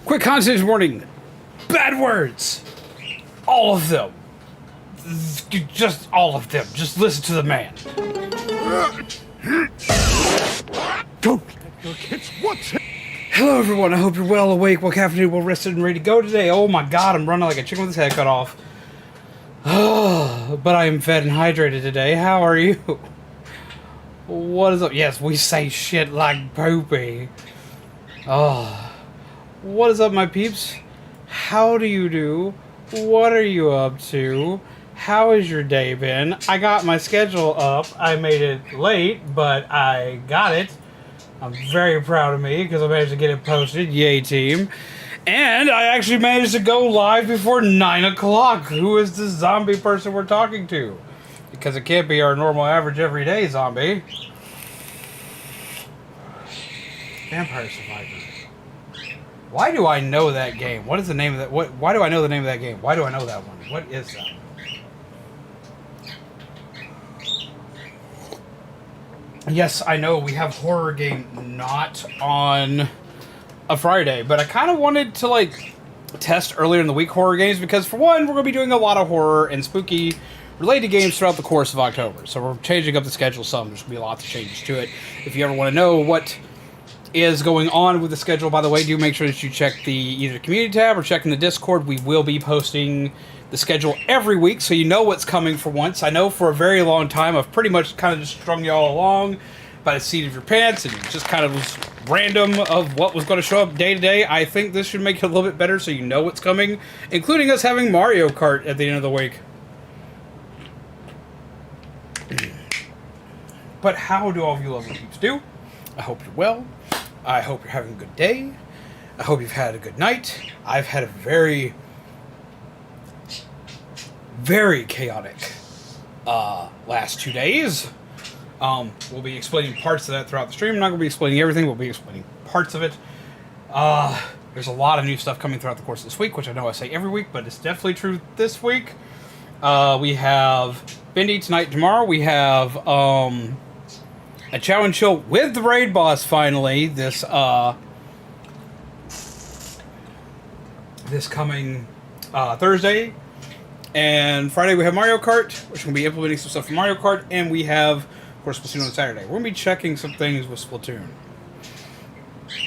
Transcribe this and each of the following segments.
Quick content warning. Bad words. All of them. Just all of them. Just listen to the man. Don't let your kids watch it. Hello everyone, I hope you're well awake, well caffeinated, well rested, and ready to go today. Oh my god, I'm running like a chicken with his head cut off. But I am fed and hydrated today. How are you? What is up? Yes, we say shit like poopy. What is up, my peeps? How do you do? What are you up to? How has your day been? I got my schedule up. I made it late, but I got it. I'm very proud of me because I managed to get it posted. Yay, team. And I actually managed to go live before 9 o'clock. Who is this zombie person we're talking to? Because it can't be our normal average everyday zombie. Vampire Survivor. Why do I know that game? What is the name of that? Why do I know the name of that game? Why do I know that one? What is that? Yes, I know we have horror game not on a Friday, but I kind of wanted to like test earlier in the week horror games because for one, we're going to be doing a lot of horror and spooky related games throughout the course of October. So we're changing up the schedule some. There's going to be lots of changes to it. If you ever want to know what is going on with the schedule, by the way, do make sure that you check the either community tab or check in the Discord. We will be posting the schedule every week, so you know what's coming for once. I know for a very long time I've pretty much kind of just strung y'all along by the seat of your pants and just kind of was random of what was going to show up day to day. I think this should make it a little bit better so you know what's coming, including us having Mario Kart at the end of the week. But how do all of you lovely peeps do? I hope you're well. I hope you're having a good day. I hope you've had a good night. I've had a very chaotic last 2 days. We'll be explaining parts of that throughout the stream. I'm not going to be explaining everything. We'll be explaining parts of it. There's a lot of new stuff coming throughout the course of this week, which I know I say every week, but it's definitely true this week. We have Bendy tonight, tomorrow. We have a chow and chill with the raid boss finally this coming Thursday. And Friday we have Mario Kart, which we're going to be implementing some stuff for Mario Kart, and we have, of course, Splatoon on Saturday. We're going to be checking some things with Splatoon.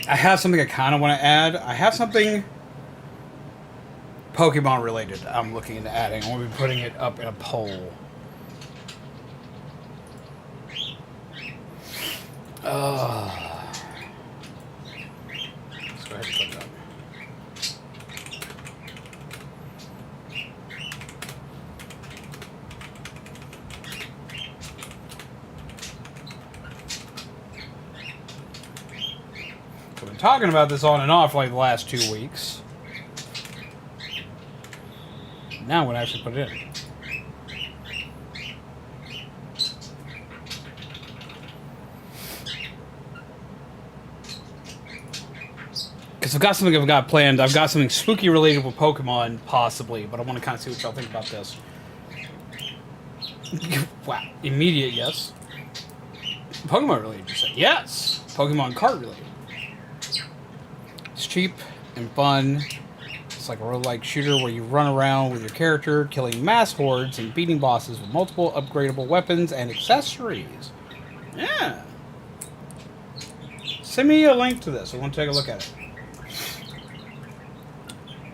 I have something I kind of want to add. I have something Pokemon related I'm looking into adding. I'm going to be putting it up in a poll. Let's go ahead and put it up. We've been talking about this on and off like the last 2 weeks. Now I'm going to actually put it in. Because I've got something I've got planned. I've got something spooky related with Pokemon, possibly, but I want to kind of see what y'all think about this. Wow. Immediate yes. Pokemon related, you say? Yes! Pokemon card related. It's cheap and fun. It's like a roguelike shooter where you run around with your character, killing mass hordes and beating bosses with multiple upgradable weapons and accessories. Yeah. Send me a link to this. I want to take a look at it.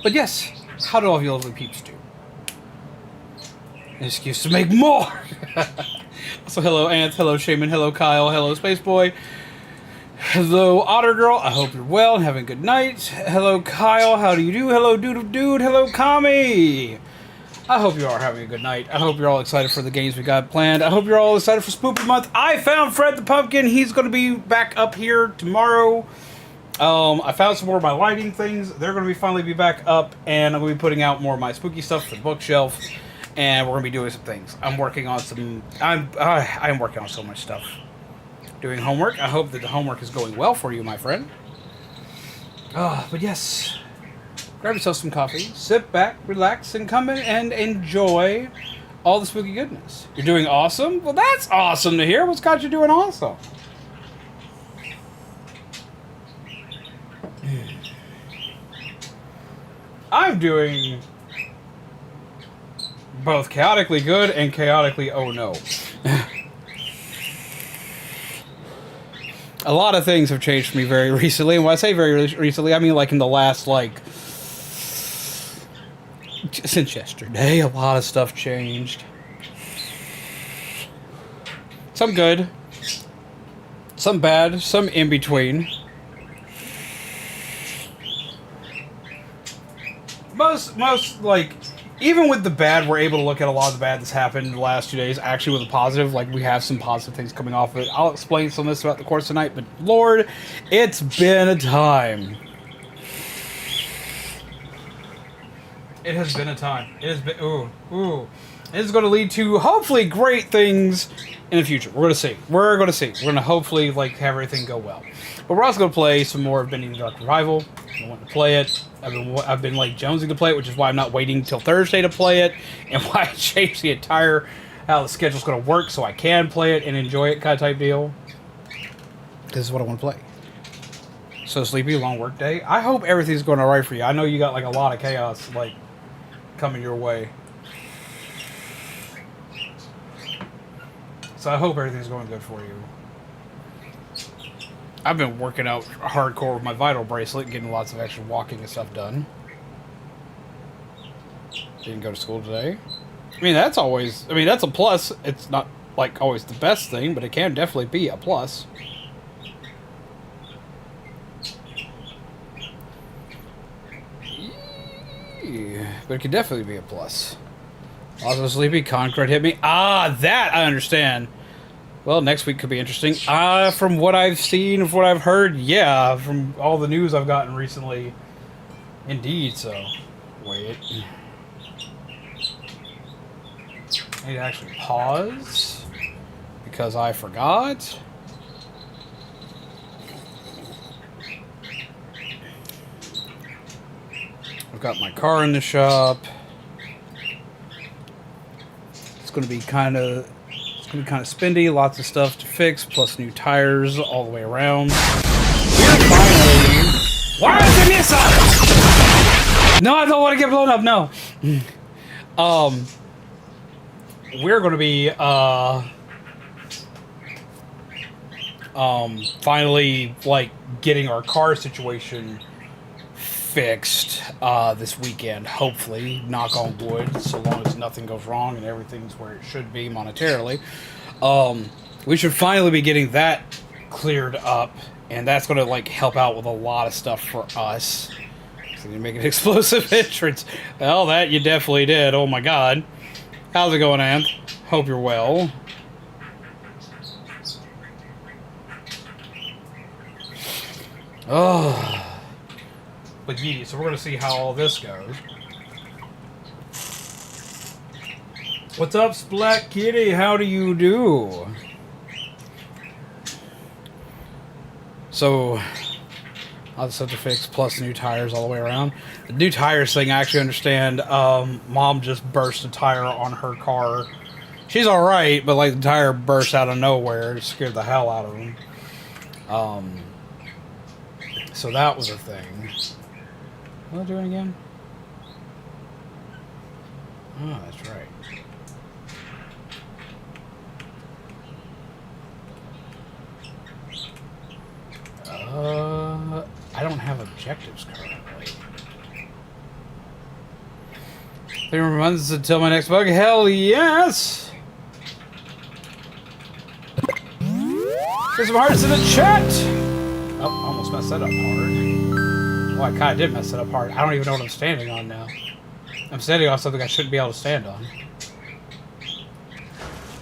But yes, how do all of you lovely peeps do? An excuse to make more! So hello Ant, hello Shaman, hello Kyle, hello Spaceboy. Hello Otter Girl, I hope you're well and having a good night. Hello Kyle, how do you do? Hello Dude, hello Kami! I hope you are having a good night. I hope you're all excited for the games we got planned. I hope you're all excited for Spoopy Month. I found Fred the Pumpkin. He's going to be back up here tomorrow. I found some more of my lighting things. They're going to finally be back up, and I'm going to be putting out more of my spooky stuff for the bookshelf, and we're going to be doing some things. I'm working on some... I'm working on so much stuff. Doing homework. I hope that the homework is going well for you, my friend. But yes, grab yourself some coffee, sit back, relax, and come in and enjoy all the spooky goodness. You're doing awesome? Well, that's awesome to hear. What's got you doing awesome? I'm doing both chaotically good and chaotically oh no. A lot of things have changed for me very recently, and when I say very recently, I mean like in the last, like, since yesterday, a lot of stuff changed. Some good, some bad, some in between. Most, like, even with the bad, we're able to look at a lot of the bad that's happened in the last 2 days, actually with a positive. Like, we have some positive things coming off of it. I'll explain some of this throughout the course tonight, but Lord, it's been a time. It has been a time. It has been, ooh. This is going to lead to, hopefully, great things in the future. We're going to see. We're going to hopefully, like, have everything go well. But we're also going to play some more of Bendy the Dark Revival. I want to play it. I've been like jonesing to play it, which is why I'm not waiting until Thursday to play it, and why I changed the entire how the schedule's going to work so I can play it and enjoy it kind of type deal. This is what I want to play. So sleepy, long work day. I hope everything's going alright for you. I know you got like a lot of chaos like coming your way. So I hope everything's going good for you. I've been working out hardcore with my vital bracelet, getting lots of extra walking and stuff done. Didn't go to school today. I mean, that's always... I mean, that's a plus. It's not, like, always the best thing, but it can definitely be a plus. But it can definitely be a plus. Also sleepy, Concrete hit me. Ah, that I understand. Well, next week could be interesting. From what I've seen, from what I've heard, yeah, from all the news I've gotten recently, indeed. So, wait. I need to actually pause because I forgot. I've got my car in the shop. It's going to be kind of spendy, lots of stuff to fix, plus new tires all the way around. We're finally... Why is the missile? No, I don't want to get blown up, no. We're going to be, finally, like, getting our car situation fixed this weekend, hopefully, knock on wood, so long as nothing goes wrong and everything's where it should be monetarily. We should finally be getting that cleared up, and that's going to like help out with a lot of stuff for us. So you make an explosive entrance. Well, that you definitely did. Oh my god. How's it going, Ant? Hope you're well. Oh. But yeah, so we're going to see how all this goes. What's up, Splat Kitty? How do you do? So, all the stuff to fix, plus new tires all the way around. The new tires thing, I actually understand. Mom just burst a tire on her car. She's alright, but like the tire burst out of nowhere. It scared the hell out of him. So that was a thing. What am I doing again? Oh, that's right. I don't have objectives currently. 3 more months until my next bug. Hell yes! Get some hearts in the chat! Oh, I almost messed that up hard. Well, I kind of did mess it up hard. I don't even know what I'm standing on now. I'm standing on something I shouldn't be able to stand on.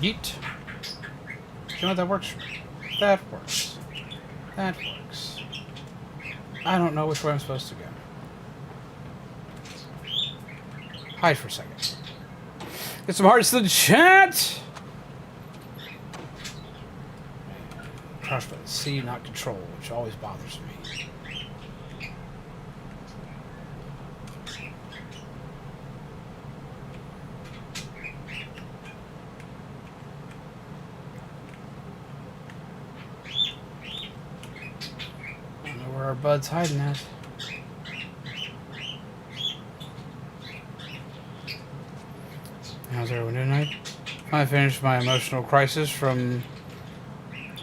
Yeet. You know what that works? That works. That works. I don't know which way I'm supposed to go. Hide for a second. Get some hearts in the chat! Crouch button C, not control, which always bothers me. I don't know where our bud's hiding at. How's everyone doing tonight? I finished my emotional crisis from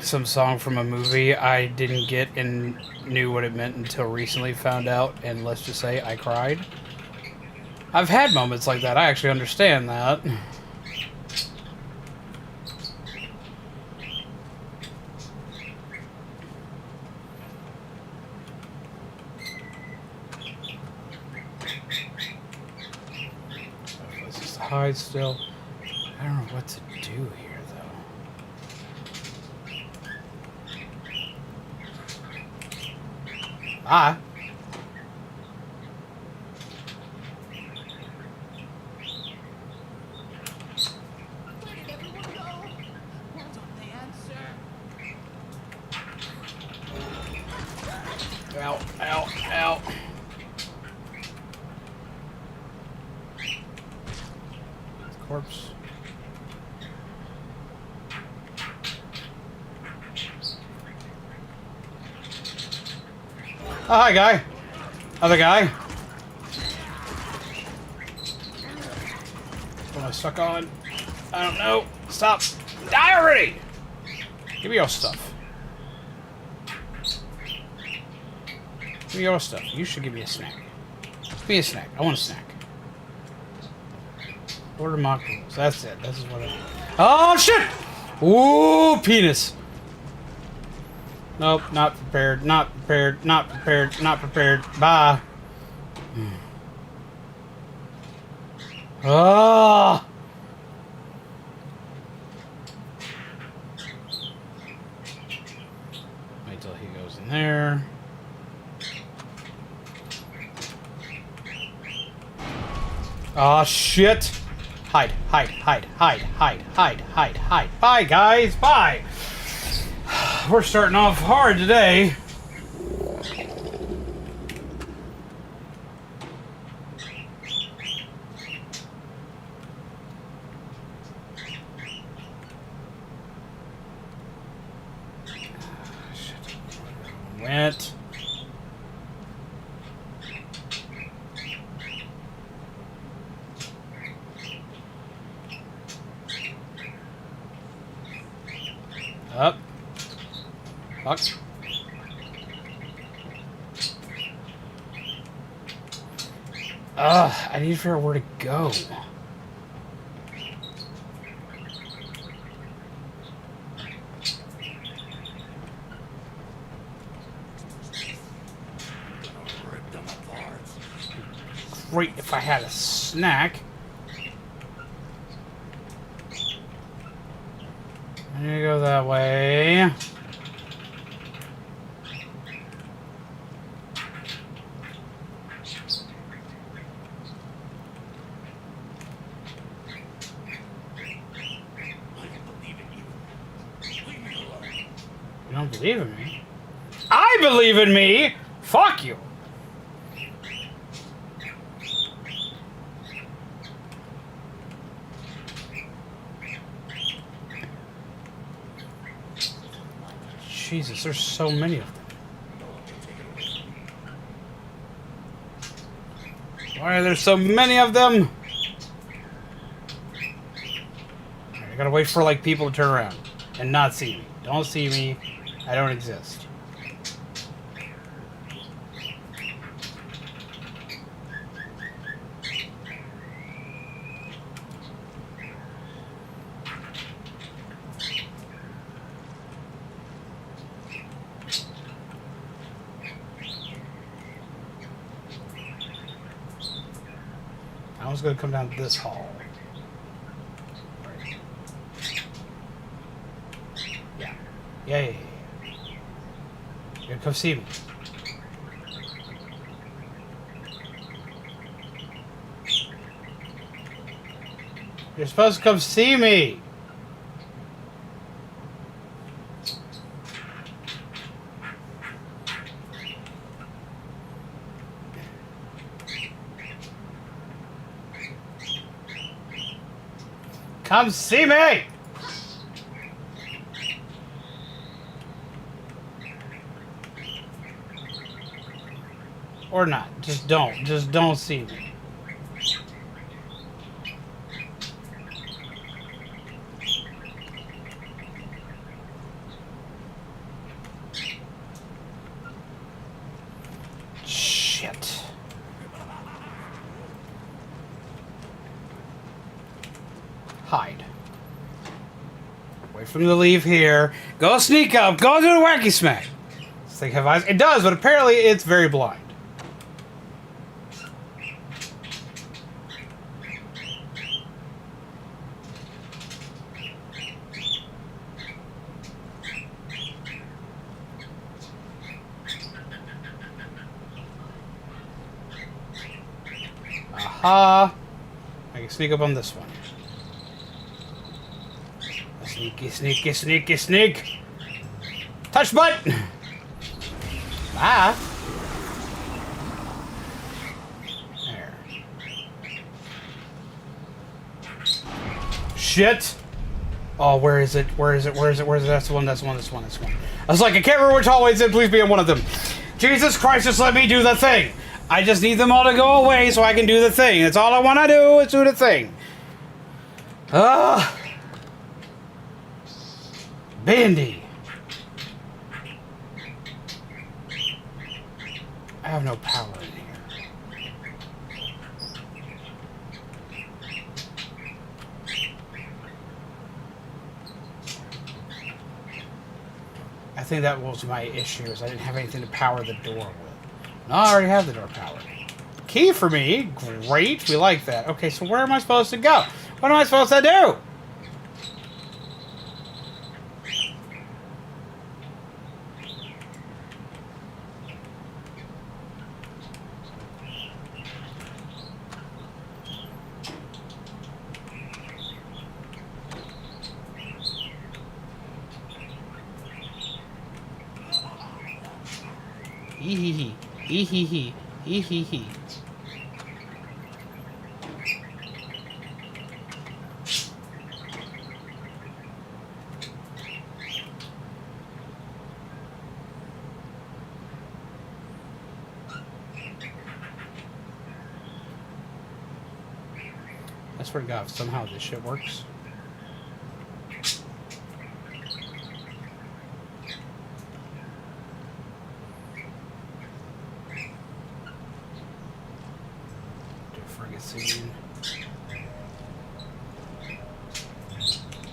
some song from a movie I didn't get and knew what it meant until recently found out, and let's just say I cried. I've had moments like that. I actually understand that. Let's just hide still. I don't know what to do here, though. Ah. Where did everyone go? Why don't they answer? Ow, ow, ow. Corpse. Oh, hi, guy. Other guy. What am I stuck on? I don't know. Stop. Die already! Give me your stuff. Give me your stuff. You should give me a snack. Give me a snack. I want a snack. Order mock rules. That's it. This is what I... Oh, shit! Ooh, penis. Nope, not prepared, not prepared, not prepared, not prepared. Bye. Ah! Wait till he goes in there. Ah, shit! Hide, hide, hide, hide, hide, hide, hide, hide. Bye, guys, bye! We're starting off hard today. Went. Up. Fuck. I need to figure out where to go. Rip them apart. Great if I had a snack. I'm gonna go that way. You don't believe in me? I believe in me! Fuck you! Jesus, there's so many of them. Why are there so many of them? I gotta wait for like people to turn around and not see me. Don't see me. I don't exist. I was gonna come down this hall. Right. Yeah. Yeah. You're gonna come see me. You're supposed to come see me. Come see me! Or not. Just don't. Just don't see me. Wait for him to leave here. Go sneak up. Go do a wacky smack. Does it have eyes? It does, but apparently it's very blind. Aha! I can sneak up on this one. Sneaky, sneaky, sneaky, sneak! Touch button! Ah! There. Shit! Oh, where is it? Where is it? Where is it? Where is it? That's the one, that's the one, that's the one, that's the one. I was like, I can't remember which hallway it's in, please be in one of them. Jesus Christ, just let me do the thing! I just need them all to go away so I can do the thing. That's all I want to do is do the thing. Bendy. I have no power in here. I think that was my issue, is I didn't have anything to power the door with. No, I already have the door powered. Key for me. Great. We like that. Okay, so where am I supposed to go? What am I supposed to do? Hee hee hee hee hee hee hee. I swear to God, if somehow this shit works. Scene.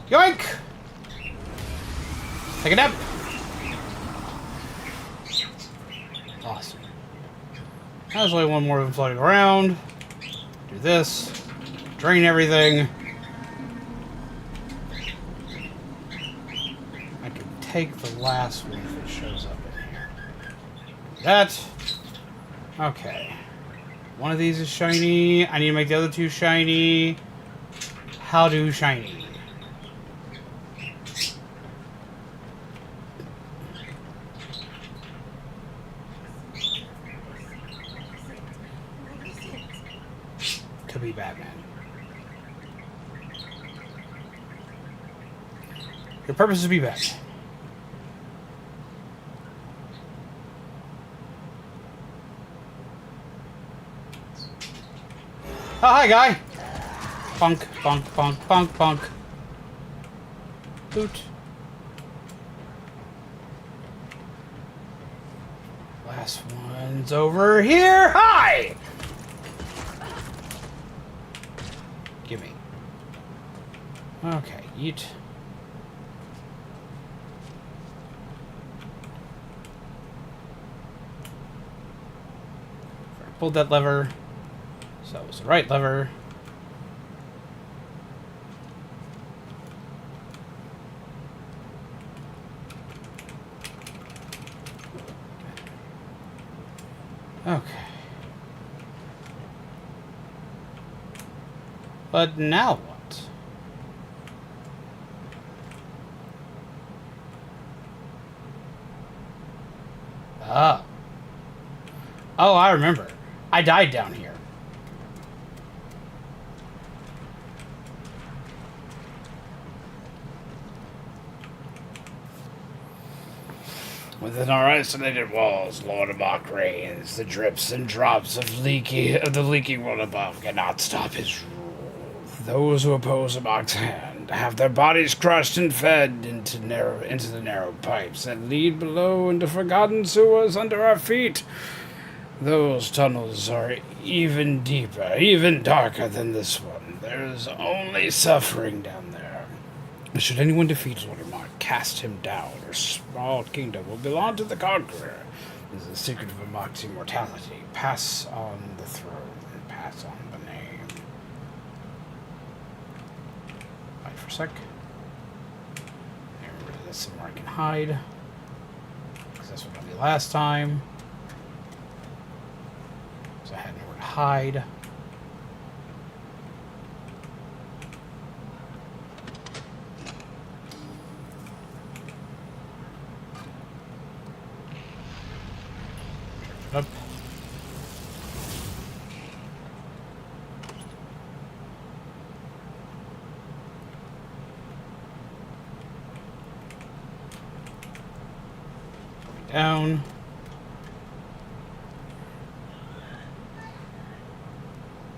Yoink! Take a nap! Awesome. There's only one more of them floating around. Do this. Drain everything. I can take the last one if it shows up in here. That. Okay. One of these is shiny. I need to make the other two shiny. How do shiny? Could be Batman. Your purpose is to be Batman. Oh, hi, guy. Bonk, bonk, bonk, bonk, bonk. Boot. Last one's over here. Hi! Gimme. Okay, eat. Pulled that lever. So that was the right lever. Okay. But now what? Ah. Oh, I remember. I died down here. Within our isolated walls, Lord Abach reigns. The drips and drops of the leaking Lord Abach cannot stop his rule. Those who oppose Abach's hand have their bodies crushed and fed into the narrow pipes that lead below into forgotten sewers under our feet. Those tunnels are even deeper, even darker than this one. There's only suffering down there. Should anyone defeat Voldemort, cast him down. Your small kingdom will belong to the conqueror. This is the secret of Voldemort's immortality. Pass on the throne and pass on the name. Wait for a sec. Get rid of this somewhere I can hide. Because that's what I did last time. So I had nowhere to hide. Up. Down.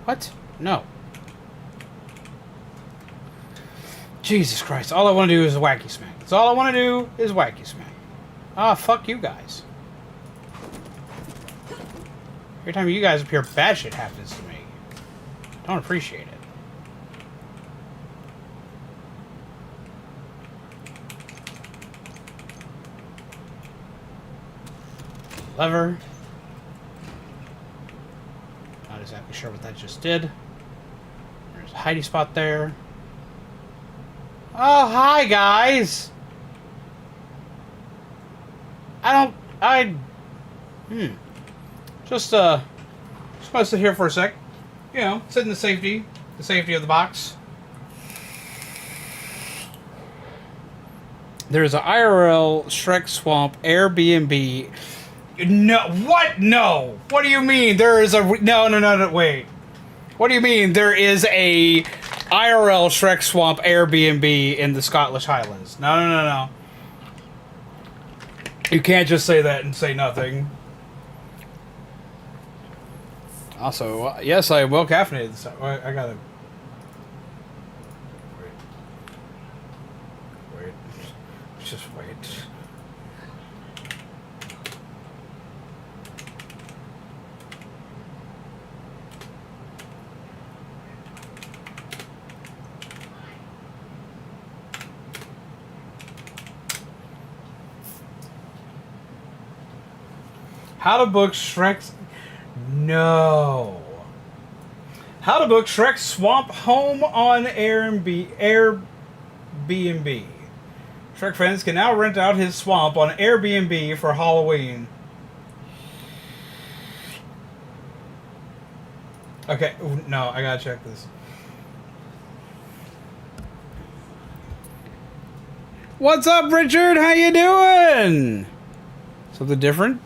What? No. Jesus Christ. All I want to do is wacky smack. That's all I want to do is wacky smack. Ah, fuck you guys. Every time you guys appear, bad shit happens to me. Don't appreciate it. Lever. Not exactly sure what that just did. There's a hidey spot there. Oh, hi, guys! Just want to sit here for a sec. You know, sit in the safety of the box. There's an IRL Shrek Swamp Airbnb. No, what? No. What do you mean? There is a no. Wait. What do you mean? There is a IRL Shrek Swamp Airbnb in the Scottish Highlands? No. You can't just say that and say nothing. Also, yes, I am well caffeinated. So I gotta wait. Just wait. How to book Shrek's... No. How to book Shrek's Swamp Home on Airbnb. Shrek fans can now rent out his swamp on Airbnb for Halloween. Okay, no, I gotta check this. What's up, Richard? How you doing? Something different?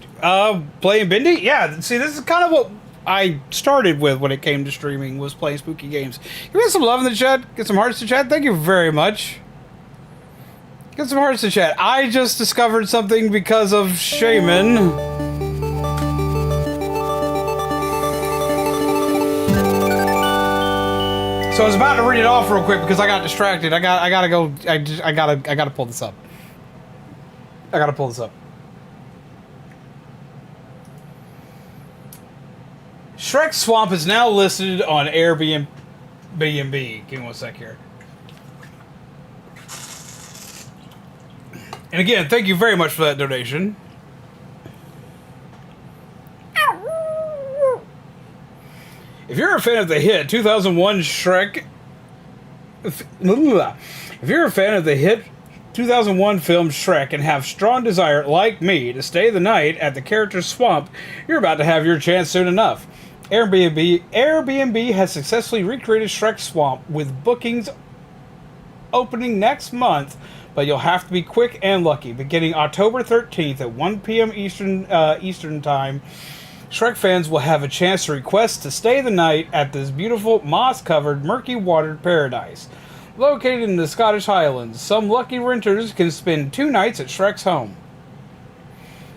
Playing Bendy? Yeah, see, this is kind of what I started with when it came to streaming, was playing spooky games. Give me some love in the chat. Get some hearts to chat. Thank you very much. Get some hearts to chat. I just discovered something because of Shaman. So I was about to read it off real quick because I got distracted. I gotta go. I gotta pull this up. Shrek Swamp is now listed on Airbnb. Give me one sec here. And again, thank you very much for that donation. If you're a fan of the hit 2001 Shrek... If you're a fan of the hit 2001 film Shrek and have strong desire, like me, to stay the night at the character's swamp, you're about to have your chance soon enough. Airbnb has successfully recreated Shrek's Swamp with bookings opening next month, but you'll have to be quick and lucky. Beginning October 13th at 1 p.m. Eastern Time, Shrek fans will have a chance to request to stay the night at this beautiful, moss-covered, murky-watered paradise. Located in the Scottish Highlands, some lucky renters can spend 2 nights at Shrek's home.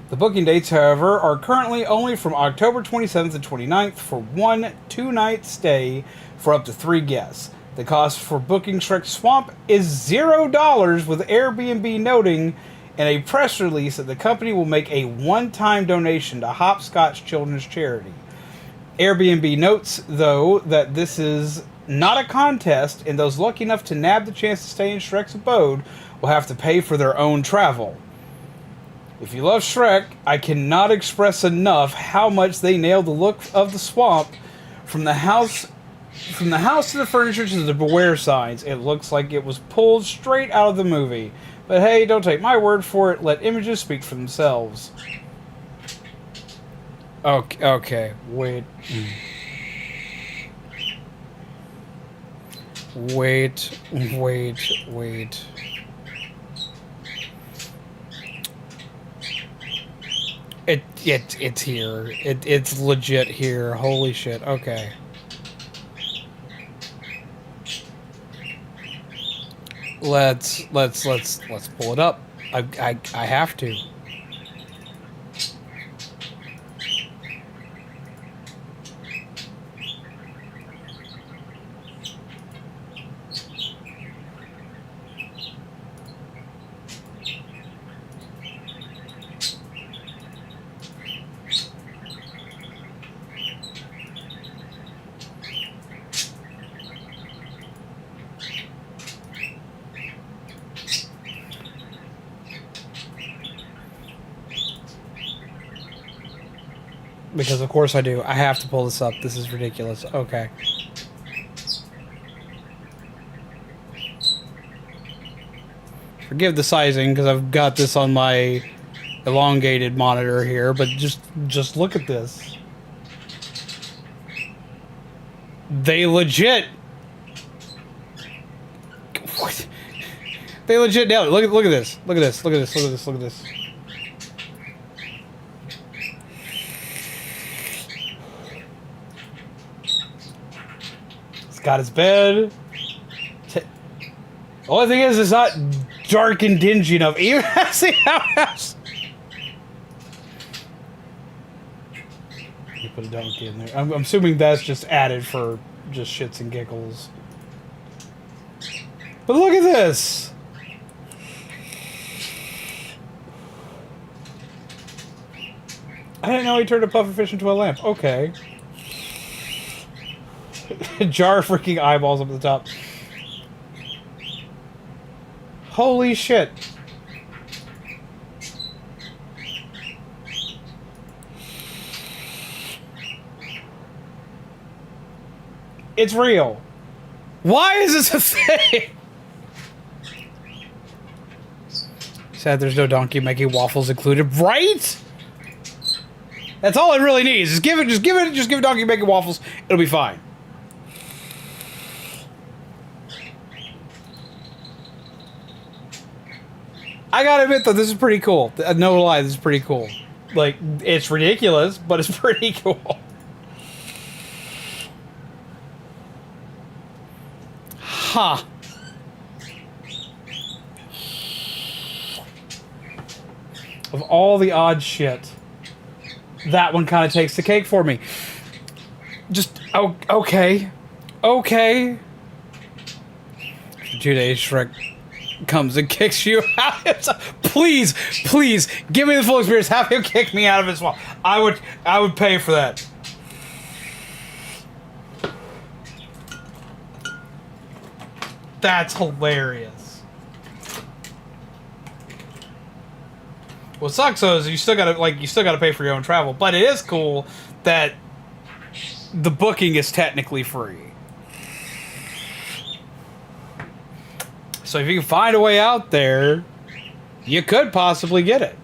The booking dates, however, are currently only from October 27th and 29th for 1 2-night stay for up to 3 guests. The cost for booking Shrek's Swamp is $0, with Airbnb noting in a press release that the company will make a one-time donation to Hopscotch Children's Charity. Airbnb notes, though, that this is not a contest, and those lucky enough to nab the chance to stay in Shrek's abode will have to pay for their own travel. If you love Shrek, I cannot express enough how much they nailed the look of the swamp from the house to the furniture to the beware signs. It looks like it was pulled straight out of the movie. But hey, don't take my word for it. Let images speak for themselves. Okay, wait. Wait. It's here. It's legit here. Holy shit. Okay. Let's pull it up. I have to. Because of course I do. I have to pull this up. This is ridiculous. Okay. Forgive the sizing because I've got this on my elongated monitor here, but just look at this. They legit. What? They legit nailed it. Look at this. Look at this. Look at this. Look at this. Look at this. Got his bed. The only thing is, it's not dark and dingy enough. Even as the outhouse. You put a donkey in there. I'm assuming that's just added for just shits and giggles. But look at this. I didn't know he turned a pufferfish into a lamp. Okay. Jar of freaking eyeballs up at the top. Holy shit. It's real. Why is this a thing? Sad there's no donkey making waffles included, right? That's all it really needs. Just give a donkey making waffles. It'll be fine. I gotta admit though, this is pretty cool. No lie, this is pretty cool. Like, it's ridiculous, but it's pretty cool. Huh. Of all the odd shit, that one kind of takes the cake for me. Just, oh, okay. Okay. After 2 days, Shrek comes and kicks you out. Please, please, give me the full experience. Have him kick me out of his wall. I would pay for that. That's hilarious. What sucks though is you still gotta pay for your own travel, but it is cool that the booking is technically free. So if you can find a way out there, you could possibly get it.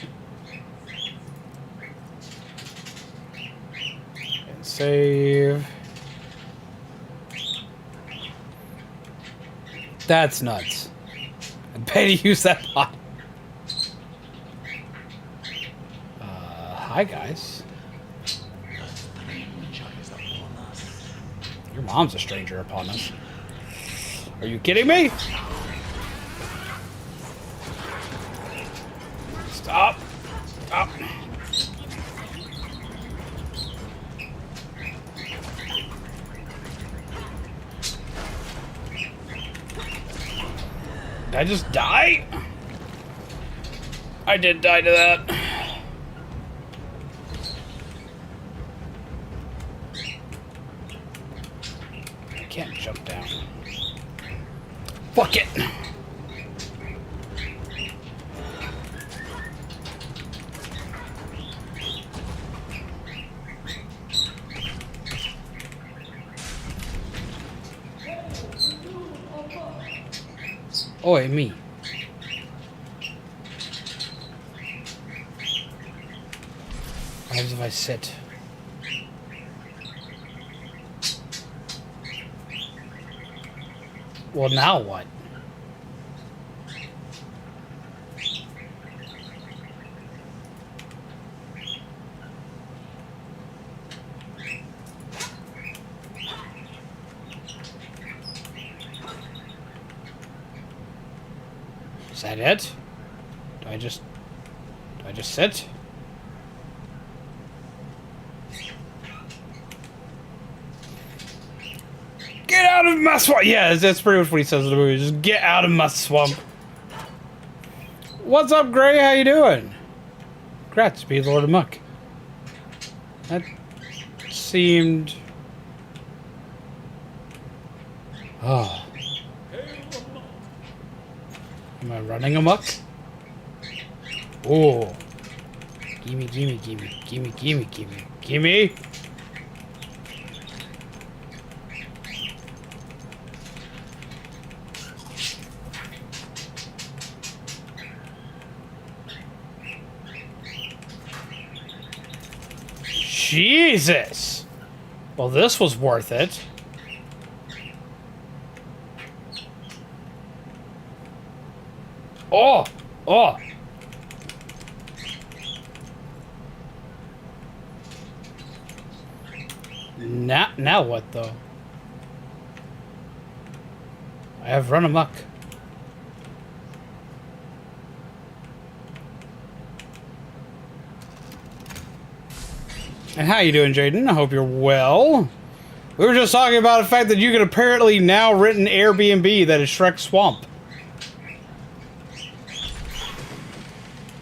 And save. That's nuts. I bet he used that pot. Hi guys. Your mom's a stranger upon us. Are you kidding me? Stop. Stop. Did I just die? I did die to that. can't jump down. Fuck it! Oi, me. What happens if I sit? Well, now what? Is that it? Do I just sit? Get out of my swamp! Yeah, that's pretty much what he says in the movie. Just get out of my swamp. What's up, Gray? How you doing? Congrats, be Lord of Muck. That seemed... Oh. Am I running amok? Oh. Gimme, gimme, gimme, gimme, gimme, gimme, gimme. Jesus! Well, this was worth it. Oh! Oh! Now what, though? I have run amok. And how you doing, Jaden? I hope you're well. We were just talking about the fact that you can apparently now rent an Airbnb that is Shrek Swamp.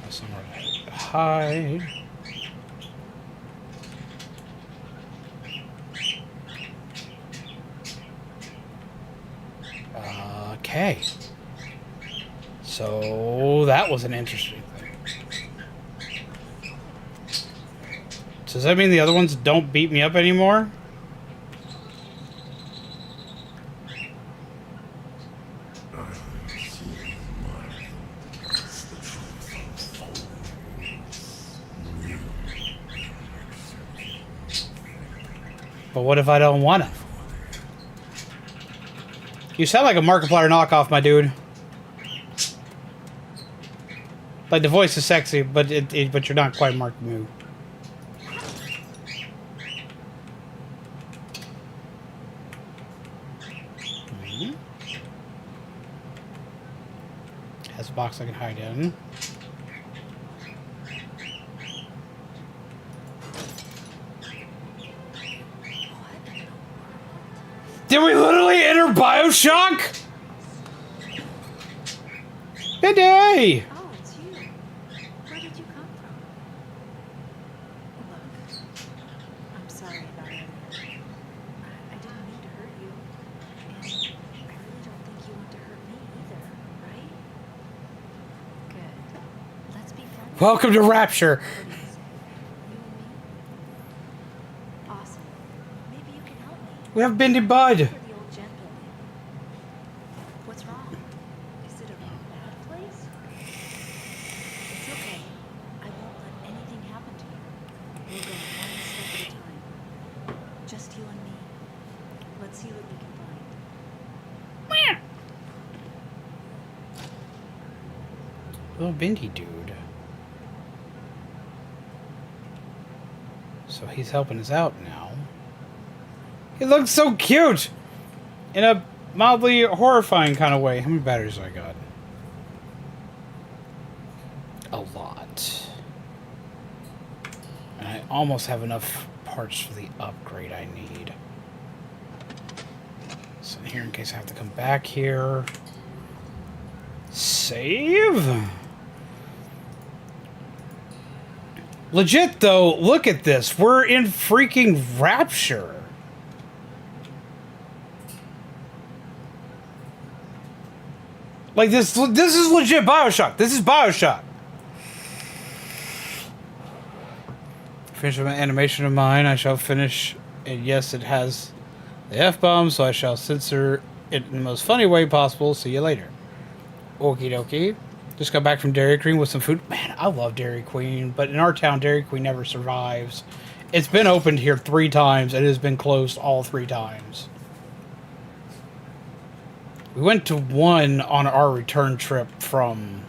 Somewhere to hide. Okay. So that was an interesting thing. So does that mean the other ones don't beat me up anymore? But what if I don't want to? You sound like a Markiplier knockoff, my dude. Like, the voice is sexy, but but you're not quite Mark Moo. Has a box I can hide in. Did we literally enter Bioshock? Bendy! Oh, it's you. Where did you come from? Look, I'm sorry about it. I didn't mean to hurt you. And I really don't think you want to hurt me either, right? Good. Let's be friends. Welcome to Rapture. What do you say? You and me? Awesome. Maybe you can help me. We have Bendy Bud. For the old gent building. What's wrong? Is it a bad place? It's okay. I won't let anything happen to you. We'll go one step at a time. Just you and me. Let's see what we can find. Little Bendy dude. So he's helping us out now. He looks so cute! In a mildly horrifying kind of way. How many batteries do I got? A lot. And I almost have enough parts for the upgrade I need. So here, in case I have to come back here. Save? Legit, though, look at this. We're in freaking Rapture. Like this is legit Bioshock. This is Bioshock. Finish an animation of mine. I shall finish. And yes, it has the F-bomb, so I shall censor it in the most funny way possible. See you later. Okie dokie. Just got back from Dairy Queen with some food. Man, I love Dairy Queen, but in our town, Dairy Queen never survives. It's been opened here 3 times, and it has been closed all 3 times. We went to one on our return trip from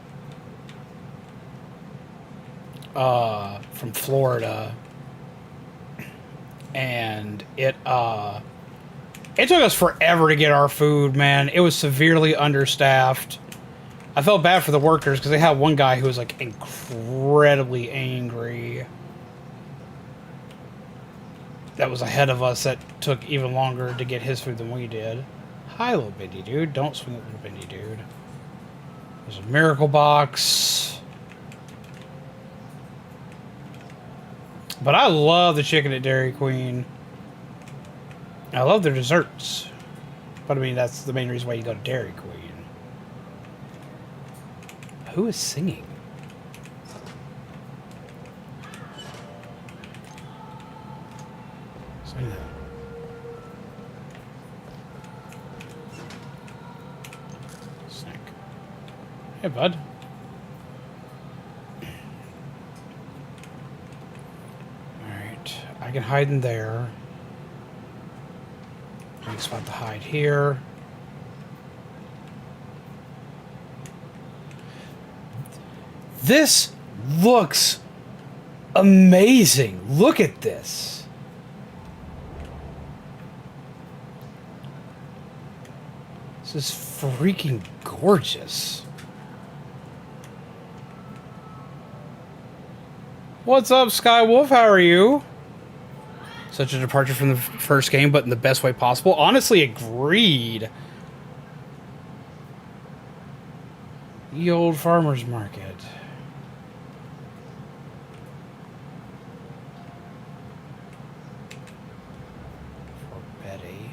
Florida, and it took us forever to get our food, man. It was severely understaffed. I felt bad for the workers because they had one guy who was like incredibly angry. That was ahead of us. That took even longer to get his food than we did. Hi, little Bendy dude. Don't swing at little Bendy dude. There's a miracle box. But I love the chicken at Dairy Queen. I love their desserts. But I mean, that's the main reason why you go to Dairy Queen. Who is singing? Sing that. Snack. Hey, bud. Alright. I can hide in there. Weak spot to hide here. This looks amazing. Look at this. This is freaking gorgeous. What's up, Skywolf? How are you? Such a departure from the first game, but in the best way possible. Honestly, agreed. The old farmer's market. For Betty.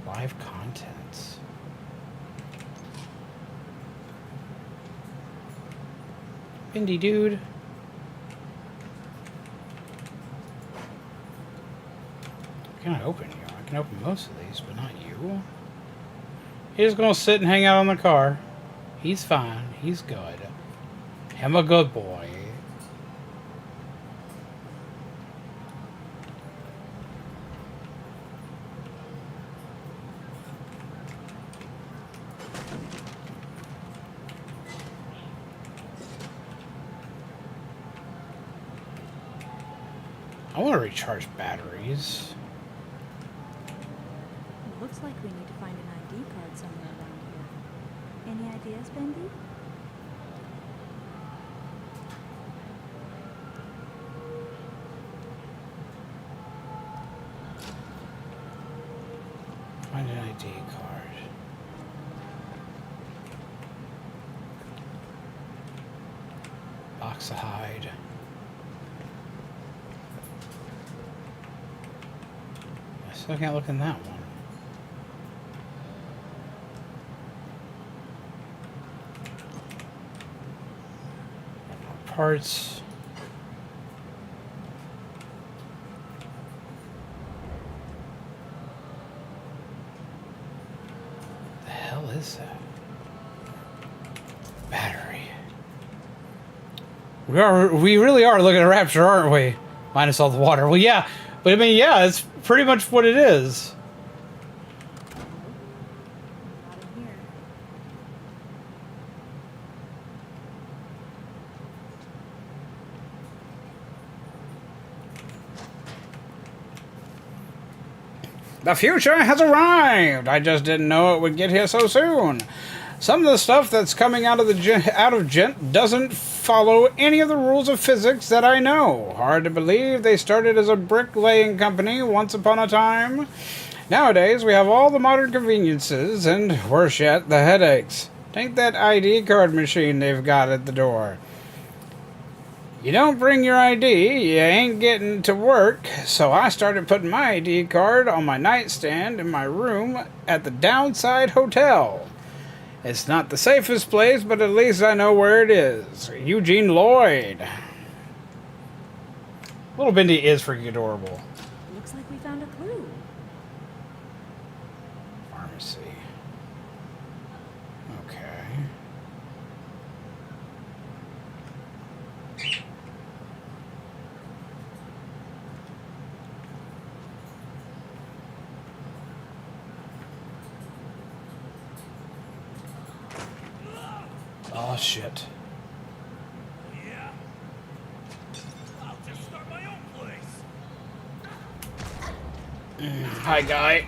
Live contents. Bendy dude. Can I open you? I can open most of these, but not you. He's gonna sit and hang out on the car. He's fine. He's good. I'm a good boy. I want to recharge batteries. It looks like we need to find an ID card somewhere around here. Any ideas, Bendy? Find an ID card. Box to hide. I still can't look in that one. Parts. The hell is that? Battery. We really are looking at Rapture, aren't we? Minus all the water. Well, yeah, but I mean, yeah, it's pretty much what it is. Not in here. The future has arrived. I just didn't know it would get here so soon. Some of the stuff that's coming out of Gent doesn't follow any of the rules of physics that I know. Hard to believe they started as a bricklaying company once upon a time. Nowadays, we have all the modern conveniences and, worse yet, the headaches. Take that ID card machine they've got at the door. You don't bring your ID, you ain't getting to work, so I started putting my ID card on my nightstand in my room at the Downside Hotel. It's not the safest place, but at least I know where it is. Eugene Lloyd. Little Bendy is freaking adorable. Looks like we found a clue. Pharmacy. Okay. Oh, shit. Yeah. I'll just start my own place. Hi, guy.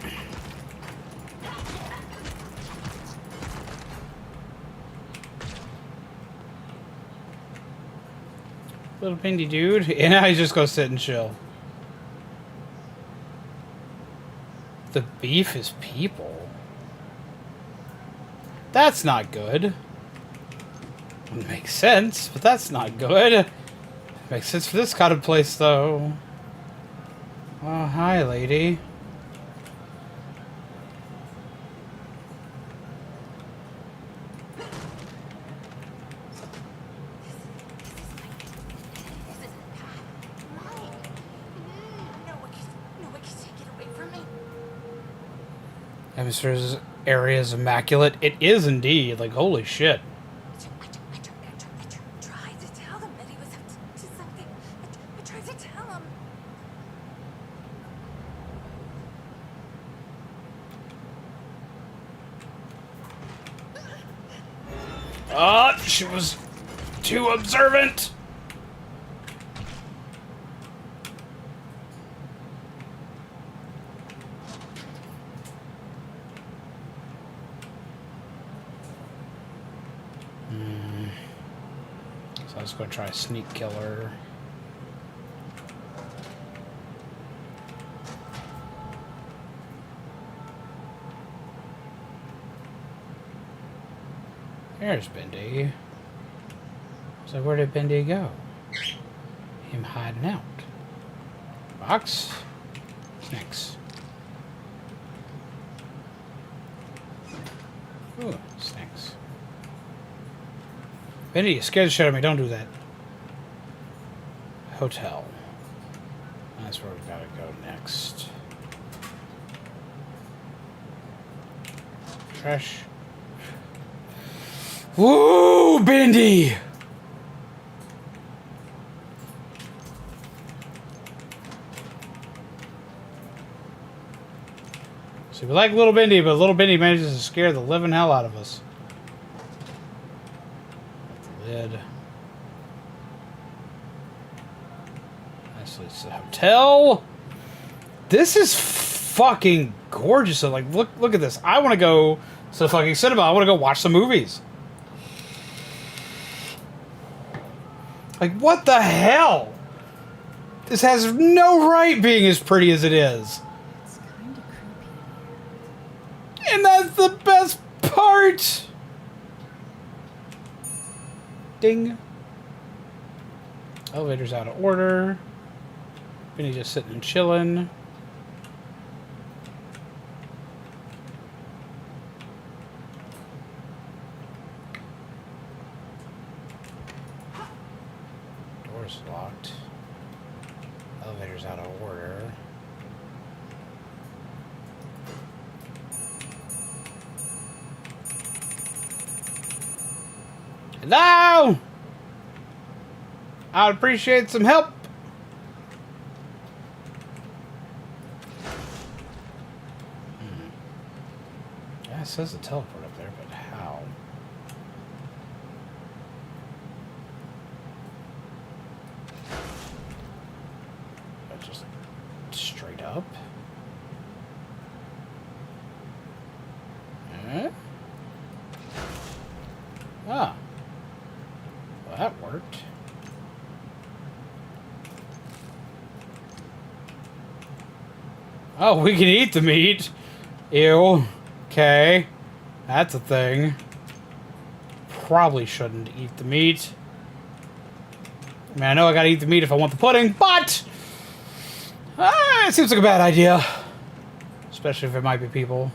Little Bendy dude. And now he's just gonna sit and chill. The beef is people. That's not good. It makes sense, but that's not good. Makes sense for this kind of place, though. Oh, hi, lady. Atmosphere's area is immaculate. It is indeed. Like, holy shit. I tried to tell him that he was up to something. I tried to tell him. Ah, she was too observant. So I was going to try a sneak killer. There's Bendy. So where did Bendy go? Him hiding out. Box? Snacks. Ooh, snacks. Bendy, you scared the shit out of me. Don't do that. Hotel. That's where we gotta go next. Trash. Woo, Bendy! See, we like Little Bendy, but Little Bendy manages to scare the living hell out of us. The lid. Nicely, it's a hotel. This is fucking gorgeous. So, like, look at this. I want to go to the fucking cinema. I want to go watch some movies. Like, what the hell? This has no right being as pretty as it is. It's kind of creepy. And that's the best part! Ding. Elevator's out of order. Benny just sitting and chilling. Door's locked. Elevator's out of order. Hello! I'd appreciate some help. Yeah, it says the teleport up there, but how? Just straight up? Eh? Ah. Well, that worked. Oh, we can eat the meat. Ew. Okay. That's a thing. Probably shouldn't eat the meat. I mean, I know I gotta eat the meat if I want the pudding, but... it seems like a bad idea. Especially if it might be people.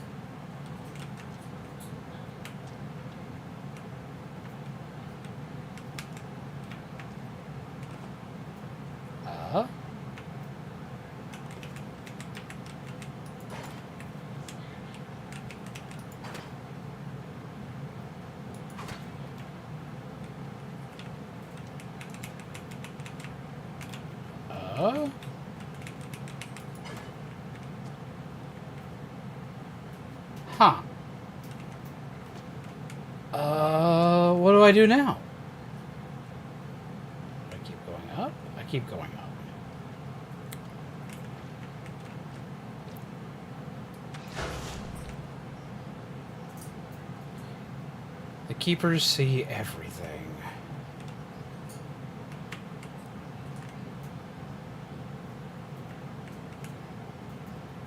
Huh. What do I do now? I keep going up. I keep going up. The keepers see everything.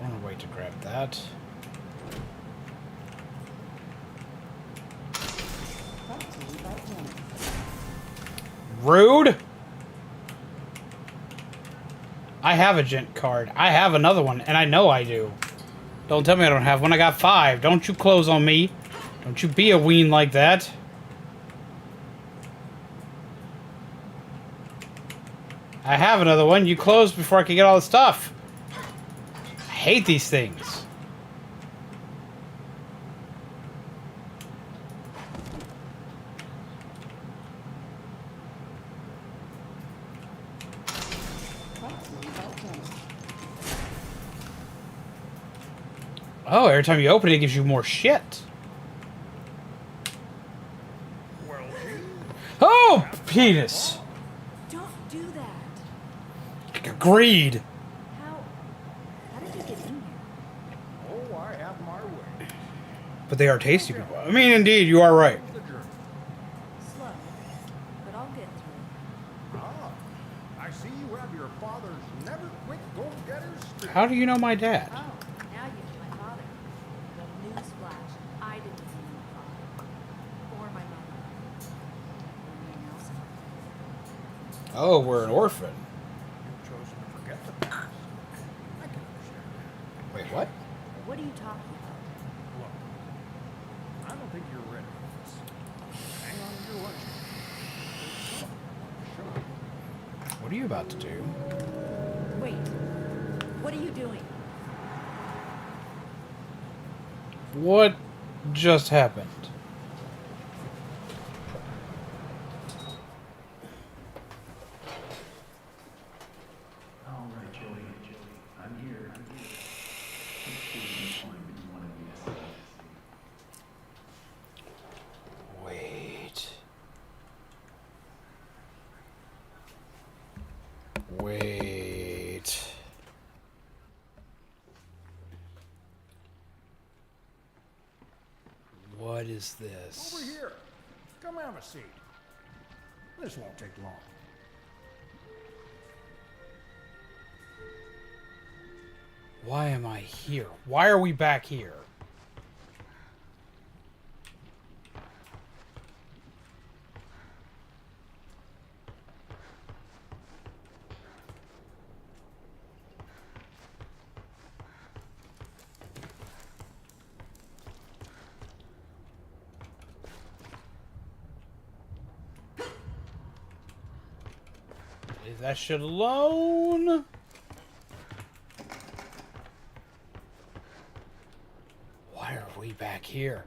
I'm gonna wait to grab that. Rude. I have a gent card. I have another one, and I know I do. Don't tell me I don't have one. I got 5. Don't you close on me. Don't you be a ween like that. I have another one. You closed before I could get all the stuff. I hate these things. Oh, every time you open it, it gives you more shit. Oh, penis. Don't do that. Agreed. How did you get in here? Oh, I have my way. But they are tasty people. I mean, indeed, you are right. The journey. Slow, but I'll get through. Ah, I see you have your father's never quit go-getter's spirit. How do you know my dad? Oh, now you know my father. The newsflash. I didn't see my father. Or my mother. Or anyone else. Oh, we're an orphan. You've chosen to forget the past. I can understand that. Wait, what? What are you talking about? Look, I don't think you're ready for this. Hang on to your lunch. Sure. What are you about to do? Wait. What are you doing? What just happened? All right, Joey. I'm here. Let's see which one you want to be. Wait. Wait. What is this? Over here. Come have a seat. This won't take long. Why am I here? Why are we back here? Leave that shit alone. Why are we back here?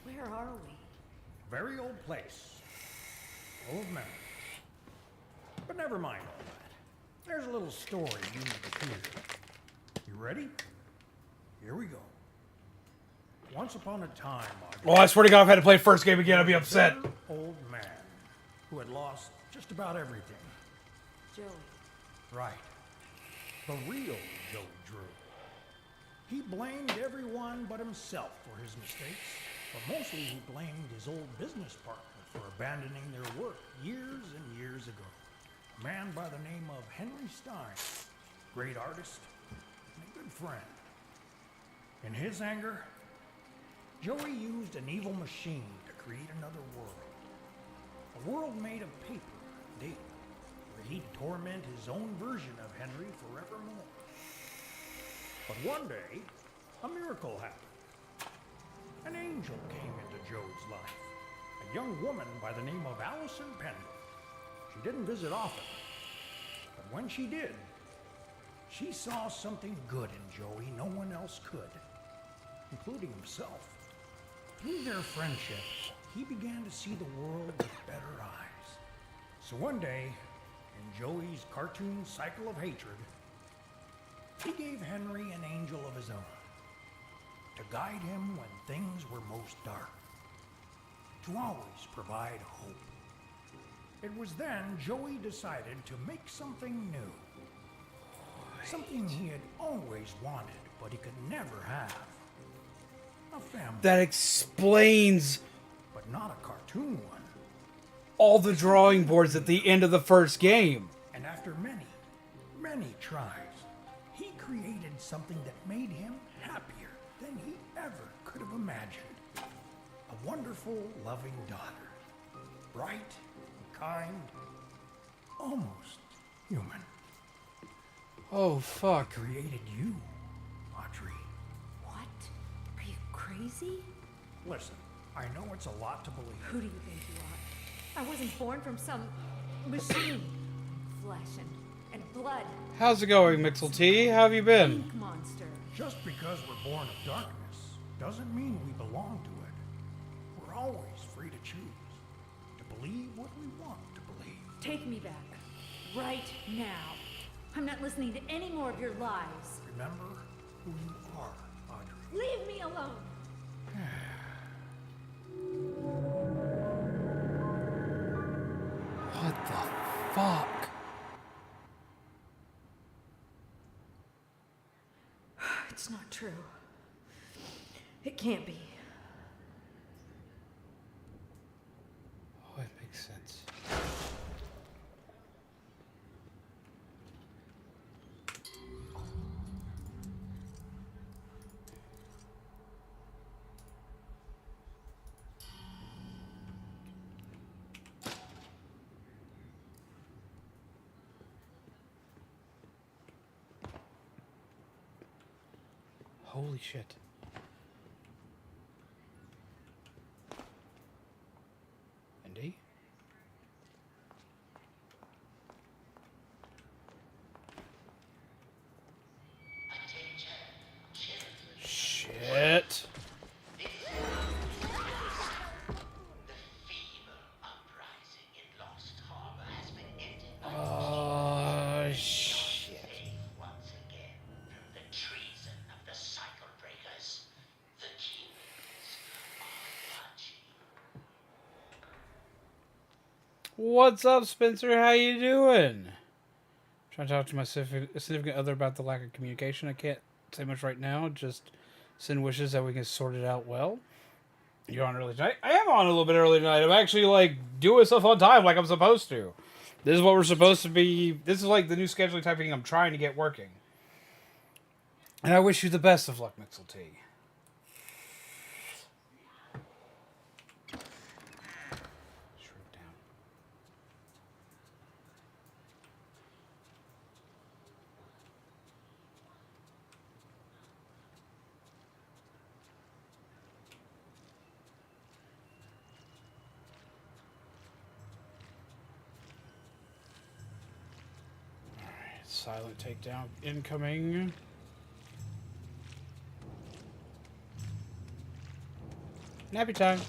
Where are we? Very old place. Old memories. But never mind all that. There's a little story you need to hear. You ready? Here we go. Once upon a time, Oh, I swear to God, if I had to play first game again, I'd be upset. an old man who had lost just about everything. Joey. Right. The real Joe Drew. He blamed everyone but himself for his mistakes, but mostly he blamed his old business partner for abandoning their work years and years ago. A man by the name of Henry Stein, great artist and a good friend. In his anger, Joey used an evil machine to create another world. A world made of paper and data, where he'd torment his own version of Henry forevermore. But one day, a miracle happened. An angel came into Joey's life, a young woman by the name of Bendy. She didn't visit often, but when she did, she saw something good in Joey no one else could, including himself. Through their friendship, he began to see the world with better eyes. So one day, in Joey's cartoon cycle of hatred, he gave Henry an angel of his own to guide him when things were most dark, to always provide hope. It was then Joey decided to make something new, something he had always wanted, but he could never have. A family. That explains But not a cartoon one. all the drawing boards at the end of the first game. And after many, many tries, he created something that made him happier than he ever could have imagined. A wonderful, loving daughter. Bright, and kind, almost human. Oh, fuck. Created you, Audrey. What? Are you crazy? Listen, I know it's a lot to believe. Who do you think you are? I wasn't born from some machine. Flesh and blood. How's it going, Mixel T? How have you been? Ink monster. Just because we're born of darkness doesn't mean we belong to it. We're always free to choose, to believe what we want to believe. Take me back. Right now. I'm not listening to any more of your lies. Remember who you are, Audrey. Leave me alone. What the fuck? It's not true. It can't be. Oh, it makes sense. Holy shit. Bendy? Shit. Shit. Once again from the treason of the cycle breakers. The kings are watching. What's up, Spencer? How you doing? Trying to talk to my significant other about the lack of communication. I can't say much right now. Just send wishes that we can sort it out well. You're on early tonight? I am on a little bit early tonight. I'm actually, like, doing stuff on time like I'm supposed to. This is what we're supposed to be. This is, like, the new scheduling type thing I'm trying to get working. And I wish you the best of luck, Mixel T. Shrimp down. Silent takedown incoming. Nappy time.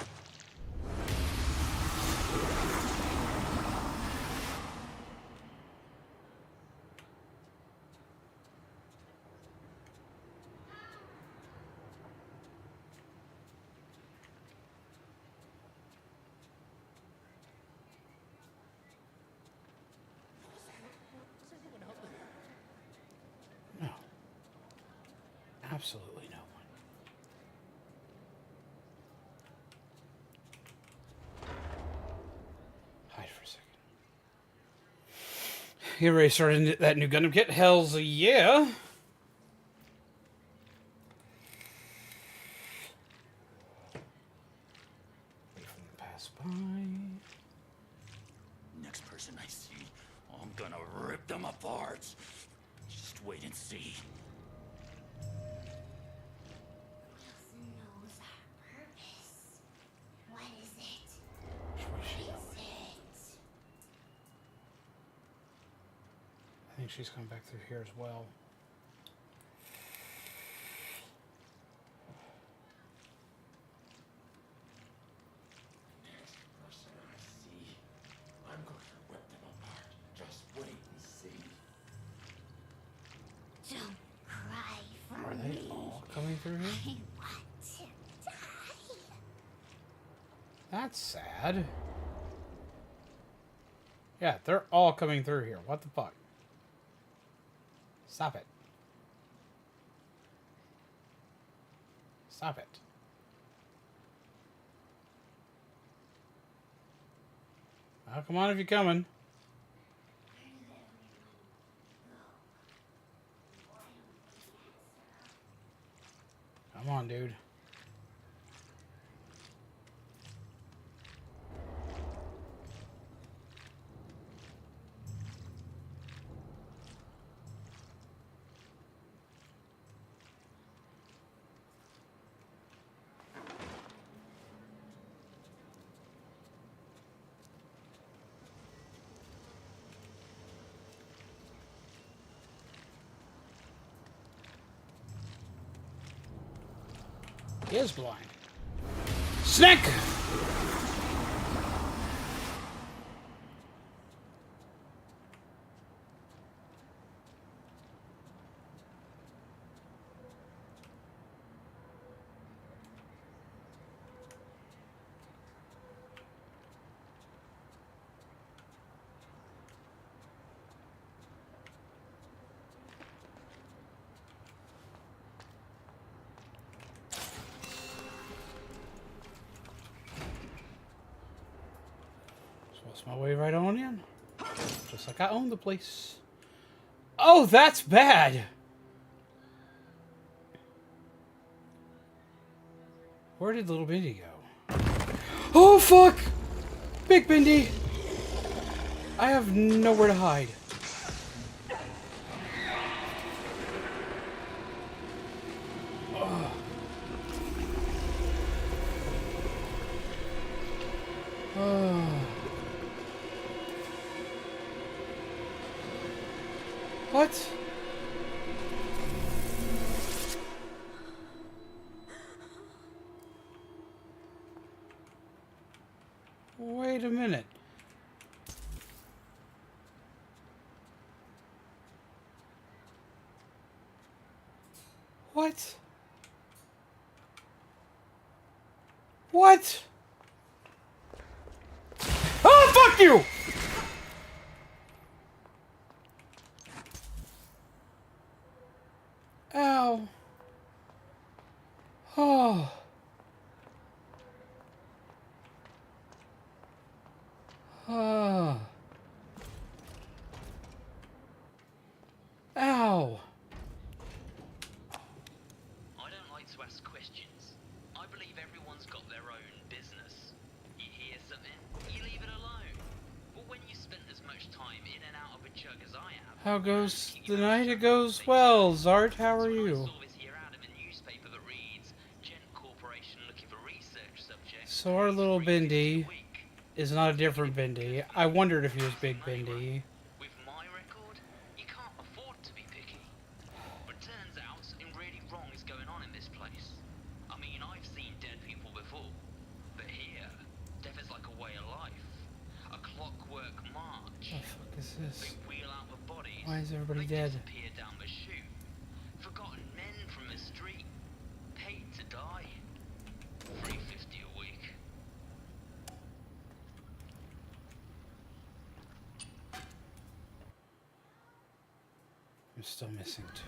No. Absolutely no one. Hide for a second. You already started that new Gundam kit? Hells yeah. Wait for them to pass by. Next person I see, I'm gonna rip them apart. Just wait and see. think she's coming back through here as well. Next person I see, I'm going to rip them apart. Just wait and see. Don't cry for Are they me. all coming through here? I want to die. That's sad. Yeah, they're all coming through here. What the fuck? Stop it. Stop it. Oh, come on if you're coming. Come on, dude. He is blind. Snake! Just my way right on in. Just like I own the place. Oh, that's bad! Where did little Bendy go? Oh, fuck! Big Bendy! I have nowhere to hide. What? Wait a minute. What? What? Oh, fuck you! Ow. Oh. Oh. Ow. I don't like to ask questions. I believe everyone's got their own business. You hear something, you leave it alone. But when you spent as much time in and out of a jug as I have, How goes the night? It goes well. Zart, how are you? I saw this here ad in the newspaper that reads, Gent Corporation looking for research subjects. So our little Bendy is not a different Bendy. I wondered if he was Big Bendy. With my record, you can't afford to be picky. But turns out something really wrong is going on in this place. I mean, I've seen dead people before. But here, death is like a way of life. A clockwork march. What the fuck is this? They wheel out the bodies. Why is everybody they dead? disappear down the chute. Forgotten men from the street. Paid to die. $3.50 a week. I'm still missing two.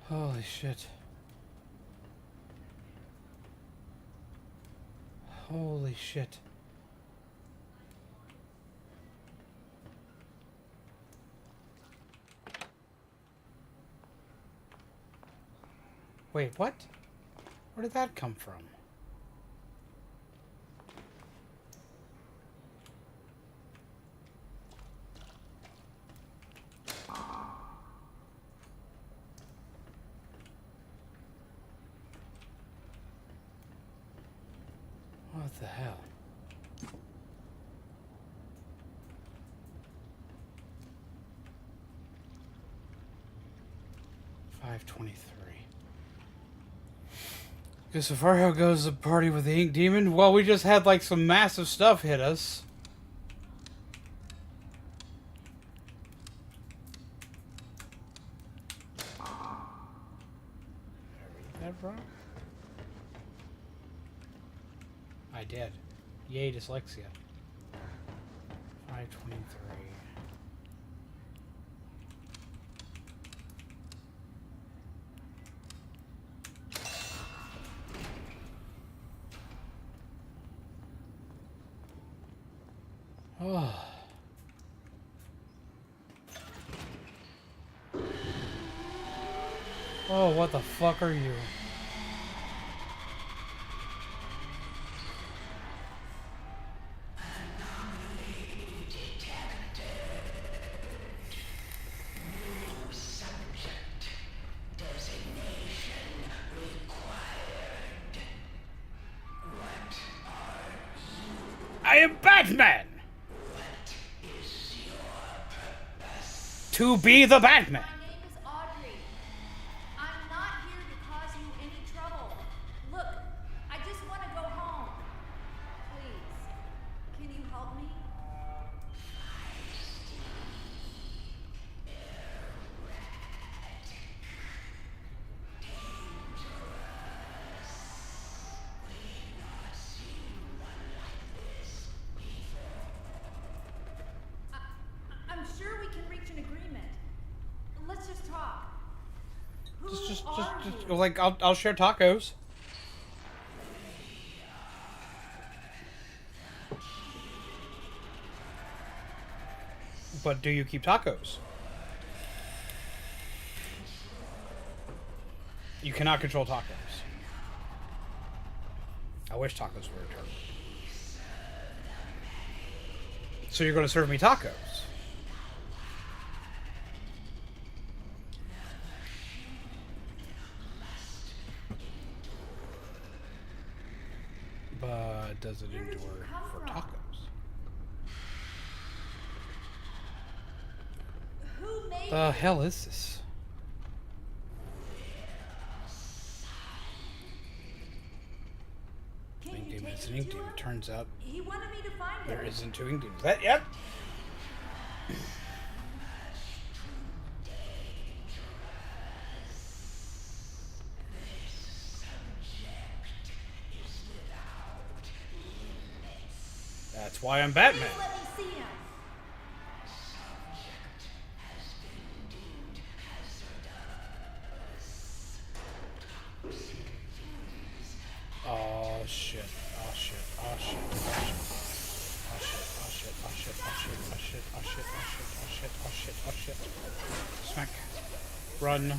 Holy shit. Holy shit. Wait, what? Where did that come from? 5:23. Okay, so far how goes the party with the Ink Demon? Well, we just had like some massive stuff hit us. That wrong? I did. Yay, dyslexia. 5:23. Oh. Oh, what the fuck are you? I am Batman! To be the Batman! My name is Audrey. I'm not here to cause you any trouble. Look, I just want to go home. Please, can you help me? I'm sure we can reach an agreement. Let's just talk. Who are you? Like, I'll share tacos. But do you keep tacos? You cannot control tacos. I wish tacos were returned. So you're going to serve me tacos? But does it endure for tacos? Who made The hell is this? Can Ink you Demon take is an me Ink to Demon. him? Turns out He wanted me to find there him. isn't two Ink Demons. That, yep. That's why I'm Batman. Please let me see him. Oh shit. Oh shit. Oh shit. Oh shit. Oh shit. Oh shit. Oh shit. Oh shit. Oh shit. Oh shit. Oh shit. Oh shit. Oh shit. Smack. Run.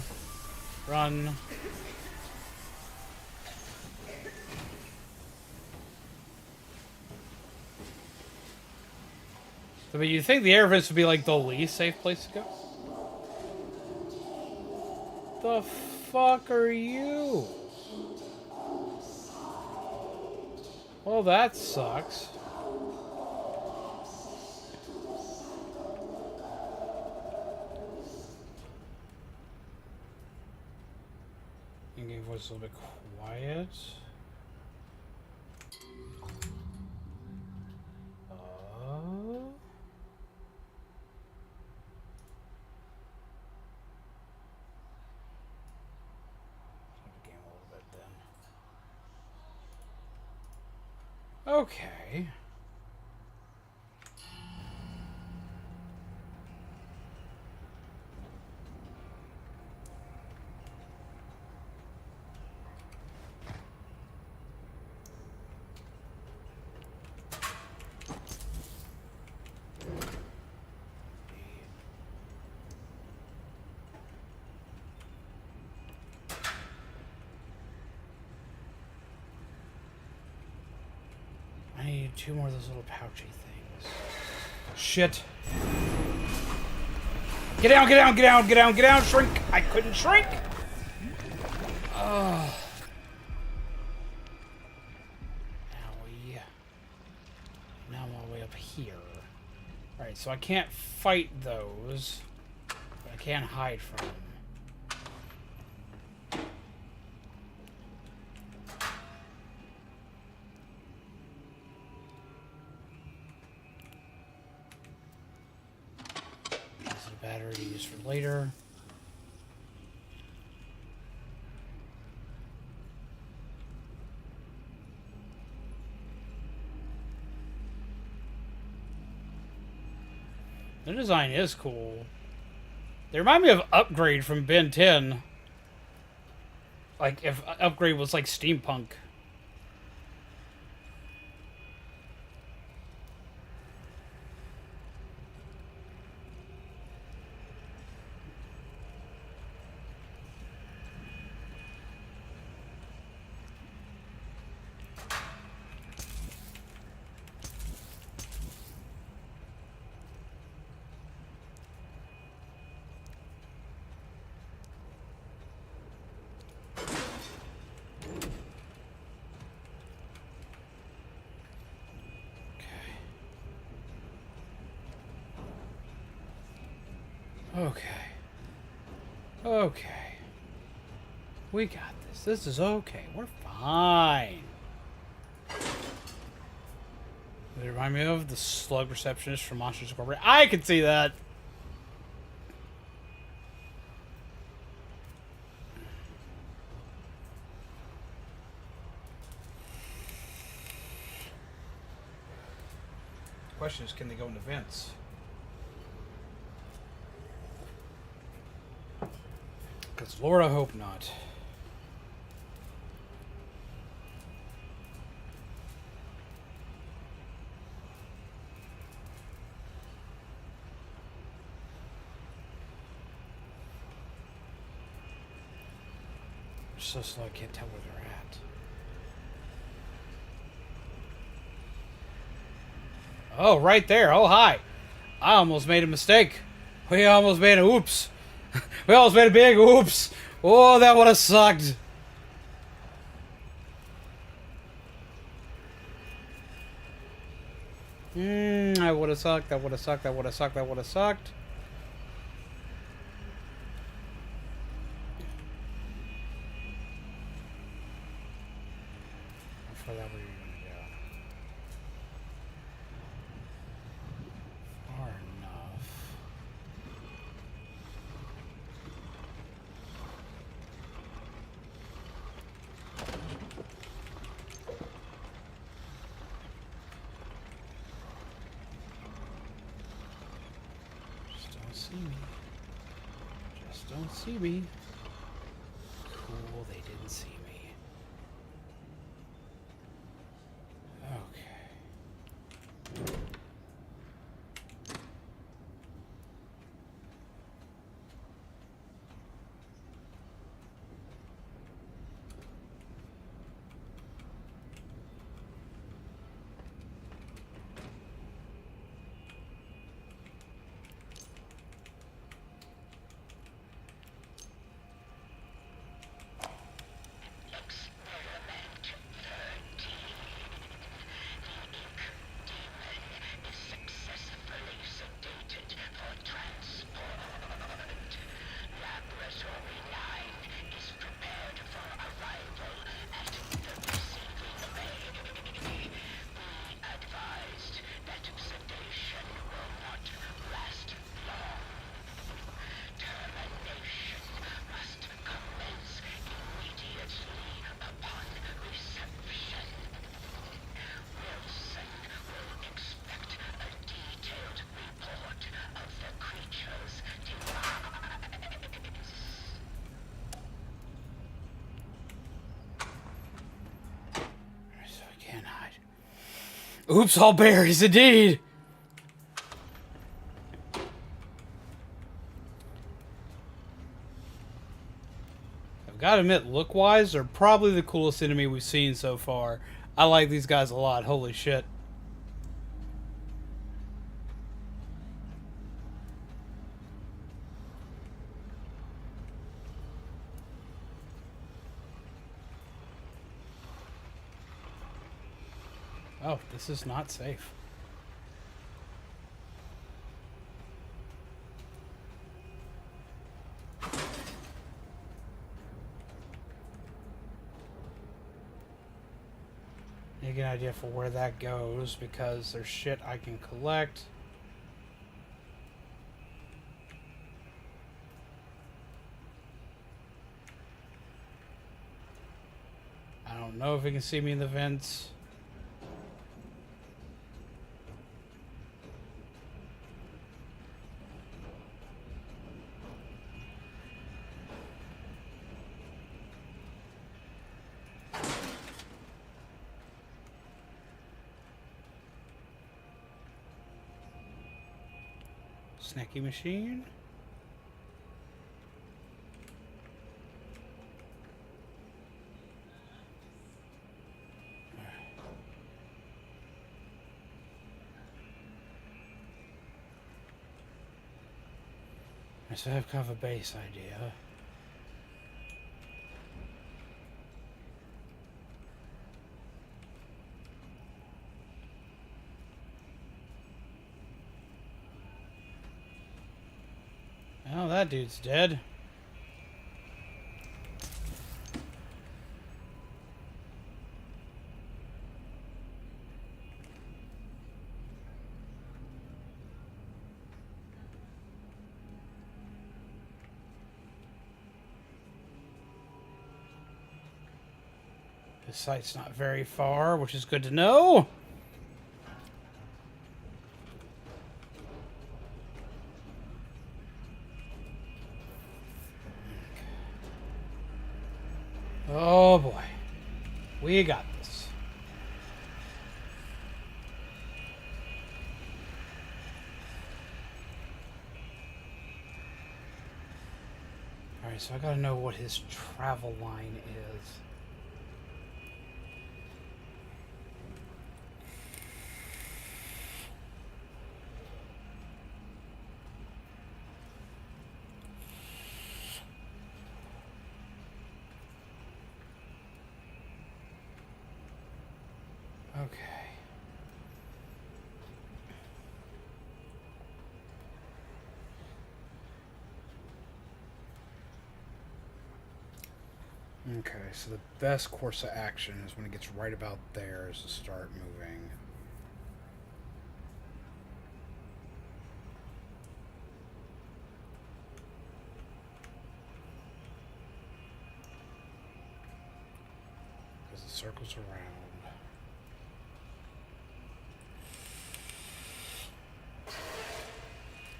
Run. I mean, you think the air vents would be like the least safe place to go? The fuck are you? Well, that sucks. In-game voice a little bit quiet. Okay. I need two more of those little pouchy things. Shit. Get down, get down, get down, get down, get down, shrink! I couldn't shrink! Oh. Owie. Now I'm all the way up here. Alright, so I can't fight those. But I can hide from them. battery to use for later. The design is cool. They remind me of Upgrade from Ben 10. Like, if Upgrade was like steampunk. Okay. Okay. We got this. This is okay. We're fine. They remind me of the slug receptionist from Monsters Incorporated. I can see that. The question is, can they go into vents? Because Lord, I hope not. They're so slow I can't tell where they're at. Oh, right there. Oh, hi. I almost made a mistake. We almost made a oops. We almost made a big oops. Oh, that would have sucked. That would have sucked. That would have sucked. That would have sucked. That would have sucked. How far that way are you gonna go? Far enough. Just don't see me. Just don't see me. Cool, they didn't see me. Okay. Experiment 13. The ink demon is successfully sedated for transport. Laboratory 9 is prepared for arrival at the receiving bay. Be advised that sedation will not last long. Termination must commence immediately upon reception. Wilson will expect a detailed report of the creature's demise. So I can't hide. Oops, all berries, indeed. I've got to admit, look-wise, they're probably the coolest enemy we've seen so far. I like these guys a lot. Holy shit. Oh, this is not safe. You get an idea for where that goes because there's shit I can collect. don't know if he can see me in the vents. Snacky machine. So I have kind of a base idea. Oh, that dude's dead. The site's not very far, which is good to know. Oh boy. We got this. Alright, so I gotta know what his travel line is. Okay. Okay, so the best course of action is when it gets right about there is to start moving. Because the circle's around.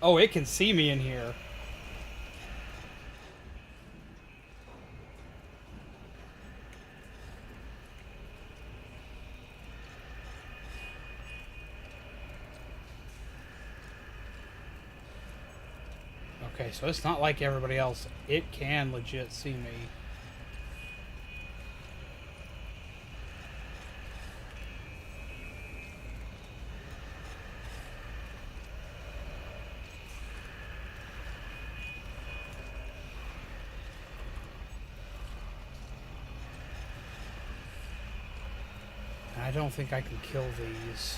Oh, it can see me in here. Okay, so it's not like everybody else. It can legit see me. I don't think I can kill these.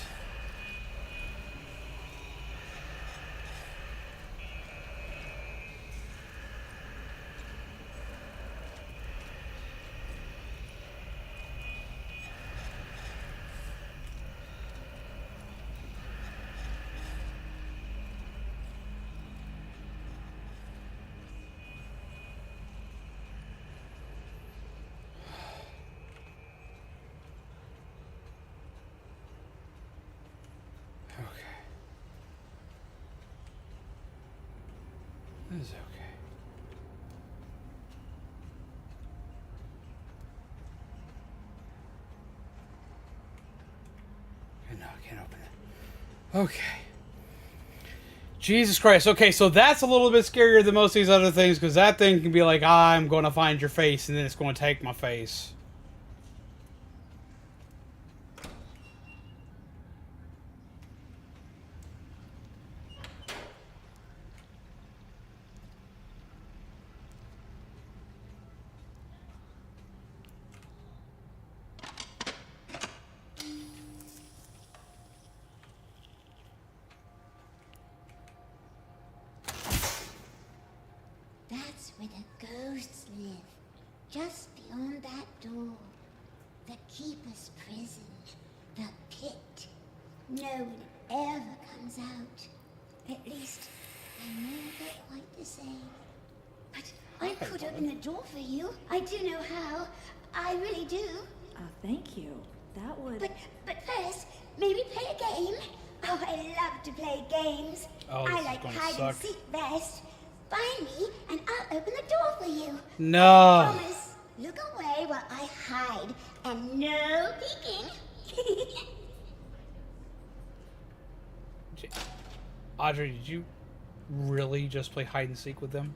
This is okay. Okay, no, I can't open it. Okay. Jesus Christ. Okay, so that's a little bit scarier than most of these other things, because that thing can be like, I'm going to find your face, and then it's going to take my face. That's where the ghosts live. Just beyond that door. The Keeper's prison. The pit. No one ever comes out. At least, I never quite the same. But I could open the door for you. I do know how. I really do. Thank you. That would... But first, maybe play a game. Oh, I love to play games. Oh, I this like is gonna hide suck. and seek best. Find me, and I'll open the door for you. No. Promise. Look away while I hide, and no peeking. Audrey, did you really just play hide and seek with them?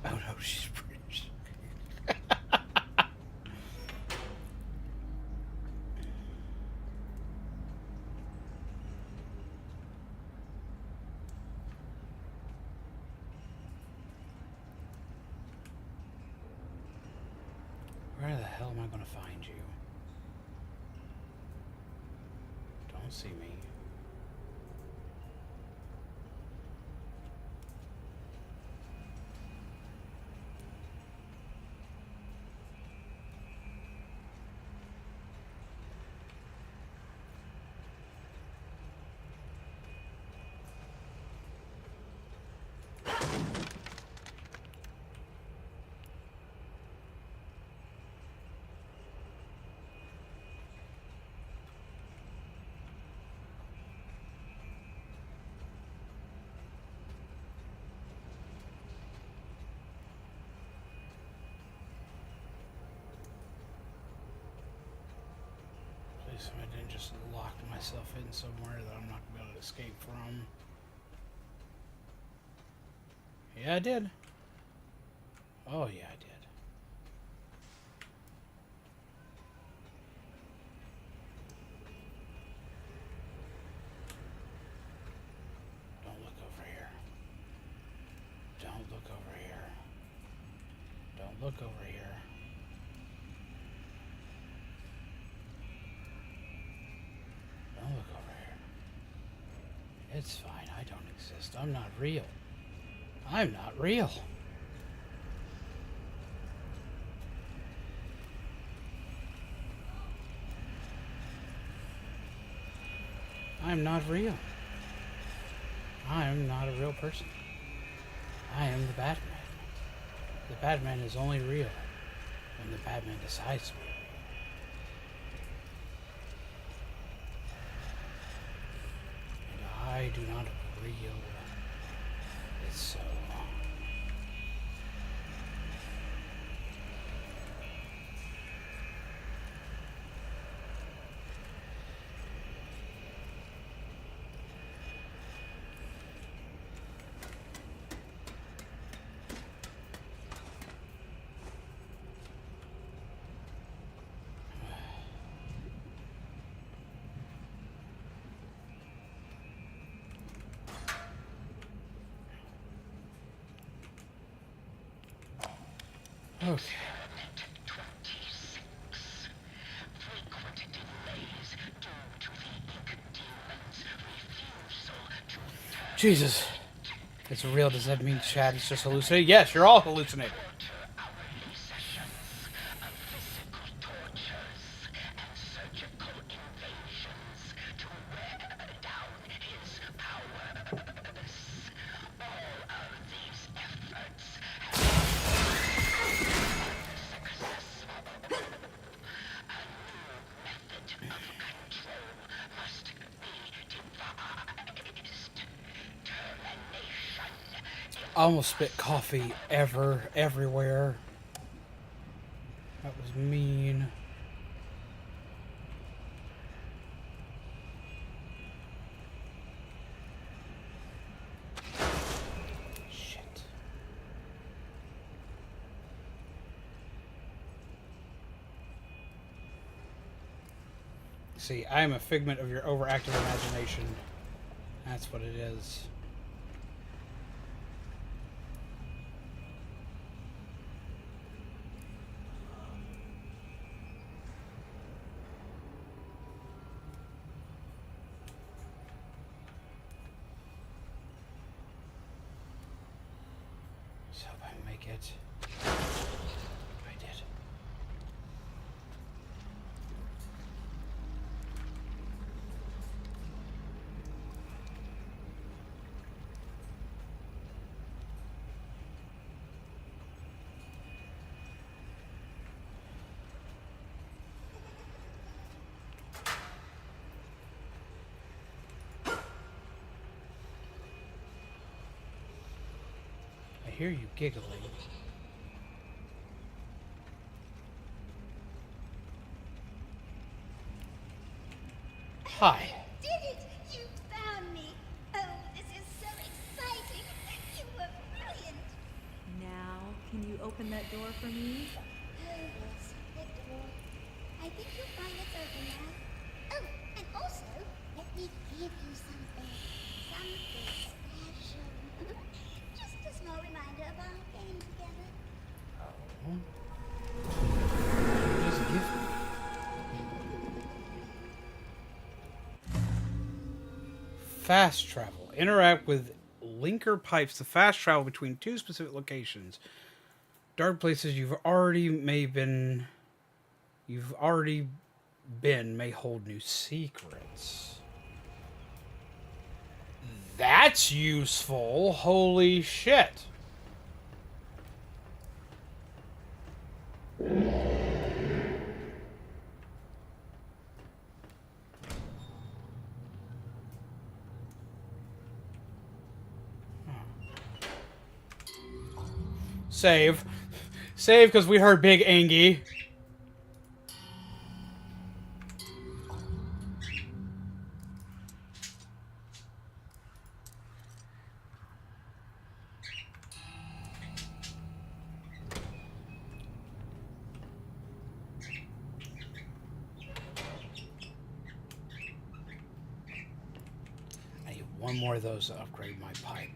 Oh no, she's pretty. Where the hell am I going to find you? Don't see me. So I didn't just lock myself in somewhere that I'm not going to be able to escape from. Yeah, I did. Oh, yeah, I did. Don't look over here. Don't look over here. Don't look over here. Don't look over here. It's fine. I don't exist. I'm not real. I'm not real. I'm not real. I am not a real person. I am the Batman. The Batman is only real when the Batman decides to be. I do not real it so. Okay. Jesus. It's real. Does that mean Chad is just hallucinating? Yes, you're all hallucinating. I almost spit coffee everywhere. That was mean. Shit. See, I am a figment of your overactive imagination. That's what it is. It. I did. hear you giggling. Hi. Did it! You found me! Oh, this is so exciting! You were brilliant! Now, can you open that door for me? Oh, yes, the door. I think you'll find it's open now. Oh, and also, let me give you something. Something special. Just a small reminder of our game together. Just give me. Fast travel. Interact with linker pipes to fast travel between two specific locations. Dark places you've already been may hold new secrets. That's useful. Holy shit. Save. Save because we heard Big Angie. I need one more of those to upgrade my pipe.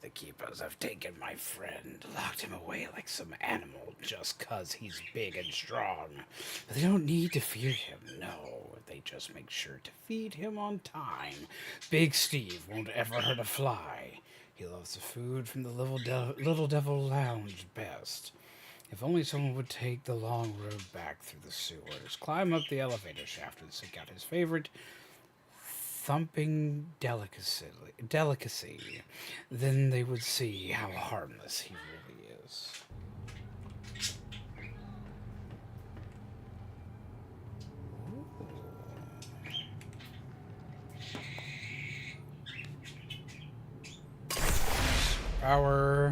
The keepers have taken my friend, locked him away like some animal just 'cause he's big and strong. But they don't need to fear him, no. They just make sure to feed him on time. Big Steve won't ever hurt a fly. He loves the food from the Little Devil Lounge best. If only someone would take the long road back through the sewers, climb up the elevator shaft and seek out his favorite thumping delicacy, then they would see how harmless he really is. Power.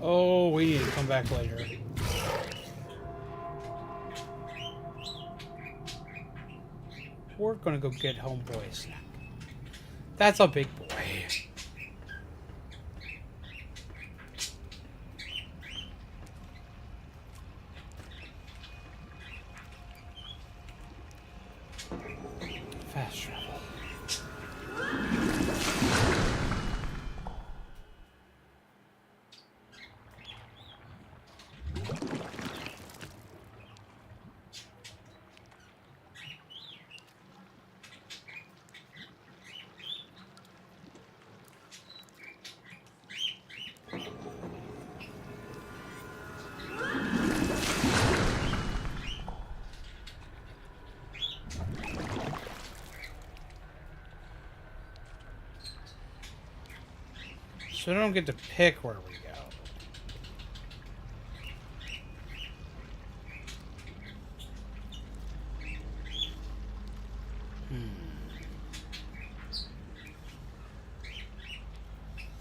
Oh, we need to come back later. We're gonna go get homeboy a snack. That's a big boy. Fast travel. So I don't get to pick where we go.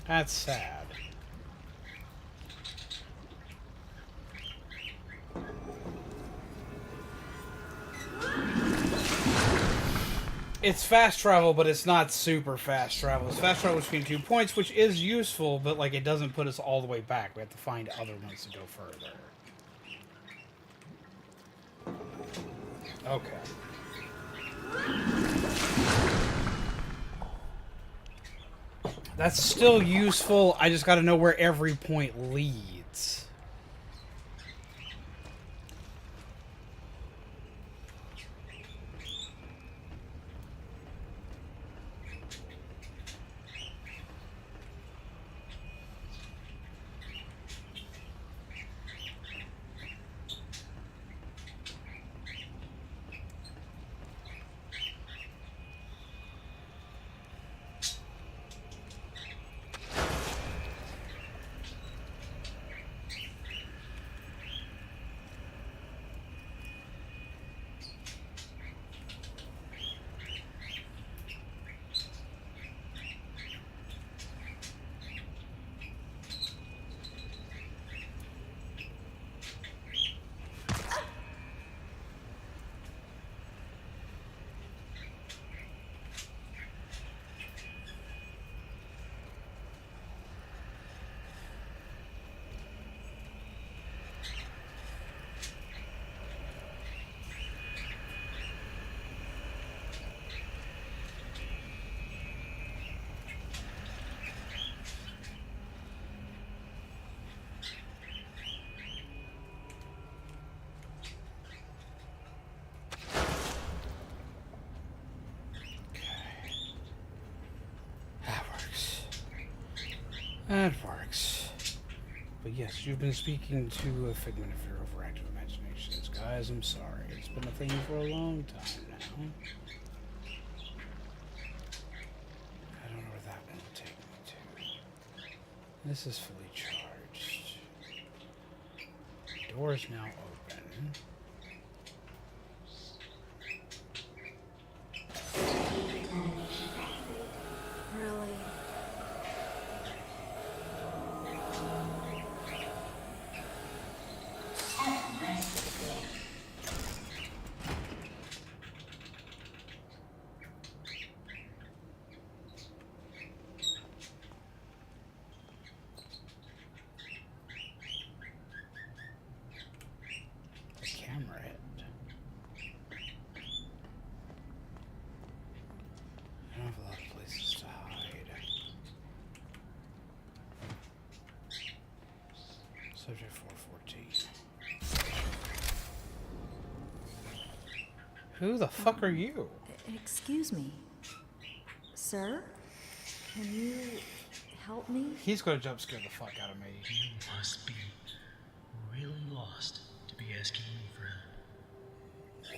That's sad. It's fast travel, but it's not super fast travel. It's fast travel between 2 points, which is useful, but like it doesn't put us all the way back. We have to find other ones to go further. Okay. That's still useful. I just got to know where every point leads. That works. But yes, you've been speaking to a figment of your overactive imaginations. Guys, I'm sorry. It's been a thing for a long time now. I don't know where that one will take me to. This is fully charged. The door is now open. Really? Subject 414. Who the fuck are you? Excuse me. Sir? Can you help me? He's gonna jump scare the fuck out of me. You must be really lost to be asking me for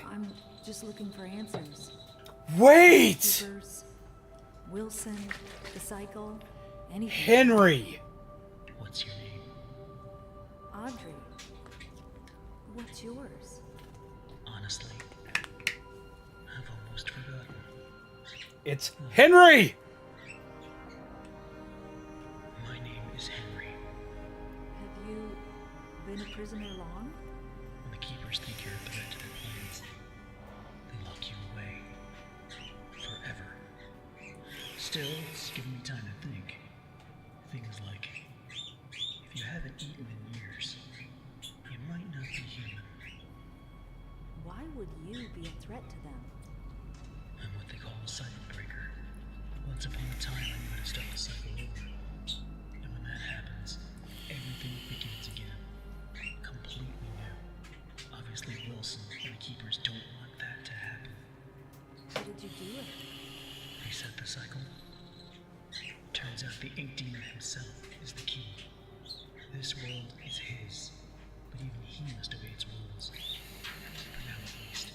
help. I'm just looking for answers. Wait! Keepers, Wilson, the cycle, anything. Henry! What's your name? Audrey. What's yours? Honestly, I've almost forgotten. It's Henry! My name is Henry. Have you been a prisoner long? When the Keepers think you're a threat to their plans, they lock you away. Forever. Still, it's given me time to think. Things like, if you haven't eaten in years, you might not be human. Why would you be a threat to them? I'm what they call a cycle breaker. Once upon a time, I knew how to start the cycle over. And when that happens, everything begins again. Completely new. Obviously, Wilson and the Keepers don't want that to happen. How did you do it? Reset the cycle. Turns out the Ink Demon himself is the key. This world is his, but even he must obey its rules. For now, at least.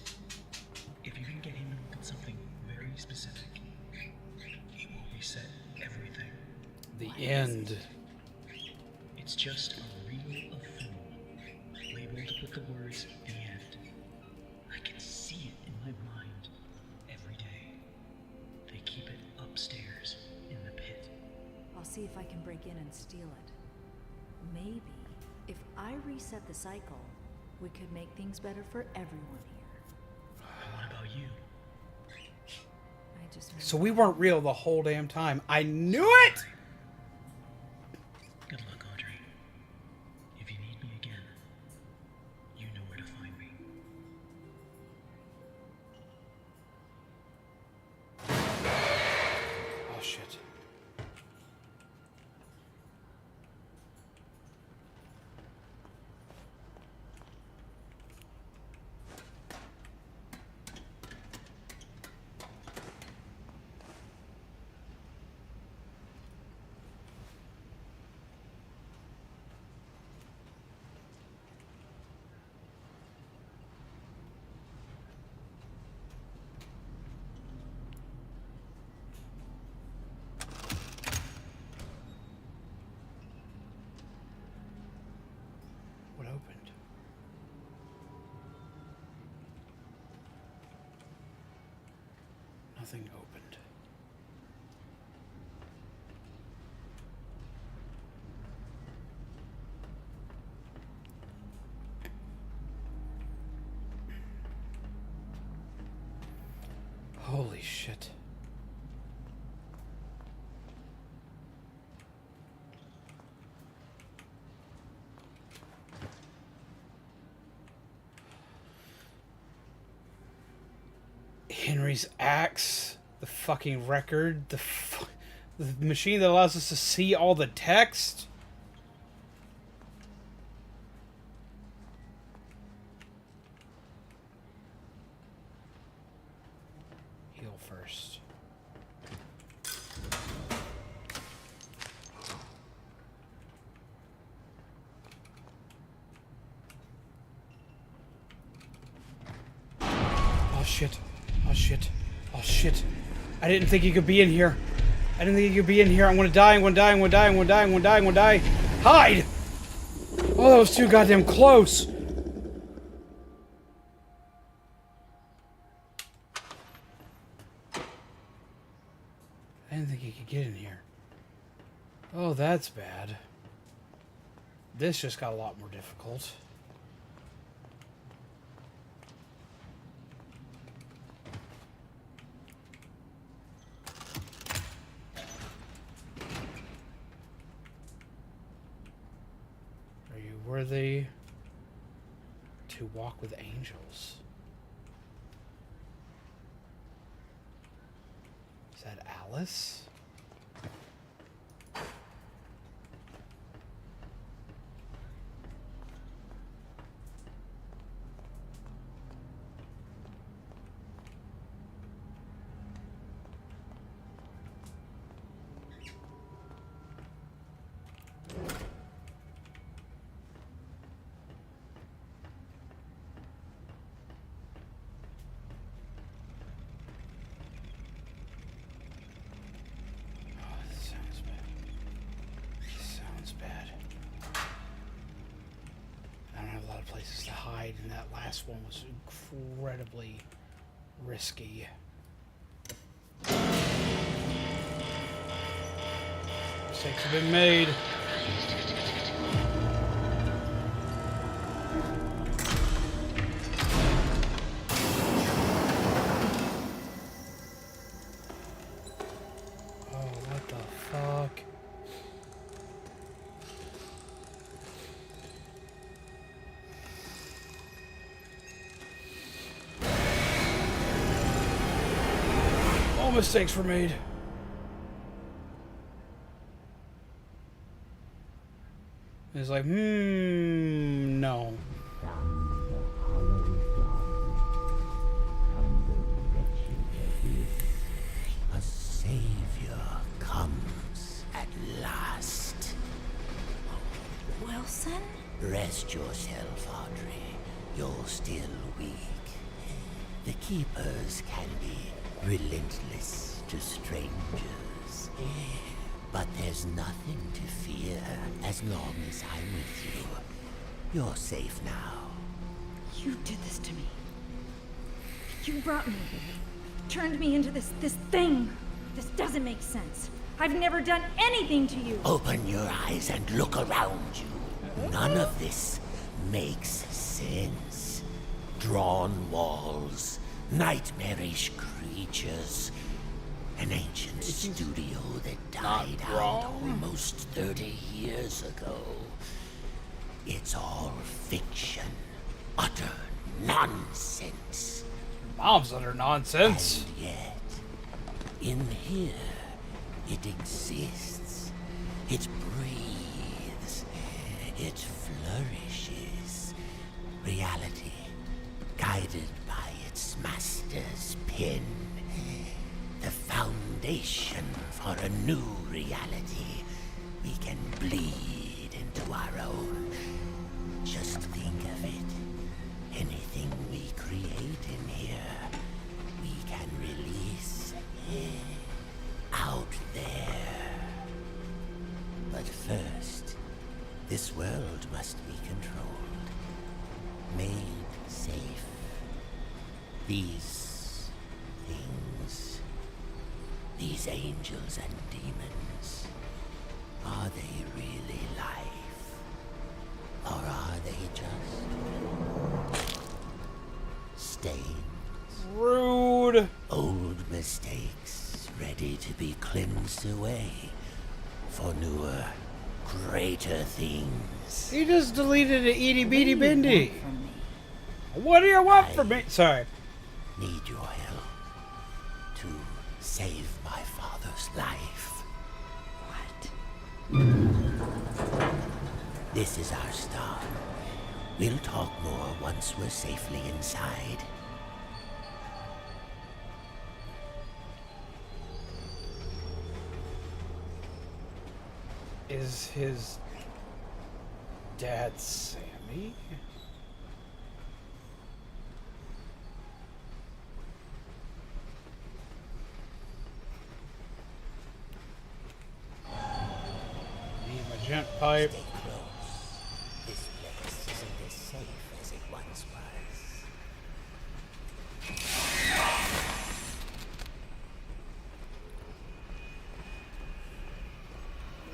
If you can get him to look at something very specific, he will reset everything. The end. It's just a reel of food, labeled with the words, "The End." I can see it in my mind every day. They keep it upstairs in the pit. I'll see if I can break in and steal it. Maybe, if I reset the cycle, we could make things better for everyone here. And what about you? So we weren't real the whole damn time. I knew it! Good luck, Audrey. If you need me again, you know where to find me. Oh, shit. What opened? Nothing opened. Holy shit. Henry's axe, the fucking record, the machine that allows us to see all the text. Heal first. Oh shit. Oh shit. Oh shit. I didn't think you could be in here. I didn't think you could be in here. I'm gonna die, I'm gonna die, I'm gonna die, I'm gonna die, I'm gonna die, I'm gonna die. Hide! Oh, that was too goddamn close. I didn't think you could get in here. Oh, that's bad. This just got a lot more difficult. Are you worthy to walk with angels? Is that Alice? Places to hide, and that last one was incredibly risky. Mistakes have been made. Oh, what the fuck? Mistakes were made. It's like, no. A savior comes at last. Wilson? Rest yourself, Audrey. You're still weak. The Keepers can be relentless to strangers. But there's nothing to fear as long as I'm with you. You're safe now. You did this to me. You brought me, turned me into this thing. This doesn't make sense. I've never done anything to you. Open your eyes and look around you. None of this makes sense. Drawn walls, nightmarish creatures. An ancient studio that died Not out wrong. almost 30 years ago. It's all fiction. Utter nonsense. Mom's utter nonsense. And yet, in here, it exists. It breathes. It flourishes. Reality, guided by its master's pen. The foundation for a new reality. We can bleed into our own. Just think of it. Anything we create in here, we can release out there. But first, this world must be controlled, made safe. These things, these angels and demons, are they really life? Or are they just stains? Rude. Old mistakes ready to be cleansed away for newer, greater things. He just deleted an itty bitty Bendy. What do you want from me? Sorry. Need your help to save my father's life. What? This is our start. We'll talk more once we're safely inside. Is his dad Sammy? Need my gent pipe. Stay close. This place isn't as safe as it once was.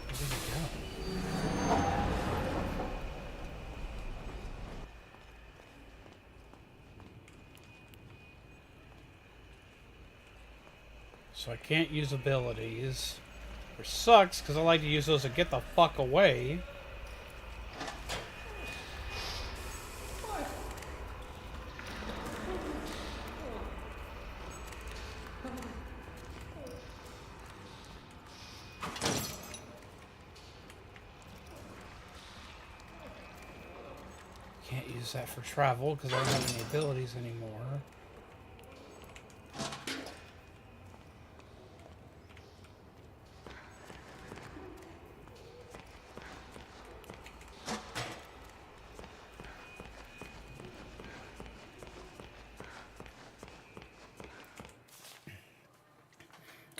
Where did he go? So I can't use abilities. Which sucks, because I like to use those to get the fuck away. Can't use that for travel, because I don't have any abilities anymore.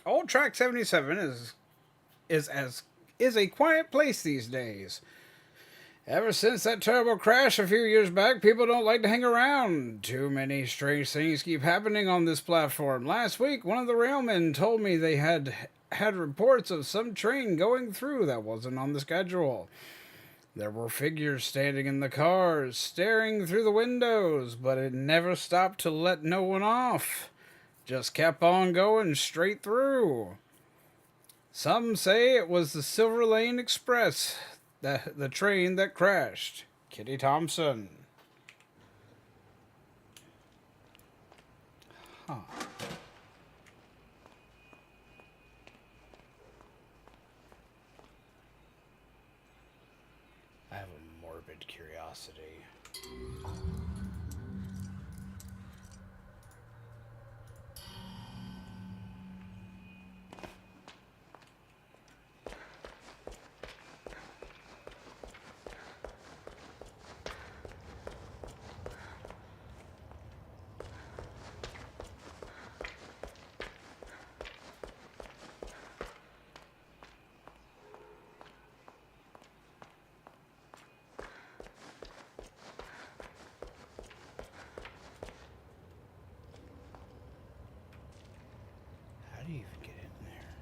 Old Track 77 is a quiet place these days. Ever since that terrible crash a few years back, people don't like to hang around. Too many strange things keep happening on this platform. Last week, one of the railmen told me they had reports of some train going through that wasn't on the schedule. There were figures standing in the cars, staring through the windows, but it never stopped to let no one off. Just kept on going straight through. Some say it was the Silver Lane Express, the train that crashed. Kitty Thompson. Huh. I have a morbid curiosity. How do you even get in there?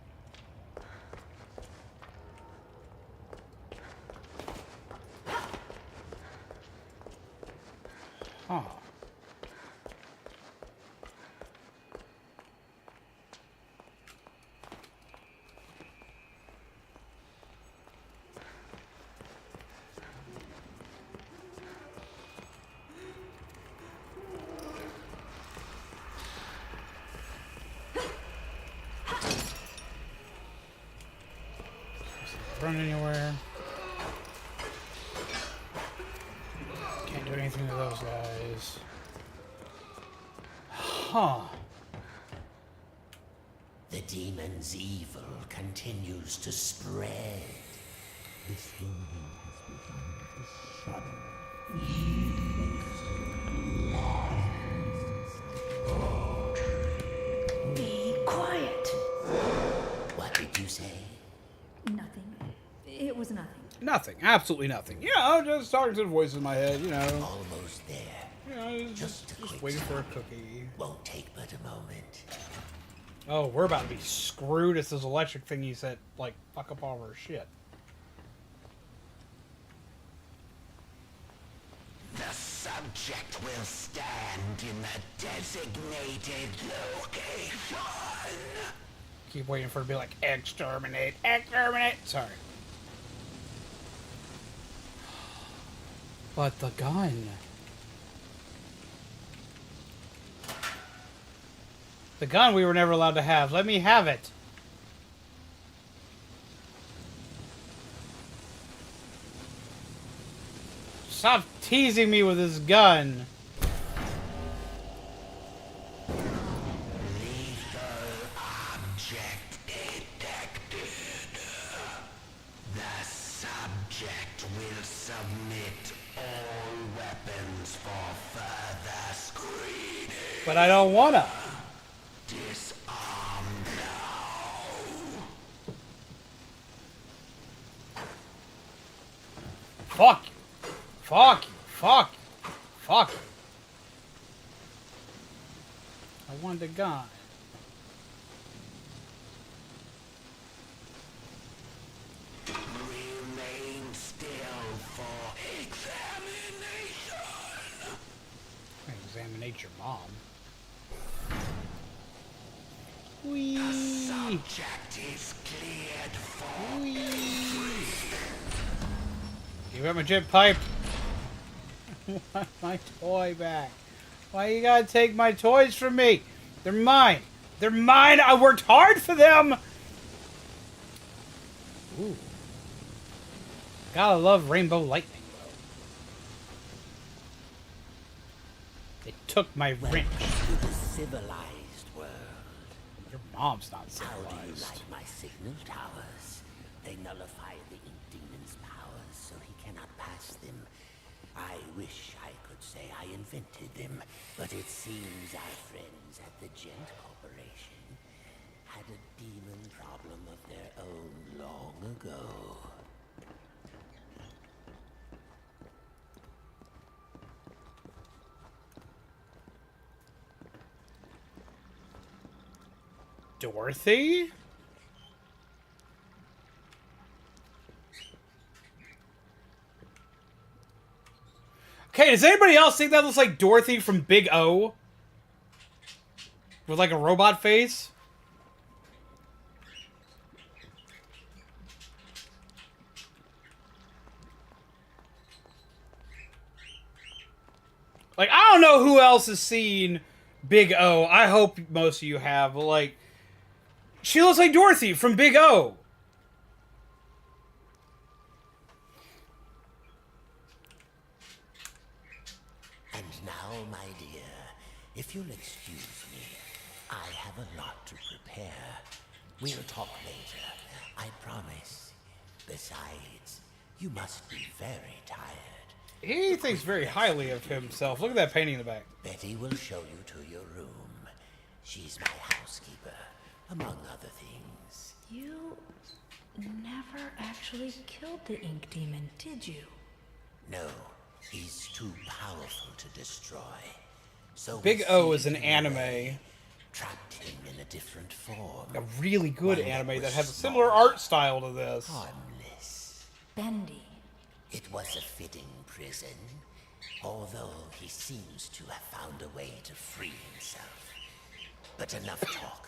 Huh. run anywhere. Can't do anything to those guys. Huh. The demon's evil continues to spread. This world has become Be quiet. What did you say? Nothing. It was nothing. Nothing. Absolutely nothing. You know, just talking to the voice in my head, you know. Almost there. You know, just waiting for a cookie. Won't take but a moment. Oh, we're about to be screwed. It's those electric thingies that, like, fuck up all our shit. The subject will stand in the designated location. Keep waiting for it to be like, exterminate, exterminate. Sorry. But the gun. The gun we were never allowed to have. Let me have it. Stop teasing me with this gun. Lethal object detected. The subject will submit all weapons for further screening. But I don't wanna. Disarm now. Fuck you. Fuck you. Fuck you. Fuck you. I want the gun. Remain still for examination. Examinate your mom. Whee! The subject is cleared for Whee! Give up my jet pipe. I want my toy back. Why you gotta take my toys from me? They're mine. They're mine. I worked hard for them. Ooh. Gotta love rainbow lightning, though. They took my wrench. to the civilized world. Your mom's not How do you civilized. like my signal towers? They nullify the ink demon's powers so he cannot pass them. I wish I could say I invented them, but it seems our friends at the Gent Corporation had a demon problem of their own long ago. Dorothy? Okay, does anybody else think that looks like Dorothy from Big O? With like a robot face? Like, I don't know who else has seen Big O. I hope most of you have, but like, she looks like Dorothy from Big O. And now, my dear, if you'll excuse me, I have a lot to prepare. We'll talk later, I promise. Besides, you must be very tired. He thinks very highly of himself. Look at that painting in the back. Betty will show you to your room. She's my housekeeper, among other things. You never actually killed the ink demon, did you? No, he's too powerful to destroy. So Big we O is sealed an him anime. away, trapped him in a different form. A really good One that anime that was has a similar small, art style to this. harmless. Bendy. It was a fitting prison, although he seems to have found a way to free himself. But enough talk.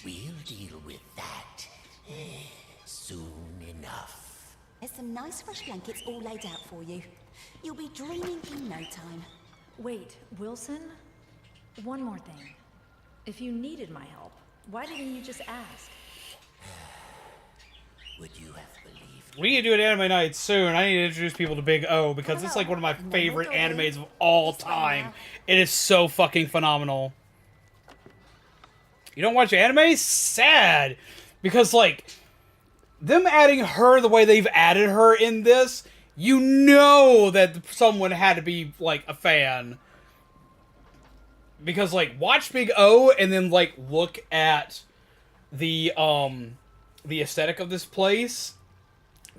We'll deal with that soon enough. There's some nice fresh blankets all laid out for you. You'll be dreaming in no time. Wait, Wilson? One more thing. If you needed my help, why didn't you just ask? Would you have believed? We need to do an anime night soon. I need to introduce people to Big O because it's like one of my favorite animes of all time. It is so fucking phenomenal. You don't watch anime? Sad. Because, like, them adding her the way they've added her in this, you know that someone had to be, like, a fan. Because, like, watch Big O and then, like, look at the aesthetic of this place.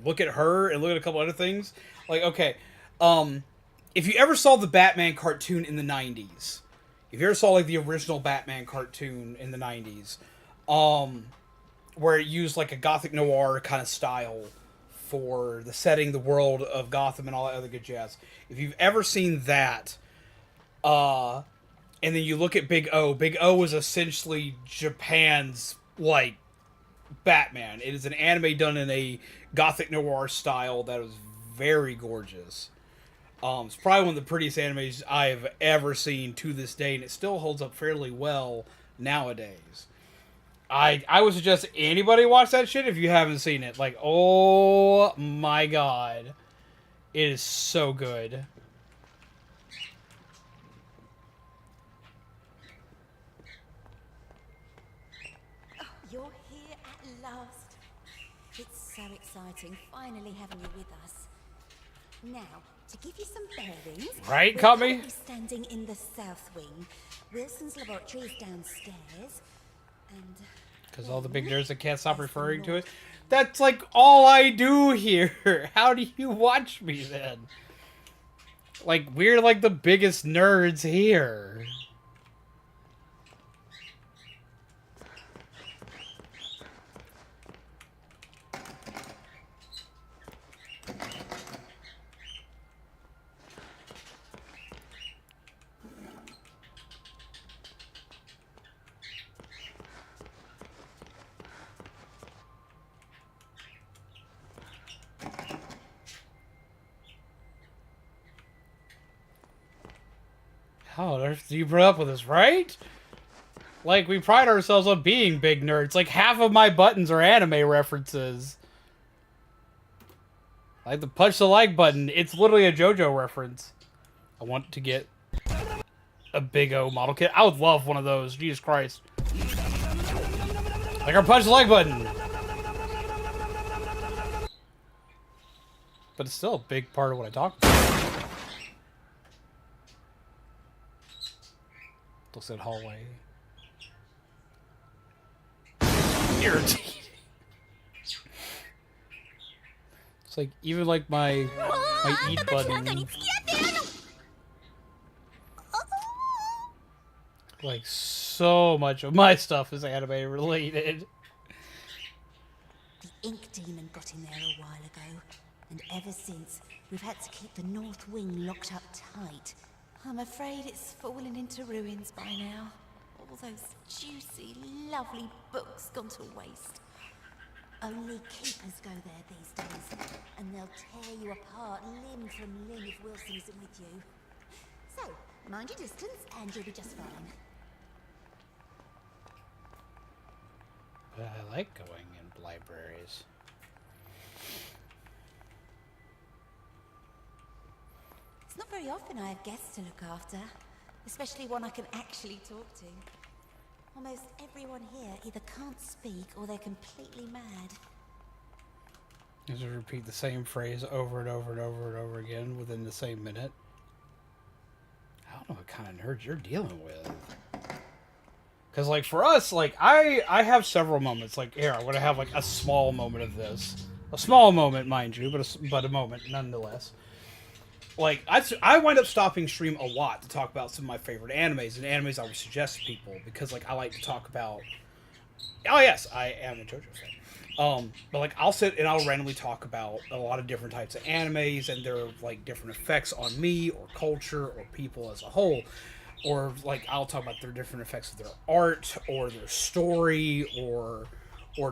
Look at her and look at a couple other things. Like, okay, if you ever saw the Batman cartoon in the 90s, if you ever saw, like, the original Batman cartoon in the 90s, where it used, like, a gothic noir kind of style for the setting, the world of Gotham and all that other good jazz. If you've ever seen that, and then you look at Big O is essentially Japan's, like, Batman. It is an anime done in a gothic noir style that is very gorgeous. It's probably one of the prettiest animes I have ever seen to this day, and it still holds up fairly well nowadays. I would suggest anybody watch that shit if you haven't seen it. Like, oh my god. It is so good. You're here at last. It's so exciting, finally having you with us. Now, to give you some bearings, Right, we're Cubby? currently standing in the south wing. Wilson's laboratory is downstairs, and Because all the big nerds that can't stop referring to it. That's like all I do here. How do you watch me then? Like, we're like the biggest nerds here. How on earth do you put up with us, right? Like, we pride ourselves on being big nerds. Like, half of my buttons are anime references. Like the punch the like button. It's literally a JoJo reference. I want to get a Big O model kit. I would love one of those. Jesus Christ. Like our punch the like button. But it's still a big part of what I talk about. Looks at hallway. Irritating. It's like even like my eat button. Like so much of my stuff is anime related. the ink demon got in there a while ago, and ever since, we've had to keep the north wing locked up tight. I'm afraid it's fallen into ruins by now. All those juicy, lovely books gone to waste. Only keepers go there these days, and they'll tear you apart limb from limb if Wilson isn't with you. So, mind your distance, and you'll be just fine. But I like going in libraries. It's not very often I have guests to look after, especially one I can actually talk to. Almost everyone here either can't speak or they're completely mad. You just repeat the same phrase over and over and over and over again within the same minute. I don't know what kind of nerds you're dealing with. Because, like, for us, like, I have several moments. Like, here, I want to have, like, a small moment of this. A small moment, mind you, but a moment, nonetheless. Like, I wind up stopping stream a lot to talk about some of my favorite animes, and animes I would suggest to people, because, like, I like to talk about... Oh, yes, I am a JoJo fan. But, like, I'll sit and I'll randomly talk about a lot of different types of animes, and their, like, different effects on me, or culture, or people as a whole. Or, like, I'll talk about their different effects of their art, or their story, or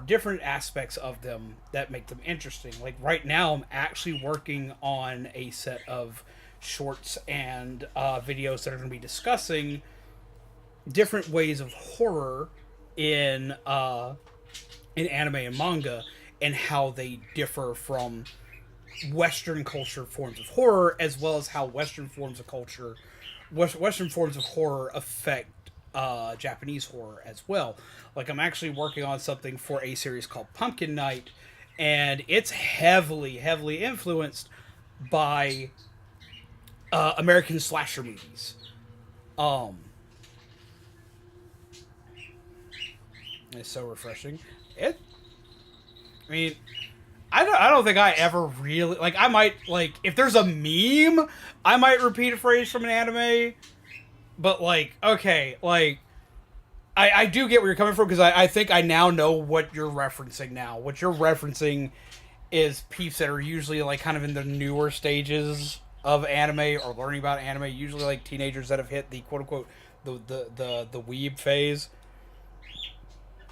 different aspects of them that make them interesting. Like, right now, I'm actually working on a set of shorts and videos that are going to be discussing different ways of horror in anime and manga, and how they differ from Western culture forms of horror, as well as how Western forms of horror affect Japanese horror as well. Like, I'm actually working on something for a series called Pumpkin Night, and it's heavily influenced by American slasher movies. It's so refreshing. I mean, I don't think I ever really, like, I might, like, if there's a meme, I might repeat a phrase from an anime, but, like, okay, like, I do get where you're coming from, because I think I now know what you're referencing now. What you're referencing is peeps that are usually, like, kind of in the newer stages of anime, or learning about anime, usually, like, teenagers that have hit the, quote-unquote, the weeb phase.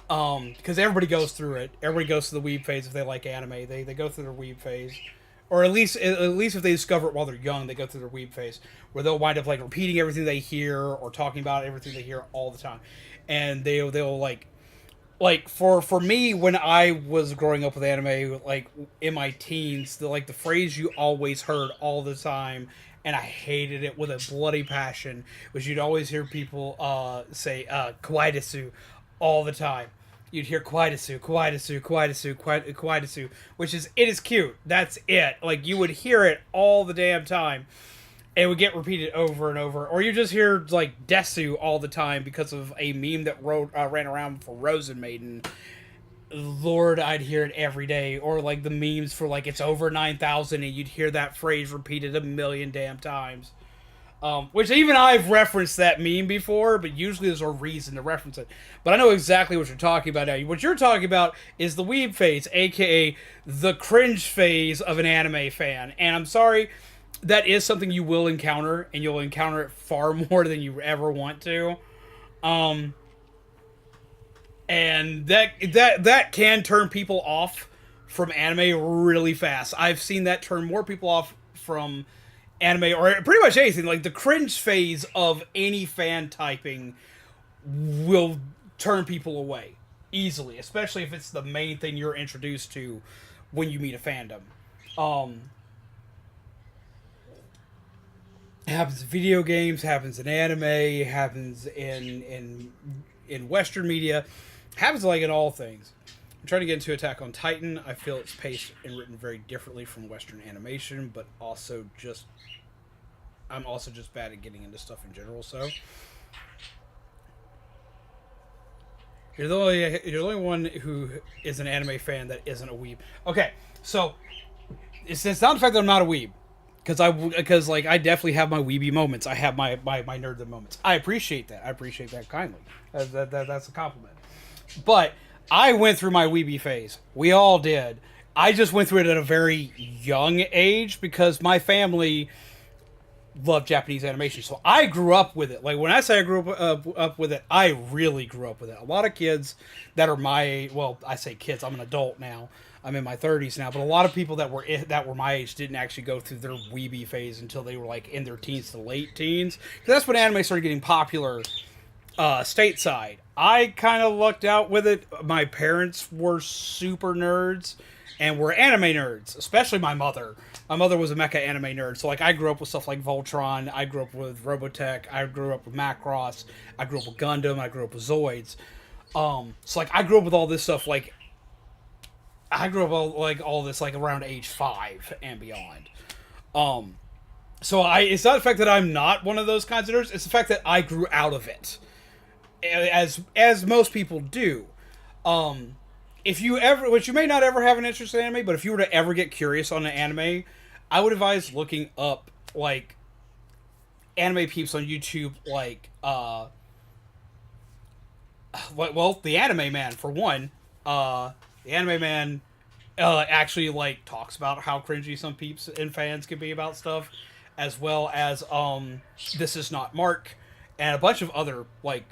Because everybody goes through it. Everybody goes through the weeb phase if they like anime. They go through their weeb phase. Or at least if they discover it while they're young, they go through their weeb phase, where they'll wind up, like, repeating everything they hear, or talking about everything they hear all the time. And they'll like for me, when I was growing up with anime, like, in my teens, the phrase you always heard all the time, and I hated it with a bloody passion, was you'd always hear people say kawaii desu all the time. You'd hear kawaii desu, kawaii desu, kawaii desu, kawaii desu, which is, it is cute. That's it. Like, you would hear it all the damn time. It would get repeated over and over. Or you just hear, like, desu all the time because of a meme that ran around for Rosen Maiden. Lord, I'd hear it every day. Or, like, the memes for, like, it's over 9,000, and you'd hear that phrase repeated a million damn times. Which even I've referenced that meme before, but usually there's a reason to reference it. But I know exactly what you're talking about now. What you're talking about is the weeb phase, aka the cringe phase of an anime fan. And I'm sorry, that is something you will encounter, and you'll encounter it far more than you ever want to. And that can turn people off from anime really fast. I've seen that turn more people off from anime, or pretty much anything. Like, the cringe phase of any fan typing will turn people away easily, especially if it's the main thing you're introduced to when you meet a fandom. It happens in video games, happens in anime, happens in Western media, happens, like, in all things. I'm trying to get into Attack on Titan. I feel it's paced and written very differently from Western animation, but I'm also just bad at getting into stuff in general, so. You're the only one who is an anime fan that isn't a weeb. Okay, so it's not the fact that I'm not a weeb, because I definitely have my weeby moments. I have my nerddom moments. I appreciate that. I appreciate that kindly. That's a compliment. But I went through my weeby phase. We all did. I just went through it at a very young age because my family loved Japanese animation, so I grew up with it. Like, when I say I grew up with it, I really grew up with it. A lot of kids that are my age, well, I say kids, I'm an adult now. I'm in my 30s now, but a lot of people that were my age didn't actually go through their weeby phase until they were, like, in their teens to late teens. Because that's when anime started getting popular stateside. I kind of lucked out with it. My parents were super nerds and were anime nerds, especially my mother. My mother was a mecha anime nerd, so, like, I grew up with stuff like Voltron, I grew up with Robotech, I grew up with Macross, I grew up with Gundam, I grew up with Zoids. So, like, I grew up with all this stuff, like, I grew up all this, like, around age 5 and beyond. So it's not the fact that I'm not one of those kinds of nerds, it's the fact that I grew out of it. As most people do. If you ever, which you may not ever have an interest in anime, but if you were to ever get curious on an anime, I would advise looking up, like, anime peeps on YouTube, like, well, the Anime Man, for one. The Anime Man actually, like, talks about how cringy some peeps and fans can be about stuff, as well as This Is Not Mark, and a bunch of other, like,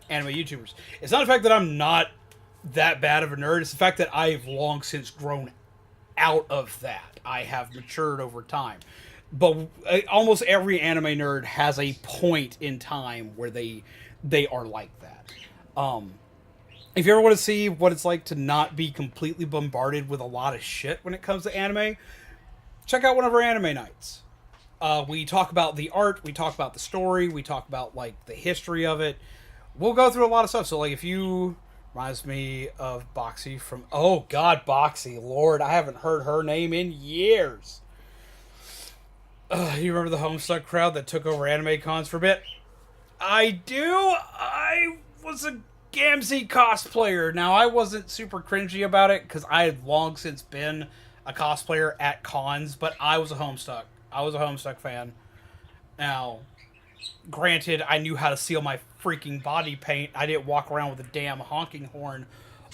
anime YouTubers. It's not the fact that I'm not that bad of a nerd, it's the fact that I've long since grown out of that. I have matured over time. But almost every anime nerd has a point in time where they are like that. if you ever want to see what it's like to not be completely bombarded with a lot of shit when it comes to anime, check out one of our anime nights. We talk about the art, we talk about the story, we talk about like the history of it. We'll go through a lot of stuff. So like if you reminds me of Boxy from Boxy, Lord, I haven't heard her name in years. You remember the Homestuck crowd that took over anime cons for a bit? I do. I was a Gamzee cosplayer. Now I wasn't super cringy about it because I had long since been a cosplayer at cons, but I was a Homestuck. I was a Homestuck fan. Now, granted, I knew how to seal my freaking body paint. I didn't walk around with a damn honking horn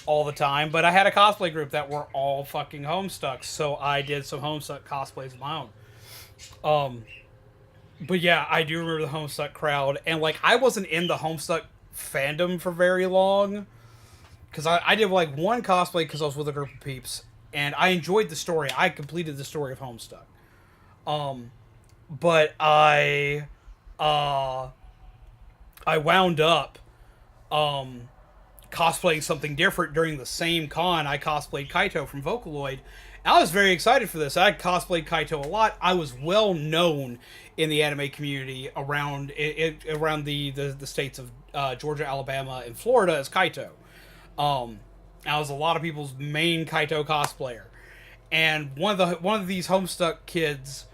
all the time, but I had a cosplay group that were all fucking Homestucks, so I did some Homestuck cosplays of my own. But yeah, I do remember the Homestuck crowd, and like I wasn't in the Homestuck fandom for very long, because I did like one cosplay because I was with a group of peeps, and I enjoyed the story. I completed the story of Homestuck. But I wound up cosplaying something different during the same con. I cosplayed Kaito from Vocaloid. And I was very excited for this. I cosplayed Kaito a lot. I was well known in the anime community around around the states of Georgia, Alabama, and Florida as Kaito. I was a lot of people's main Kaito cosplayer. And one of these Homestuck kids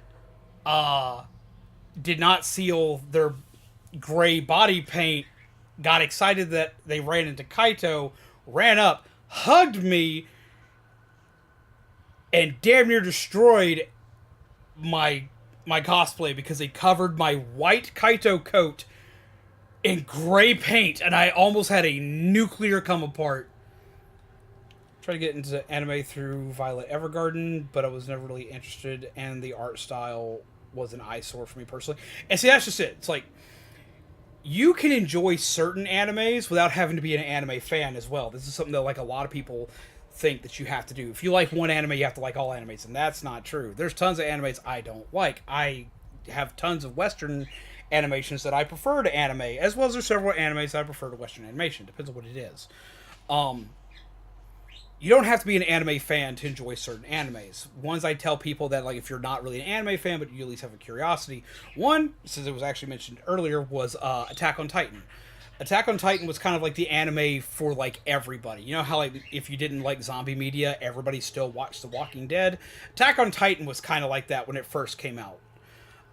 did not seal their gray body paint, got excited that they ran into Kaito, ran up, hugged me, and damn near destroyed my cosplay because they covered my white Kaito coat in gray paint, and I almost had a nuclear come apart. Tried to get into anime through Violet Evergarden, but I was never really interested, and the art style was an eyesore for me personally. And see, that's just it. It's like, you can enjoy certain animes without having to be an anime fan as well. This is something that like a lot of people think that you have to do. If you like one anime, you have to like all animes, and that's not true. There's tons of animes I don't like. I have tons of Western animations that I prefer to anime, as well as there's several animes I prefer to Western animation. Depends on what it is. You don't have to be an anime fan to enjoy certain animes. Ones I tell people that, like, if you're not really an anime fan, but you at least have a curiosity. One, since it was actually mentioned earlier, was Attack on Titan. Attack on Titan was kind of like the anime for, like, everybody. You know how, like, if you didn't like zombie media, everybody still watched The Walking Dead? Attack on Titan was kind of like that when it first came out.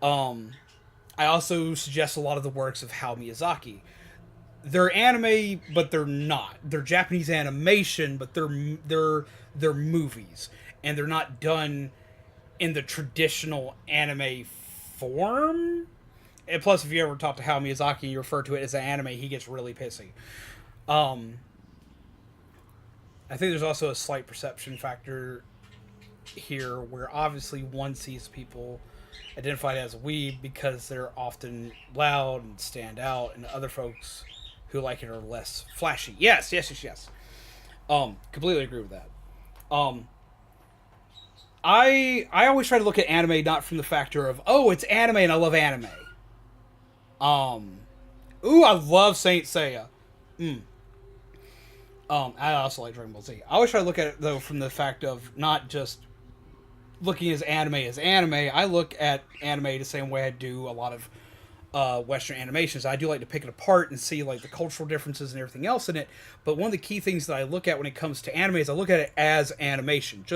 I also suggest a lot of the works of Hayao Miyazaki. They're anime, but they're not. They're Japanese animation, but they're movies, and they're not done in the traditional anime form. And plus, if you ever talk to Hayao Miyazaki and you refer to it as an anime, he gets really pissy. I think there's also a slight perception factor here, where obviously one sees people identified as a weeb because they're often loud and stand out, and other folks who like it are less flashy. Yes. Completely agree with that. I always try to look at anime not from the factor of, oh, it's anime and I love anime. Ooh, I love Saint Seiya. I also like Dragon Ball Z. I always try to look at it, though, from the fact of not just looking as anime. I look at anime the same way I do a lot of Western animations. I do like to pick it apart and see like the cultural differences and everything else in it. But one of the key things that I look at when it comes to anime is I look at it as animation. I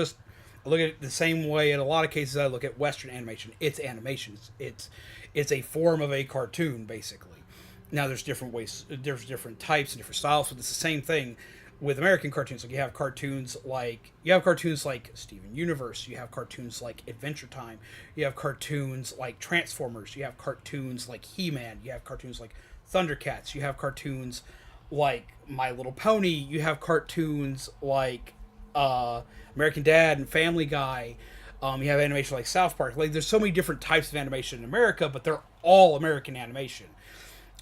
look at it the same way in a lot of cases I look at Western animation. It's animation. It's a form of a cartoon, basically. Now there's different ways, there's different types and different styles, but it's the same thing with American cartoons. Like you have cartoons like Steven Universe, you have cartoons like Adventure Time, you have cartoons like Transformers, you have cartoons like He-Man, you have cartoons like Thundercats, you have cartoons like My Little Pony, you have cartoons like American Dad and Family Guy, you have animation like South Park. Like there's so many different types of animation in America, but they're all American animation.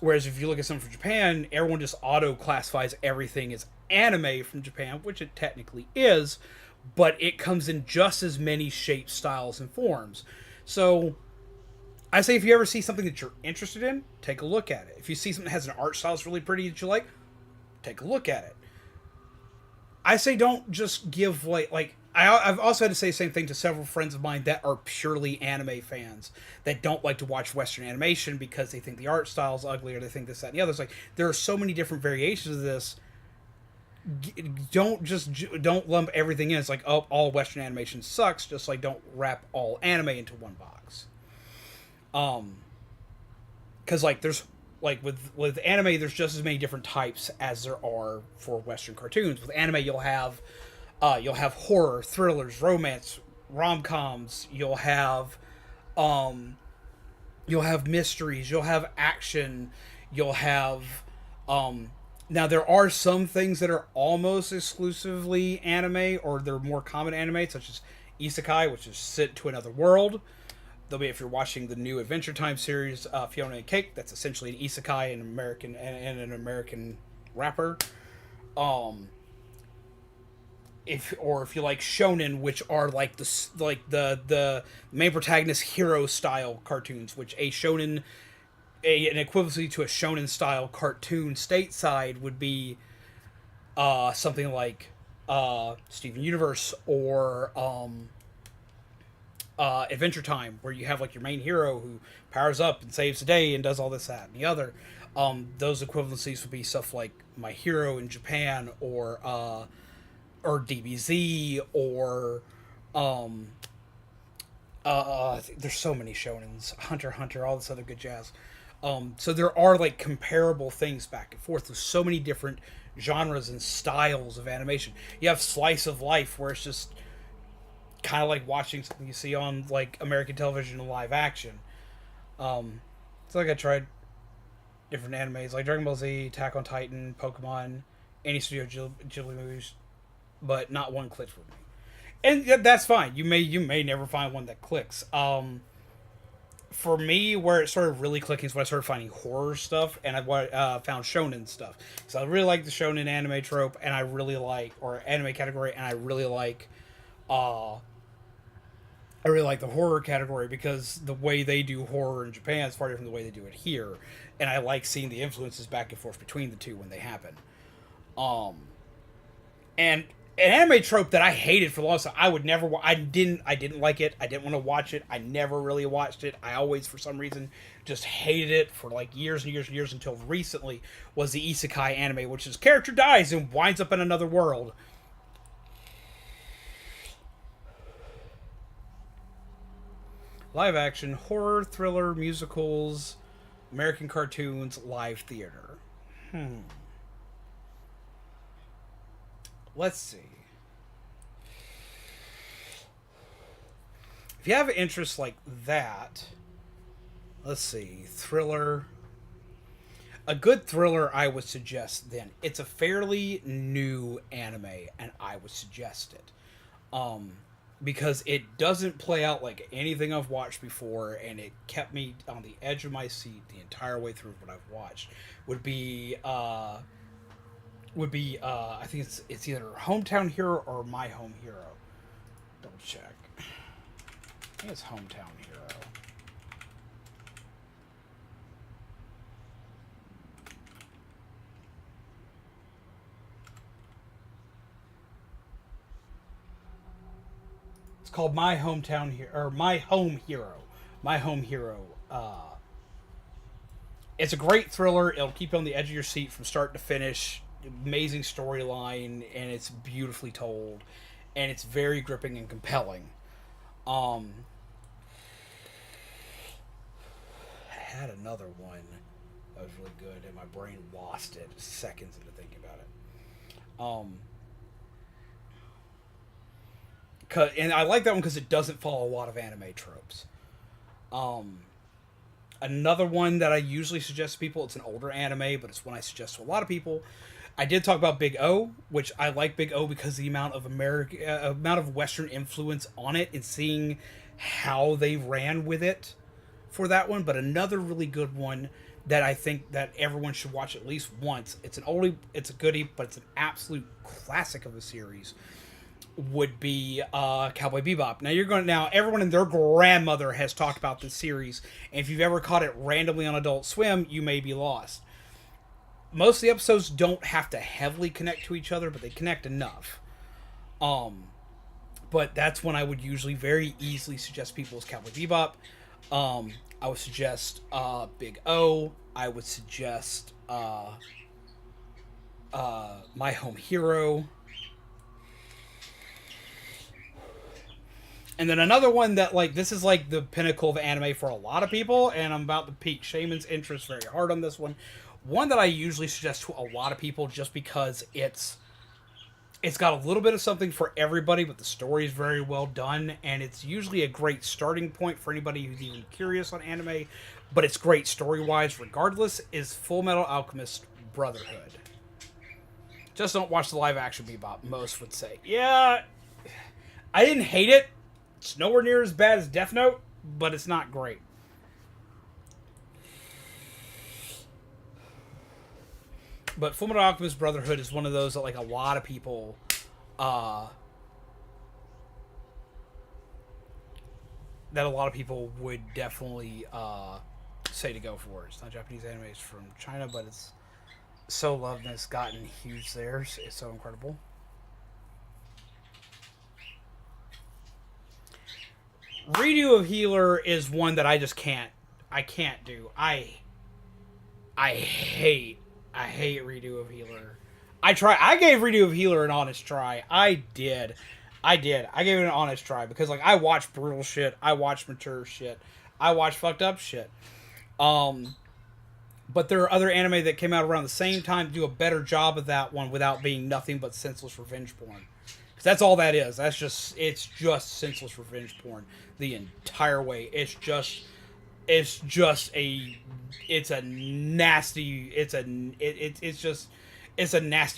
Whereas if you look at something from Japan, everyone just auto-classifies everything as anime from Japan, which it technically is, but it comes in just as many shapes, styles, and forms. So I say if you ever see something that you're interested in, take a look at it. If you see something that has an art style that's really pretty that you like, take a look at it. I say don't just give I've also had to say the same thing to several friends of mine that are purely anime fans that don't like to watch Western animation because they think the art style is ugly or they think this, that, and the other. It's like there are so many different variations of this. Don't lump everything in. It's like, oh, all Western animation sucks. Just like don't wrap all anime into one box. Because like there's like with anime, there's just as many different types as there are for Western cartoons. With anime, you'll have horror, thrillers, romance, rom-coms. You'll have mysteries. You'll have action. You'll have now there are some things that are almost exclusively anime, or they're more common anime, such as isekai, which is sent to another world. There'll be, if you're watching the new Adventure Time series, Fiona and Cake, that's essentially an isekai in an American wrapper. If you like shonen, which are like the main protagonist hero style cartoons, which an equivalency to a shonen style cartoon stateside would be something like Steven Universe or Adventure Time, where you have like your main hero who powers up and saves the day and does all this, that, and the other. Those equivalencies would be stuff like My Hero in Japan, or DBZ, or there's so many shonens, Hunter x Hunter, all this other good jazz. So there are like comparable things back and forth. There's so many different genres and styles of animation. You have slice of life, where it's just kind of like watching something you see on like American television in live action. It's like I tried different animes like Dragon Ball Z, Attack on Titan, Pokemon, any Studio Ghibli movies, but not one clicks with me. And that's fine. You may never find one that clicks. For me, where it started really clicking is when I started finding horror stuff, and I found shonen stuff. So I really like the shonen anime trope, and I really like, or anime category, and I really like the horror category, because the way they do horror in Japan is far different from the way they do it here, and I like seeing the influences back and forth between the two when they happen. And an anime trope that I hated for the longest time, I didn't like it. I didn't want to watch it. I never really watched it. I always, for some reason, just hated it for like years and years and years until recently, was the isekai anime, which is character dies and winds up in another world. Live action, horror, thriller, musicals, American cartoons, live theater. Let's see. If you have an interest like that, let's see, thriller. A good thriller, I would suggest then. It's a fairly new anime, and I would suggest it. Because it doesn't play out like anything I've watched before, and it kept me on the edge of my seat the entire way through what I've watched. Would be I think it's either Hometown Hero or My Home Hero. Double check. I think it's Hometown Hero. It's called My Hometown Hero, or My Home Hero. My Home Hero. It's a great thriller. It'll keep you on the edge of your seat from start to finish. Amazing storyline, and it's beautifully told, and it's very gripping and compelling. I had another one that was really good, and my brain lost it seconds into thinking about it. And I like that one because it doesn't follow a lot of anime tropes. Another one that I usually suggest to people, it's an older anime, but it's one I suggest to a lot of people. I did talk about Big O, which I like Big O because the amount of Western influence on it, and seeing how they ran with it for that one. But another really good one that I think that everyone should watch at least once. It's a goodie, but it's an absolute classic of a series. Would be Cowboy Bebop. Now everyone and their grandmother has talked about this series, and if you've ever caught it randomly on Adult Swim, you may be lost. most of the episodes don't have to heavily connect to each other, but they connect enough. But that's when I would usually very easily suggest people as Cowboy Bebop. I would suggest Big O. I would suggest My Home Hero. And then another one that, like, this is like the pinnacle of anime for a lot of people, and I'm about to pique Shaman's interest very hard on this one. One that I usually suggest to a lot of people just because it's got a little bit of something for everybody, but the story is very well done, and it's usually a great starting point for anybody who's even curious on anime, but it's great story-wise regardless, is Full Metal Alchemist Brotherhood. Just don't watch the live-action Bebop, most would say. Yeah, I didn't hate it. It's nowhere near as bad as Death Note, but it's not great. But Fullmetal Alchemist Brotherhood is one of those that, like, a lot of people would definitely say to go for. It's not Japanese anime, it's from China, but it's so loved and it's gotten huge there. It's so incredible. Redo of Healer is one that I just can't do. I hate Redo of Healer. I gave Redo of Healer an honest try. I did. I gave it an honest try because, like, I watch brutal shit. I watch mature shit. I watch fucked up shit. But there are other anime that came out around the same time to do a better job of that one without being nothing but senseless revenge porn. Because that's all that is. It's just senseless revenge porn the entire way. It's a nasty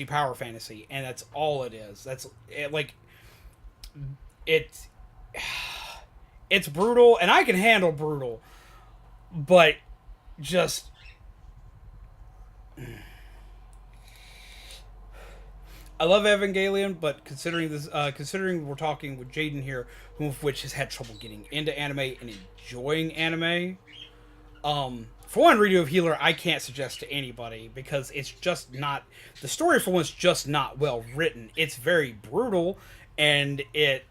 power fantasy, and that's all it is. That's it, like, it's brutal, and I can handle brutal, but just I love Evangelion, but considering we're talking with Jaden here, who of which has had trouble getting into anime and enjoying anime, for one, Redo of Healer I can't suggest to anybody because it's just not, the story for one's just not well written. It's very brutal, and if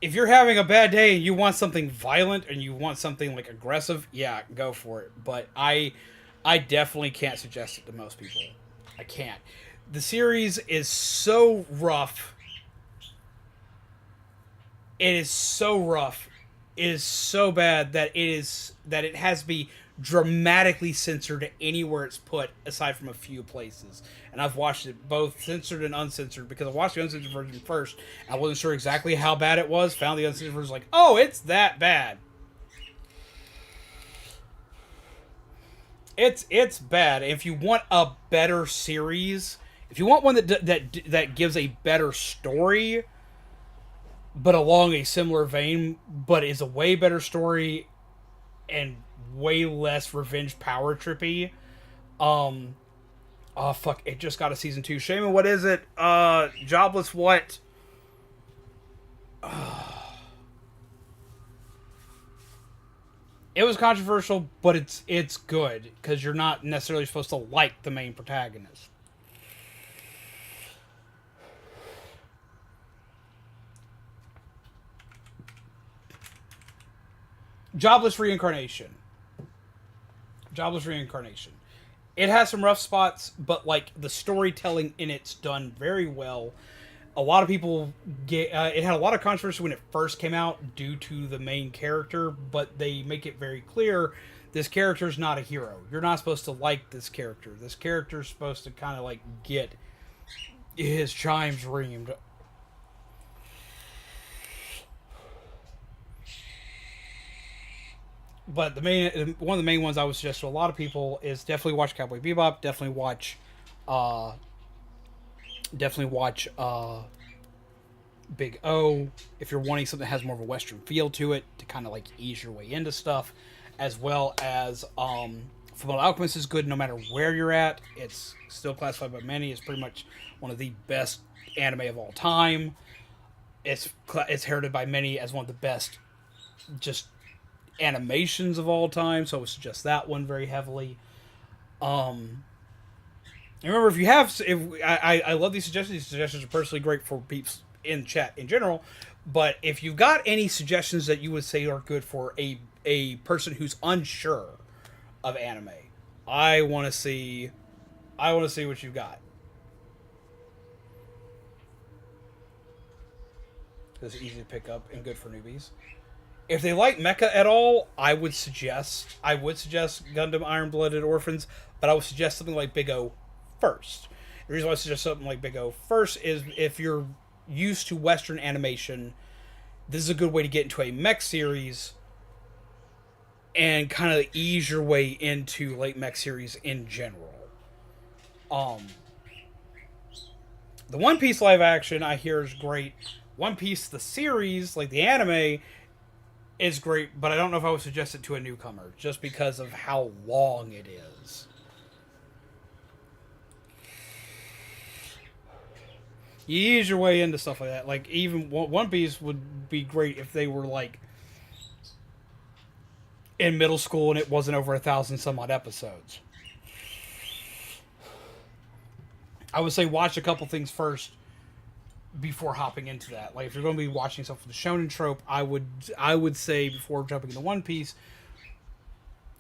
you're having a bad day and you want something violent and you want something, like, aggressive, yeah, go for it. But I definitely can't suggest it to most people. I can't. The series is so rough. It is so rough. It is so bad that it has to be dramatically censored anywhere it's put, aside from a few places. And I've watched it both censored and uncensored because I watched the uncensored version first. I wasn't sure exactly how bad it was. Found the uncensored version, like, oh, it's that bad. It's bad. If you want a better series, if you want one that gives a better story, but along a similar vein, but is a way better story and way less revenge power trippy. Oh fuck! It just got a season 2. Shaman, what is it? Jobless what? It was controversial, but it's good because you're not necessarily supposed to like the main protagonist. Jobless Reincarnation. It has some rough spots, but, like, the storytelling in it's done very well. A lot of people it had a lot of controversy when it first came out due to the main character, but they make it very clear this character's not a hero. You're not supposed to like this character. This character's supposed to kind of, like, get his chimes reamed. But one of the main ones I would suggest to a lot of people is definitely watch Cowboy Bebop. Definitely watch Big O if you're wanting something that has more of a Western feel to it to kind of, like, ease your way into stuff, as well as Fullmetal Alchemist is good no matter where you're at. It's still classified by many as pretty much one of the best anime of all time. It's heralded by many as one of the best just animations of all time, so I would suggest that one very heavily. Remember, if you have, if I love these suggestions. These suggestions are personally great for peeps in chat in general. But if you've got any suggestions that you would say are good for a person who's unsure of anime, I want to see what you've got. It's easy to pick up and good for newbies. If they like mecha at all, I would suggest Gundam Iron Blooded Orphans, but I would suggest something like Big O first. The reason why I suggest something like Big O first is if you're used to Western animation, this is a good way to get into a mech series and kind of ease your way into late mech series in general. The One Piece live action I hear is great. One Piece the series, like the anime, is great, but I don't know if I would suggest it to a newcomer just because of how long it is. You ease your way into stuff like that. Like, even One Piece would be great if they were, like, in middle school and it wasn't over 1,000 some odd episodes. I would say watch a couple things first before hopping into that. Like, if you're going to be watching stuff for the shonen trope, I would say before jumping into One Piece,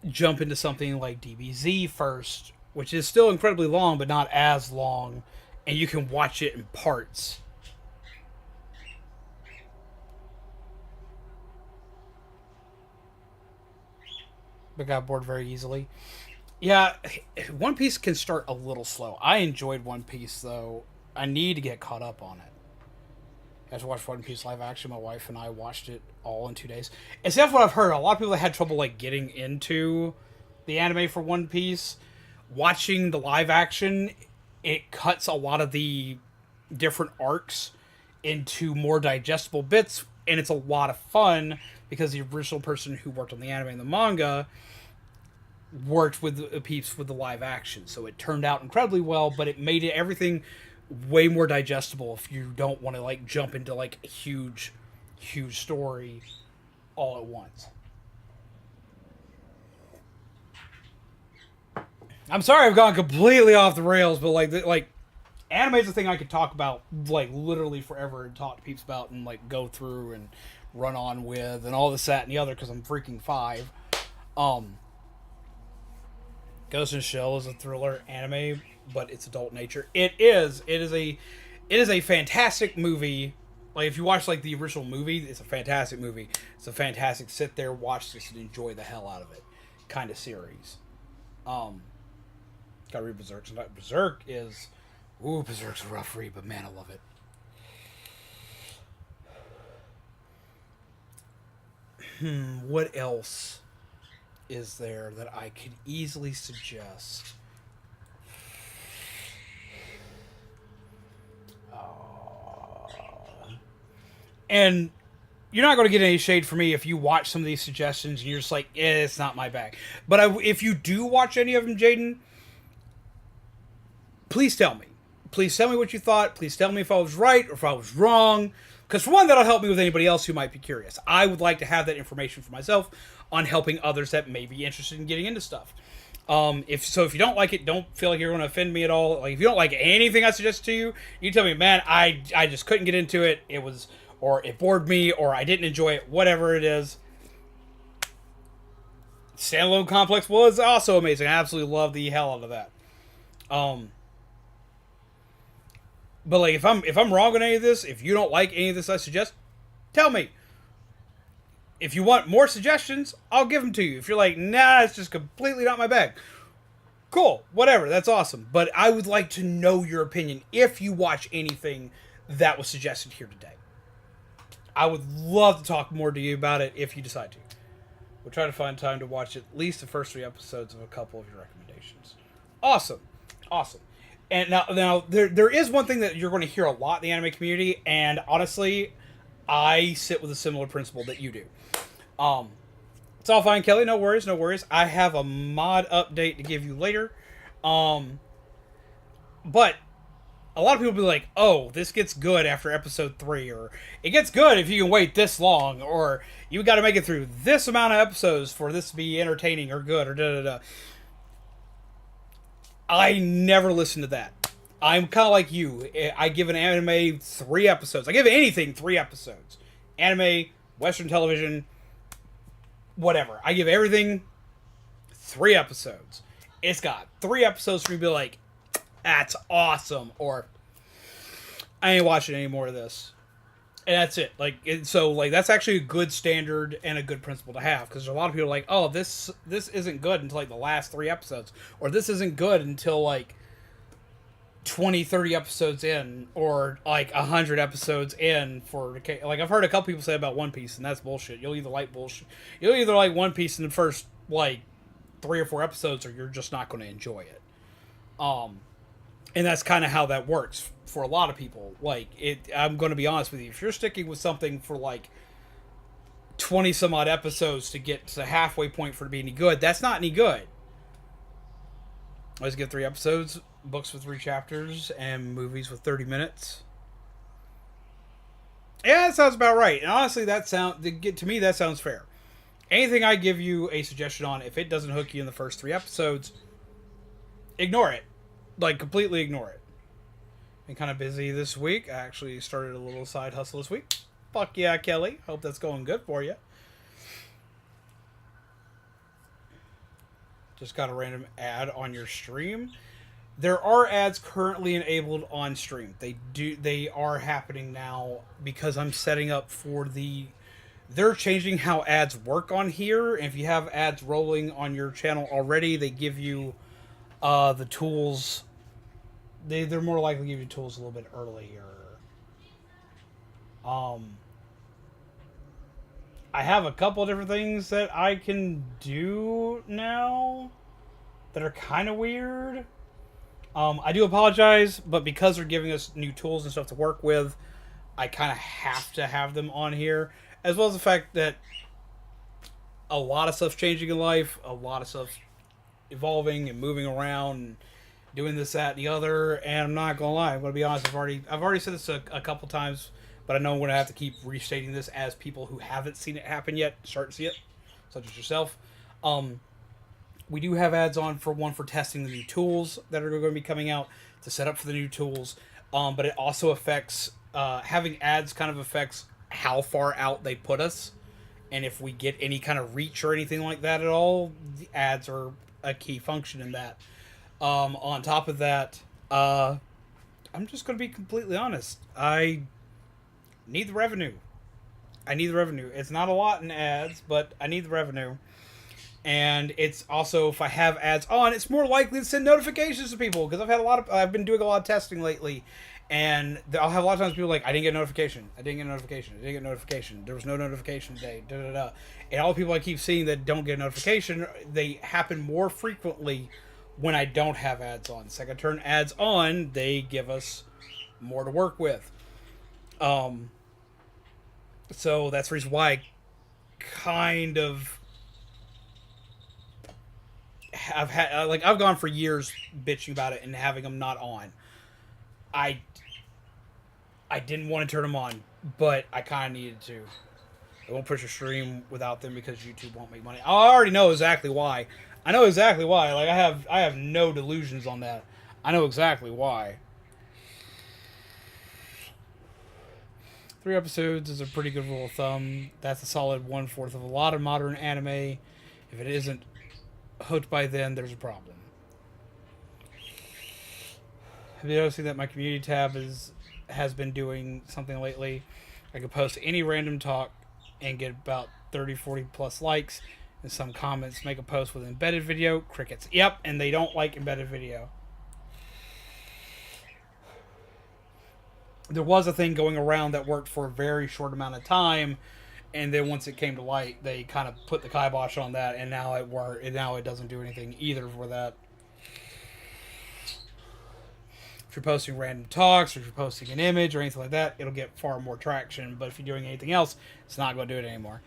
jump into something like DBZ first, which is still incredibly long, but not as long, and you can watch it in parts. But got bored very easily. Yeah, One Piece can start a little slow. I enjoyed One Piece, though. I need to get caught up on it. I just watched One Piece live action. My wife and I watched it all in 2 days. It's definitely what I've heard. A lot of people that had trouble like getting into the anime for One Piece, watching the live action, it cuts a lot of the different arcs into more digestible bits, and it's a lot of fun because the original person who worked on the anime and the manga worked with the peeps with the live action, so it turned out incredibly well, but it made everything way more digestible if you don't want to like jump into like a huge story all at once. I'm sorry I've gone completely off the rails, but like anime is a thing I could talk about like literally forever and talk to peeps about and like go through and run on with and all this, that, and the other because I'm freaking 5. Ghost in the Shell is a thriller anime, but it's adult nature. It is a fantastic movie. Like, if you watch like the original movie, it's a fantastic movie. It's a fantastic sit there, watch this, and enjoy the hell out of it kind of series. Gotta read Berserk. Berserk's a rough read, but man, I love it. What else is there that I could easily suggest? And you're not going to get any shade from me if you watch some of these suggestions and you're just like, it's not my bag. But if you do watch any of them, Jaden, please tell me. Please tell me what you thought. Please tell me if I was right or if I was wrong. Because for one, that'll help me with anybody else who might be curious. I would like to have that information for myself on helping others that may be interested in getting into stuff. If you don't like it, don't feel like you're going to offend me at all. Like, if you don't like anything I suggest to you, you tell me, man, I just couldn't get into it. Or it bored me, or I didn't enjoy it, whatever it is. Standalone Complex was also amazing. I absolutely loved the hell out of that. But like, if I'm wrong on any of this, if you don't like any of this I suggest, tell me. If you want more suggestions, I'll give them to you. If you're like, nah, it's just completely not my bag, cool, whatever, that's awesome. But I would like to know your opinion if you watch anything that was suggested here today. I would love to talk more to you about it if you decide to. We'll try to find time to watch at least the first 3 episodes of a couple of your recommendations. Awesome. And now there is one thing that you're going to hear a lot in the anime community, and honestly, I sit with a similar principle that you do. It's all fine, Kelly. No worries. I have a mod update to give you later. But a lot of people will be like, oh, this gets good after episode 3, or it gets good if you can wait this long, or you got to make it through this amount of episodes for this to be entertaining or good, or da-da-da. I never listen to that. I'm kind of like you. I give an anime 3 episodes. I give anything 3 episodes. Anime, Western television, whatever. I give everything 3 episodes. It's got 3 episodes for me to be like, that's awesome, or I ain't watching any more of this. And that's it. Like, so like that's actually a good standard and a good principle to have, because a lot of people are like, oh, this isn't good until like the last 3 episodes, or this isn't good until like 20, 30 episodes in, or like 100 episodes in. For like, I've heard a couple people say about One Piece, and that's bullshit. You'll either like One Piece in the first like 3 or 4 episodes, or you're just not going to enjoy it. And that's kind of how that works for a lot of people. Like, I'm going to be honest with you, if you're sticking with something for like 20 some odd episodes to get to the halfway point for it to be any good, that's not any good. Let's get 3 episodes, books with 3 chapters, and movies with 30 minutes. Yeah, that sounds about right. And honestly, to me, that sounds fair. Anything I give you a suggestion on, if it doesn't hook you in the first 3 episodes, ignore it. Like, completely ignore it. Been kind of busy this week. I actually started a little side hustle this week. Fuck yeah, Kelly. Hope that's going good for you. Just got a random ad on your stream. There are ads currently enabled on stream. They are happening now because I'm setting up for they're changing how ads work on here. If you have ads rolling on your channel already, they give you the tools. They're more likely to give you tools a little bit earlier. I have a couple of different things that I can do now that are kind of weird. I do apologize, but because they're giving us new tools and stuff to work with, I kind of have to have them on here. As well as the fact that a lot of stuff's changing in life, a lot of stuff's evolving and moving around and doing this, that, and the other. And I'm not gonna lie, I'm gonna be honest, I've already said this a couple times, but I know I'm gonna have to keep restating this as people who haven't seen it happen yet start to see it, such as yourself. We do have ads on for testing the new tools that are going to be coming out, to set up for the new tools. But it also affects having ads kind of affects how far out they put us, and if we get any kind of reach or anything like that at all, the ads are a key function in that. On top of that, I'm just going to be completely honest. I need the revenue. It's not a lot in ads, but I need the revenue. And it's also, if I have ads on, it's more likely to send notifications to people, because I've been doing a lot of testing lately, and I'll have a lot of times people like, I didn't get a notification. There was no notification today. And all the people I keep seeing that don't get a notification, they happen more frequently when I don't have ads on. So I can turn ads on, they give us more to work with. So that's the reason why I kind of I've gone for years bitching about it and having them not on. I didn't want to turn them on, but I kind of needed to. I won't push a stream without them because YouTube won't make money. I already know exactly why. Like, I have no delusions on that. I know exactly why. 3 episodes is a pretty good rule of thumb. That's a solid 1/4 of a lot of modern anime. If it isn't hooked by then, there's a problem. Have you noticed that my community tab has been doing something lately? I could post any random talk and get about 30, 40 plus likes and some comments. Make a post with embedded video, crickets. Yep, and they don't like embedded video. There was a thing going around that worked for a very short amount of time, and then once it came to light, they kind of put the kibosh on that, and now it doesn't do anything either for that. If you're posting random talks, or if you're posting an image or anything like that, it'll get far more traction. But if you're doing anything else, it's not going to do it anymore.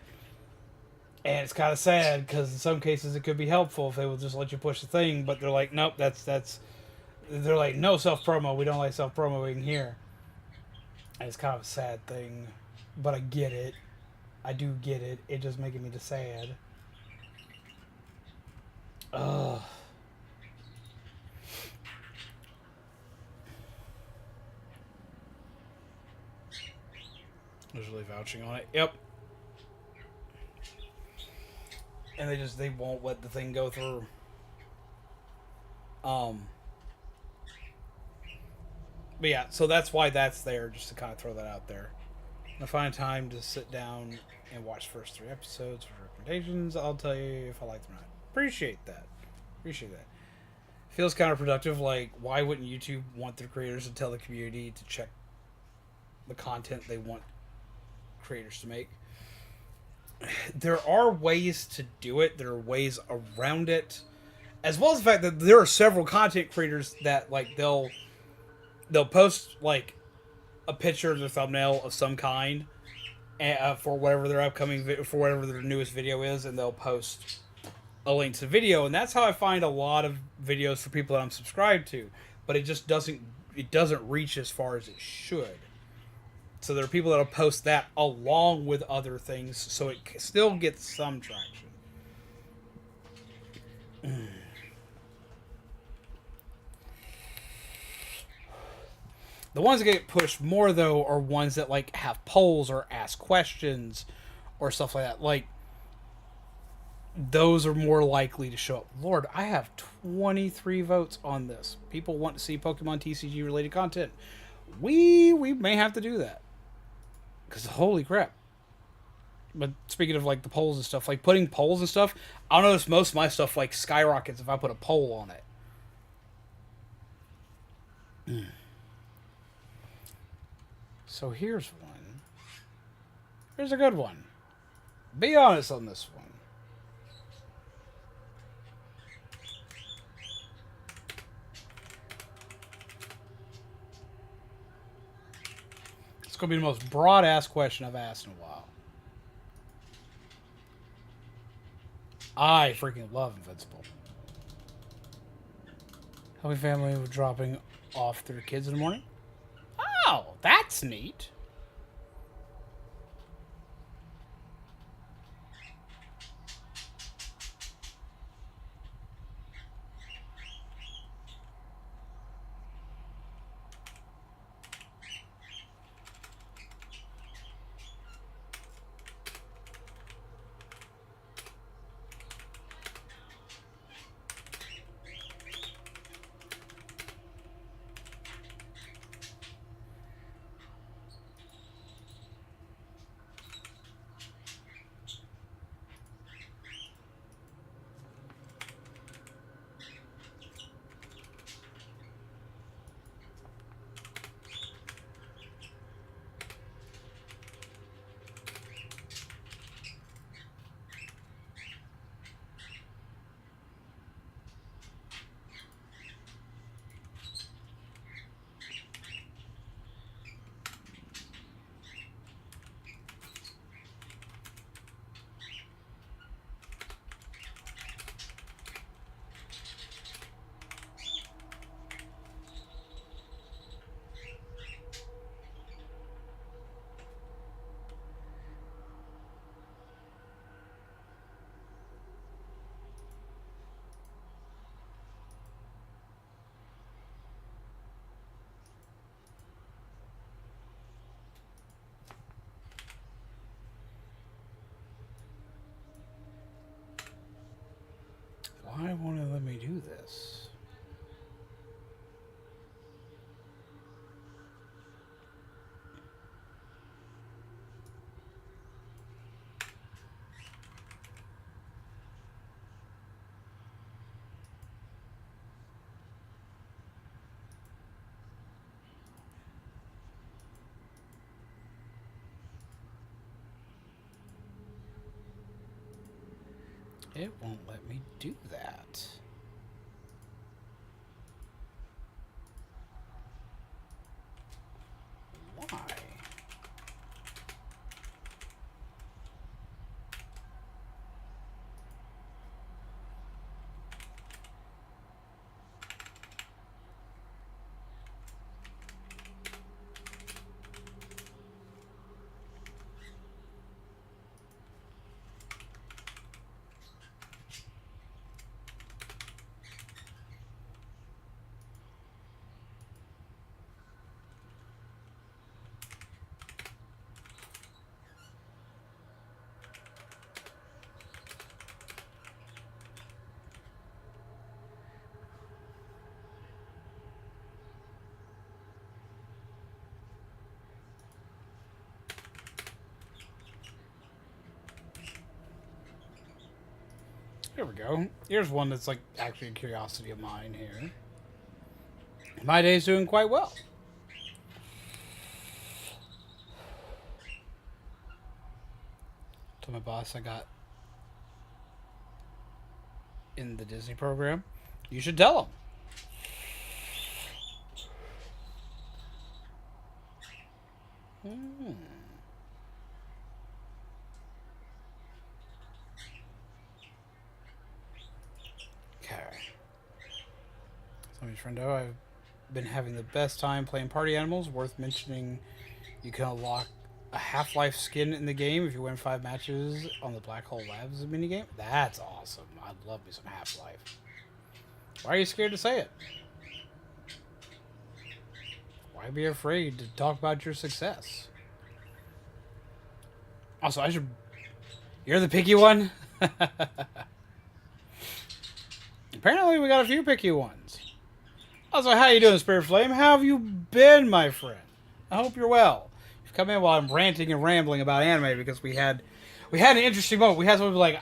And it's kind of sad, because in some cases it could be helpful if they will just let you push the thing, but they're like, nope, they're like, no self-promo, we don't like self-promoing here. And it's kind of a sad thing, but I get it. I do get it. It just making me sad. There's really vouching on it. Yep. And they won't let the thing go through. But yeah, so that's why that's there, just to kind of throw that out there. When I find time to sit down and watch the first 3 episodes for recommendations, I'll tell you if I like them or not. Appreciate that. Feels counterproductive. Like, why wouldn't YouTube want their creators to tell the community to check the content they want creators to make? There are ways to do it. There are ways around it, as well as the fact that there are several content creators that like they'll post like a picture of their thumbnail of some kind for whatever their for whatever their newest video is, and they'll post a link to the video, and that's how I find a lot of videos for people that I'm subscribed to. But it just doesn't reach as far as it should. So there are people that'll post that along with other things, so it still gets some traction. The ones that get pushed more, though, are ones that like have polls or ask questions or stuff like that. Like, those are more likely to show up. Lord, I have 23 votes on this. People want to see Pokemon TCG related content. We may have to do that. Because holy crap. But speaking of like the polls and stuff, like putting polls and stuff, I'll notice most of my stuff like skyrockets if I put a poll on it. So here's one. Here's a good one. Be honest on this one. It's going to be the most broad-ass question I've asked in a while. I freaking love Invincible. How many family were dropping off their kids in the morning? Oh, that's neat. Why won't it let me do this? It won't let me do that. Why? Here we go. Here's one that's like actually a curiosity of mine here. My day's doing quite well. Told my boss I got in the Disney program. You should tell him. Okay. So, friendo, I've been having the best time playing party animals. Worth mentioning, you can unlock a Half-Life skin in the game if you win 5 matches on the Black Hole Labs minigame. That's awesome. I'd love me some Half-Life. Why are you scared to say it? Why be afraid to talk about your success? Also, I should... You're the picky one? Apparently, we got a few picky ones. Also, how you doing, Spirit Flame? How have you been, my friend? I hope you're well. You've come in while I'm ranting and rambling about anime because we had an interesting moment. We had someone be like,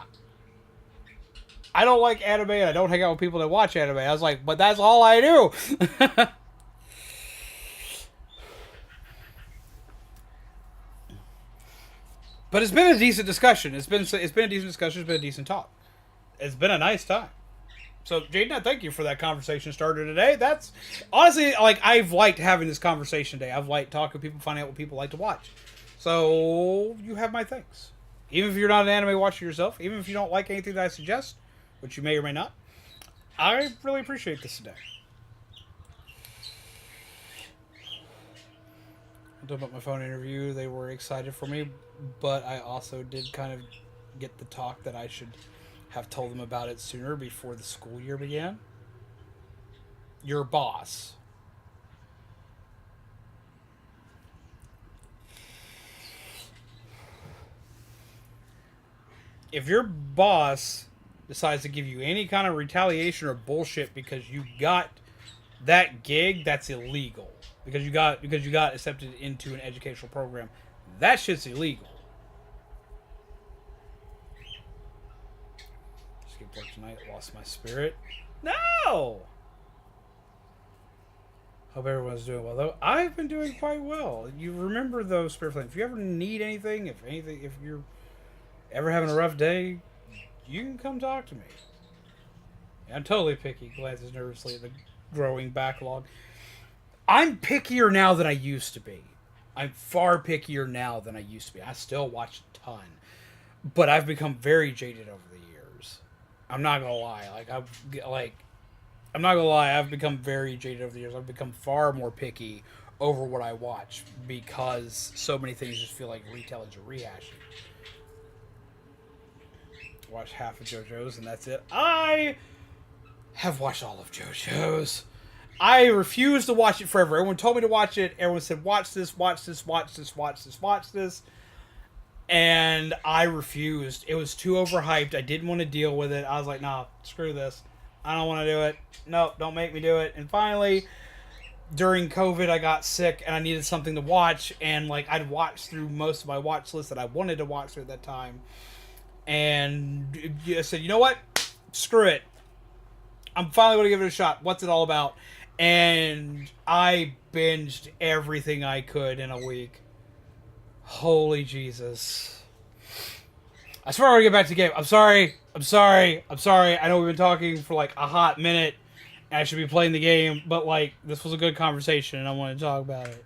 I don't like anime and I don't hang out with people that watch anime. I was like, but that's all I do. But it's been a decent discussion. It's been a decent discussion. It's been a decent talk. It's been a nice time. So, Jaden, thank you for that conversation starter today. That's honestly, like, I've liked having this conversation today. I've liked talking to people, finding out what people like to watch. So, you have my thanks. Even if you're not an anime watcher yourself, even if you don't like anything that I suggest, which you may or may not, I really appreciate this today. I did about my phone interview. They were excited for me, but I also did kind of get the talk that I should have told them about it sooner before the school year began. Your boss. If your boss decides to give you any kind of retaliation or bullshit because you got that gig, that's illegal. Because you got accepted into an educational program. That shit's illegal. Skipped work tonight, lost my spirit. No! Hope everyone's doing well, though. I've been doing quite well. You remember, though, Spirit Flame, if you ever need anything, if you're ever having a rough day, you can come talk to me. I'm totally picky. Glances nervously at the growing backlog. I'm pickier now than I used to be. I'm far pickier now than I used to be. I still watch a ton, but I've become very jaded over the years. I'm not gonna lie. I'm not gonna lie. I've become very jaded over the years. I've become far more picky over what I watch because so many things just feel like retellings or rehashing. Watch half of JoJo's and that's it. I have watched all of JoJo's. I refused to watch it forever. Everyone told me to watch it. Everyone said, watch this, watch this, watch this, watch this, watch this. And I refused. It was too overhyped. I didn't want to deal with it. I was like, nah, screw this. I don't want to do it. Nope, don't make me do it. And finally, during COVID, I got sick and I needed something to watch. And like I'd watched through most of my watch list that I wanted to watch through at that time. And I said, you know what? Screw it. I'm finally going to give it a shot. What's it all about? And I binged everything I could in a week. Holy Jesus. I swear I want to get back to the game. I'm sorry. I know we've been talking for like a hot minute. And I should be playing the game. But like, this was a good conversation and I want to talk about it.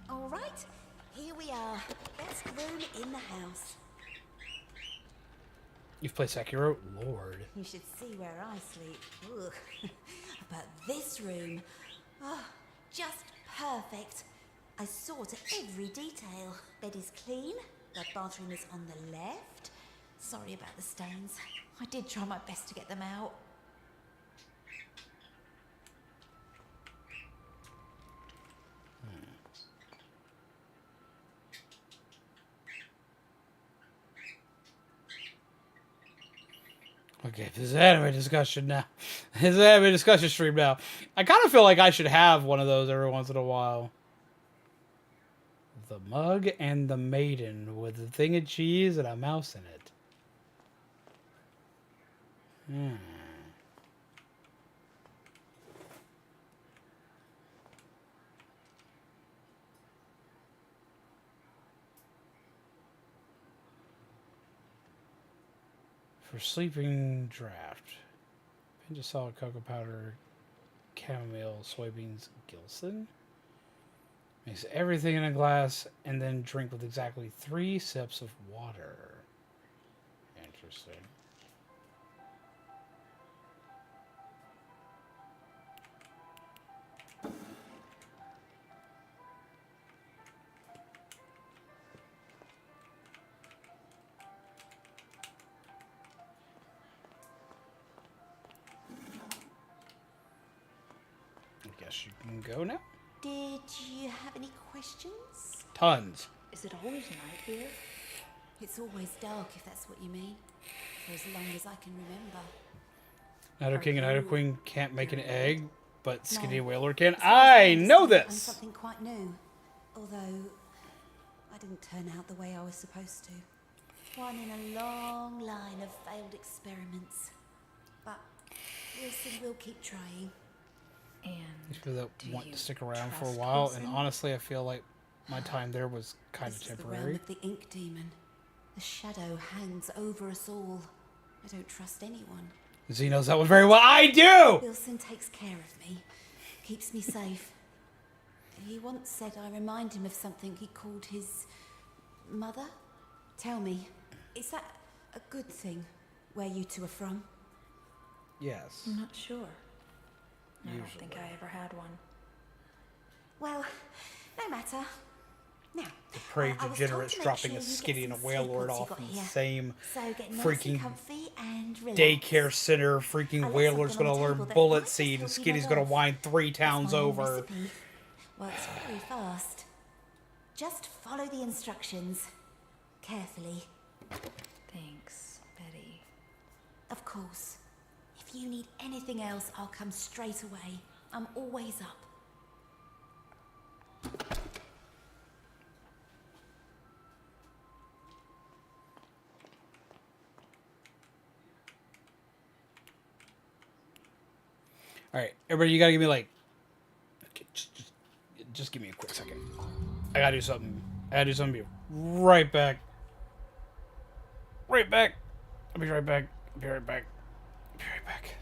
Alright, here we are. Best room in the house. You've played Sekiro? Lord. You should see where I sleep. Ugh. But this room, just perfect. I saw to every detail. Bed is clean. The bathroom is on the left. Sorry about the stains. I did try my best to get them out. Okay, this is anime discussion now. This is anime discussion stream now. I kind of feel like I should have one of those every once in a while. The mug and the maiden with a thing of cheese and a mouse in it. For sleeping draft. Pinch of salt, cocoa powder, chamomile, soybeans, Gilson. Mix everything in a glass and then drink with exactly 3 sips of water. Interesting. I guess you can go now. Did you have any questions? Tons. Is it always night here? It's always dark, if that's what you mean. For as long as I can remember. Nido King and Nido Queen can't make an egg, but Skinny No. Whaler can. As far as I understand, know I'm this! something quite new. Although, I didn't turn out the way I was supposed to. One in a long line of failed experiments. But we'll keep trying. And People that do want you to stick around for a trust while, Wilson? and honestly, I feel like my time there was kind of This is the realm temporary. of the ink demon. The shadow hangs over us all. I don't trust anyone. Z knows that one very well. I do! Wilson takes care of me, keeps me safe. He once said I remind him of something he called his mother. Tell me, is that a good thing, where you two are from? Yes. I'm not sure. I don't Usually. think I ever had one. Well, no matter. Now, Depraved I was told degenerates to make dropping sure a you get Skitty and a some Whale sleep Lord once you off got in the here. same So get nice freaking and comfy and relax. daycare center. I Freaking left Whale Lord's something on gonna the learn table that bullet might just seed, and help you Skitty's nod gonna off. whine 3 It's towns my own over. recipe. Works very fast. Just follow the instructions. Carefully. Thanks, Betty. Of course. If you need anything else, I'll come straight away. I'm always up. All right, everybody, you gotta give me like, okay, just give me a quick second. I gotta do something. I gotta do something. Be right back. Right back. I'll be right back. I'll be right back. I'll be right back.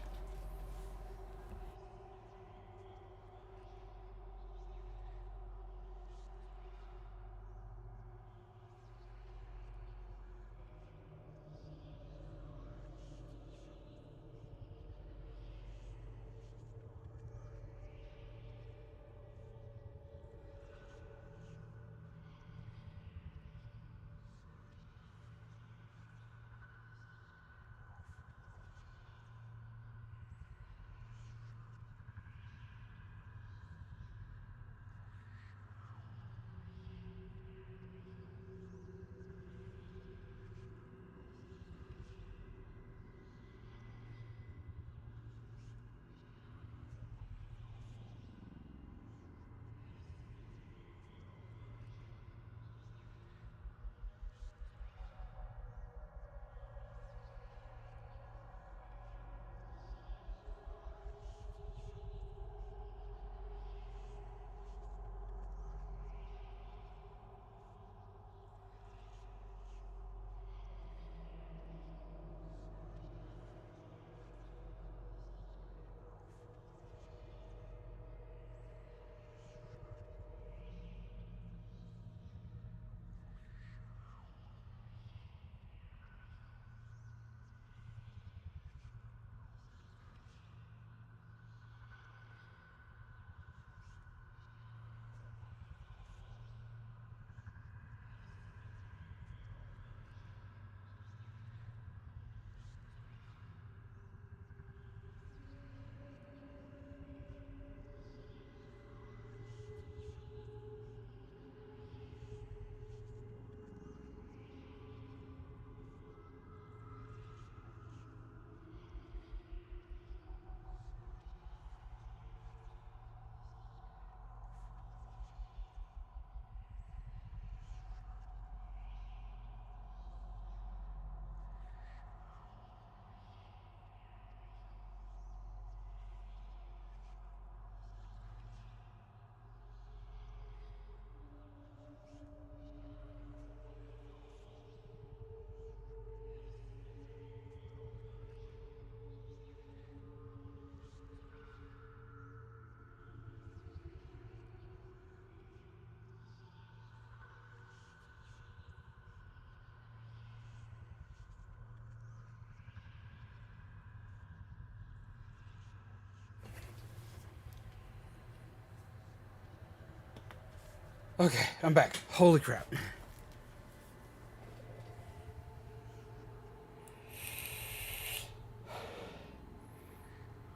Okay, I'm back. Holy crap.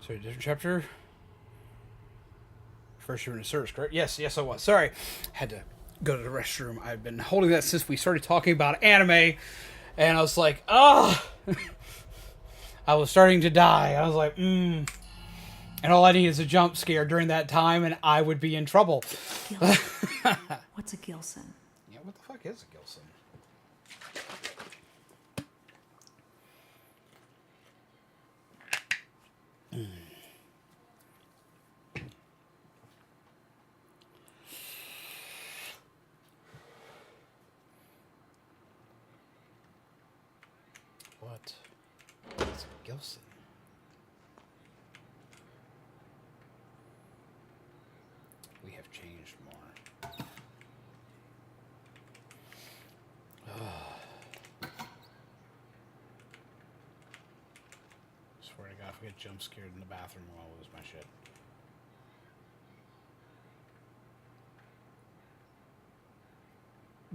Sorry, different chapter? First you were in a search, correct? Yes, I was. Sorry. Had to go to the restroom. I've been holding that since we started talking about anime. And I was like, ah! I was starting to die. I was like, And all I need is a jump scare during that time, and I would be in trouble. What's a Gilson? Yeah, what the fuck is a Gilson? What is a Gilson? We have changed more. Swear to God, if I get jump scared in the bathroom, I'll lose my shit.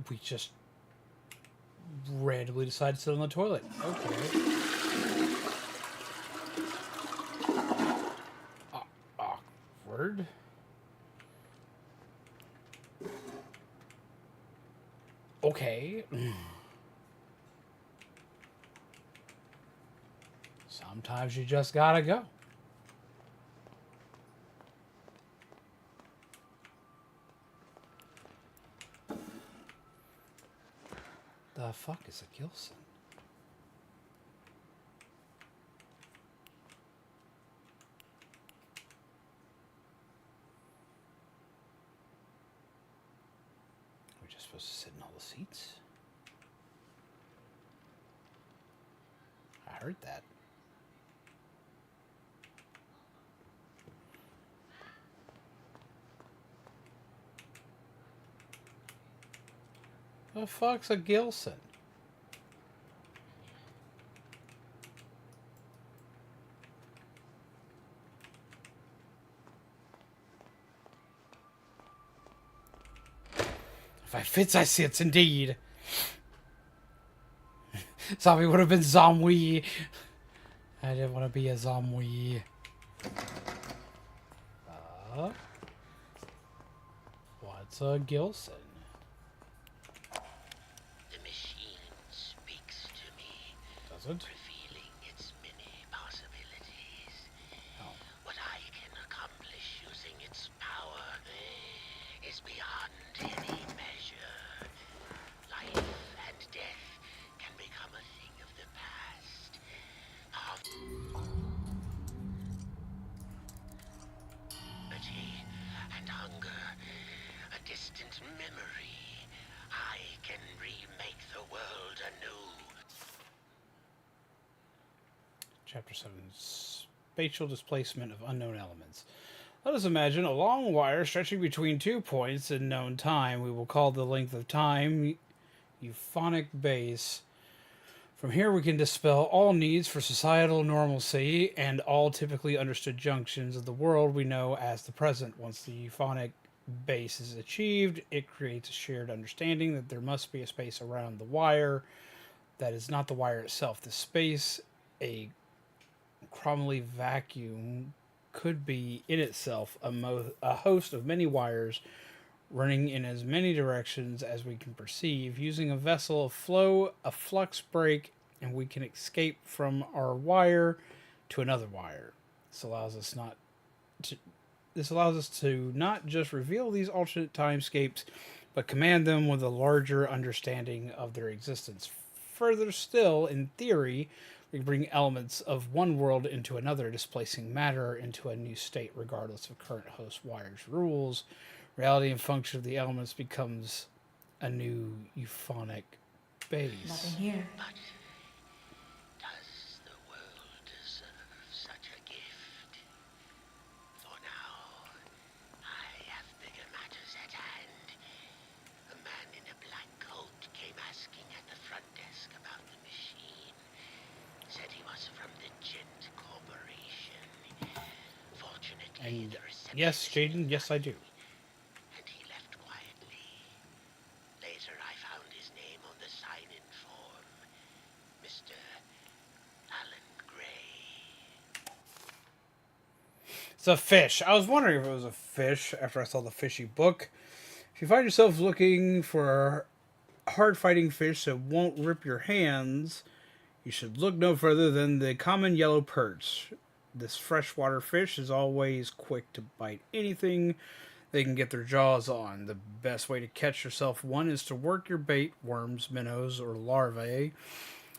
We just randomly decided to sit on the toilet. Okay. Awkward. Okay. Sometimes you just gotta go. The fuck is a Gilson? Are we just supposed to sit in all the seats? I heard that. The fuck's a Gilson? If I fits, I sits indeed. Zombie would have been zombie. I didn't want to be a zombie. What's a Gilson? The machine speaks to me, Does it? revealing its many possibilities. Oh. What I can accomplish using its power is beyond any measure. Life and death can become a thing of the past. Poverty and hunger, a distant memory. I can remake the world anew. Chapter 7, Spatial Displacement of Unknown Elements. Let us imagine a long wire stretching between 2 points in known time. We will call the length of time euphonic base. From here we can dispel all needs for societal normalcy and all typically understood junctions of the world we know as the present. Once the euphonic base is achieved, it creates a shared understanding that there must be a space around the wire that is not the wire itself. The space, a Cromley vacuum, could be in itself a host of many wires running in as many directions as we can perceive. Using a vessel of flow, a flux break, and we can escape from our wire to another wire. This allows us to not just reveal these alternate timescapes, but command them with a larger understanding of their existence. Further still, in theory, we can bring elements of one world into another, displacing matter into a new state regardless of current host wire's rules. Reality and function of the elements becomes a new euphonic base. Nothing here. But does the world deserve such a gift? For now, I have bigger matters at hand. A man in a black coat came asking at the front desk about the machine. Said he was from the Gent Corporation. Fortunately, And the receptionist yes, Jaden, yes I do. and he left quietly. It's a fish. I was wondering if it was a fish after I saw the fishy book. If you find yourself looking for a hard-fighting fish that won't rip your hands, you should look no further than the common yellow perch. This freshwater fish is always quick to bite anything they can get their jaws on. The best way to catch yourself one is to work your bait, worms, minnows, or larvae,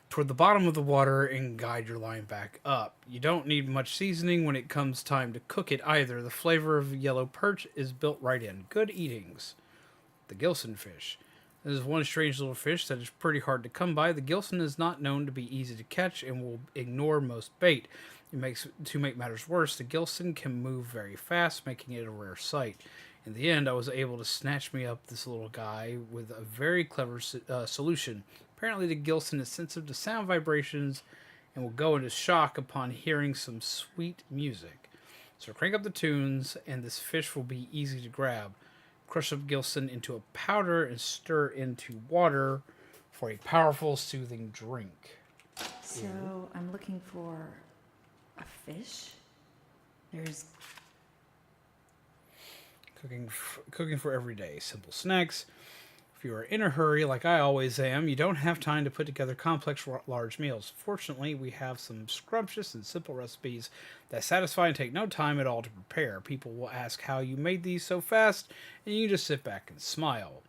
toward the bottom of the water and guide your line back up. You don't need much seasoning when it comes time to cook it either. The flavor of yellow perch is built right in. Good eatings. The Gilson fish. This is one strange little fish that is pretty hard to come by. The Gilson is not known to be easy to catch and will ignore most bait. To make matters worse, the Gilson can move very fast, making it a rare sight. In the end, I was able to snatch me up this little guy with a very clever solution. Apparently, the Gilson is sensitive to sound vibrations and will go into shock upon hearing some sweet music. So crank up the tunes, and this fish will be easy to grab. Crush up Gilson into a powder and stir into water for a powerful, soothing drink. So I'm looking for a fish. There's Cooking for every day. Simple snacks. If you are in a hurry, like I always am, you don't have time to put together complex, large meals. Fortunately, we have some scrumptious and simple recipes that satisfy and take no time at all to prepare. People will ask how you made these so fast, and you just sit back and smile.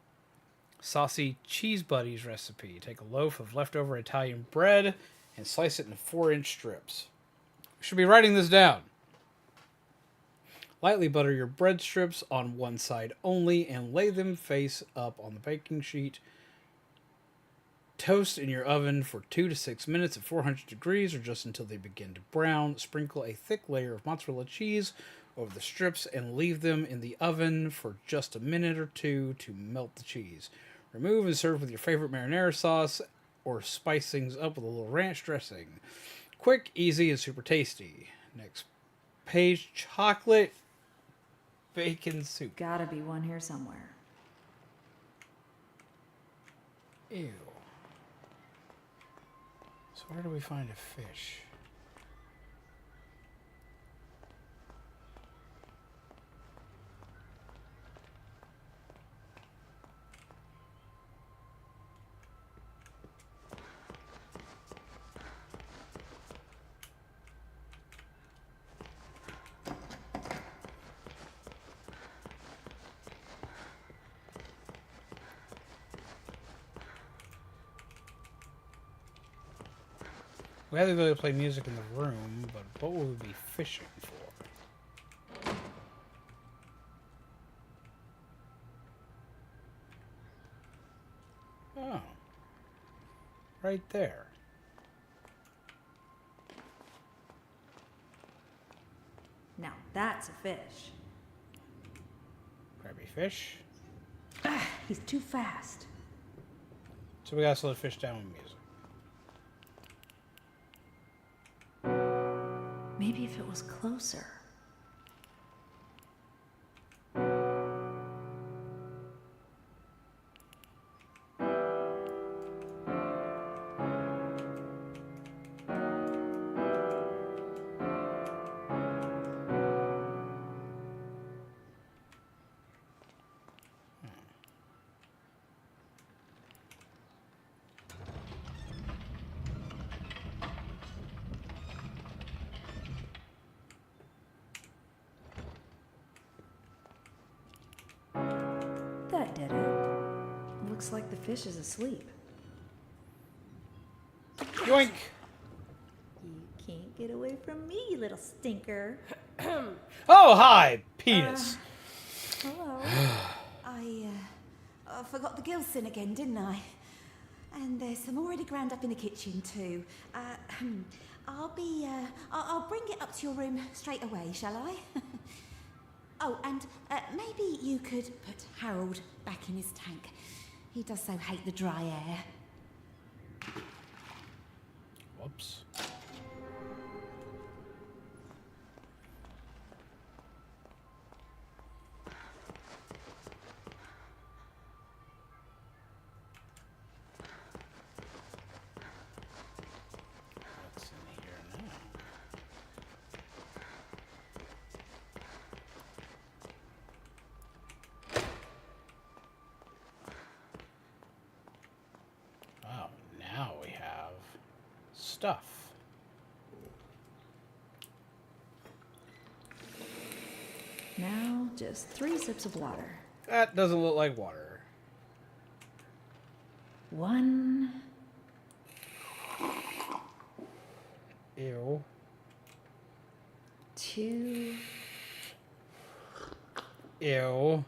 Saucy Cheese Buddies recipe. Take a loaf of leftover Italian bread and slice it into 4-inch strips. You should be writing this down. Lightly butter your bread strips on one side only and lay them face up on the baking sheet. Toast in your oven for 2 to 6 minutes at 400 degrees or just until they begin to brown. Sprinkle a thick layer of mozzarella cheese over the strips and leave them in the oven for just a minute or two to melt the cheese. Remove and serve with your favorite marinara sauce or spice things up with a little ranch dressing. Quick, easy, and super tasty. Next page, chocolate bacon soup. gotta be one here somewhere. Ew. So where do we find a fish? We have the ability to play music in the room, but what will we be fishing for? Oh. Right there. Now that's a fish. Grabby fish. He's too fast. So we gotta slow the fish down with music. Maybe if it was closer. That did it. Looks like the fish is asleep. Yoink! You can't get away from me, you little stinker. Oh, hi! Penis. Hello. I forgot the Gilson again, didn't I? And there's some already ground up in the kitchen too. I'll bring it up to your room straight away, shall I? Oh, and maybe you could put Harold back in his tank. He does so hate the dry air. Whoops. What's in here now? stuff. Now, just 3 sips of water. That doesn't look like water. 1. Ew. 2. Ew.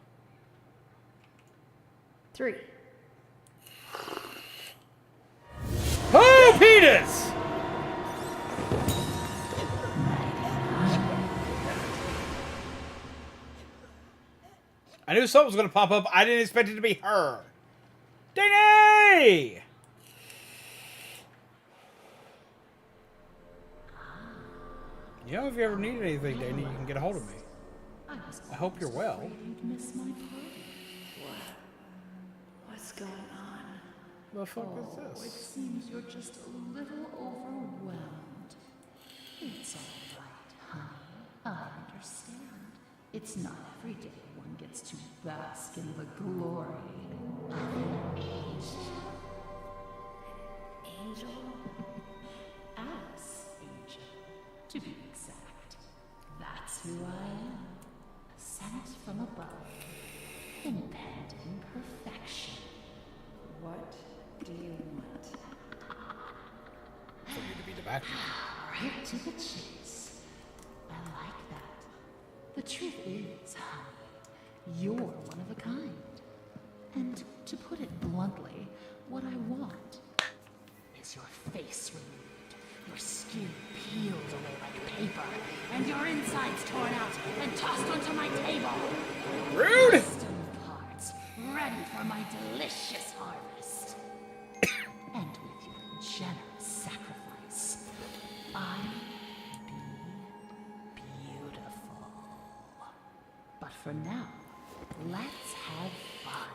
3. Oh, penis! I knew something was going to pop up. I didn't expect it to be her. Danny! You know, if you ever need anything, Danny, you can get a hold of me. I hope you're well. You'd miss my party. What's going on? The fuck is It this? seems you're just a little overwhelmed. It's all right, honey. I understand. It's not every day one gets to bask in the glory of an angel. Angel? Alice Angel, to be exact. That's who I am. Sent from above. Impending perfection. What do you want? For you to be the back. Right to the chase. I like that. The truth is, honey, you're one of a kind. And to put it bluntly, what I want is your face removed, your skin peeled away like paper, and your insides torn out and tossed onto my table. Rude! Custom parts, ready for my delicious harvest. And with your generous sacrifice, I'll be beautiful. But for now, let's have fun.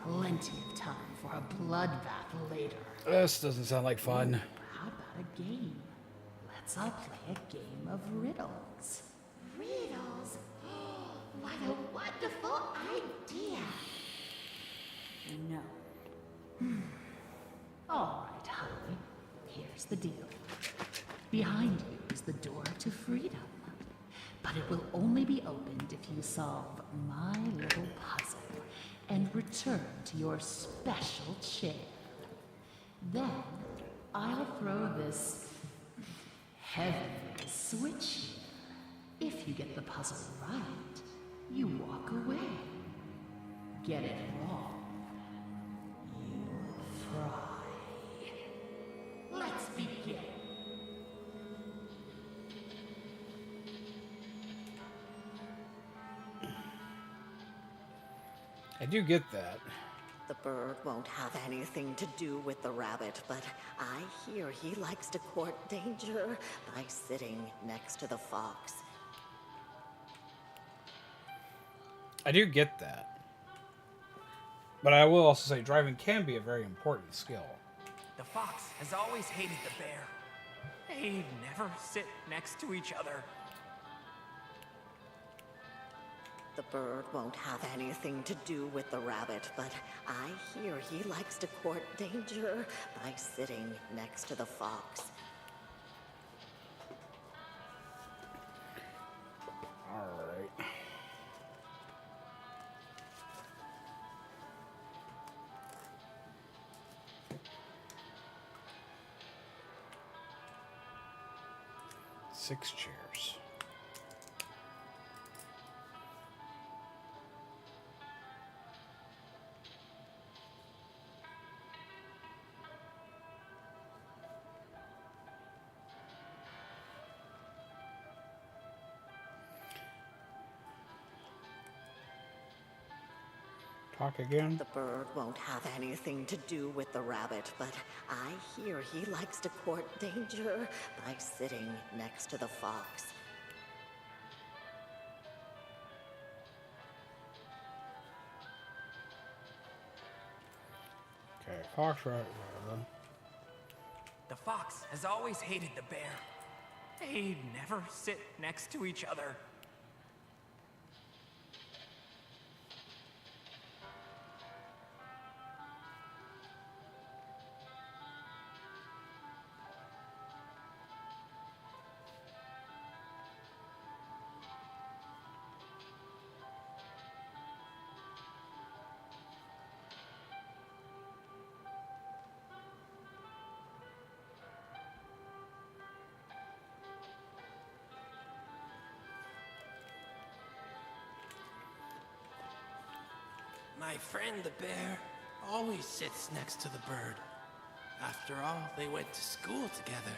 Plenty of time for a bloodbath later. This doesn't sound like fun. How about a game? Let's all play a game of riddles. Riddles? What a wonderful idea! No. All right, honey. Here's the deal. Behind you is the door to freedom. But it will only be opened if you solve my little puzzle and return to your special chair. Then I'll throw this heavenly switch here. If you get the puzzle right, you walk away. Get it wrong, you fry. Let's begin. I do get that. The bird won't have anything to do with the rabbit, but I hear he likes to court danger by sitting next to the fox. I do get that. But I will also say driving can be a very important skill. The fox has always hated the bear. They never sit next to each other. The bird won't have anything to do with the rabbit, but I hear he likes to court danger by sitting next to the fox. Alright. Six chairs. Talk again. The bird won't have anything to do with the rabbit, but I hear he likes to court danger by sitting next to the fox. Okay, fox right. The fox has always hated the bear. They never sit next to each other. My friend the bear always sits next to the bird. After all, they went to school together.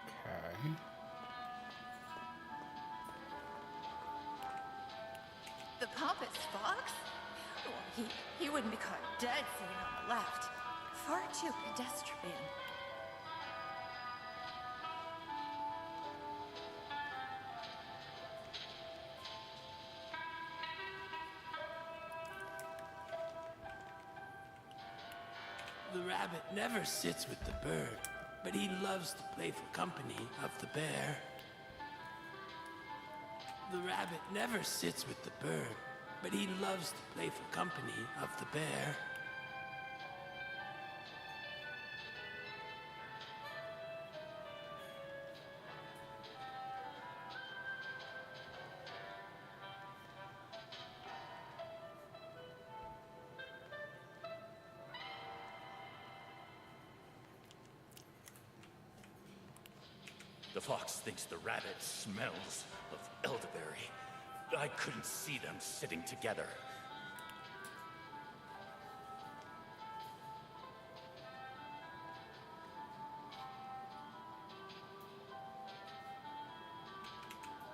Okay. The pompous fox? Well, he wouldn't be caught dead sitting on the left. Far too pedestrian. The rabbit never sits with the bird, but he loves the playful company of the bear. The rabbit never sits with the bird, but he loves the playful company of the bear. The fox thinks the rabbit smells of elderberry. I couldn't see them sitting together.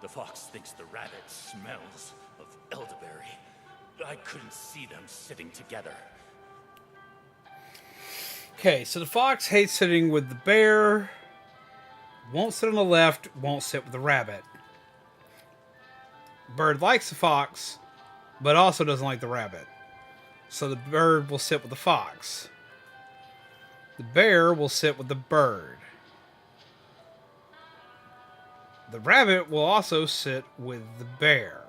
The fox thinks the rabbit smells of elderberry. I couldn't see them sitting together. Okay, so the fox hates sitting with the bear. Won't sit on the left, won't sit with the rabbit. Bird likes the fox, but also doesn't like the rabbit. So the bird will sit with the fox. The bear will sit with the bird. The rabbit will also sit with the bear,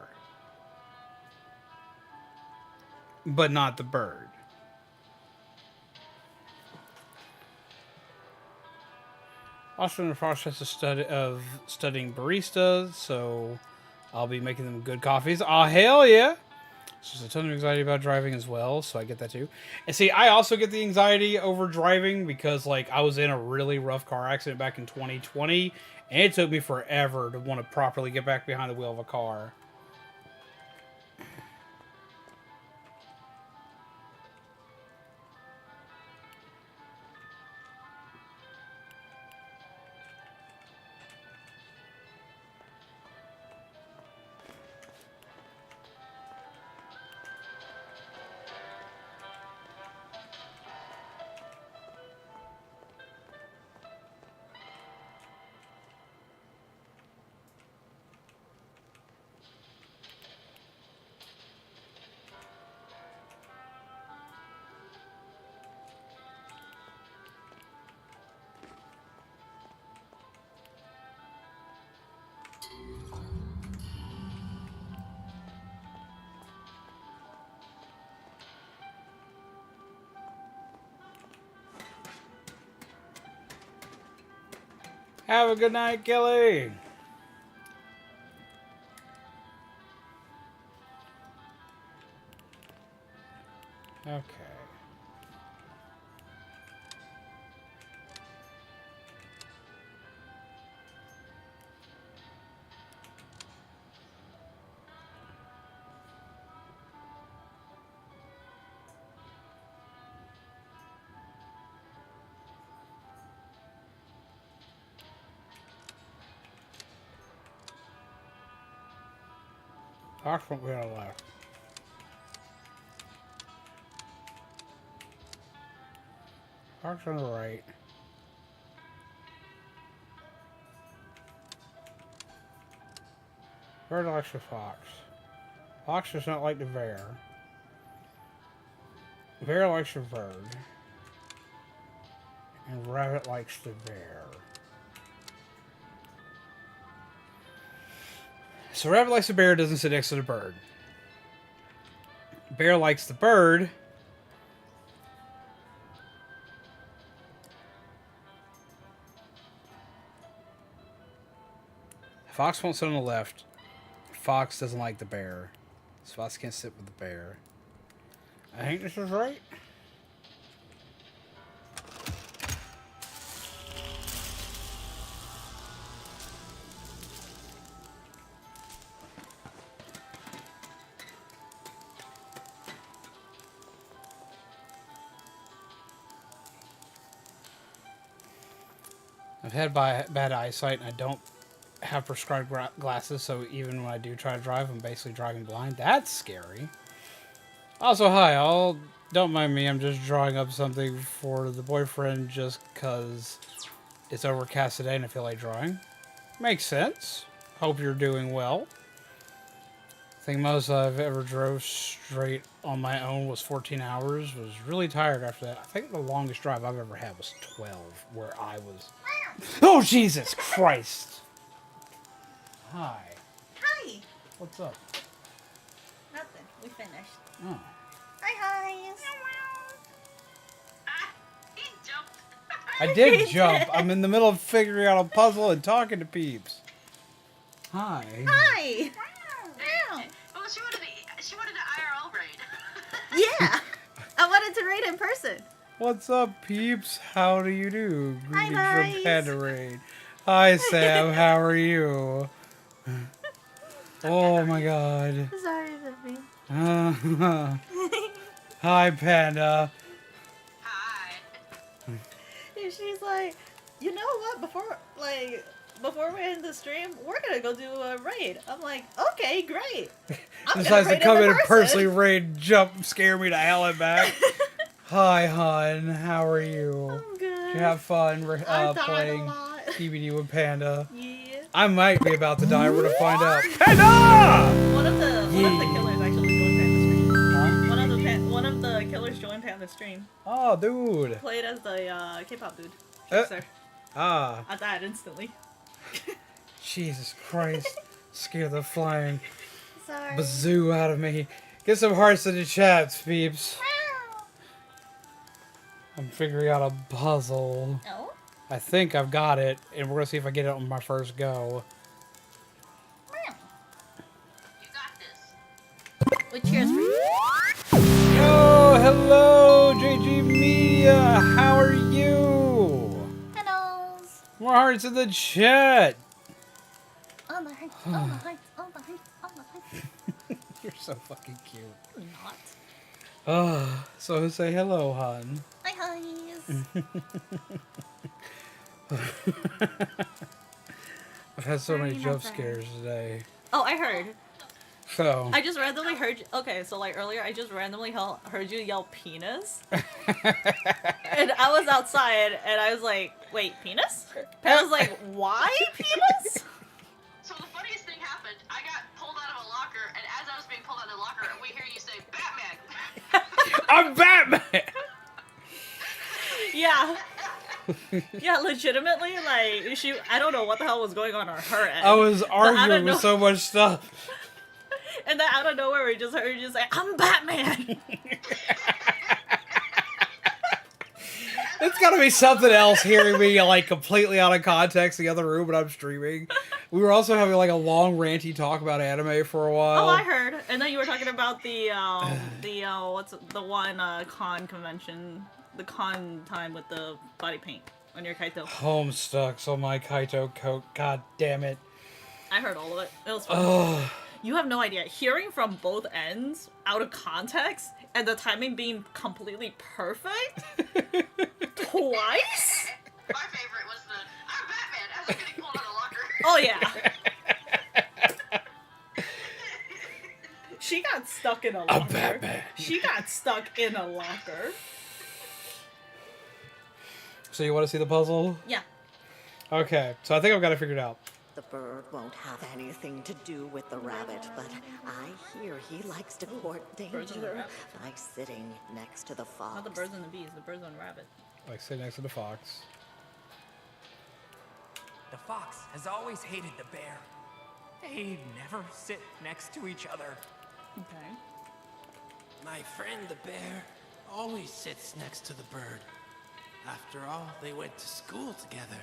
but not the bird. Also in the process of studying baristas, so I'll be making them good coffees. Oh, hell yeah! So there's a ton of anxiety about driving as well, so I get that too. And see, I also get the anxiety over driving because, like, I was in a really rough car accident back in 2020, and it took me forever to want to properly get back behind the wheel of a car. Have a good night, Kelly. Okay. Fox won't be on the left. Fox on the right. Bird likes the fox. Fox does not like the bear. Bear likes the bird. And rabbit likes the bear. So rabbit likes the bear, doesn't sit next to the bird. Bear likes the bird. Fox won't sit on the left. Fox doesn't like the bear. So Fox can't sit with the bear. I think this is right. I've had bad eyesight and I don't have prescribed glasses, so even when I do try to drive, I'm basically driving blind. That's scary. Also, hi, don't mind me, I'm just drawing up something for the boyfriend just because it's overcast today and I feel like drawing. Makes sense. Hope you're doing well. I think most I've ever drove straight on my own was 14 hours. Was really tired after that. I think the longest drive I've ever had was 12, where I was... Oh, Jesus Christ! Hi. Hi. What's up? Nothing. We finished. Oh. Hi, He jumped. I did jump. I'm in the middle of figuring out a puzzle and talking to peeps. Hi. Hi. Well, she wanted an IRL raid. Yeah. I wanted to raid in person. What's up, peeps? How do you do? Greetings Hi, from Panda Raid. Hi, Sam. How are you? Oh my God. Sorry, Vivi. Hi, Panda. And she's like, you know what? Before we end the stream, we're gonna go do a raid. I'm like, okay, great. Decides to come in and personally raid, jump, scare me to hell and back. Hi, hon. How are you? I'm good. Did you have fun playing TBD with Panda? Yeah. I might be about to die. We're gonna find out. Panda! One of the killers actually joined Panda's stream. Huh? One of the killers joined Panda's stream. Oh, dude. Played as the K-pop dude. Ah. I died instantly. Jesus Christ. Scared the flying Sorry. bazoo out of me. Get some hearts in the chats, peeps. I'm figuring out a puzzle. Oh? I think I've got it, and we're gonna see if I get it on my first go. You got this. We cheers for you. Yo, hello, JG Mia. How are you? Hello. More hearts in the chat. On the heights, on the heights, on the heights, on the heights. You're so fucking cute. Not. Oh, so say hello, hon. Hi, honeys. I've had so many jump scares today. Oh, I heard. So. I just randomly heard you. Okay, so like earlier, I just randomly heard you yell penis. And I was outside, and I was like, wait, penis? And I was like, why penis? So the funniest thing happened. I got pulled out of a locker, and as I was being pulled out of the locker, we hear you say, Batman! I'm Batman! Yeah. Yeah, legitimately, like, I don't know what the hell was going on her end. I was arguing with so much stuff. And then out of nowhere, we just heard you say, I'm Batman! It's gotta be something else hearing me, like, completely out of context in the other room when I'm streaming. We were also having, like, a long ranty talk about anime for a while. Oh, I heard. And then you were talking about what's the one con convention, the con time with the body paint on your Kaito. Homestucks on my Kaito coat. God damn it. I heard all of it. It was fun. You have no idea. Hearing from both ends, out of context, and the timing being completely perfect, twice? My favorite was the, I'm Batman, as I'm getting pulled out of the locker. Oh, yeah. She got stuck in a locker. I'm Batman. She got stuck in a locker. So you want to see the puzzle? Yeah. Okay, so I think I've got it figured out. The bird won't have anything to do with the rabbit, but I hear he likes to court danger by sitting next to the fox. Not the birds and the bees, the birds and the rabbit. Like, sit next to the fox. The fox has always hated the bear. They never sit next to each other. Okay. My friend the bear always sits next to the bird. After all, they went to school together.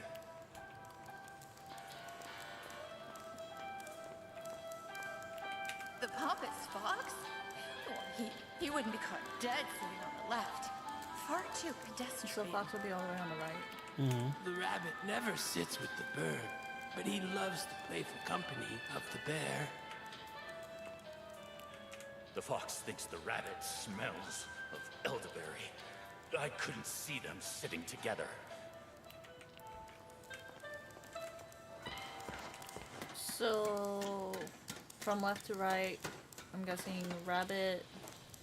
The pompous fox? Well, he wouldn't be caught dead sitting on the left. Far too pedestrian. So fox will be all the way on the right. The rabbit never sits with the bird, but he loves the playful company of the bear. The fox thinks the rabbit smells of elderberry. I couldn't see them sitting together. So, from left to right, I'm guessing rabbit,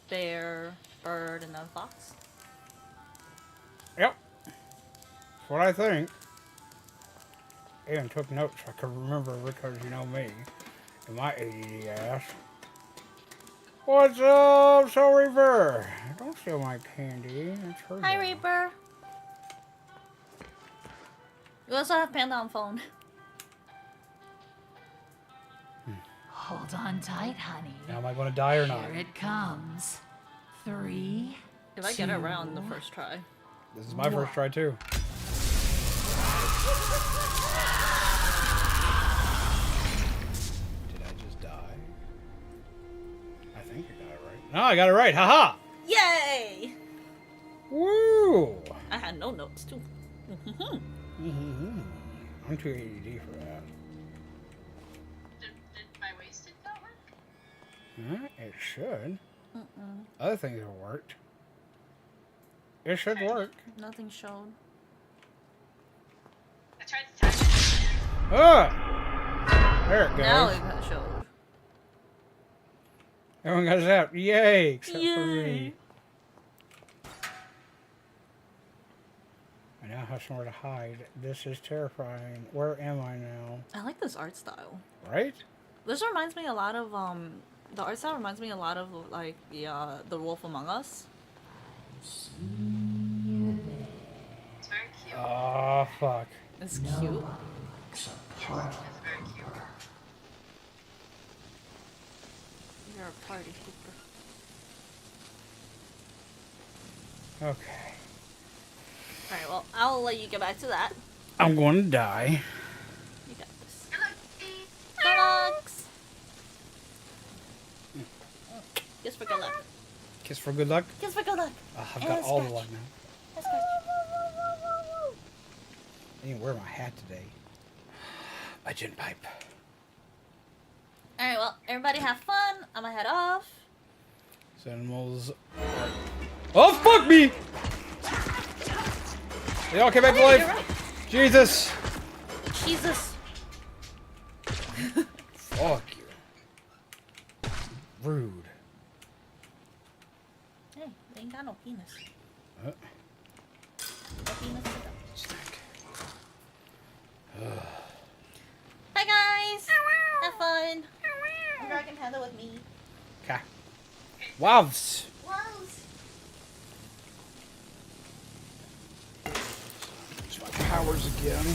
bear, bird, and then fox. Yep. That's what I think. Even took notes so I could remember because you know me and my ADD ass. What's up, Soul Reaper? Don't steal my candy. It's her Hi, job. Reaper. You also have Panda on phone. Hold on tight, honey. Now, am I going to die or not? Here it comes. 3. If I get it around the first try. This is my first try too. Did I just die? I think I got it right. No, I got it right. Haha! Yay! Woo! I had no notes too. I'm too ADD for that. Did my wasted not work? It should. Other things have worked. It should work. Nothing showed. I tried to time it. Ah! There it goes. Now it got showed. Everyone got zapped. Yay! Except for Yay. me. I now have somewhere to hide. This is terrifying. Where am I now? I like this art style. Right? This reminds me a lot of the art style reminds me a lot of like the Wolf Among Us. It's very cute. Oh fuck. It's cute. It's very cute. You're a party pooper. Okay. Alright, well, I'll let you get back to that. I'm going to die. You got this. Good luck! Kiss for good luck. Kiss for good luck. Kiss for good luck. I've got all the luck now. Let's go. I didn't wear my hat today. My gin pipe. Alright, well, everybody have fun. I'm gonna head off. Animals. Oh, fuck me! They all came back to life. You're right. Jesus. Jesus. Fuck you. Rude. Hey, they ain't got no penis. Uh, No penis to them. snack. Bye, guys. Have fun. I'm dragging Panda with me. Okay. Wows. Use my powers again.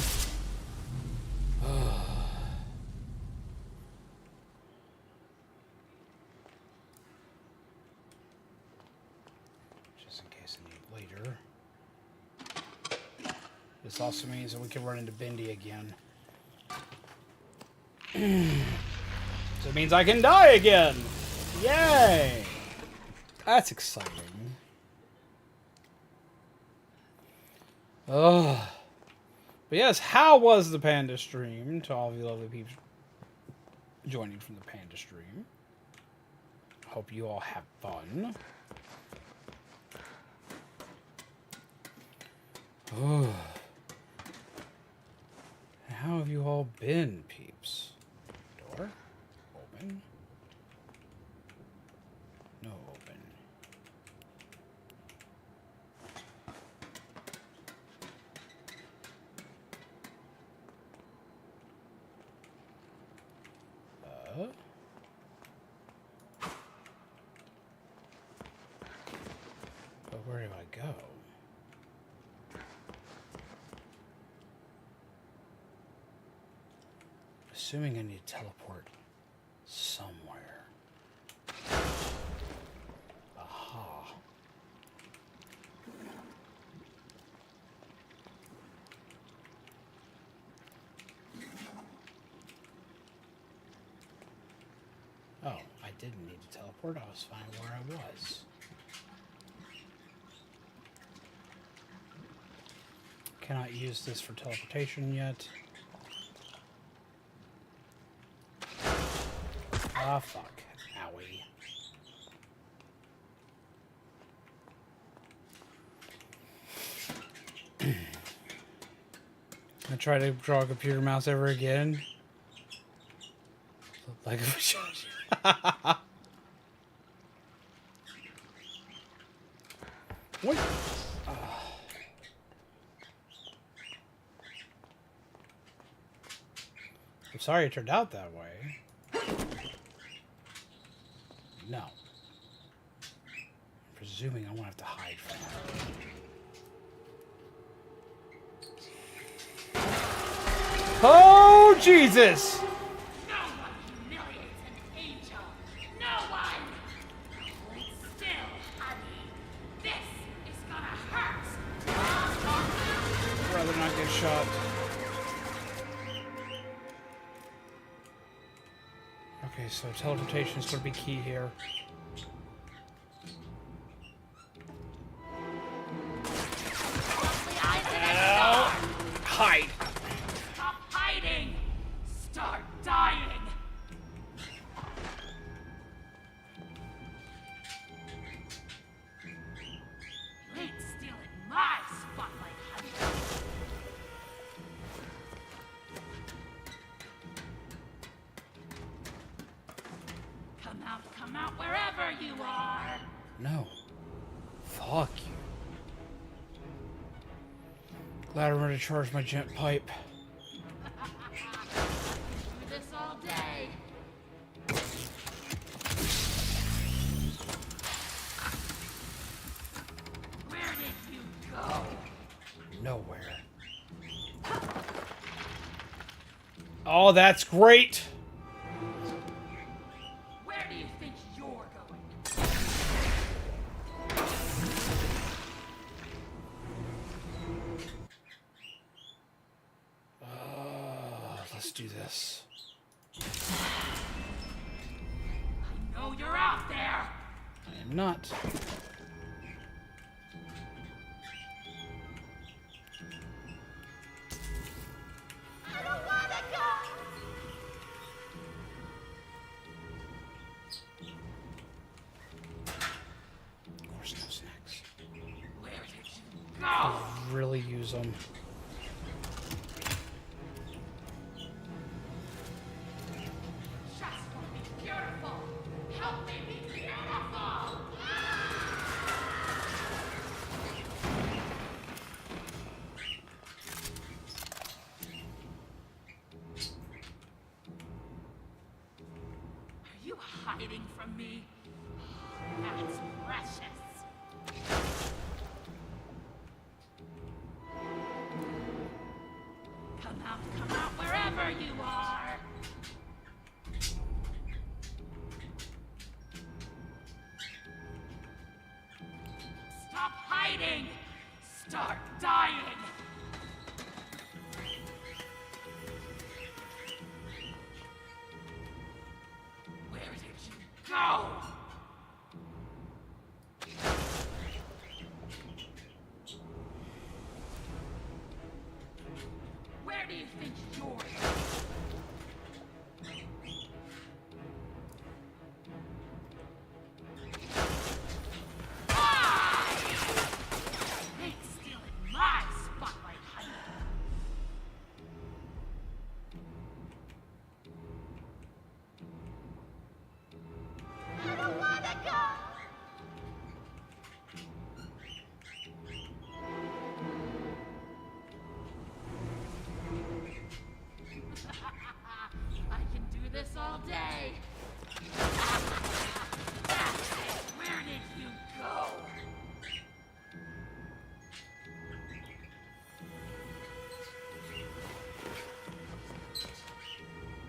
Just in case I need later. This also means that we can run into Bendy again. So it means I can die again! Yay! That's exciting. Oh. But yes, how was the Panda stream? To all of you lovely peeps joining from the Panda stream. Hope you all have fun. Oh. How have you all been, peeps? Door? Open? No open. But where do I go? Assuming I need to teleport somewhere. Aha. Oh, I didn't need to teleport. I was fine where I was. Cannot use this for teleportation yet. Ah, fuck. Owie. I try to draw a computer mouse ever again. Like what? I'm sorry it turned out that way. No. I'm presuming I won't have to hide from her. Oh, Jesus! No one humiliates an angel. No one. Hold still, honey. This is gonna hurt. I'd rather not get shot. Okay, so teleportation is going to be key here. Hide. Stop hiding. Start dying. You ain't stealing my spotlight, honey. Come out wherever you are. No. Fuck you. Glad I'm ready to charge my jet pipe. Do this all day. Where did you go? Nowhere. Oh, that's great. Where do you think you're going? Let's do this. I know you're out there. I am not. I don't wanna go. Of course, no snacks. Where did you I go? really use them. Just want to be beautiful. Help me be beautiful. Are you hiding from me? That's precious. Come out wherever you are. Stop hiding! Start dying! Where did you go? Where do you think you're going? Ain't stealing my spotlight, honey. I don't wanna go. I can do this all day. That's it. Where did you go?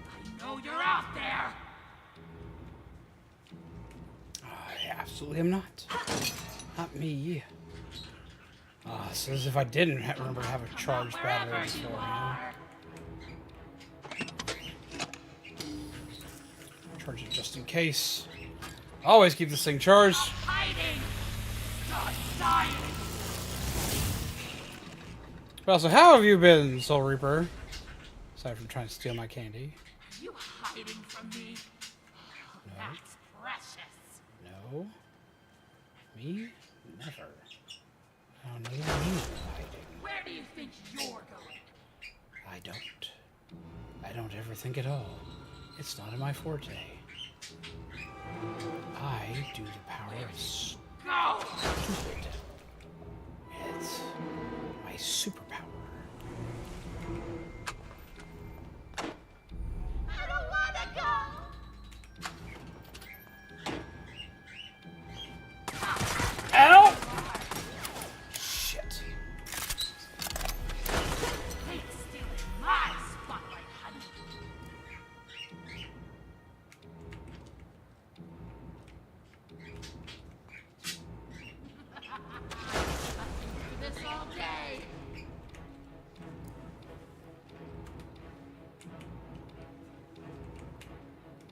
I know you're out there. I absolutely am not. Not me. So as if I didn't remember to have a charged battery beforehand. Charge it just in case. Always keep this thing charged. Hiding. Start dying. Well, so how have you been, Soul Reaper? Aside from trying to steal my candy. Are you hiding from me? No. That's precious. No. Me? Never. I don't know what you mean hiding. Where do you think you're going? I don't. I don't ever think at all. It's not in my forte. I do the power of stupid. It's my superpower. I don't wanna go! Ow! Shit. Hate stealing my spotlight, honey. Do this all day.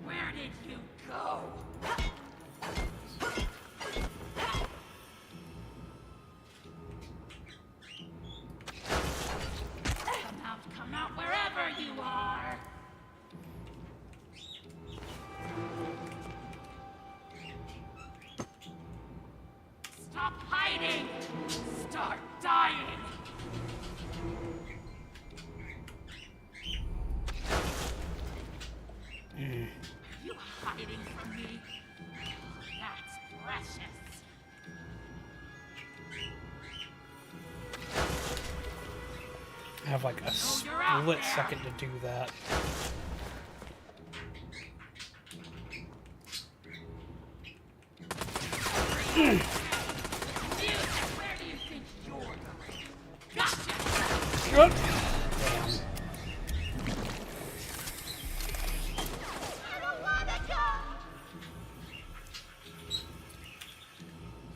Where did you go? Come out wherever you are. Stop hiding. Start dying. Are you hiding from me? That's precious. I have like a split second to do that. Where do you think you're going? Gotcha! Damn. I don't wanna go!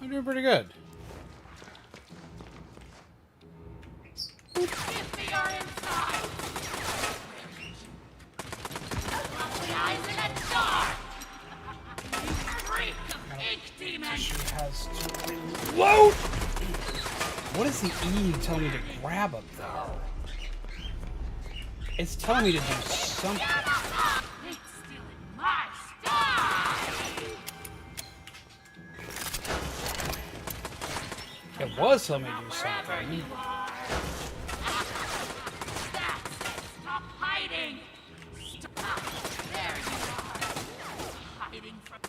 I'm doing pretty good. Give me your inside! Lovely eyes in a jar! You freak of ink demon! She has to reload! What is the E telling me to grab up there? It's telling me to do something. It's stealing my stuff! It was telling me to do Wherever something. you are! That's it! Stop hiding! Stop! There you are! Hiding from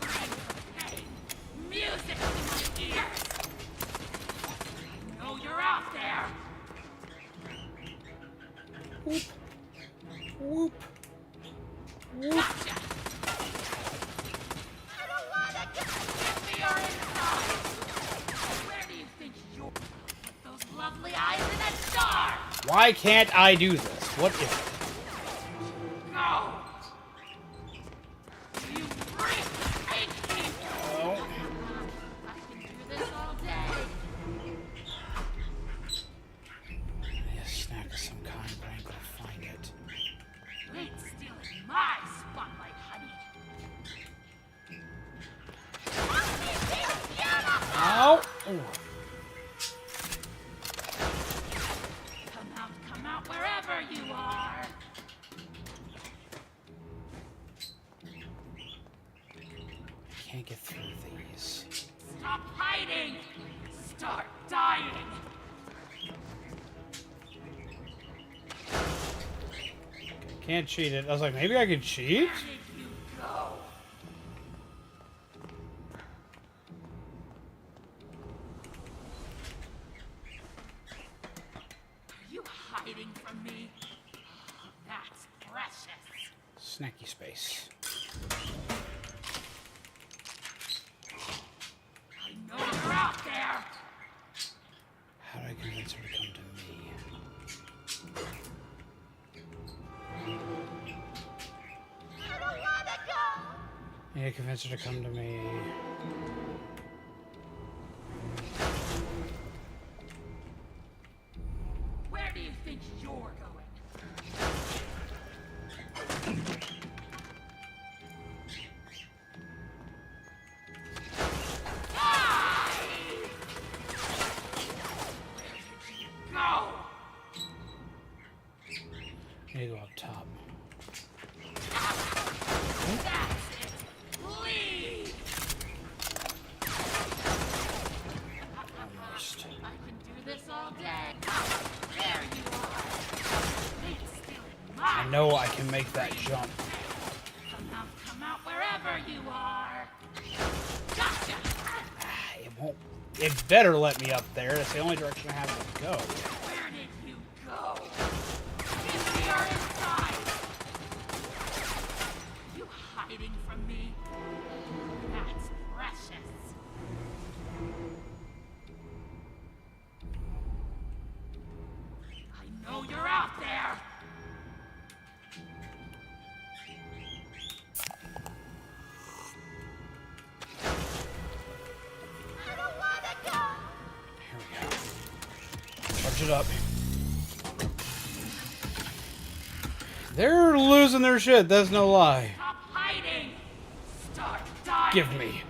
scream of pain! Music in my ears! I know you're out there! Whoop. Whoop. Whoop. Gotcha! I don't wanna give me your inside! Where do you think you're? Put those lovely eyes in a jar! Why can't I do this? What is it? Go! You freak! Make me! Oh. I can do this all day! I need a snack of some kind, but I ain't gonna find it. Wait, stealing my spotlight, honey! Ow! Ooh. Come out wherever you are! Can't get through these. Stop hiding! Start dying! Can't cheat it. I was like, maybe I could cheat? Where did you go? Are you hiding from me? That's precious. Snacky space. I know you're out there! How do I convince her to come to me? I don't wanna go! I need to convince her to come to me. Where do you think you're going? Go! I need to go up top. That's it! Leave! Almost. I can do this all day. There you are! It's stealing my I know I can make that jump. Well, it better let me up there. That's the only direction I have to go. Where did you go? Give me your inside! You hiding from me? That's precious. I know you're out there! I don't wanna go! Here we go. Charge it up. They're losing their shit, that's no lie. Stop hiding! Start dying! Give me.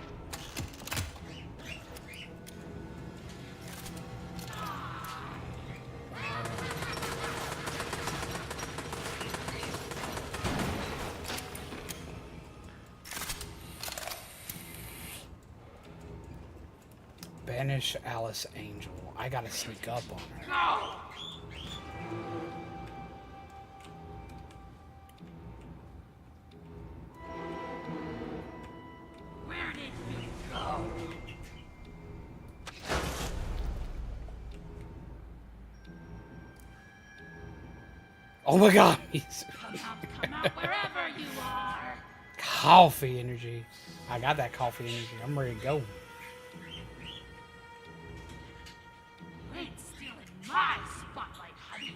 Banish Alice Angel. I gotta sneak up on her. Go! Where did you go? Oh my god, he's Come out wherever you are! coffee energy. I got that coffee energy. I'm ready to go. You ain't stealing my spotlight, honey!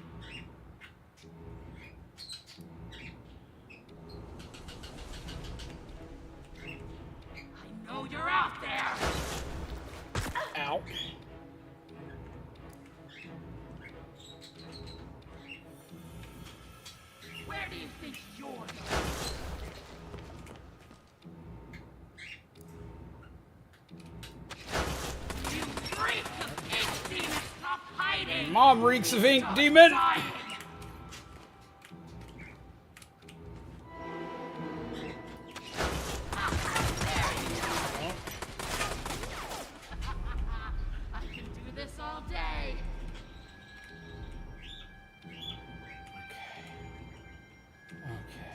I know you're out there! Ow. Where do you think you're going? You freak of ink demon, stop hiding! Mom reeks of ink, demon! Dying. I can do this all day. Okay.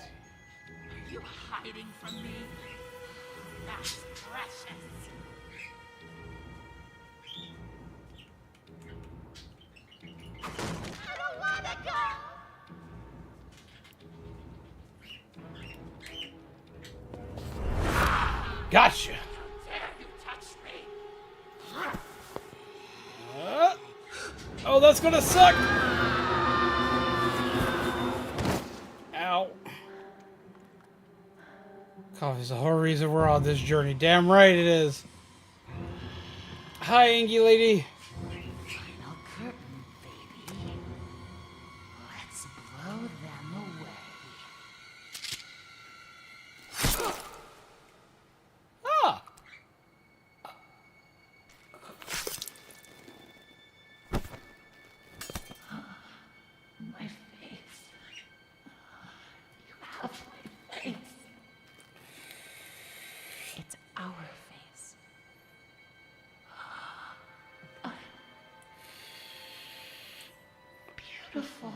Are you hiding from me? That's precious. I don't wanna go. Gotcha. Dare you touch me? Oh, that's gonna suck. Ow. Coffee's the whole reason we're on this journey. Damn right it is. Hi, Angie lady. Final curtain, baby. Let's blow them away. Ah. My face. You have my face. It's our face. Beautiful.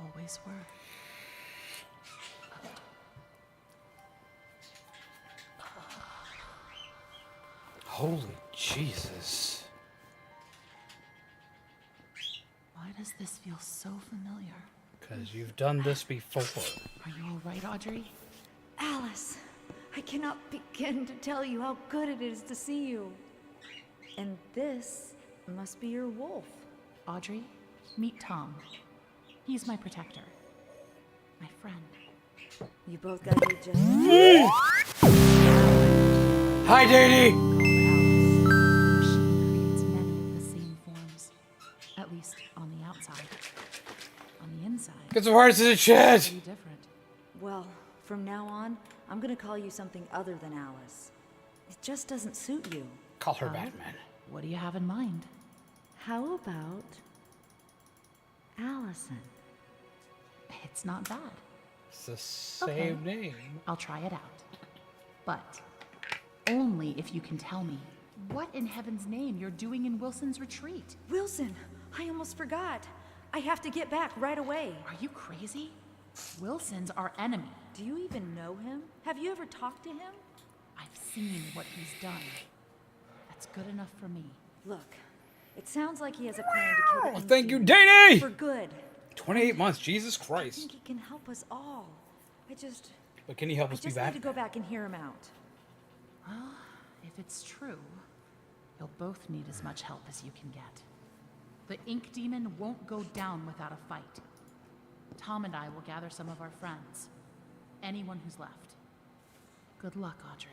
Always were. Holy Jesus. Why does this feel so familiar? Because you've done this before. Are you all right, Audrey? Alice, I cannot begin to tell you how good it is to see you. And this must be your wolf. Audrey, meet Tom. He's my protector. My friend. You both got your just. Hi, Daddy. Machine creates many of the same forms. At least on the outside. On the inside. Get some hearts in the chat. Pretty different. Well, from now on, I'm gonna call you something other than Alice. It just doesn't suit you. Call her Batman. What do you have in mind? How about Allison? It's not bad. It's the same name. I'll try it out. But only if you can tell me what in heaven's name you're doing in Wilson's retreat. Wilson, I almost forgot. I have to get back right away. Are you crazy? Wilson's our enemy. Do you even know him? Have you ever talked to him? I've I've seen what he's done. That's good enough for me. Look, it sounds like he has a plan to kill the Ink Thank you, Demon. Danny! For good. 28 months, Jesus I Christ. think he can help us all. But can he help I us be just back? need to go back and hear him out. Well, if it's true, you'll both need as much help as you can get. The Ink Demon won't go down without a fight. Tom and I will gather some of our friends. Anyone who's left. Good luck, Audrey.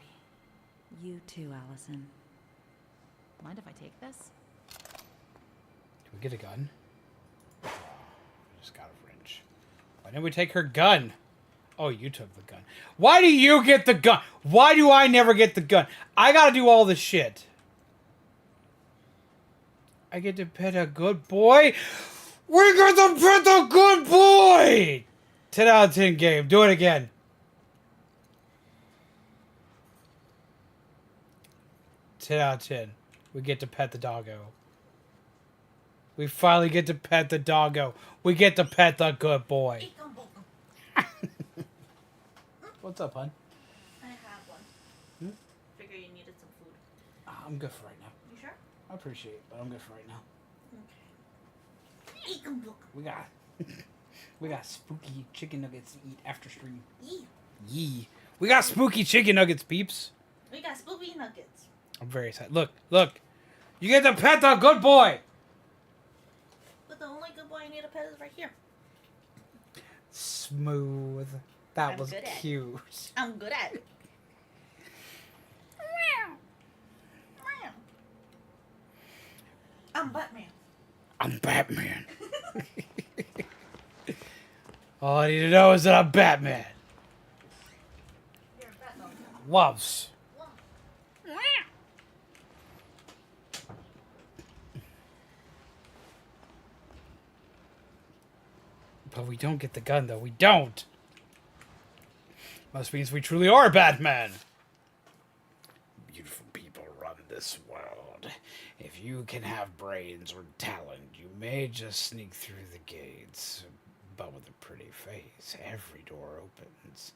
You too, Allison. Mind if I take this? Can we get a gun? I just got a wrench. Why didn't we take her gun? Oh, you took the gun. Why do you get the gun? Why do I never get the gun? I gotta do all this shit. I get to pet a good boy? We get to pet a good boy! 10 out of 10 game. Do it again. Out of 10. We get to pet the doggo. We finally get to pet the doggo. We get to pet the good boy. What's up, hon? I have one. Hmm? Figure you needed some food. I'm good for right now. You sure? I appreciate it, but I'm good for right now. Okay. We got spooky chicken nuggets to eat after stream. Yee. Yee. We got spooky chicken nuggets, peeps. We got spooky nuggets. I'm very excited. Look. You get to pet the good boy. But the only good boy I need to pet is right here. Smooth. That I'm was good at it. cute. I'm good at it. I'm Batman. I'm Batman. All I need to know is that I'm Batman. Loves. But we don't get the gun, though. We don't. Must means we truly are Batman. Beautiful people run this world. If you can have brains or talent, you may just sneak through the gates. But with a pretty face, every door opens.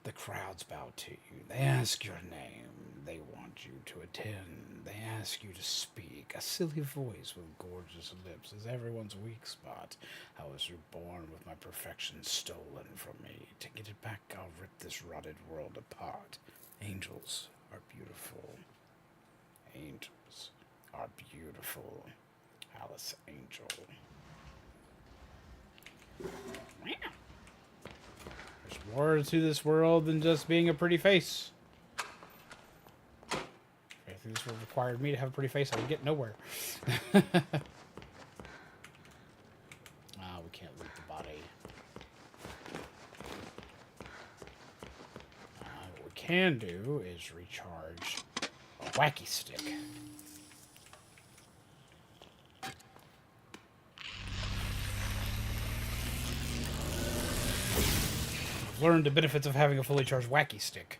The crowds bow to you. They ask your name. They want you to attend. They ask you to speak. A silly voice with gorgeous lips is everyone's weak spot. I was reborn with my perfection stolen from me. To get it back, I'll rip this rotted world apart. Angels are beautiful. Angels are beautiful. Alice Angel. There's more to this world than just being a pretty face. If this world required me to have a pretty face, I would get nowhere. We can't loot the body. What we can do is recharge a wacky stick. I've learned the benefits of having a fully charged wacky stick.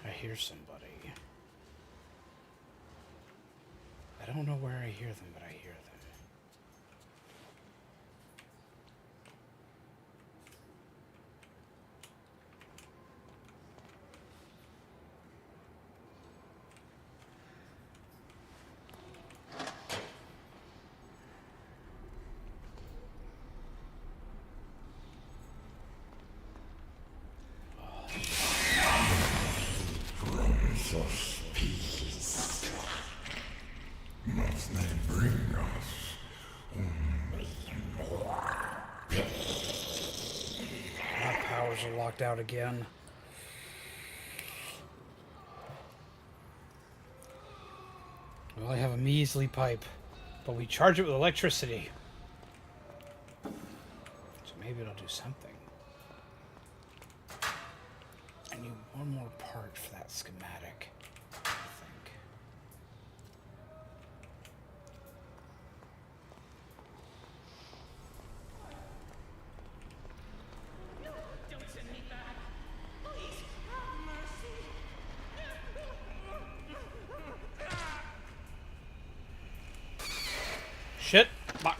I hear somebody. I don't know where I hear them, but I hear them. Prince of Peace. Must they bring us only more pain? My powers are locked out again. We only have a measly pipe, but we charge it with electricity. So maybe it'll do something. I need one more part for that schematic, I think.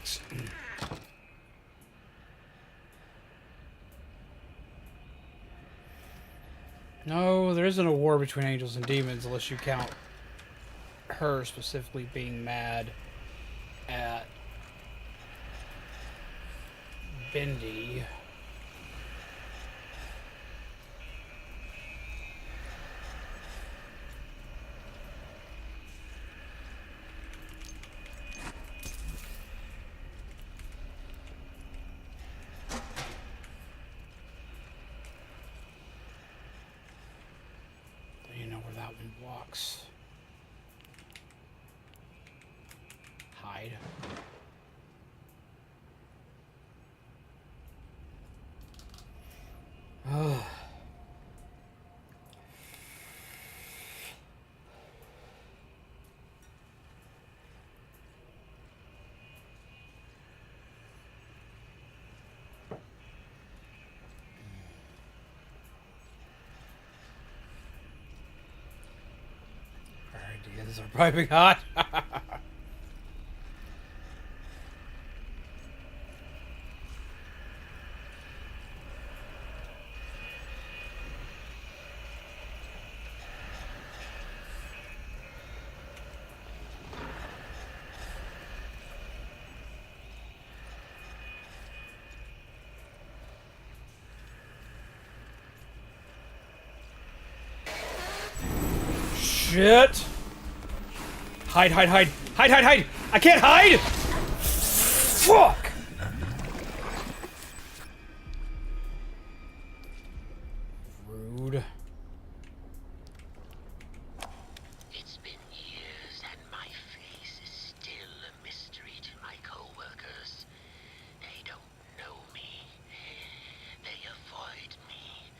box. No, there isn't a war between angels and demons unless you count her specifically being mad at Bendy. You know where that one walks. Hide. Oh. Our ideas are piping hot. Shit! Hide, hide, hide! Hide, hide, hide! I can't hide! Fuck! Rude. It's been years and my face is still a mystery to my co-workers. They don't know me. They avoid me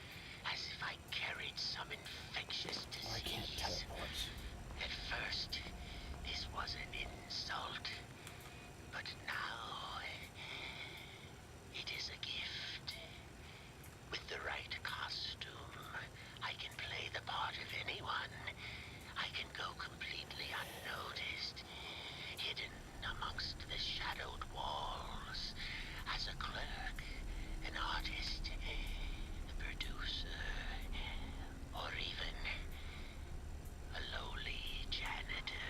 as if I carried some infectious disease. I can't teleport. At first, this was an insult, but now it is a gift. With the right costume, I can play the part of anyone. I can go completely unnoticed, hidden amongst the shadowed walls, as a clerk, an artist, a producer, or even a lowly janitor.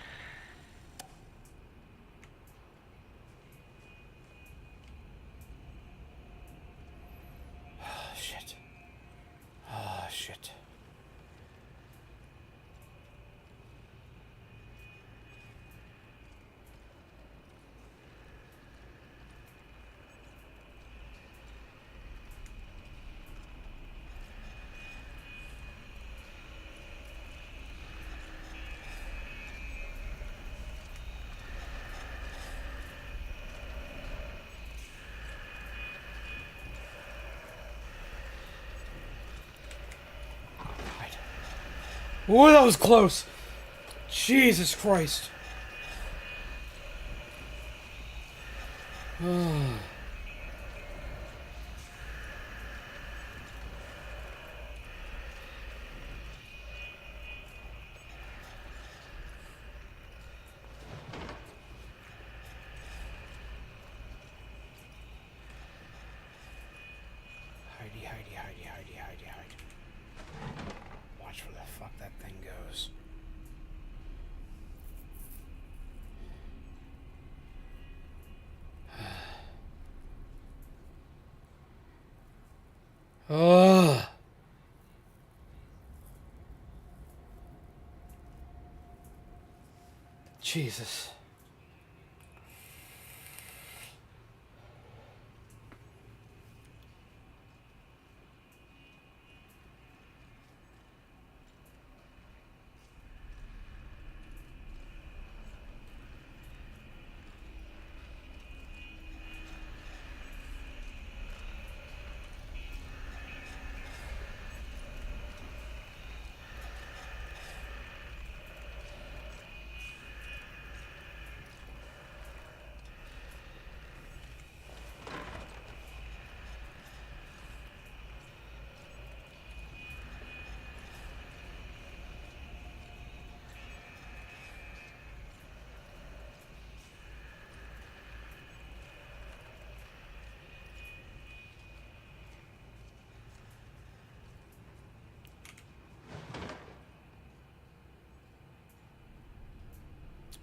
Oh, shit. Oh, shit. Ooh, that was close. Jesus Christ. Hidey, hidey, hidey, hidey, hidey, hide. Watch where the fuck that thing goes. Oh. Jesus.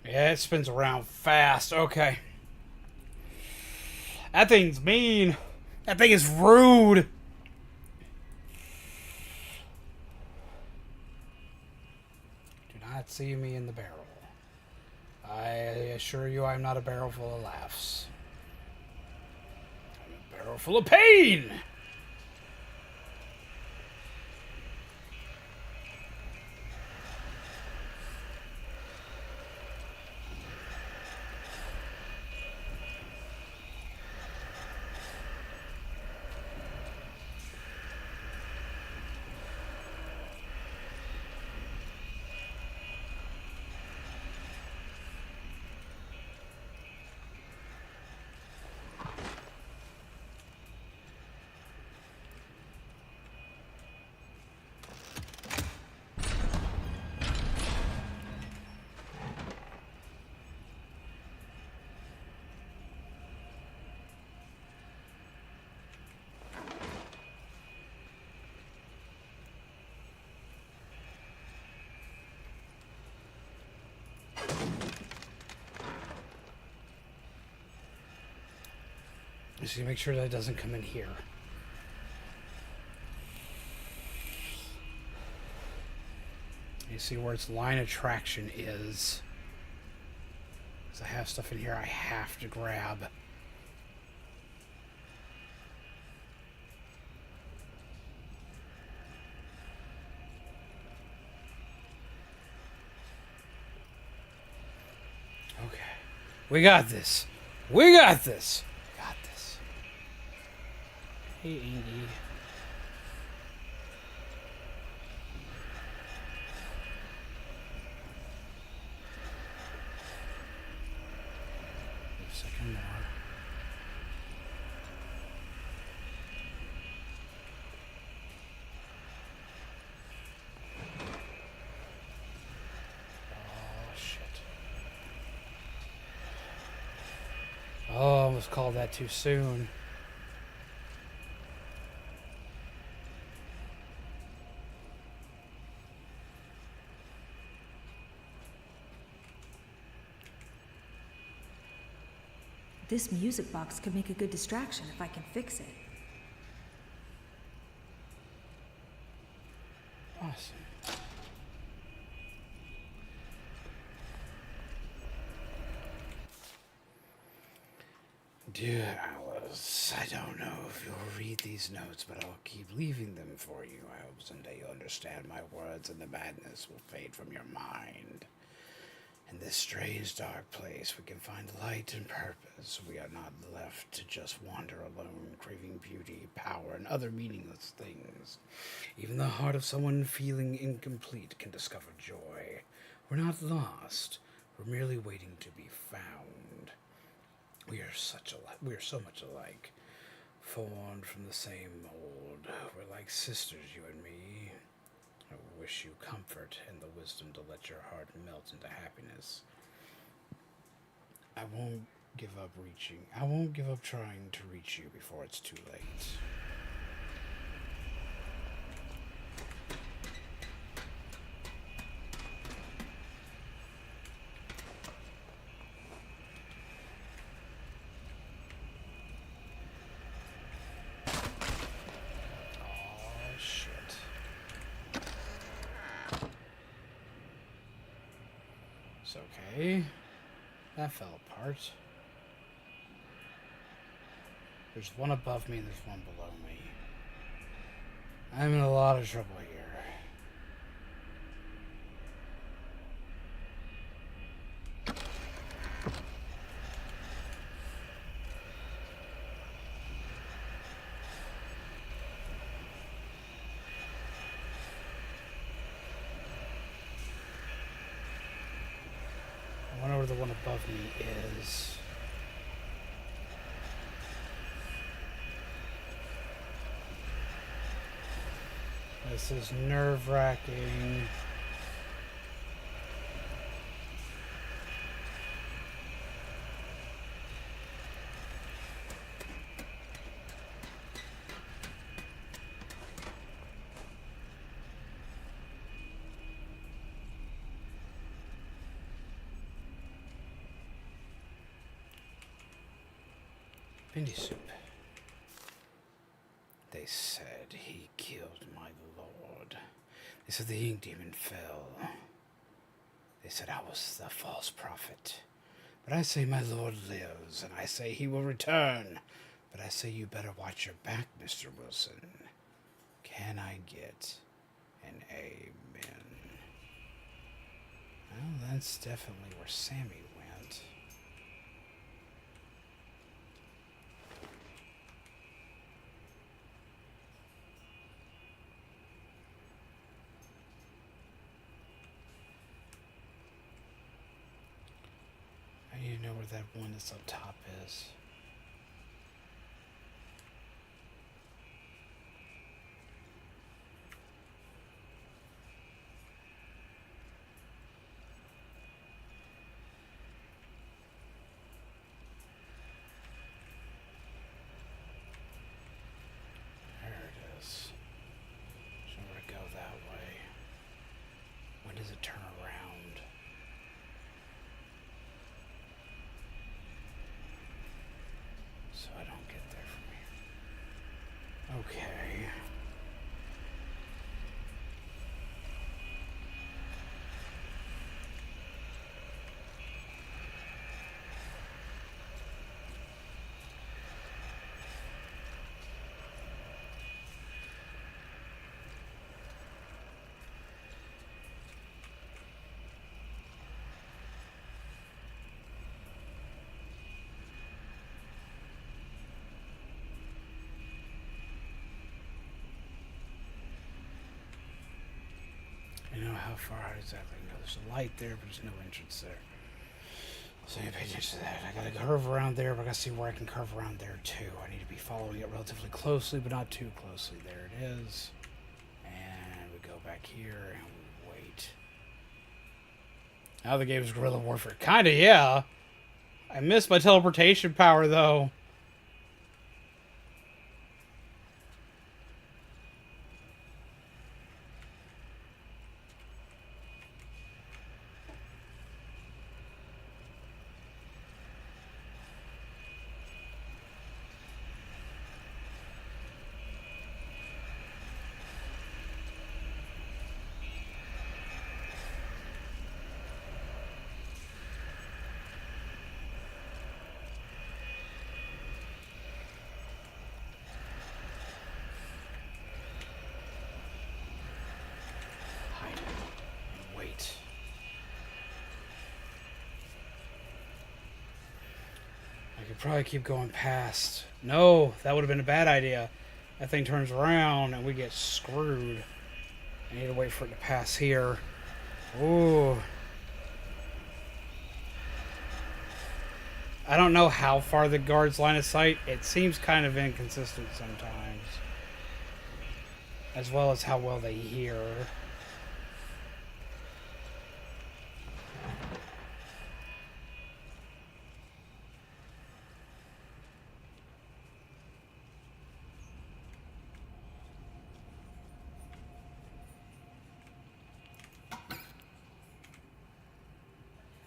Yeah, it spins around fast. Okay. That thing's mean. That thing is rude. Do not see me in the barrel. I assure you I'm not a barrel full of laughs. I'm a barrel full of pain. Just to make sure that it doesn't come in here. You see where its line of traction is. Because I have stuff in here I have to grab. Okay. We got this. We got this. Hey, Andy. A second more. Oh, shit. Oh, I almost called that too soon. This music box could make a good distraction if I can fix it. Awesome. Dear Alice, I don't know if you'll read these notes, but I'll keep leaving them for you. I hope someday you'll understand my words and the madness will fade from your mind. In this strange, dark place, we can find light and purpose. We are not left to just wander alone, craving beauty, power, and other meaningless things. Even the heart of someone feeling incomplete can discover joy. We're not lost. We're merely waiting to be found. We are so much alike, formed from the same mold. We're like sisters, you and me. I wish you comfort and the wisdom to let your heart melt into happiness. I won't give up trying to reach you before it's too late. Okay, that fell apart. There's one above me and there's one below me. I'm in a lot of trouble here. I wonder where the one above me is. This is nerve-wracking. Bendy soup. They said he killed my lord. They said the ink demon fell. They said I was the false prophet. But I say my lord lives, and I say he will return. But I say you better watch your back, Mr. Wilson. Can I get an amen? Well, that's definitely where Sammy went. I need to know where that one that's up top is. There it is. So I'm gonna go that way. When does it turn around? So I don't get there from here. Okay. I know how far out exactly. I know there's a light there, but there's no entrance there. So you pay attention to that. I gotta curve around there, but I gotta see where I can curve around there too. I need to be following it relatively closely, but not too closely. There it is. And we go back here and we wait. Now the game is guerrilla warfare. Kinda, yeah. I missed my teleportation power though. Wait. I could probably keep going past. No, that would have been a bad idea. That thing turns around and we get screwed. I need to wait for it to pass here. Ooh. I don't know how far the guard's line of sight. It seems kind of inconsistent sometimes. As well as how well they hear.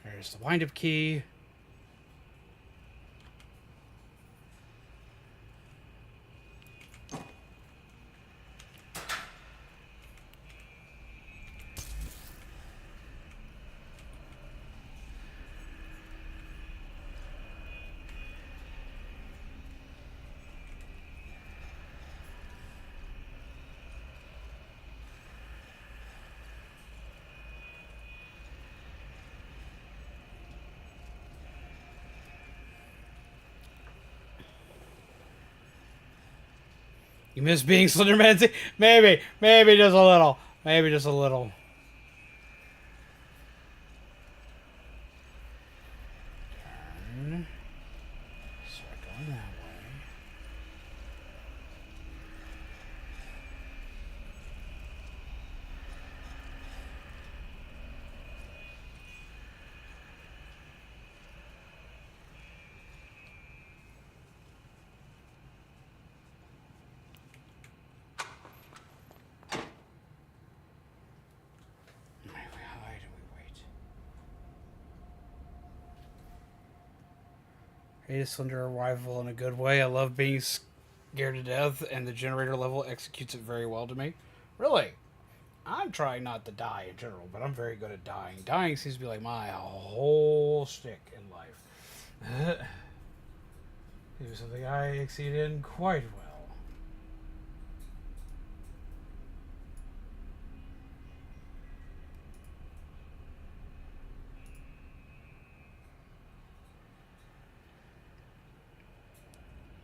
There's the wind-up key. You miss being Slenderman? Maybe just a little. Maybe just a little. Turn. Start going that way. Hate a slender arrival in a good way. I love being scared to death, and the generator level executes it very well to me. Really? I'm trying not to die in general, but I'm very good at dying. Dying seems to be like my whole shtick in life. It was something I exceeded in quite well.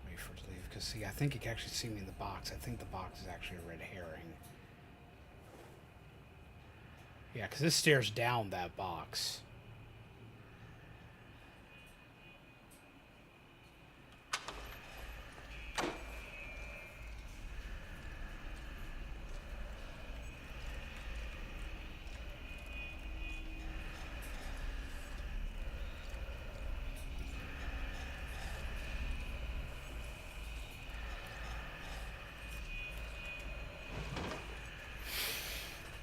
Wait for it to leave, because see, I think it can actually see me in the box. I think the box is actually a red herring. Yeah, because this stares down that box.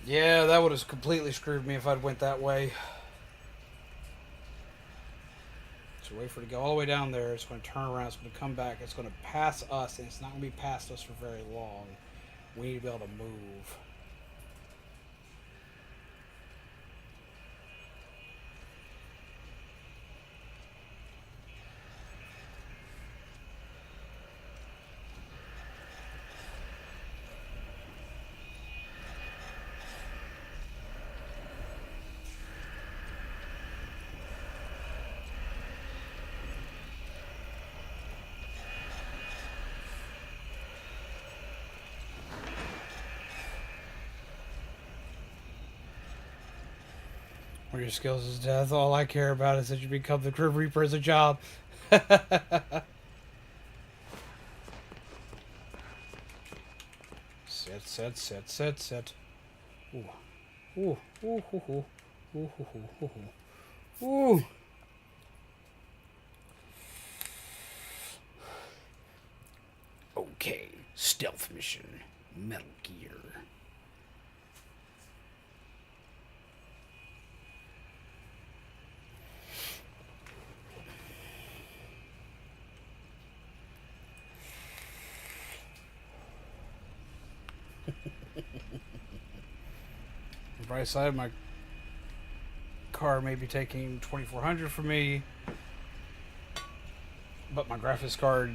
Yeah, that would have completely screwed me if I'd went that way. So wait for it to go all the way down there. It's going to turn around. It's going to come back. It's going to pass us, and it's not going to be past us for very long. We need to be able to move. One of your skills is death. All I care about is that you become the Grim Reaper as a job. Sit. Ooh. Ooh. Ooh. Ooh. Ooh. Ooh. Ooh. Ooh. Okay. Stealth mission. Metal Gear. The bright side, my car may be taking 2,400 from me, but my graphics card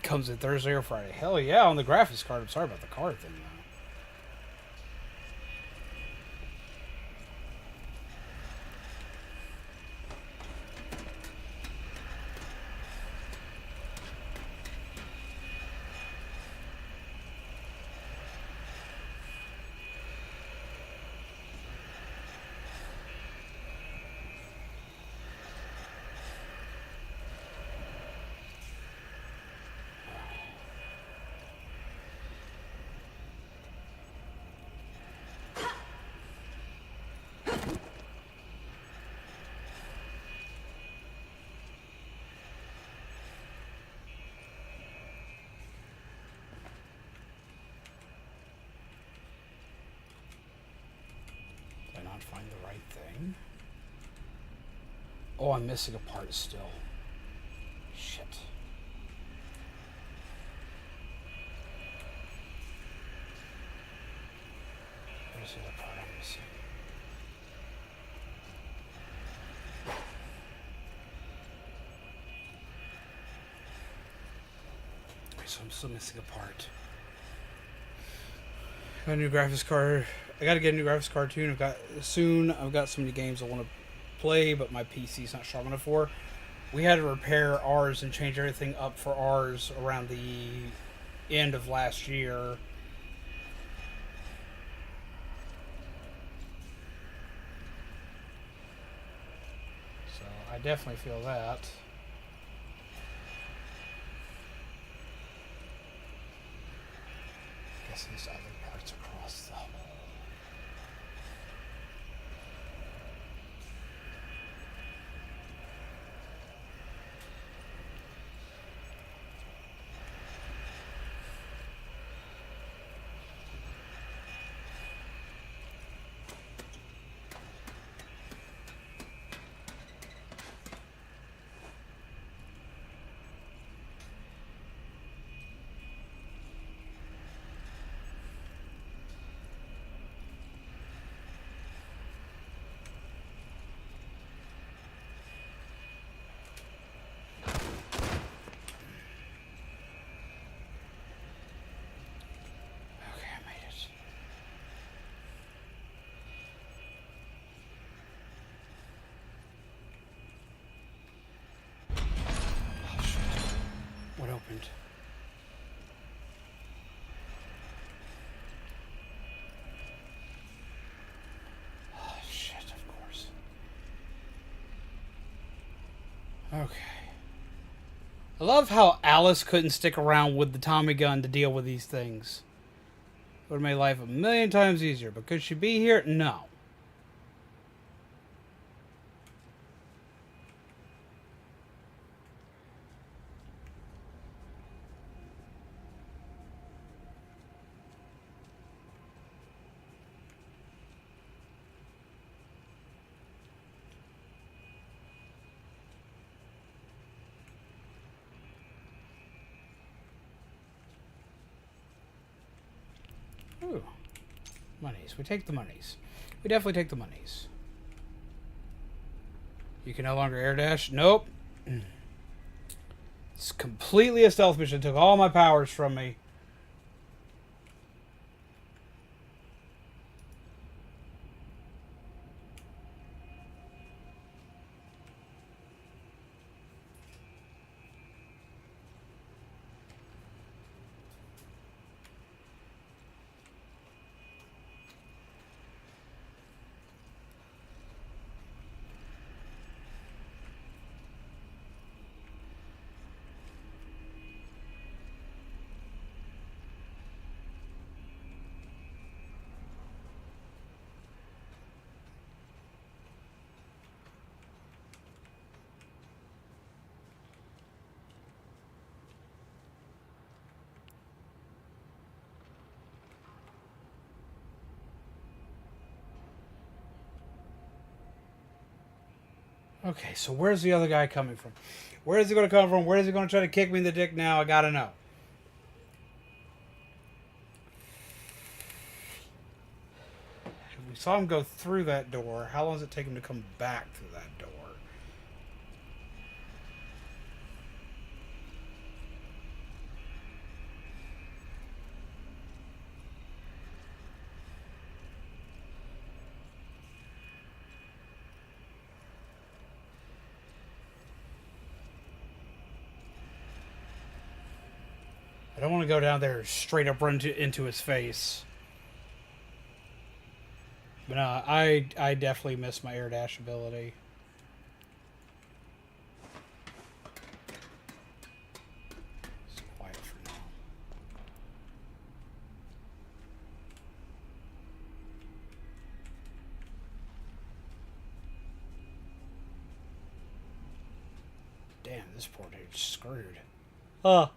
comes in Thursday or Friday. Hell yeah, on the graphics card. I'm sorry about the card thing, though. Find the right thing. Oh, I'm missing a part still. Shit. Where's the other part I'm missing? Okay, so I'm still missing a part. Got a new graphics card. I gotta get a new graphics card too. And I've got so many games I want to play, but my PC's not strong enough for. We had to repair ours and change everything up for ours around the end of last year. So I definitely feel that. I guess these other parts across the hole. Okay. I love how Alice couldn't stick around with the Tommy gun to deal with these things. It would have made life a million times easier. But could she be here? No. Ooh. Monies. We take the monies. We definitely take the monies. You can no longer air dash. Nope. It's completely a stealth mission. It took all my powers from me. Okay, so where's the other guy coming from? Where is he going to come from? Where is he going to try to kick me in the dick now? I gotta know. If we saw him go through that door, how long does it take him to come back through that door? I don't want to go down there straight up run into his face. But no, I definitely miss my air dash ability. It's quiet for now. Damn, this poor dude's screwed. Huh.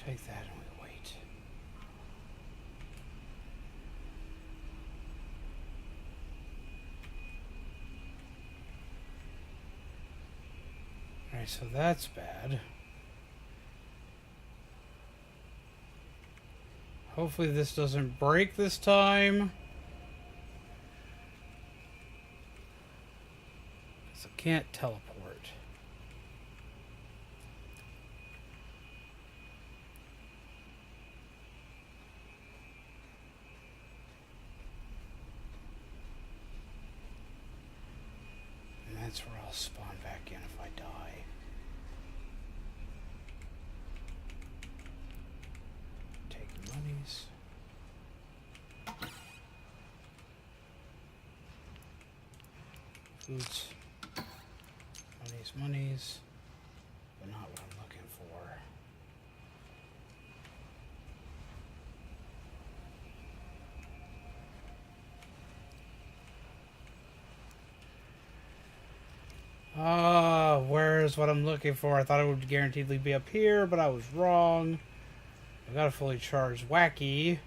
Take that and we wait. Alright, so that's bad. Hopefully this doesn't break this time. Can't teleport. And that's where I'll spawn back in if I die. Taking monies. Foods. Monies, but not what I'm looking for. Ah, where's what I'm looking for? I thought it would guaranteedly be up here, but I was wrong. I got a fully charged wacky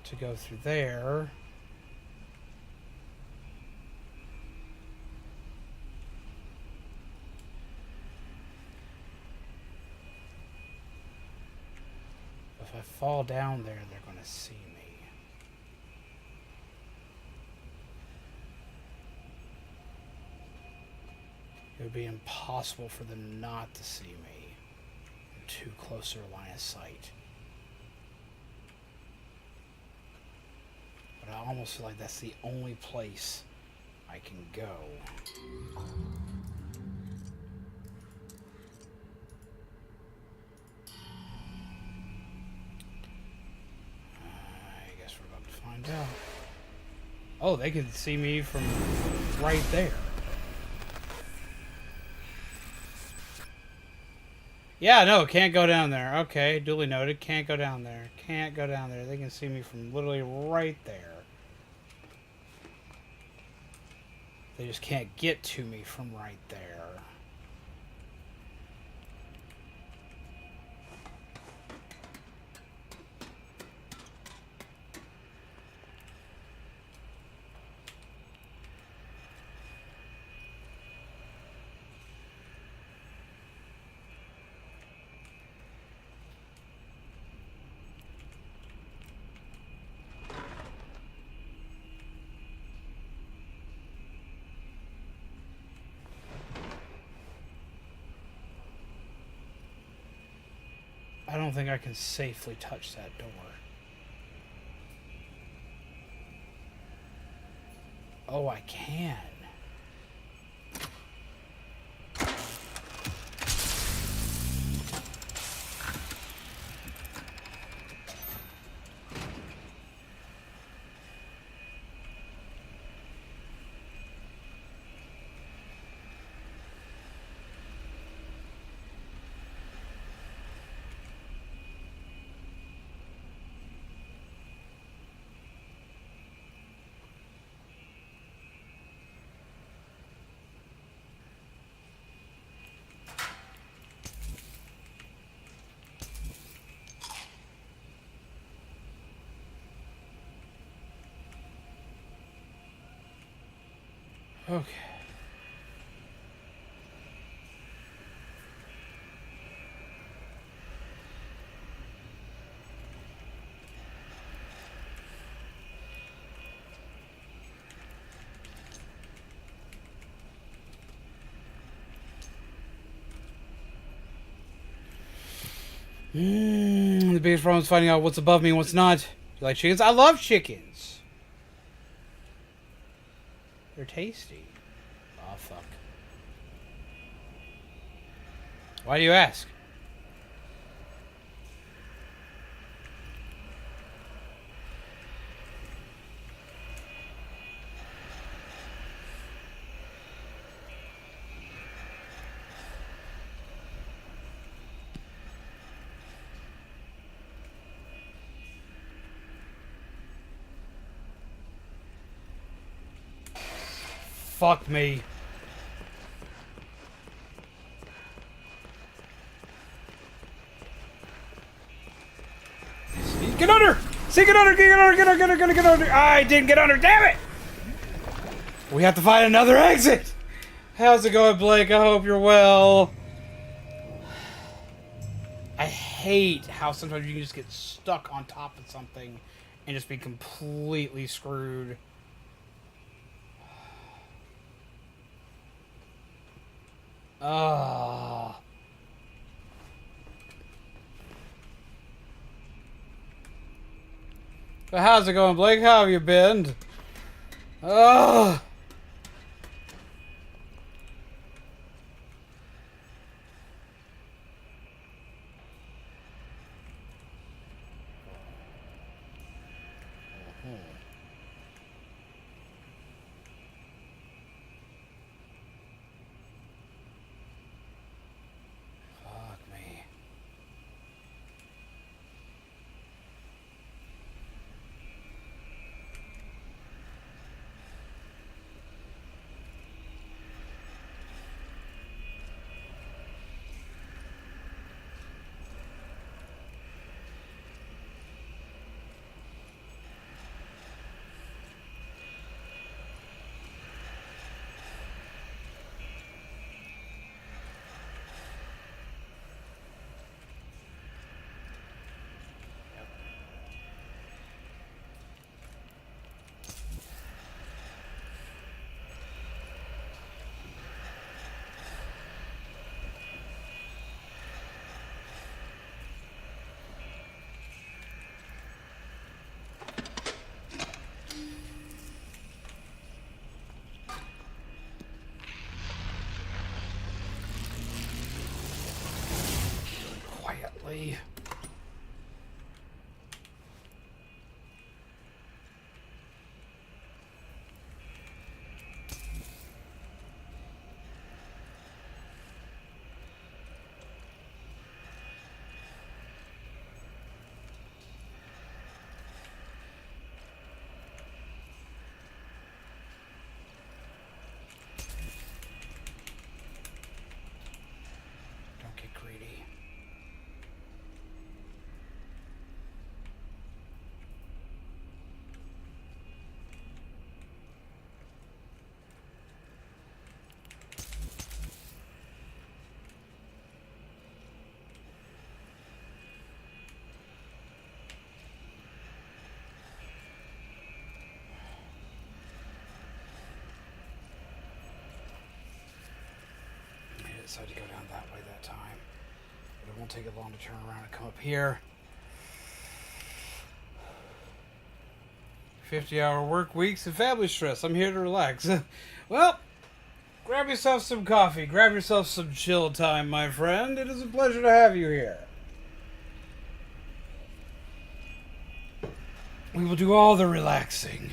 to go through there. If I fall down there, they're going to see me. It would be impossible for them not to see me. I'm too close to a line of sight. But I almost feel like that's the only place I can go. Out. Oh, they can see me from right there. Yeah, no, can't go down there. Okay, duly noted. Can't go down there. Can't go down there. They can see me from literally right there. They just can't get to me from right there. I don't think I can safely touch that door. Oh, I can. Okay. The biggest problem is finding out what's above me and what's not. You like chickens? I love chickens. They're tasty. Oh, fuck. Why do you ask? Fuck me. Get under! See, get under! Get under! Get under! Get under! I didn't get under! Damn it! We have to find another exit! How's it going, Blake? I hope you're well. I hate how sometimes you can just get stuck on top of something and just be completely screwed. Ah. But how's it going, Blake? How have you been? Ah. Fuck me. Quietly. Don't get greedy. I decided to go down that way that time. But it won't take it long to turn around and come up here. 50-hour work weeks and family stress. I'm here to relax. Well, grab yourself some coffee. Grab yourself some chill time, my friend. It is a pleasure to have you here. We will do all the relaxing.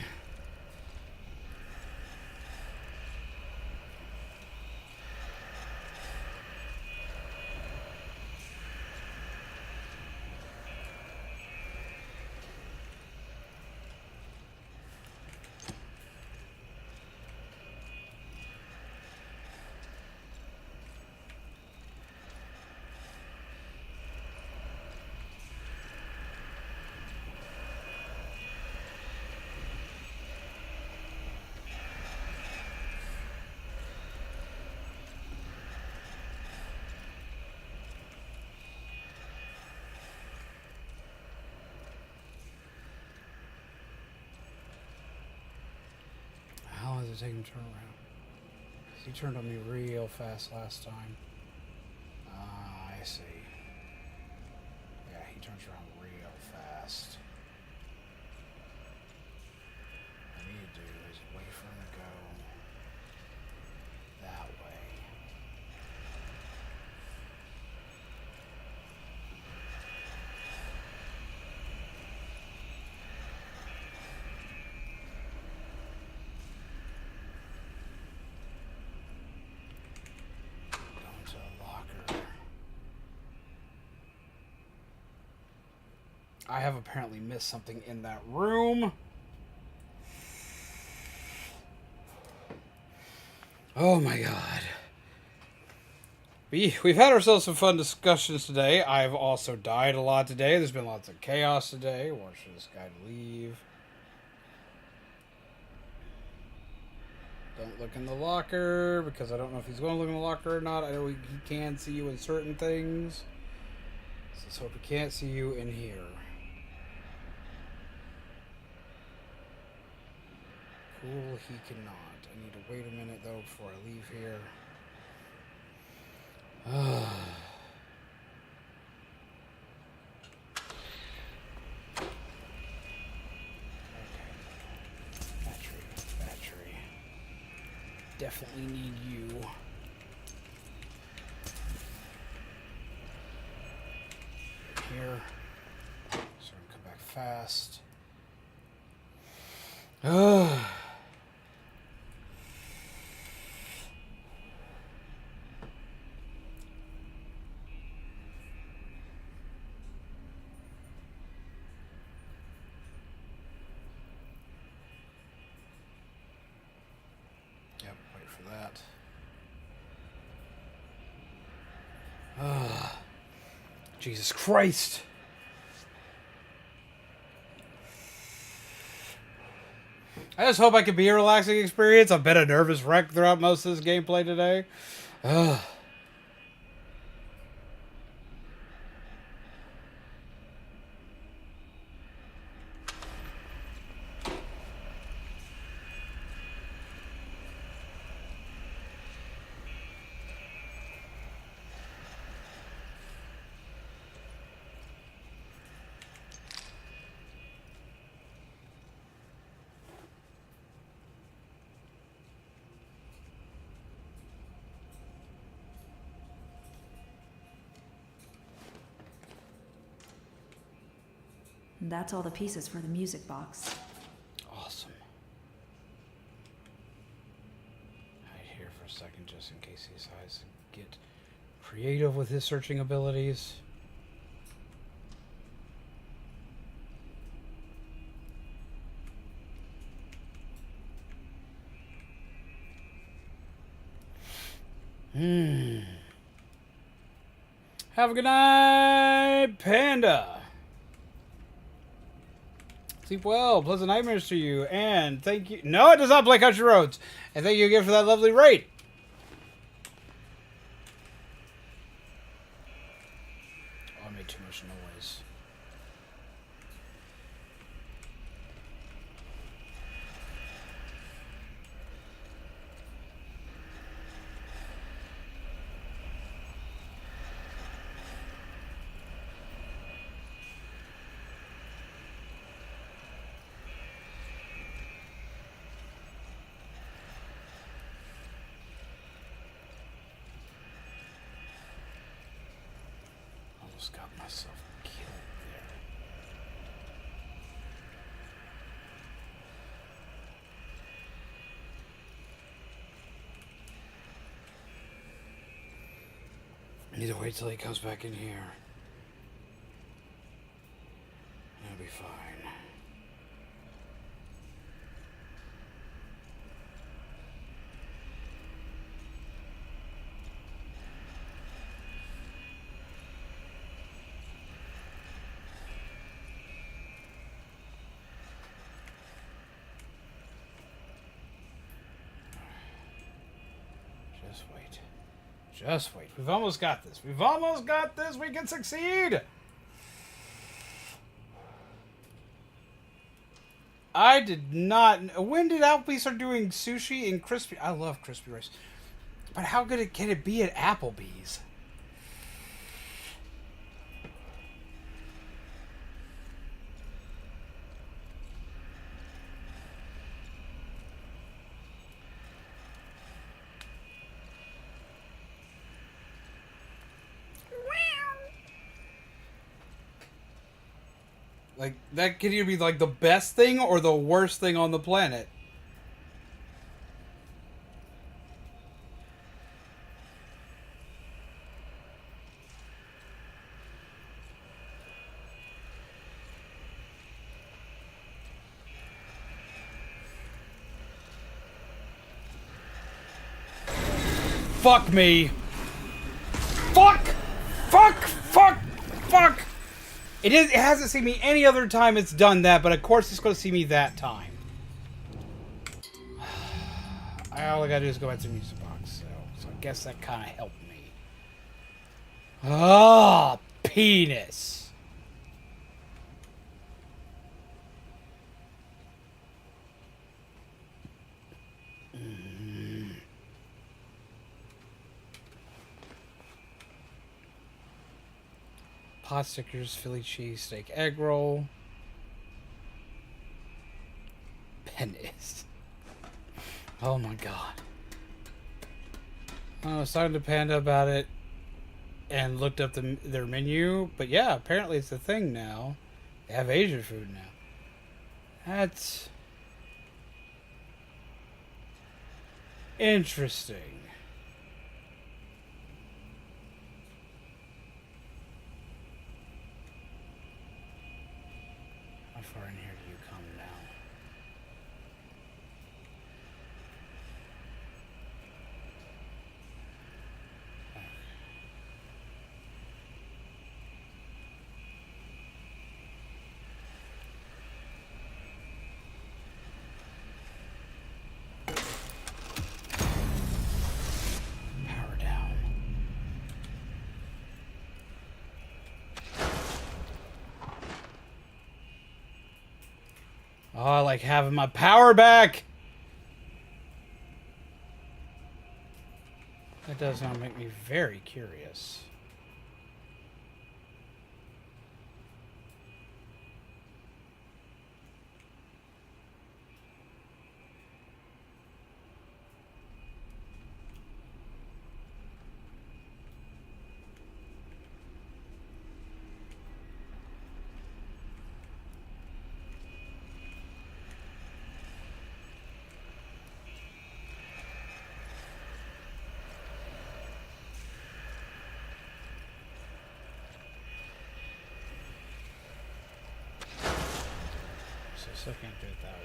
How long does it take him to turn around? 'Cause he turned on me real fast last time. Ah, I see. Yeah, he turns around real fast. What I need to do is wait for him to go that way. I have apparently missed something in that room. Oh my god. We've had ourselves some fun discussions today. I've also died a lot today. There's been lots of chaos today. Watch this guy leave. Don't look in the locker, because I don't know if he's going to look in the locker or not. I know he can see you in certain things. So let's hope he can't see you in here. Cool, he cannot. I need to wait a minute, though, before I leave here. definitely need you. Here. So I'm gonna come back fast. Ugh. Yep, wait for that. Ugh. Jesus Christ! I just hope I can be a relaxing experience. I've been a nervous wreck throughout most of this gameplay today. Ugh. And that's all the pieces for the music box. Awesome. Hide here for a second just in case he decides to get creative with his searching abilities. Have a good night, Panda. Sleep well. Pleasant nightmares to you. And thank you. No, it does not play Country Roads. And thank you again for that lovely rate. Oh, I made too much noise. Almost got myself killed there. I need to wait till he comes back in here. I'll be fine. Just wait. Just wait. We've almost got this. We've almost got this. We can succeed. I did not... When did Applebee's start doing sushi and crispy... I love crispy rice. But how good can it be at Applebee's? Like, that could either be, like, the best thing or the worst thing on the planet. Fuck me. Fuck! Fuck! Fuck! Fuck! It hasn't seen me any other time it's done that, but of course it's going to see me that time. All I gotta do is go back to the music box, so I guess that kind of helped me. Ah, penis. Pot stickers, Philly cheesesteak, egg roll. Penis. Oh my god. I was talking to Panda about it and looked up their menu, but yeah, apparently it's a thing now. They have Asian food now. That's interesting. How far in here do you come now? Power down. Oh, I like having my power back. That does now make me very curious. So I still can't do it that way.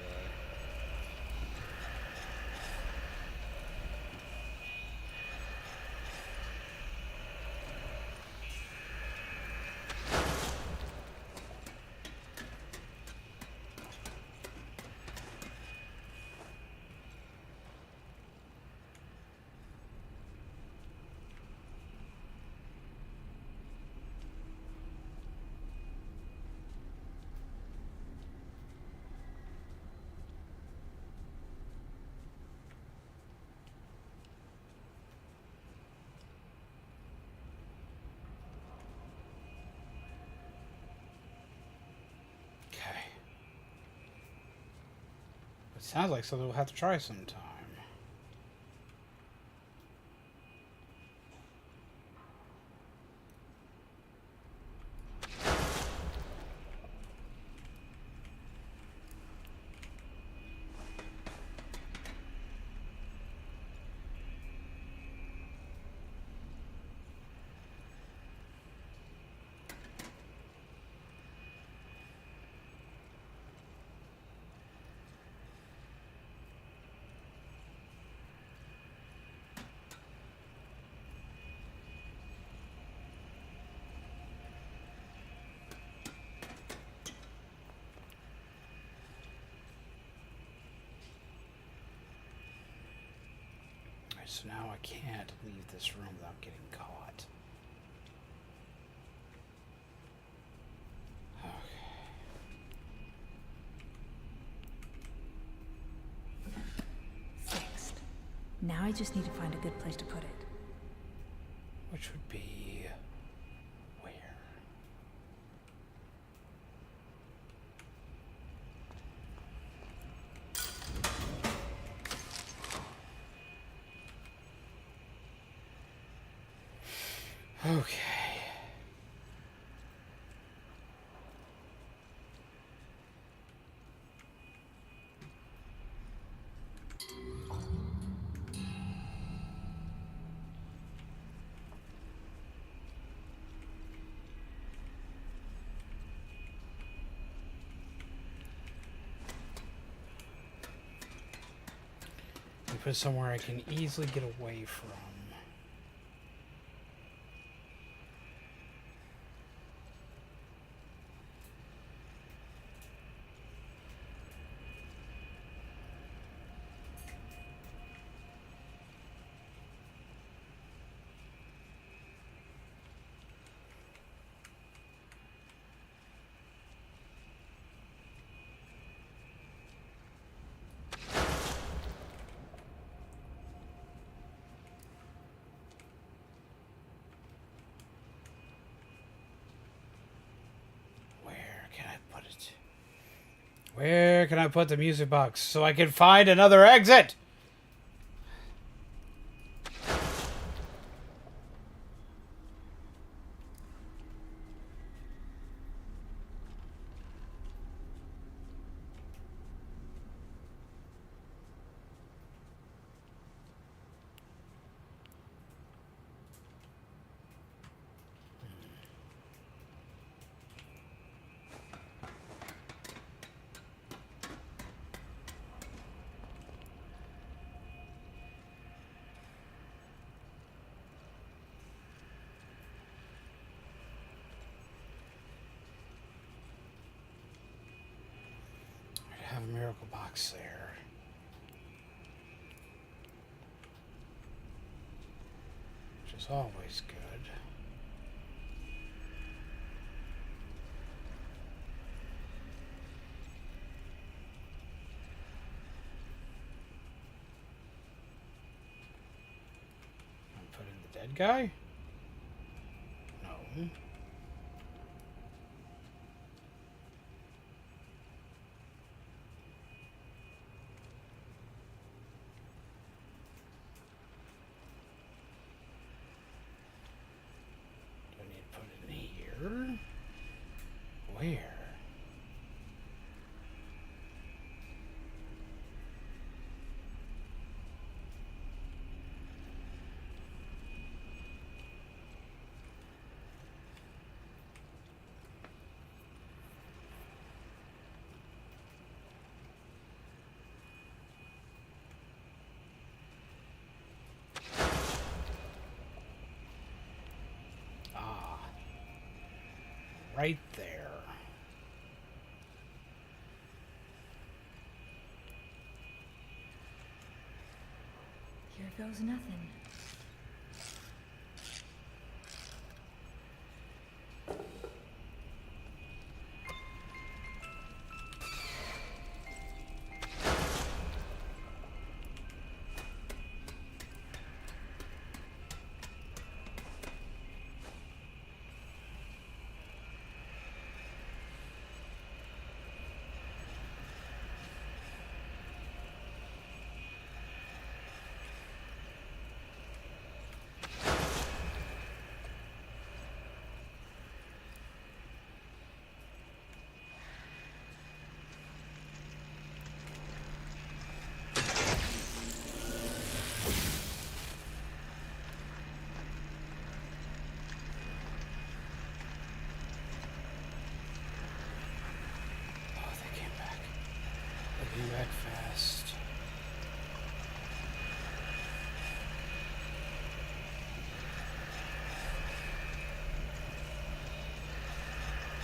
Okay. It sounds like something we'll have to try sometime. So now I can't leave this room without getting caught. Fixed. Now I just need to find a good place to put it. Which would be where? Okay. Put it somewhere I can easily get away from. Where can I put the music box so I can find another exit? miracle box there. Which is always good. Put in the dead guy? No. Do I need to put it in here? Where? Right there. Here goes nothing. Back fast.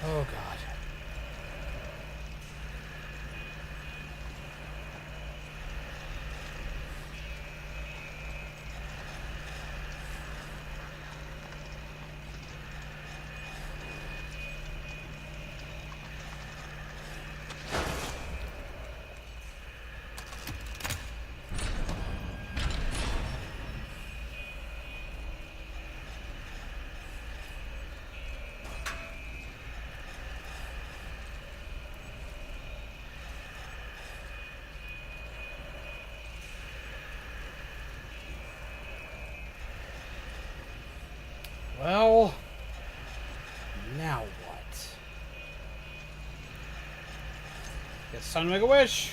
Oh God. Well, now what? Guess time to make a wish.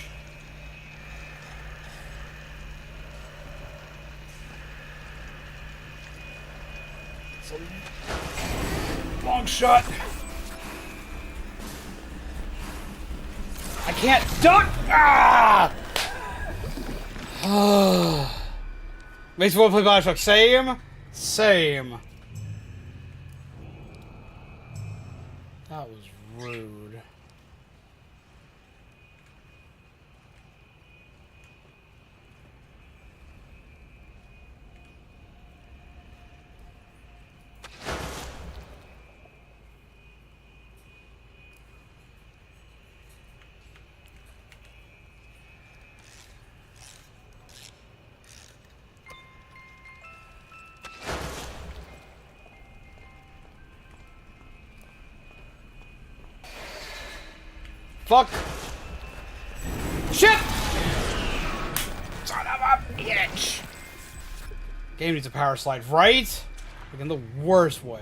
It's a long shot. I can't duck. Ah! Makes me want to play Bioshock. Same. Same. That was rude. Fuck! Shit! Son of a bitch! Game needs a power slide, right? Like in the worst way.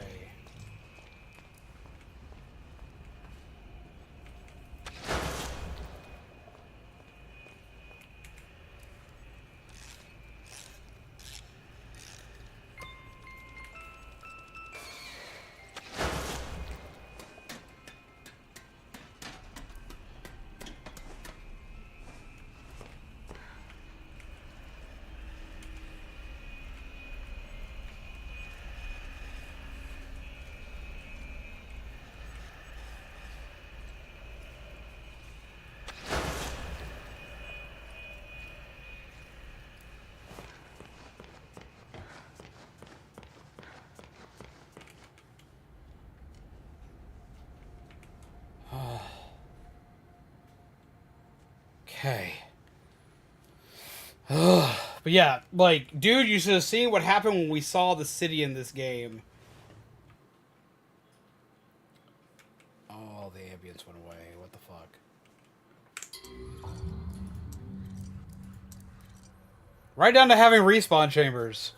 Okay. But yeah, like, dude, you should have seen what happened when we saw the city in this game. Oh, the ambience went away. What the fuck? Right down to having respawn chambers.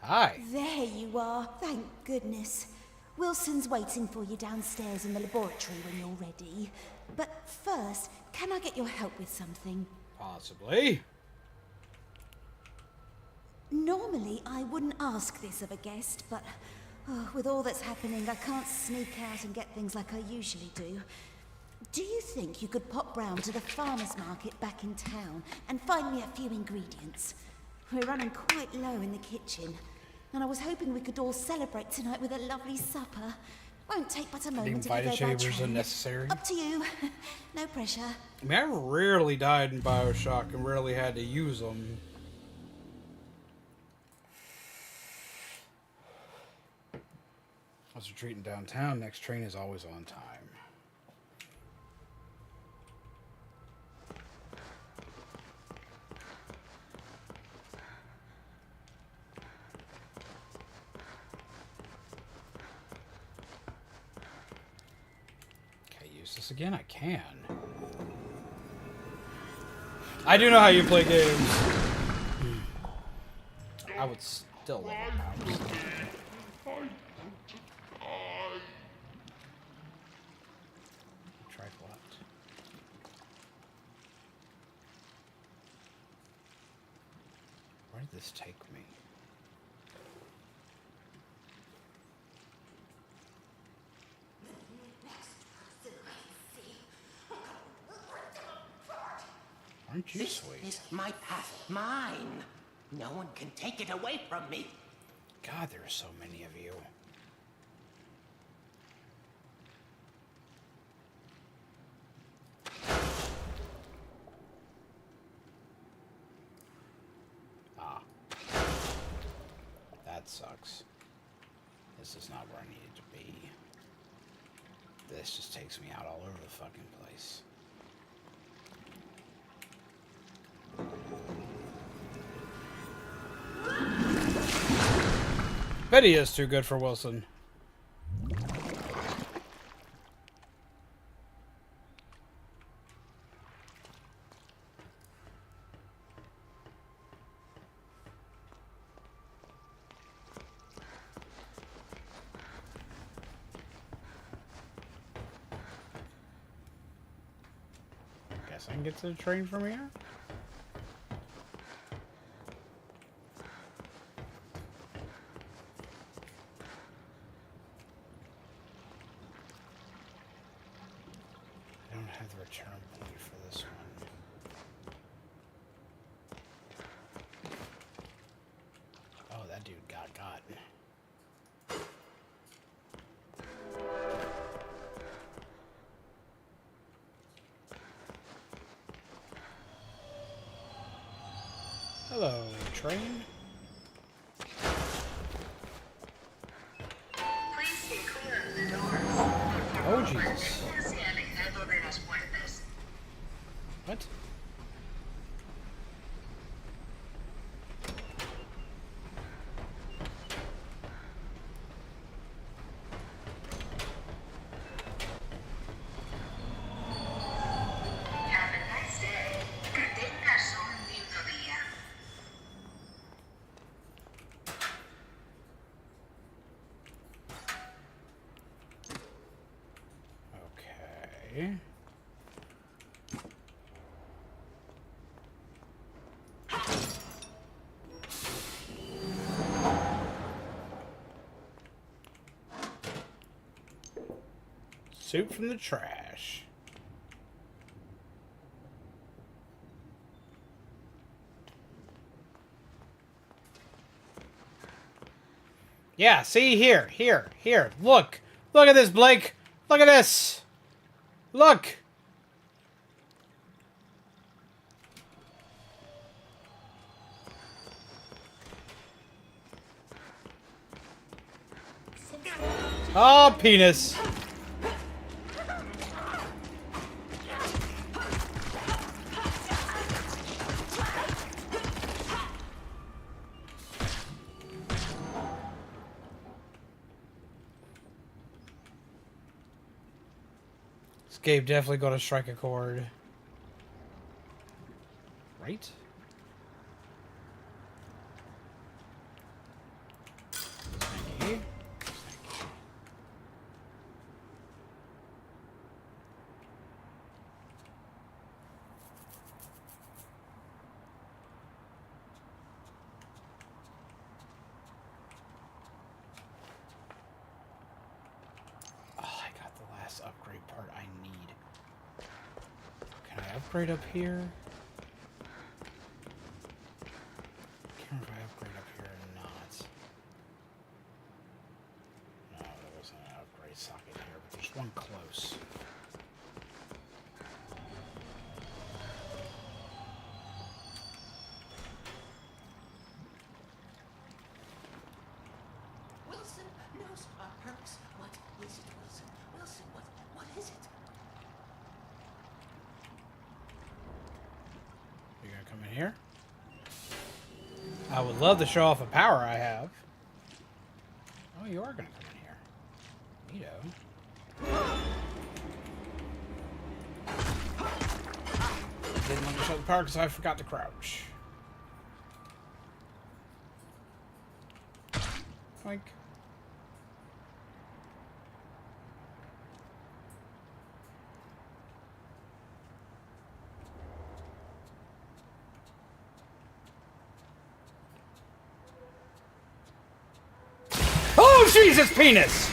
Hi. There you are. Thank goodness. Wilson's waiting for you downstairs in the laboratory when you're ready. But first, can I get your help with something? Possibly. Normally, I wouldn't ask this of a guest, but with all that's happening, I can't sneak out and get things like I usually do. Do you think you could pop round to the farmer's market back in town and find me a few ingredients? We're running quite low in the kitchen, and I was hoping we could all celebrate tonight with a lovely supper. Won't take but a moment if you go by chambers train. unnecessary. Up to you. No pressure. I mean, I rarely died in Bioshock and rarely had to use them. As we're treating downtown, next train is always on time. This again? I can. I do know how you play games. I would still love a mouse. Try what? Where did this take me? Aren't you sweet? This is my path, mine. No one can take it away from me. God, there are so many of you. Ah. That sucks. This is not where I needed to be. This just takes me out all over the fucking place. Betty is too good for Wilson. Guess I can get to the train from here. Return point for this one. Oh, that dude got. Hello, train. Please stay clear of the doors. Oh, Jesus. What? Have a nice day. Que tengas un lindo día. Okay. Soup from the trash. Yeah, see? Here. Look. Look at this, Blake. Look at this. Look. Oh, penis. Escape definitely got to strike a chord. Right? Thank you. Oh, I got the last upgrade part I need. Can I upgrade up here? Can't remember if I upgrade up here or not. No, there wasn't an upgrade socket here, but there's one close. Wilson knows our perks. What is it, Wilson? Wilson, what is it? You gonna come in here? I would love to show off a power I have. Oh, you are gonna come in here. Neato. Didn't want to show the power because I forgot to crouch. Like. Oh, Jesus, penis!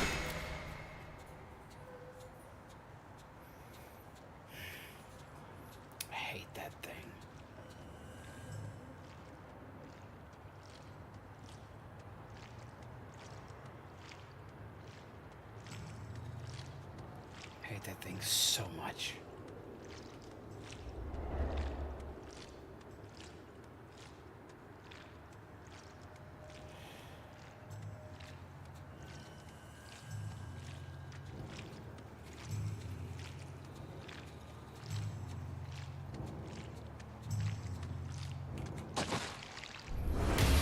I hate that thing. I hate that thing so much.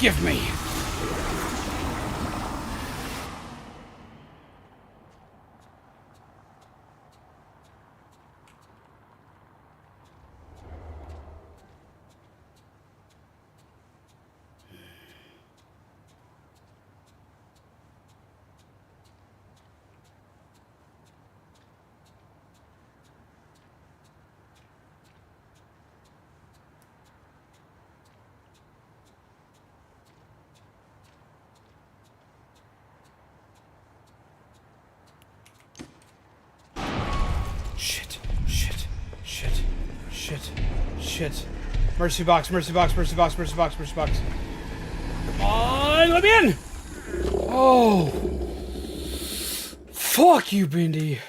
Give me. Shit. Mercy box. Come on, let me in! Oh. Fuck you, Bendy.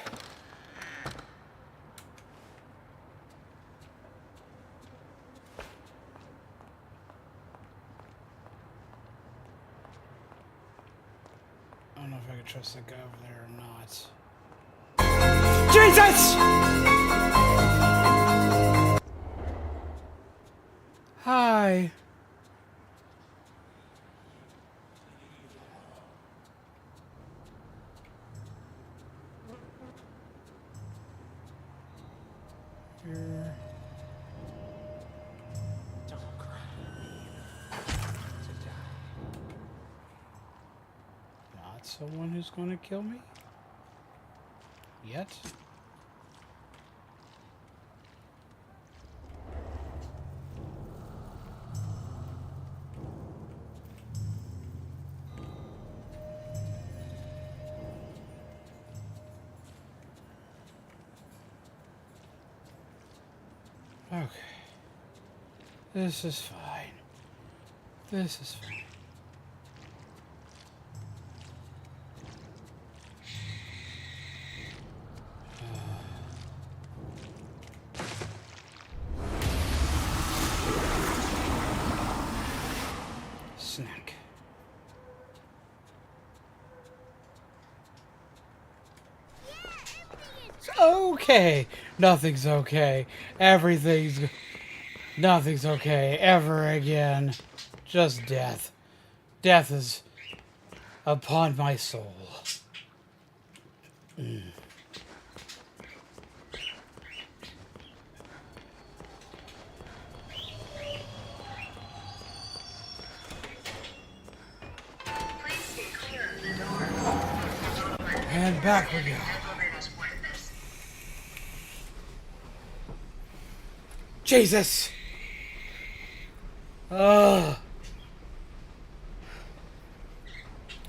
I don't know if I can trust that guy over there or not. Jesus! Hi. Here. Don't cry. Not someone who's going to kill me? Yet? Okay. This is fine. This is fine. snack. It's okay. Nothing's okay. Nothing's okay ever again. Just death. Death is upon my soul. Mm. And back we go. Jesus! Ugh.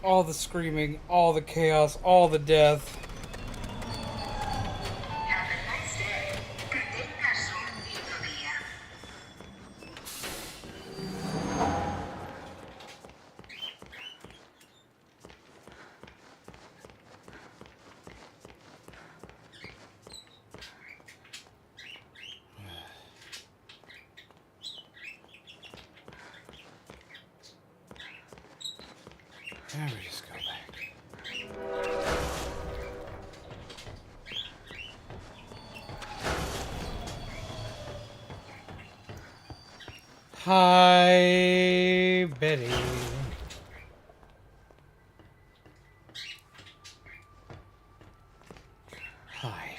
All the screaming, all the chaos, all the death. There we just go back. Hi, Betty. Hi.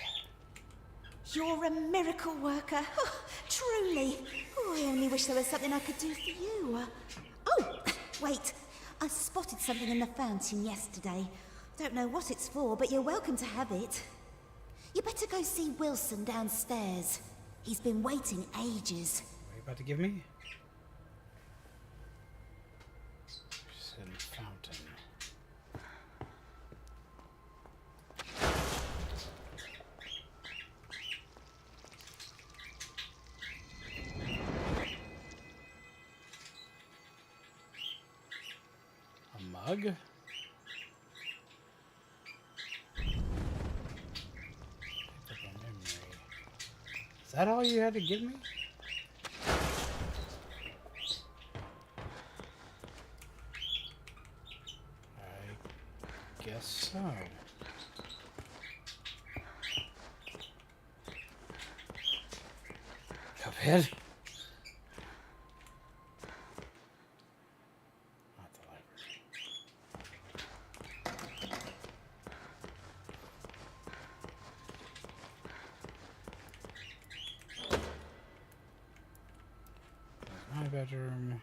You're a miracle worker. Oh, truly. Oh, I only wish there was something I could do for you. Oh, wait. I spotted something in the fountain yesterday. Don't know what it's for, but you're welcome to have it. You better go see Wilson downstairs. He's been waiting ages. What are you about to give me? Just in the fountain. A mug? Is that all you had to give me? I guess so. Cuphead? Not the library. There's my bedroom.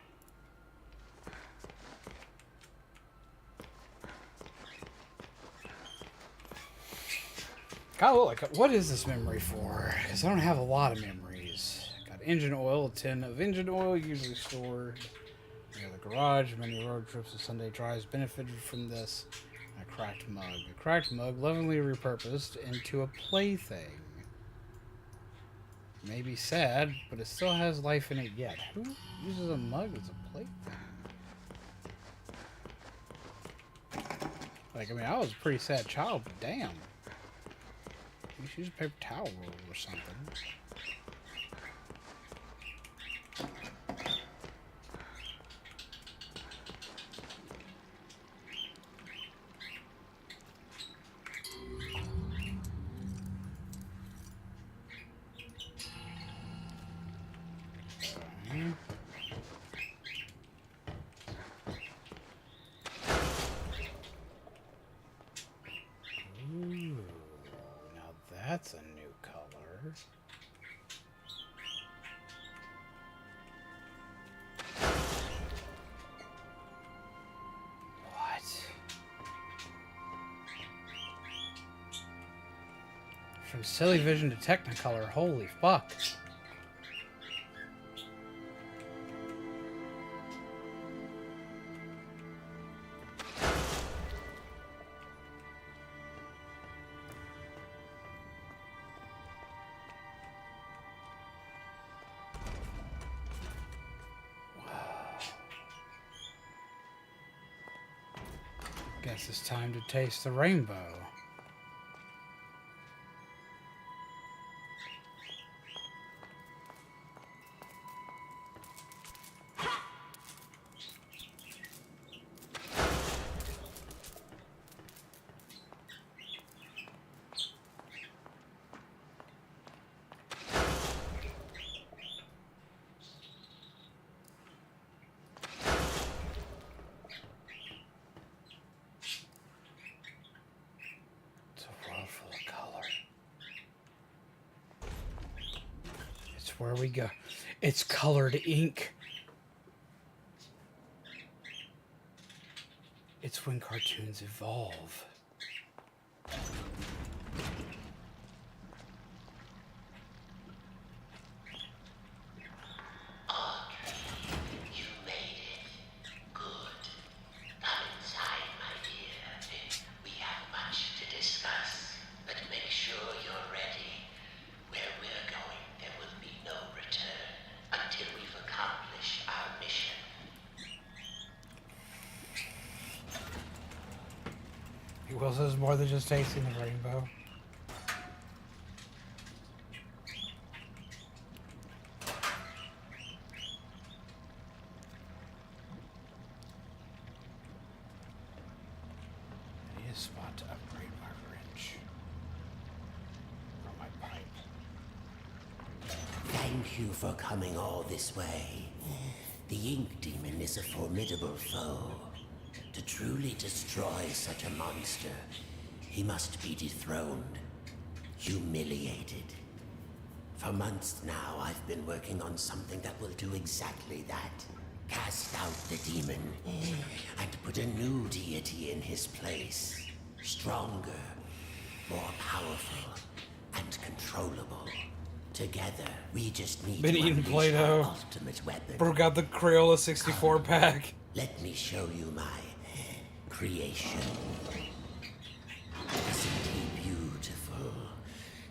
What is this memory for? Because I don't have a lot of memories. Got engine oil, a tin of engine oil, usually stored near the garage. Many road trips and Sunday drives benefited from this. A cracked mug. A cracked mug, lovingly repurposed into a plaything. Maybe sad, but it still has life in it yet. Who uses a mug as a plaything? Like, I mean, I was a pretty sad child, but damn. You should use a paper towel roll or something. Ooh, now that's a new color. What? From Silly Vision to Technicolor, holy fuck. Guess it's time to taste the rainbow. where we go. It's colored ink. It's when cartoons evolve. You made it. Good. Come inside, my dear. We have much to discuss, but make sure you're ready. Where we're going, there will be no return until we've accomplished our mission. Will says more than just tasting the rainbow. I need a spot to upgrade my wrench. Or my pipe. Thank you for coming all this way. The Ink Demon is a formidable foe. To truly destroy such a monster, he must be dethroned, humiliated. For months now, I've been working on something that will do exactly that. Cast out the demon, and put a new deity in his place. Stronger, more powerful, and controllable. Together, we just need Been to eating unleash Play-Doh. our ultimate weapon. Broke out the Crayola 64 pack. Let me show you my creation. Isn't he beautiful?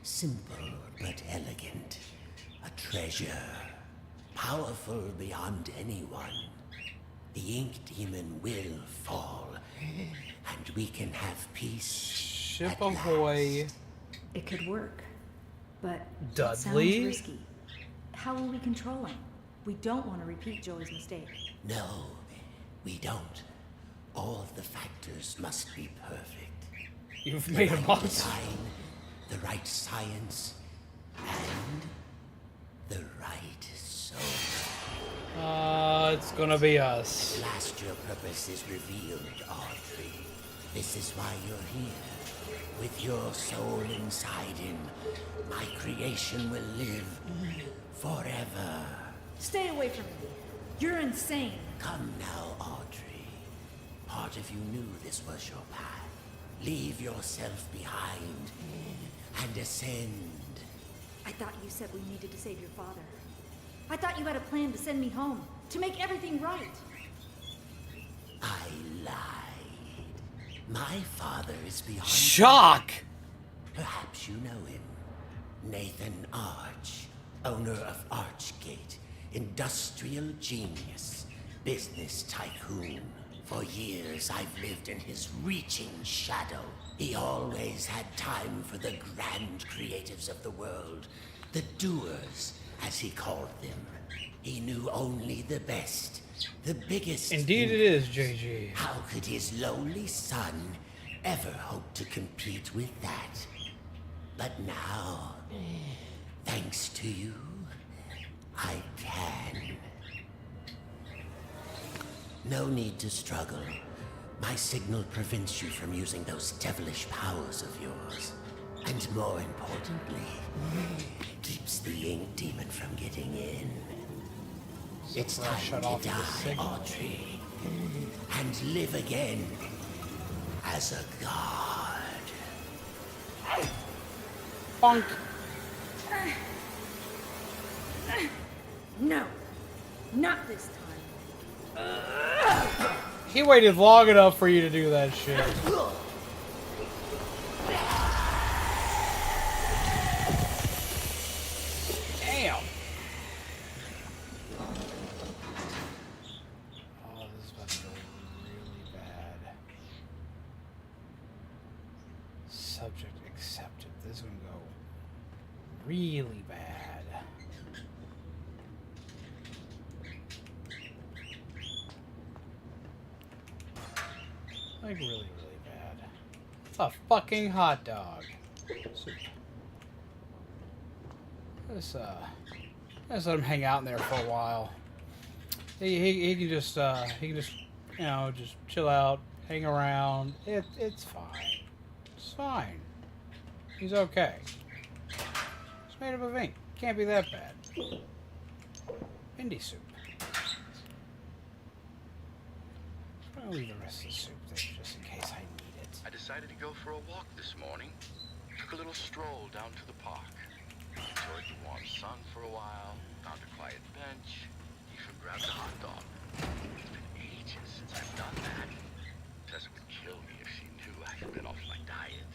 Simple but elegant. A treasure. Powerful beyond anyone. The Ink Demon will fall, and we can have peace. Ship ahoy. It could work, but Dudley? it sounds risky. How will we control him? We don't want to repeat Joey's mistake. No, we don't. All of the factors must be perfect. You've The made a right monster. design, the right science, and the right soul. It's gonna be us. At last your purpose is revealed, Audrey. This is why you're here. With your soul inside him, my creation will live forever. Stay away from me. You're insane. Come now, Audrey. Part of you knew this was your path. Leave yourself behind and ascend. I thought you said we needed to save your father. I thought you had a plan to send me home, to make everything right. I lied. My father is beyond... Shock! Perhaps you know him. Nathan Arch, owner of Archgate, industrial genius, business tycoon. For years, I've lived in his reaching shadow. He always had time for the grand creatives of the world, the doers, as he called them. He knew only the best, the biggest. Indeed it is, JG. How could his lowly son ever hope to compete with that? But now, thanks to you, I can. No need to struggle. My signal prevents you from using those devilish powers of yours. And more importantly, keeps the Ink Demon from getting in. It's time to die, Audrey, and live again as a god. Bonk. No, not this time. He waited long enough for you to do that shit. Damn. Oh, this is about to go really bad. Subject accepted. This is gonna go really bad. Like really, really bad. It's a fucking hot dog. Soup. Let's let him hang out in there for a while. He can just you know, just chill out, hang around. It's fine. It's fine. He's okay. It's made up of ink. Can't be that bad. Bendy soup. I'll leave the rest of the soup there just in case I need it. I decided to go for a walk this morning. Took a little stroll down to the park. Enjoyed the warm sun for a while. Found a quiet bench. Even grabbed a hot dog. It's been ages since I've done that. Tessa would kill me if she knew I had been off my diet.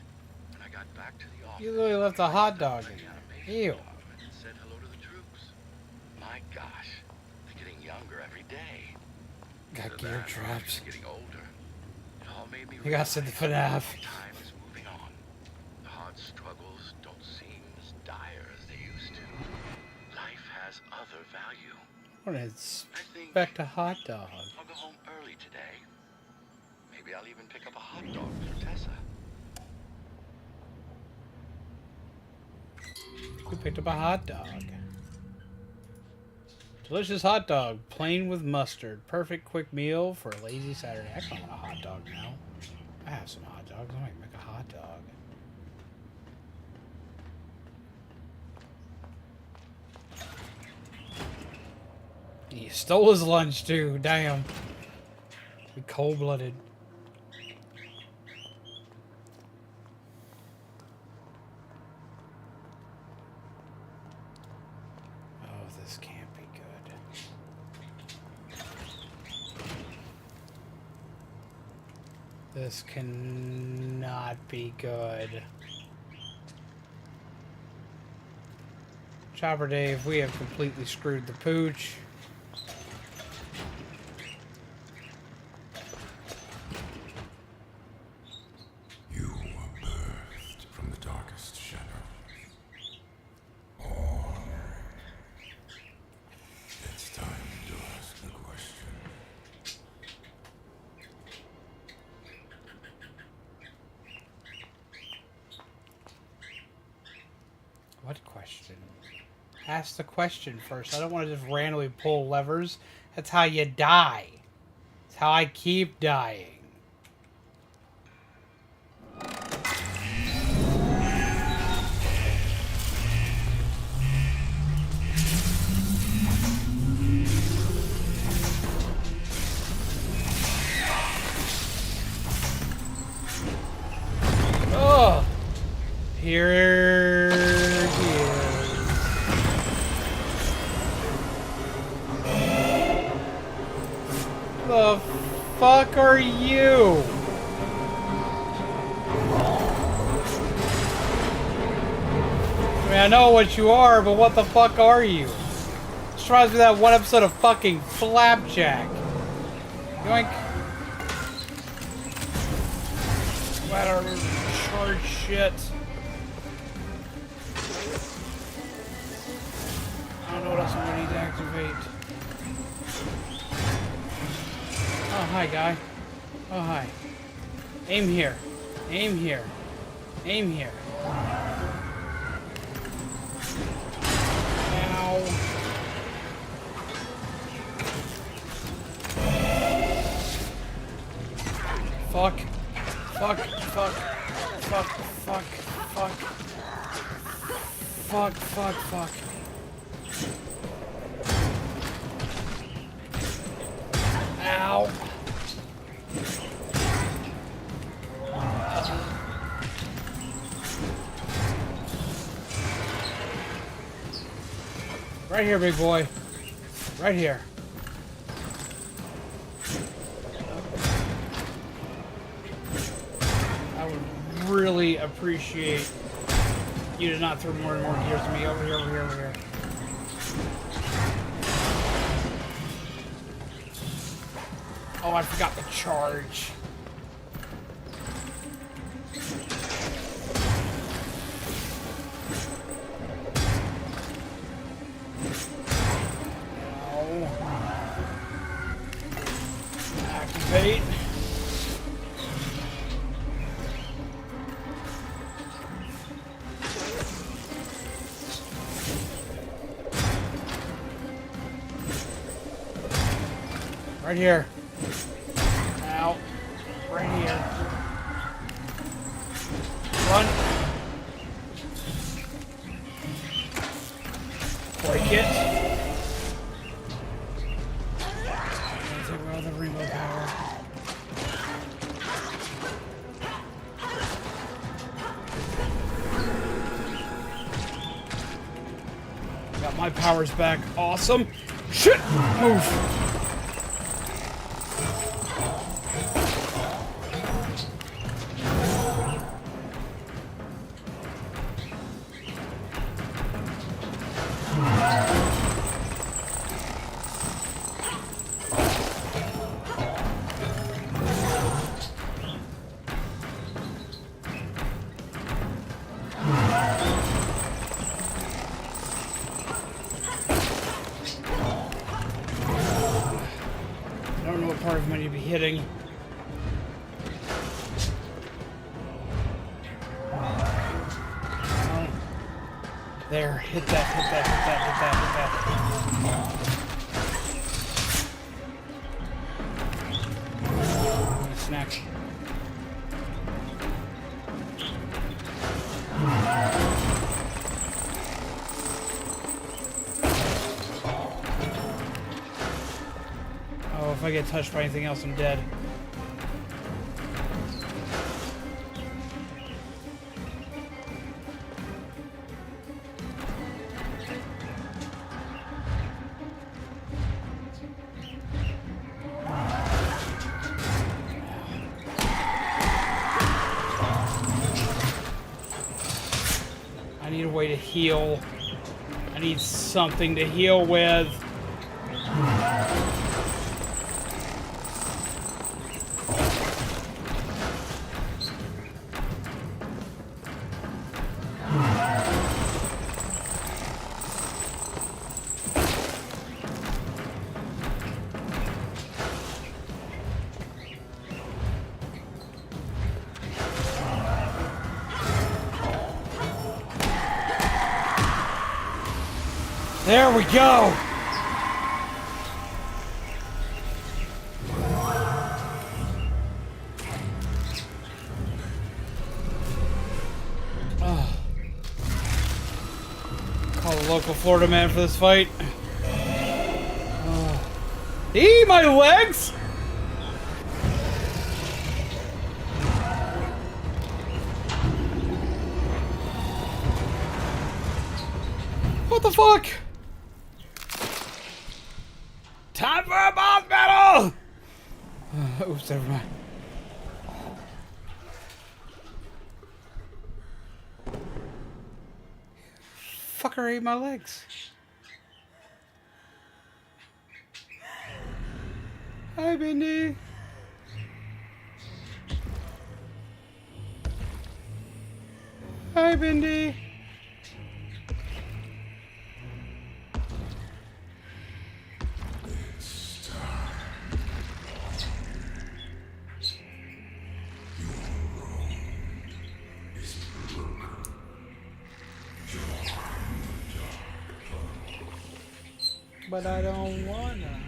When I got back to the office, You literally left a hot dog in there. Ew. and said hello to the troops. My gosh, they're getting younger every day. Got gear traps. Getting older. It all made me You gotta send the FNAF. time is moving on. The hard struggles don't seem as dire as they used to. Life has other value. I wouldn't expect a hot dog. I'll go home early today. Maybe I'll even pick up a hot dog for Tessa. We picked up a hot dog. Delicious hot dog, plain with mustard. Perfect quick meal for a lazy Saturday. I kind of want a hot dog now. I have some hot dogs. I might make a hot dog. He stole his lunch too. Damn. Be cold-blooded. Oh, this can't be good. This cannot be good. Chopper Dave, we have completely screwed the pooch. You were birthed from the darkest shadows. Or it's time to ask the question. What question? Ask the question first. I don't want to just randomly pull levers. That's how you die. That's how I keep dying. Oh! Here he is. The fuck are you? I mean, I know what you are, but what the fuck are you? This reminds me of that one episode of fucking Flapjack. Yoink. Ladder charge shit. I don't know what else I'm gonna need to activate. Oh, hi, guy. Oh, hi. Aim here. Aim here. Aim here. Ow. Fuck. Fuck. Fuck. Fuck. Fuck. Fuck. Fuck. Fuck. Fuck. Ow. Right here, big boy. Right here. I would really appreciate you to not throw more and more gears to me. Over here, over here, over here. Oh, I forgot the charge. Activate. Right here. Out. Right here. Run. break it. Take away all the rainbow power. Got my powers back. Awesome. Shit! Move. Part of me to be hitting. Oh. There, hit that, hit that, hit that, hit that, hit that. Snack. Oh, if I get touched by anything else, I'm dead. I need a way to heal. I need something to heal with. There we go! Oh. Call the local Florida man for this fight. Oh. Eee, my legs! What the fuck? Time for a boss battle! Oops, never mind. Fucker ate my legs. Hi, Bendy. Hi, Bendy. But I don't wanna.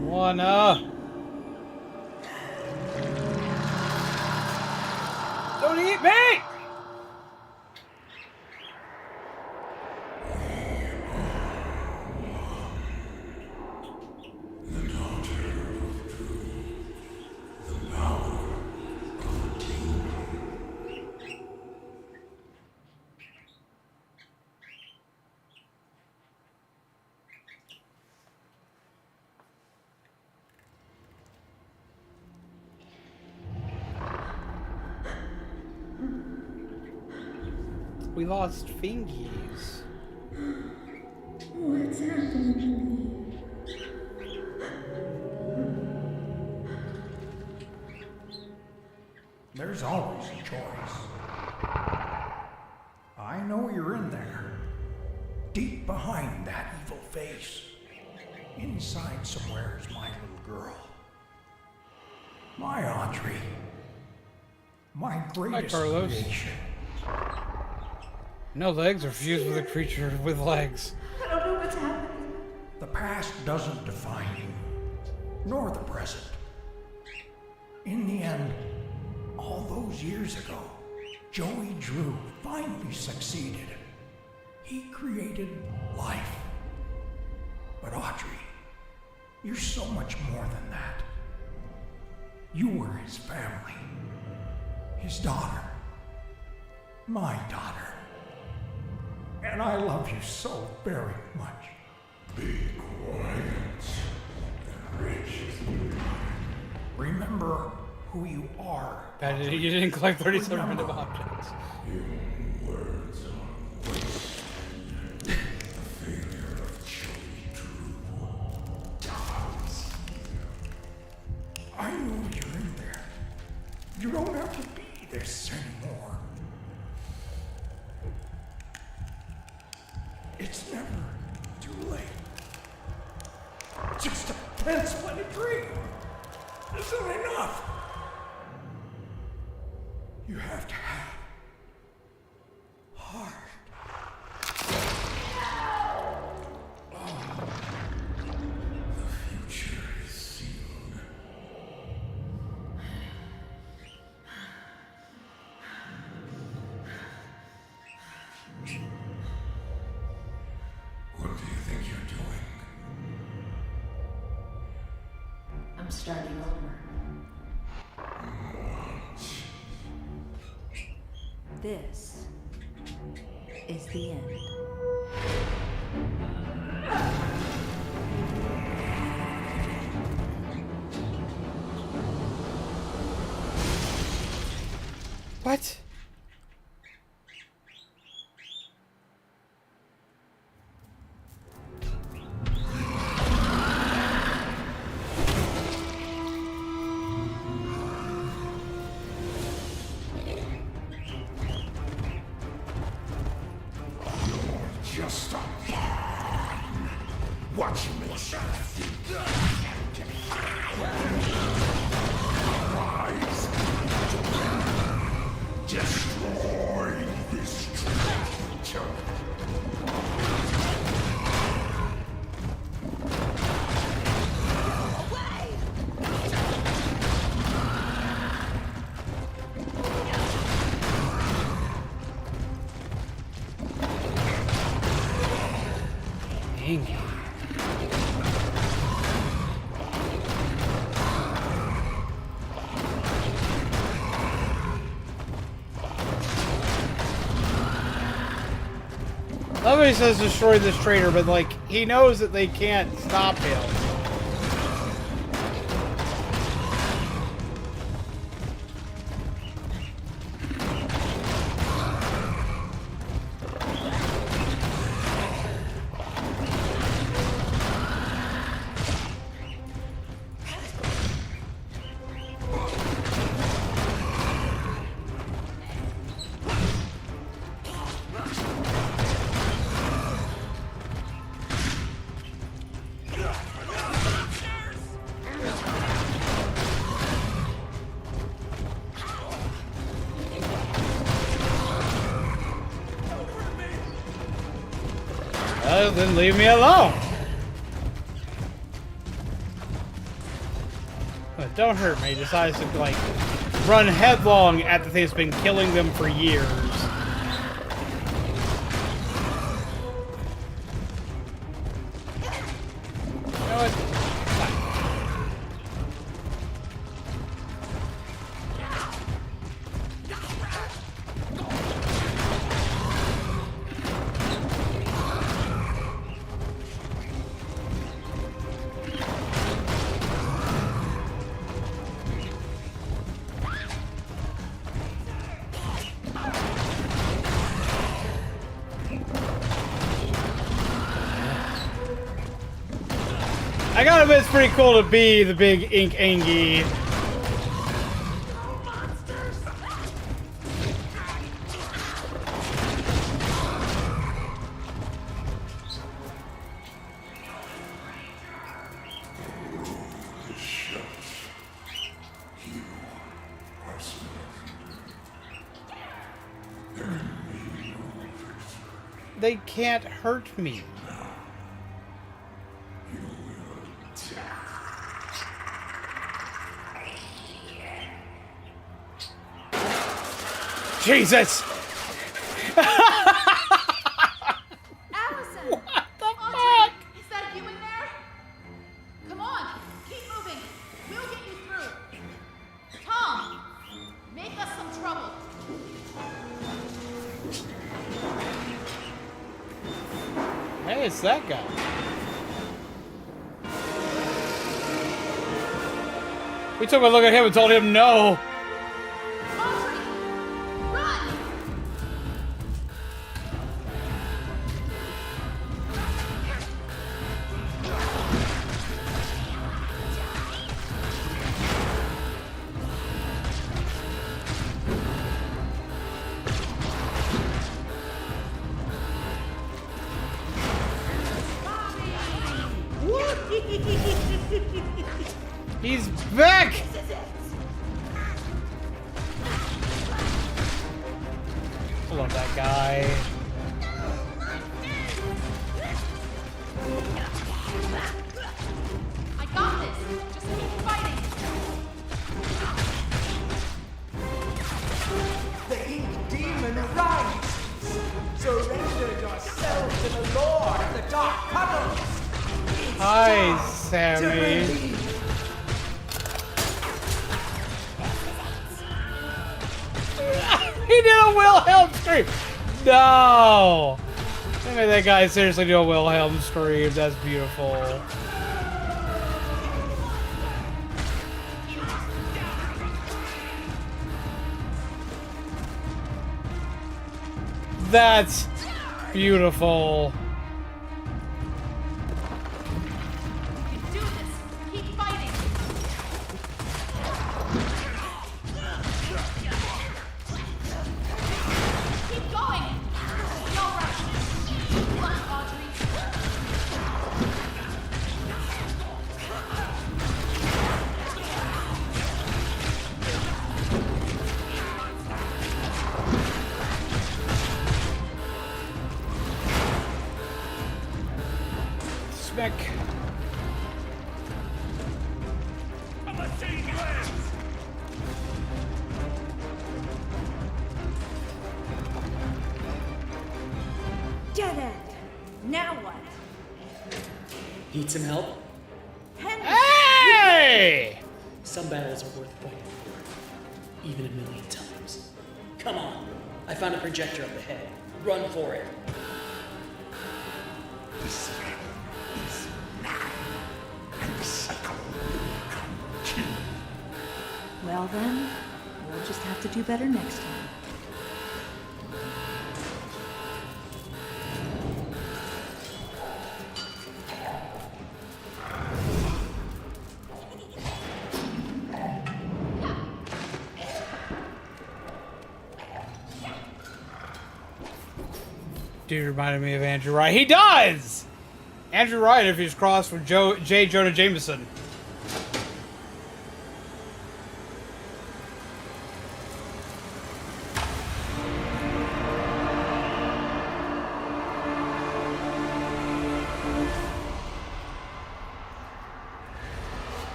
Wanna. Don't eat me! We lost fingies. What's happening to me? There's always a choice. I know you're in there. Deep behind that evil face. Inside somewhere is my little girl. My Audrey. My greatest Carlos. creation. No legs are fused with a creature with legs. I don't know what's happening. The past doesn't define you, nor the present. In the end, all those years ago, Joey Drew finally succeeded. He created life. But Audrey, you're so much more than that. You were his family, his daughter, my daughter. And I love you so very much. Be quiet and rich. Remember who you are. That is, you didn't collect 37 random objects. Human words are waste. The failure of Joey Drew dies here. I know you're in there. You don't have to be this anymore. It's never too late. Just a pencil and a dream isn't enough. You have to have heart. The future is sealed. What do you think you're doing? I'm starting over. This is the end. What? Just a pawn. Watch me think rise. Destroy this creature. Dang. Nobody says destroy this traitor, but like he knows that they can't stop him. Then leave me alone. But don't hurt me. He decides to like run headlong at the thing that's been killing them for years. You know what? I gotta admit, it's pretty cool to be the big ink Angie. Monsters! They can't hurt me. Jesus! Allison! What the Audrey, fuck? is that you in there? Come on, keep moving. We'll get you through. Tom, make us some trouble. Hey, it's that guy. We took a look at him and told him no. Audrey, run! He's back! I love that guy. I got this. Just keep fighting. The ink demon rises. Surrender yourself to the Lord of the Dark Puddles. Hi, Sammy. He did a Wilhelm scream! No! They made that guy seriously do a Wilhelm scream. That's beautiful. That's beautiful. You can do this. Keep fighting. Keep going. Be all right. Come on, Audrey. Smack. Dead end. Now what? Need some help? Hey! Some battles are worth fighting for, even a million times. Come on, I found a projector up ahead. Run for it. This is mine, and the cycle will continue. Well then, we'll just have to do better next time. Dude reminded me of Andrew Wright. He does! Andrew Wright, if he's crossed with J. Jonah Jameson.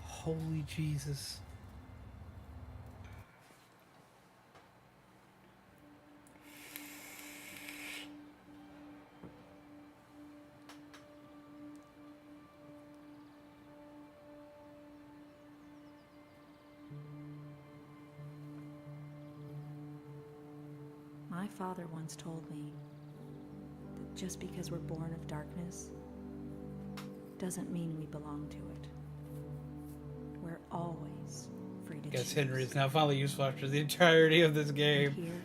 Holy Jesus. My father once told me that just because we're born of darkness doesn't mean we belong to it. We're always free to Guess choose. Henry is now finally useful after the entirety of this game. Here,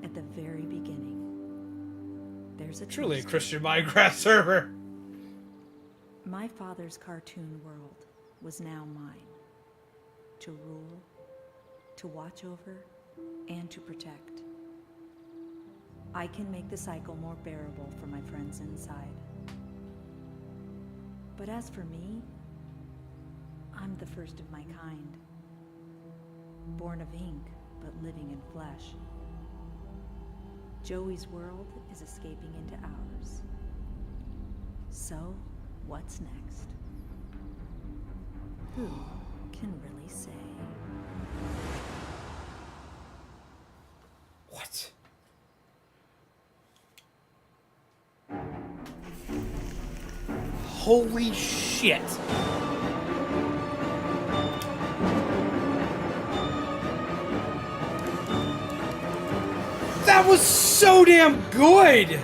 at the very beginning, there's a Truly a choice. Christian Minecraft server. My father's cartoon world was now mine. To rule, to watch over, and to protect. I can make the cycle more bearable for my friends inside. But as for me, I'm the first of my kind. born of ink, but living in flesh. Joey's world is escaping into ours. So, what's next? Who can really say? What? Holy shit. That was so damn good!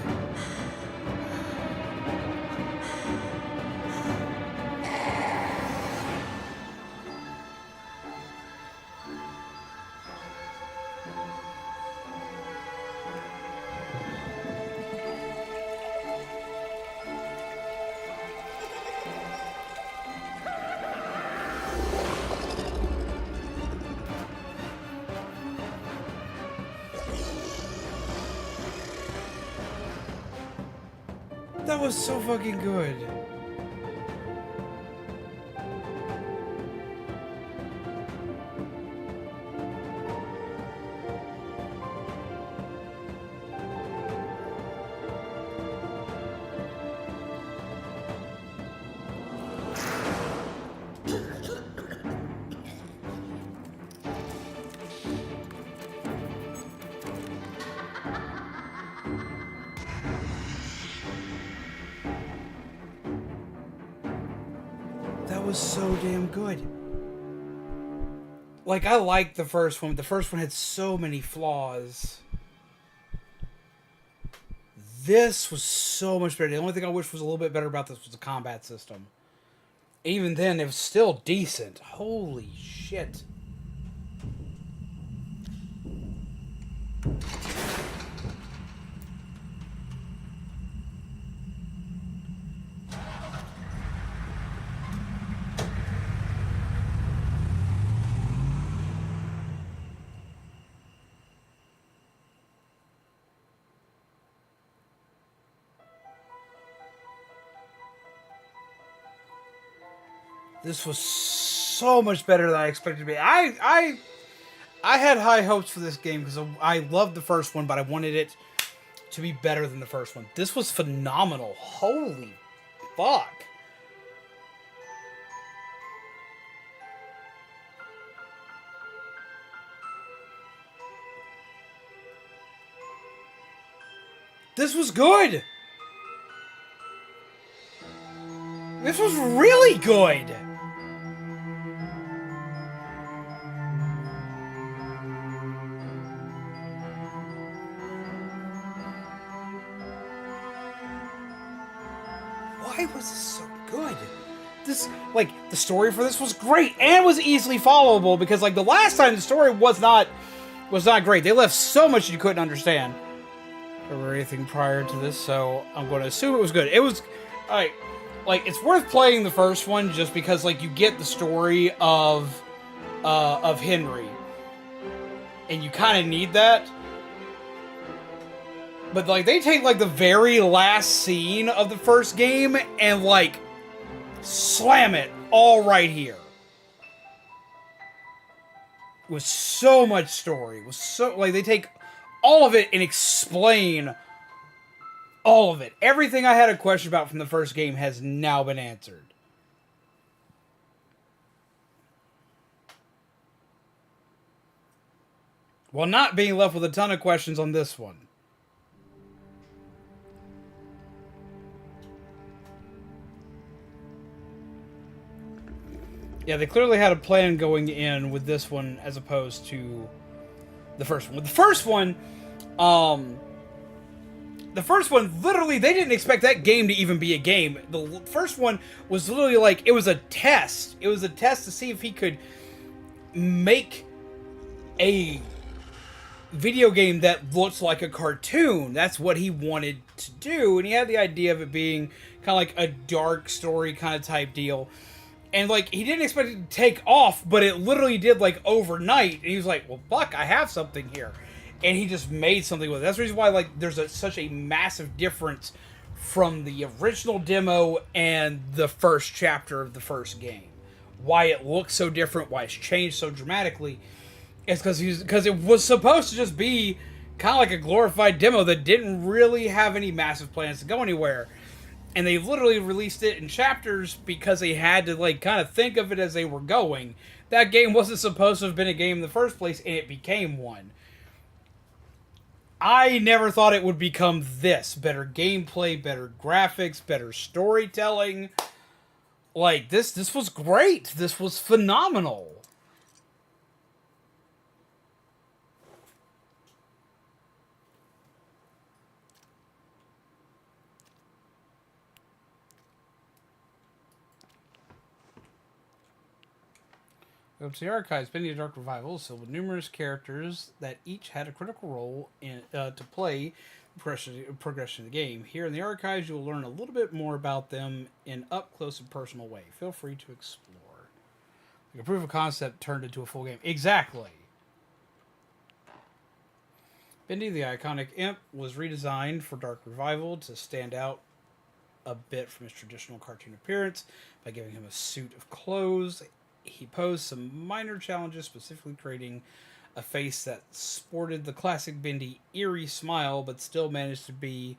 That was so fucking good. That was so damn good. Like, I liked the first one, but the first one had so many flaws. This was so much better. The only thing I wish was a little bit better about this was the combat system. Even then, it was still decent. Holy shit. This was so much better than I expected to be. I had high hopes for this game because I loved the first one, but I wanted it to be better than the first one. This was phenomenal. Holy fuck. This was good. This was really good. Why was this so good? This, like, the story for this was great and was easily followable because, like, the last time the story was not great. They left so much you couldn't understand or anything prior to this, so I'm going to assume it was good. It was, like, it's worth playing the first one just because, like, you get the story of Henry, and you kind of need that. But, like, they take, like, the very last scene of the first game and, like, slam it all right here. With so much story. With so, like, they take all of it and explain all of it. Everything I had a question about from the first game has now been answered. While not being left with a ton of questions on this one. Yeah, they clearly had a plan going in with this one as opposed to the first one. With the first one, literally, they didn't expect that game to even be a game. The first one was literally like, it was a test. It was a test to see if he could make a video game that looks like a cartoon. That's what he wanted to do. And he had the idea of it being kind of like a dark story kind of type deal. And, like, he didn't expect it to take off, but it literally did, like, overnight. And he was like, well, fuck, I have something here. And he just made something with it. That's the reason why, like, there's such a massive difference from the original demo and the first chapter of the first game. Why it looks so different, why it's changed so dramatically, It's because it was supposed to just be kind of like a glorified demo that didn't really have any massive plans to go anywhere. And they literally released it in chapters because they had to like kind of think of it as they were going. That game wasn't supposed to have been a game in the first place, and it became one. I never thought it would become this. Better gameplay, better graphics, better storytelling. Like, this was great. This was phenomenal. Go to the archives, Bendy Dark Revival, so with numerous characters that each had a critical role in to play progression of the game. Here in the archives, you will learn a little bit more about them in up close and personal way. Feel free to explore. Like a proof of concept turned into a full game. Exactly. Bendy, the iconic imp, was redesigned for Dark Revival to stand out a bit from his traditional cartoon appearance by giving him a suit of clothes. He posed some minor challenges, specifically creating a face that sported the classic Bendy eerie smile, but still managed to be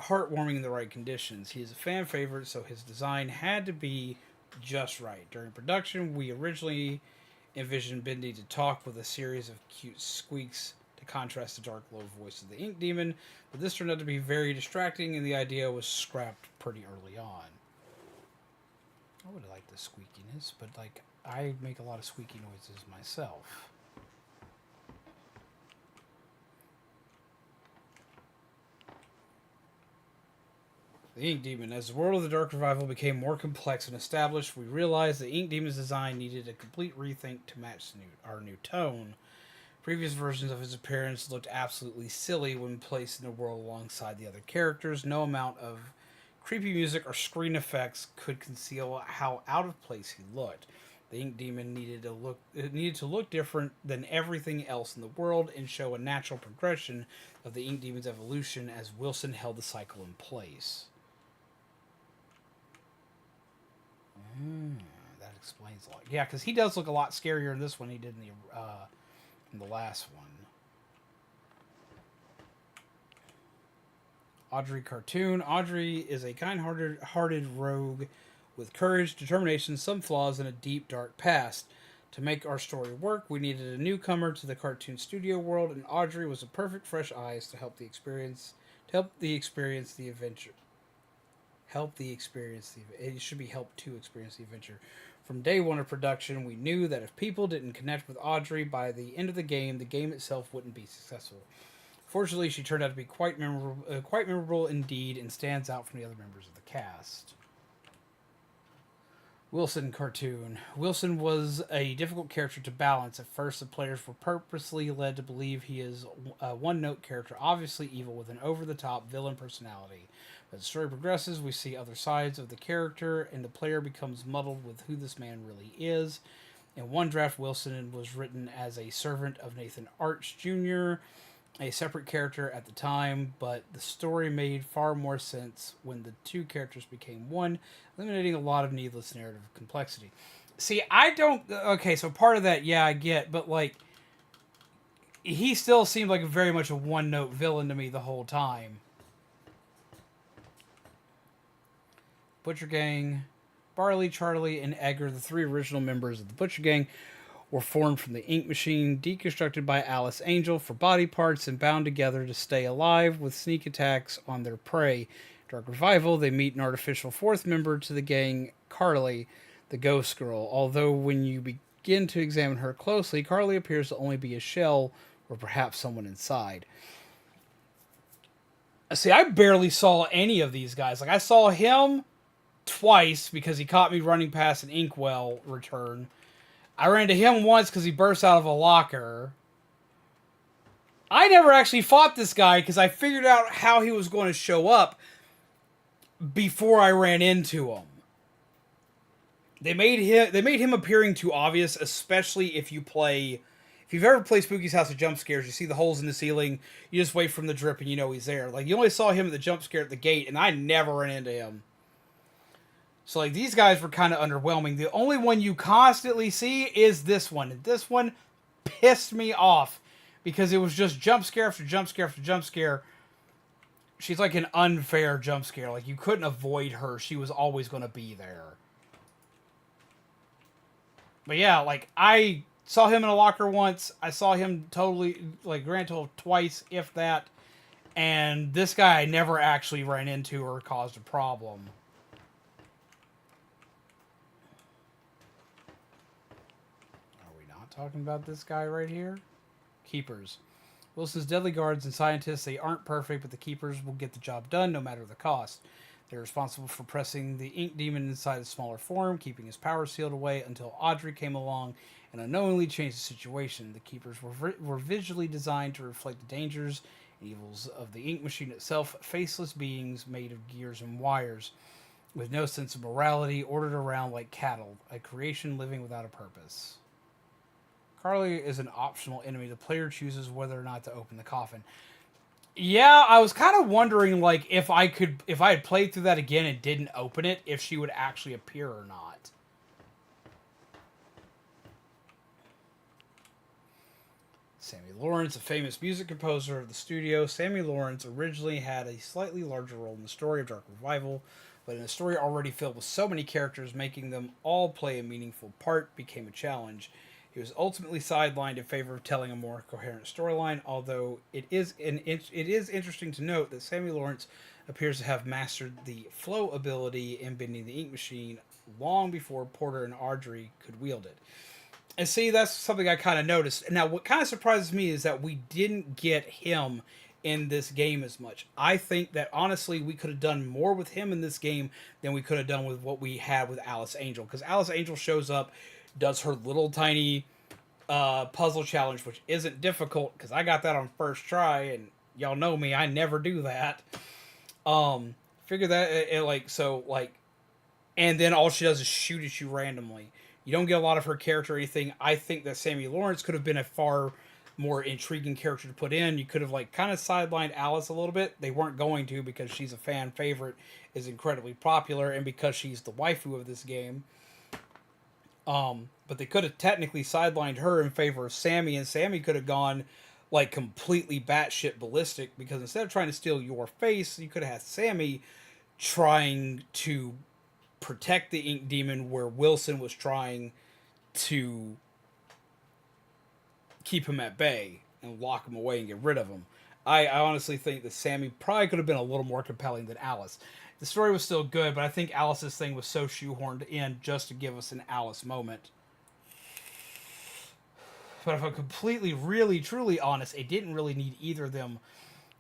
heartwarming in the right conditions. He is a fan favorite, so his design had to be just right. During production, we originally envisioned Bendy to talk with a series of cute squeaks to contrast the dark, low voice of the Ink Demon, but this turned out to be very distracting, and the idea was scrapped pretty early on. I would have liked the squeakiness, but like, I make a lot of squeaky noises myself. The Ink Demon. As the world of the Dark Revival became more complex and established, we realized the Ink Demon's design needed a complete rethink to match our new tone. Previous versions of his appearance looked absolutely silly when placed in the world alongside the other characters. No amount of creepy music or screen effects could conceal how out of place he looked. The Ink Demon needed to look different than everything else in the world and show a natural progression of the Ink Demon's evolution as Wilson held the cycle in place. That explains a lot. Yeah, because he does look a lot scarier in this one than he did in the last one. Audrey cartoon. Audrey is a kind-hearted rogue with courage, determination, some flaws, and a deep, dark past. To make our story work, we needed a newcomer to the cartoon studio world, and Audrey was a perfect fresh eyes to help the experience the adventure. It should be helped to experience the adventure. From day one of production, we knew that if people didn't connect with Audrey by the end of the game itself wouldn't be successful. Fortunately, she turned out to be quite memorable indeed, and stands out from the other members of the cast. Wilson cartoon. Wilson was a difficult character to balance. At first, the players were purposely led to believe he is a one-note character, obviously evil with an over-the-top villain personality. As the story progresses, we see other sides of the character, and the player becomes muddled with who this man really is. In one draft, Wilson was written as a servant of Nathan Arch Jr., a separate character at the time, but the story made far more sense when the two characters became one, eliminating a lot of needless narrative complexity. See, I don't... Okay, so part of that, yeah, I get, but, like, he still seemed like very much a one-note villain to me the whole time. Butcher Gang. Barley, Charlie, and Edgar, the three original members of the Butcher Gang, were formed from the ink machine, deconstructed by Alice Angel for body parts, and bound together to stay alive with sneak attacks on their prey. Dark Revival, they meet an artificial fourth member to the gang, Carly, the ghost girl. Although when you begin to examine her closely, Carly appears to only be a shell, or perhaps someone inside. See, I barely saw any of these guys. Like, I saw him twice because he caught me running past an inkwell return. I ran into him once because he burst out of a locker. I never actually fought this guy because I figured out how he was going to show up before I ran into him. They made him appearing too obvious, especially if you've ever played Spooky's House of Jump Scares, you see the holes in the ceiling, you just wait for him to drip and you know he's there. Like, you only saw him at the jump scare at the gate, and I never ran into him. So, like, these guys were kind of underwhelming. The only one you constantly see is this one. And this one, pissed me off because it was just jump scare after jump scare after jump scare. She's like an unfair jump scare. Like, you couldn't avoid her. She was always going to be there. But yeah, like, I saw him in a locker once. I saw him totally, like, grand total twice, if that. And this guy I never actually ran into or caused a problem. Are we not talking about this guy right here? Keepers. Wilson's deadly guards and scientists, they aren't perfect, but the Keepers will get the job done no matter the cost. They're responsible for pressing the ink demon inside a smaller form, keeping his power sealed away until Audrey came along and unknowingly changed the situation. The Keepers were visually designed to reflect the dangers and evils of the ink machine itself, faceless beings made of gears and wires, with no sense of morality, ordered around like cattle, a creation living without a purpose. Carly is an optional enemy. The player chooses whether or not to open the coffin. Yeah, I was kind of wondering, like, if I had played through that again and didn't open it, if she would actually appear or not. Sammy Lawrence, a famous music composer of the studio. Sammy Lawrence originally had a slightly larger role in the story of Dark Revival, but in a story already filled with so many characters, making them all play a meaningful part became a challenge. He was ultimately sidelined in favor of telling a more coherent storyline, although it is interesting to note that Sammy Lawrence appears to have mastered the flow ability in bending the ink machine long before Porter and Audrey could wield it. And see, that's something I kind of noticed. Now, what kind of surprises me is that we didn't get him in this game as much. I think that, honestly, we could have done more with him in this game than we could have done with what we had with Alice Angel, because Alice Angel shows up, does her little tiny puzzle challenge, which isn't difficult because I got that on first try, and y'all know me, I never do that. Figure that and then all she does is shoot at you randomly. You don't get a lot of her character or anything. I think that Sammy Lawrence could have been a far more intriguing character to put in. You could have kind of sidelined Alice a little bit. They weren't going to, because she's a fan favorite, is incredibly popular, and because she's the waifu of this game. But they could have technically sidelined her in favor of Sammy, and Sammy could have gone completely batshit ballistic, because instead of trying to steal your face, you could have had Sammy trying to protect the ink demon, where Wilson was trying to keep him at bay and lock him away and get rid of him. I honestly think that Sammy probably could have been a little more compelling than Alice. The story was still good, but I think Alice's thing was so shoehorned in just to give us an Alice moment. But if I'm completely, really, truly honest, it didn't really need either of them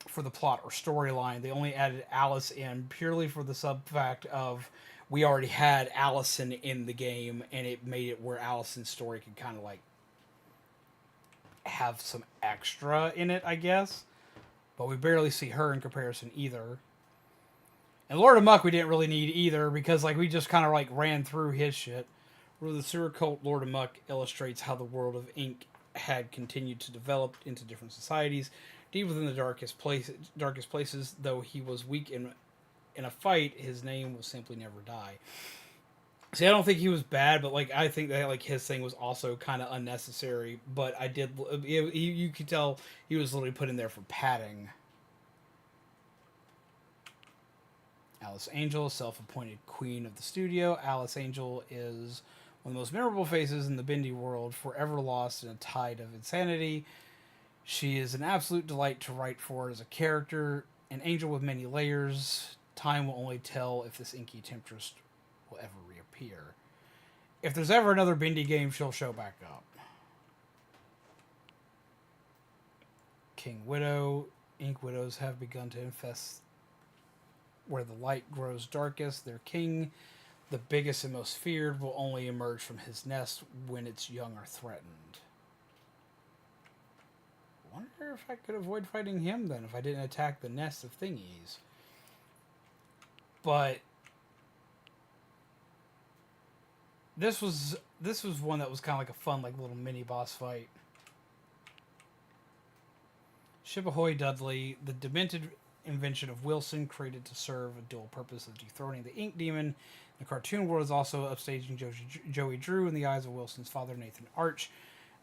for the plot or storyline. They only added Alice in purely for the sub-fact of we already had Allison in the game, and it made it where Allison's story could kind of have some extra in it, I guess. But we barely see her in comparison either. And Lord of Muck we didn't really need either, because we just kind of ran through his shit. Where the sewer cult Lord of Muck illustrates how the world of ink had continued to develop into different societies, deep within the darkest places. Though he was weak in a fight, his name will simply never die. See, I don't think he was bad, but I think that his thing was also kind of unnecessary. But you could tell he was literally put in there for padding. Alice Angel, self-appointed queen of the studio. Alice Angel is one of the most memorable faces in the Bendy world, forever lost in a tide of insanity. She is an absolute delight to write for as a character, an angel with many layers. Time will only tell if this inky temptress will ever reappear. If there's ever another Bendy game, she'll show back up. King Widow. Ink widows have begun to infest where the light grows darkest. Their king, the biggest and most feared, will only emerge from his nest when its young are threatened. I wonder if I could avoid fighting him then, if I didn't attack the nest of thingies. But this was one that was kind of a fun, little mini boss fight. Ship Ahoy Dudley, the demented invention of Wilson, created to serve a dual purpose of dethroning the ink demon. The cartoon world is also upstaging Joey Drew in the eyes of Wilson's father, Nathan Arch.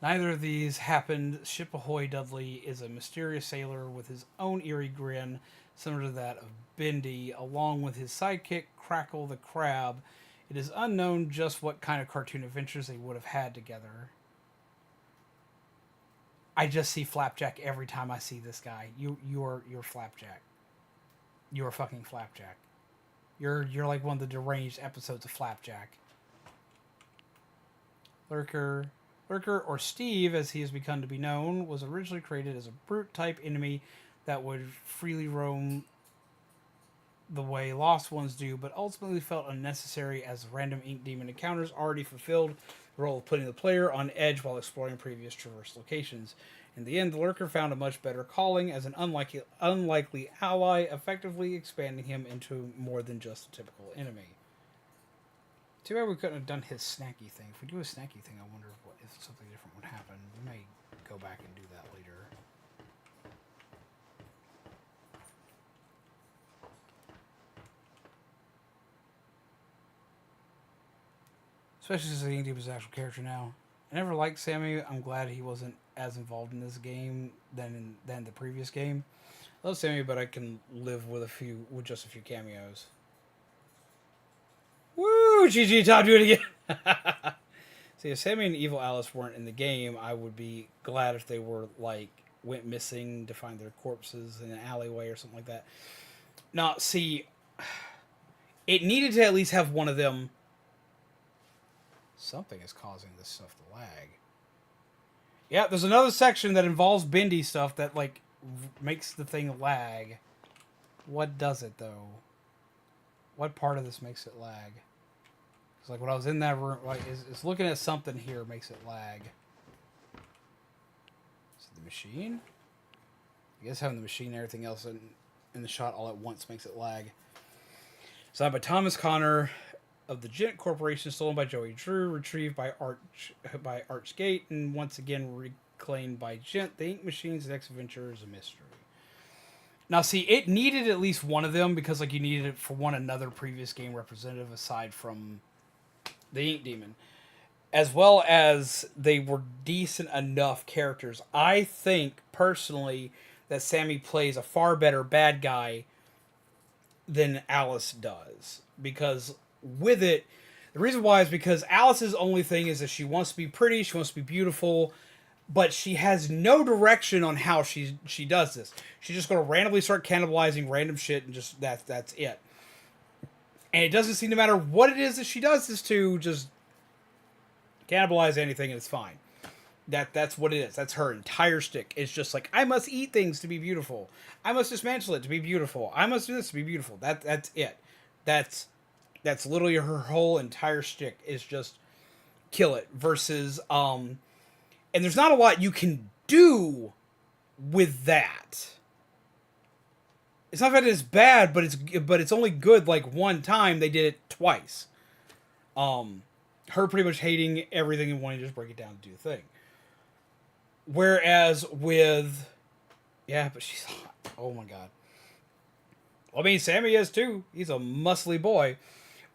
Neither of these happened. Ship ahoy, Dudley is a mysterious sailor with his own eerie grin, similar to that of Bendy, along with his sidekick, Crackle the Crab. It is unknown just what kind of cartoon adventures they would have had together. I just see Flapjack every time I see this guy. You're Flapjack. You're fucking Flapjack. You're like one of the deranged episodes of Flapjack. Lurker, or Steve, as he has become to be known, was originally created as a brute-type enemy that would freely roam the way Lost Ones do, but ultimately felt unnecessary as random Ink Demon encounters already fulfilled the role of putting the player on edge while exploring previous traverse locations. In the end, the Lurker found a much better calling as an unlikely ally, effectively expanding him into more than just a typical enemy. Too bad we couldn't have done his snacky thing. If we do a snacky thing, I wonder if something different would happen. We may go back and do that later. Especially since the Ink Demon is an actual character now. I never liked Sammy. I'm glad he wasn't as involved in this game than the previous game. I love Sammy, but I can live with just a few cameos. Woo! GG, Todd, do it again. See, if Sammy and Evil Alice weren't in the game, I would be glad if they were, like, went missing to find their corpses in an alleyway or something like that. Now, see, it needed to at least have one of them. Something is causing this stuff to lag. Yeah, there's another section that involves Bendy stuff that, like, makes the thing lag. What does it, though? What part of this makes it lag? It's like when I was in that room, like, it's looking at something here makes it lag. Is it the machine? I guess having the machine and everything else in the shot all at once makes it lag. Signed by Thomas Connor of the Gent Corporation, stolen by Joey Drew, retrieved by Archgate, and once again reclaimed by Gent. The Ink Machine's next adventure is a mystery. Now, see, it needed at least one of them because, like, you needed it for one another previous game representative aside from the Ink Demon, as well as they were decent enough characters. I think personally that Sammy plays a far better bad guy than Alice does, because with it, the reason why is because Alice's only thing is that she wants to be pretty, she wants to be beautiful, but she has no direction on how she does this. She's just going to randomly start cannibalizing random shit and just that's it. And it doesn't seem to matter what it is that she does this to, just cannibalize anything and it's fine. That's what it is. That's her entire shtick. It's just like, I must eat things to be beautiful. I must dismantle it to be beautiful. I must do this to be beautiful. That's it. That's literally her whole entire shtick is just kill it versus and there's not a lot you can do with that. It's not that it's bad, but it's only good like one time. They did it twice. Her pretty much hating everything and wanting to just break it down and do the thing. Whereas with, yeah, but she's hot. Oh my god. I mean, Sammy is too. He's a muscly boy.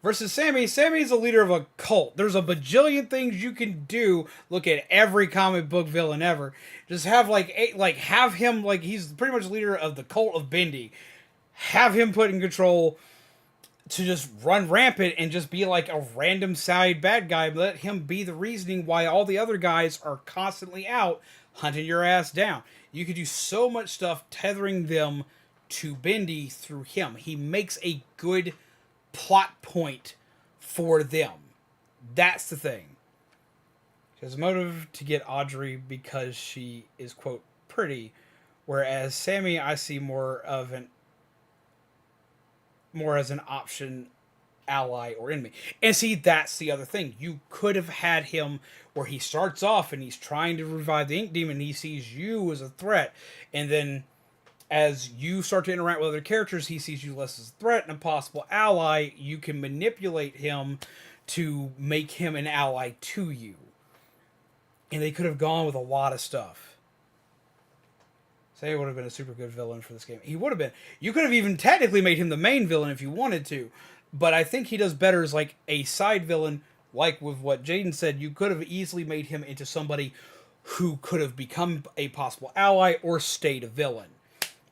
Versus Sammy's a leader of a cult. There's a bajillion things you can do. Look at every comic book villain ever. Just have have him, like, he's pretty much the leader of the cult of Bendy. Have him put in control to just run rampant and just be like a random side bad guy. Let him be the reasoning why all the other guys are constantly out hunting your ass down. You could do so much stuff tethering them to Bendy through him. He makes a good plot point for them. That's the thing. She has a motive to get Audrey because she is, quote, pretty, whereas Sammy I see more as an option ally or enemy. And see, that's the other thing. You could have had him where he starts off and he's trying to revive the Ink Demon and he sees you as a threat, and then as you start to interact with other characters, he sees you less as a threat and a possible ally. You can manipulate him to make him an ally to you. And they could have gone with a lot of stuff. Say he would have been a super good villain for this game. He would have been. You could have even technically made him the main villain if you wanted to. But I think he does better as like a side villain. Like with what Jaden said, you could have easily made him into somebody who could have become a possible ally or stayed a villain.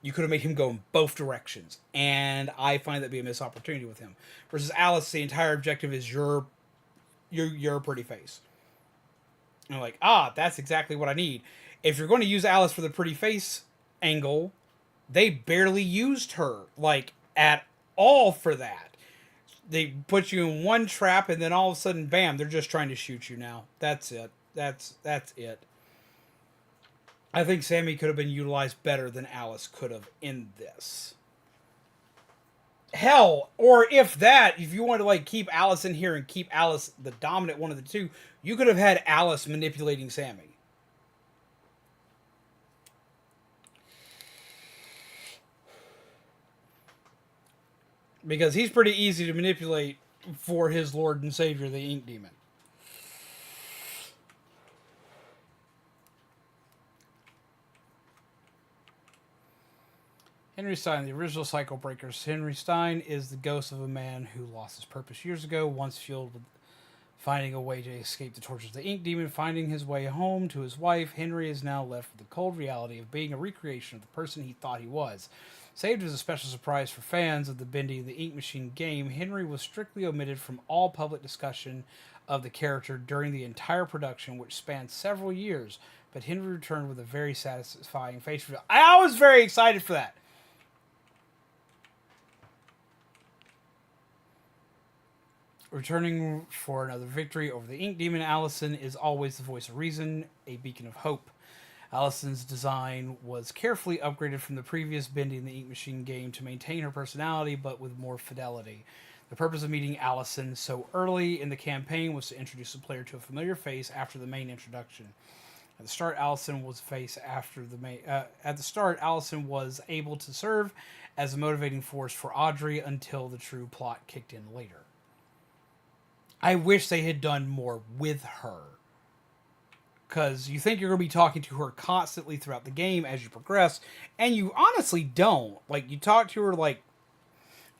You could have made him go in both directions, and I find that to be a missed opportunity with him. Versus Alice, the entire objective is your pretty face. And I'm like, that's exactly what I need. If you're going to use Alice for the pretty face angle, they barely used her, like, at all for that. They put you in one trap, and then all of a sudden, bam, they're just trying to shoot you now. That's it. That's it. I think Sammy could have been utilized better than Alice could have in this. Hell, or if you want to like keep Alice in here and keep Alice the dominant one of the two, you could have had Alice manipulating Sammy. Because he's pretty easy to manipulate for his Lord and Savior, the Ink Demon. Henry Stein, the original Cycle Breakers. Henry Stein is the ghost of a man who lost his purpose years ago, once fueled with finding a way to escape the tortures of the Ink Demon, finding his way home to his wife. Henry is now left with the cold reality of being a recreation of the person he thought he was. Saved as a special surprise for fans of the Bendy the Ink Machine game, Henry was strictly omitted from all public discussion of the character during the entire production, which spanned several years, but Henry returned with a very satisfying face reveal. I was very excited for that. Returning for another victory over the Ink Demon, Allison is always the voice of reason, a beacon of hope. Allison's design was carefully upgraded from the previous Bendy and the Ink Machine game to maintain her personality, but with more fidelity. The purpose of meeting Allison so early in the campaign was to introduce the player to a familiar face after the main introduction. At the start, Allison was able to serve as a motivating force for Audrey until the true plot kicked in later. I wish they had done more with her. Because you think you're going to be talking to her constantly throughout the game as you progress, and you honestly don't. Like, you talk to her like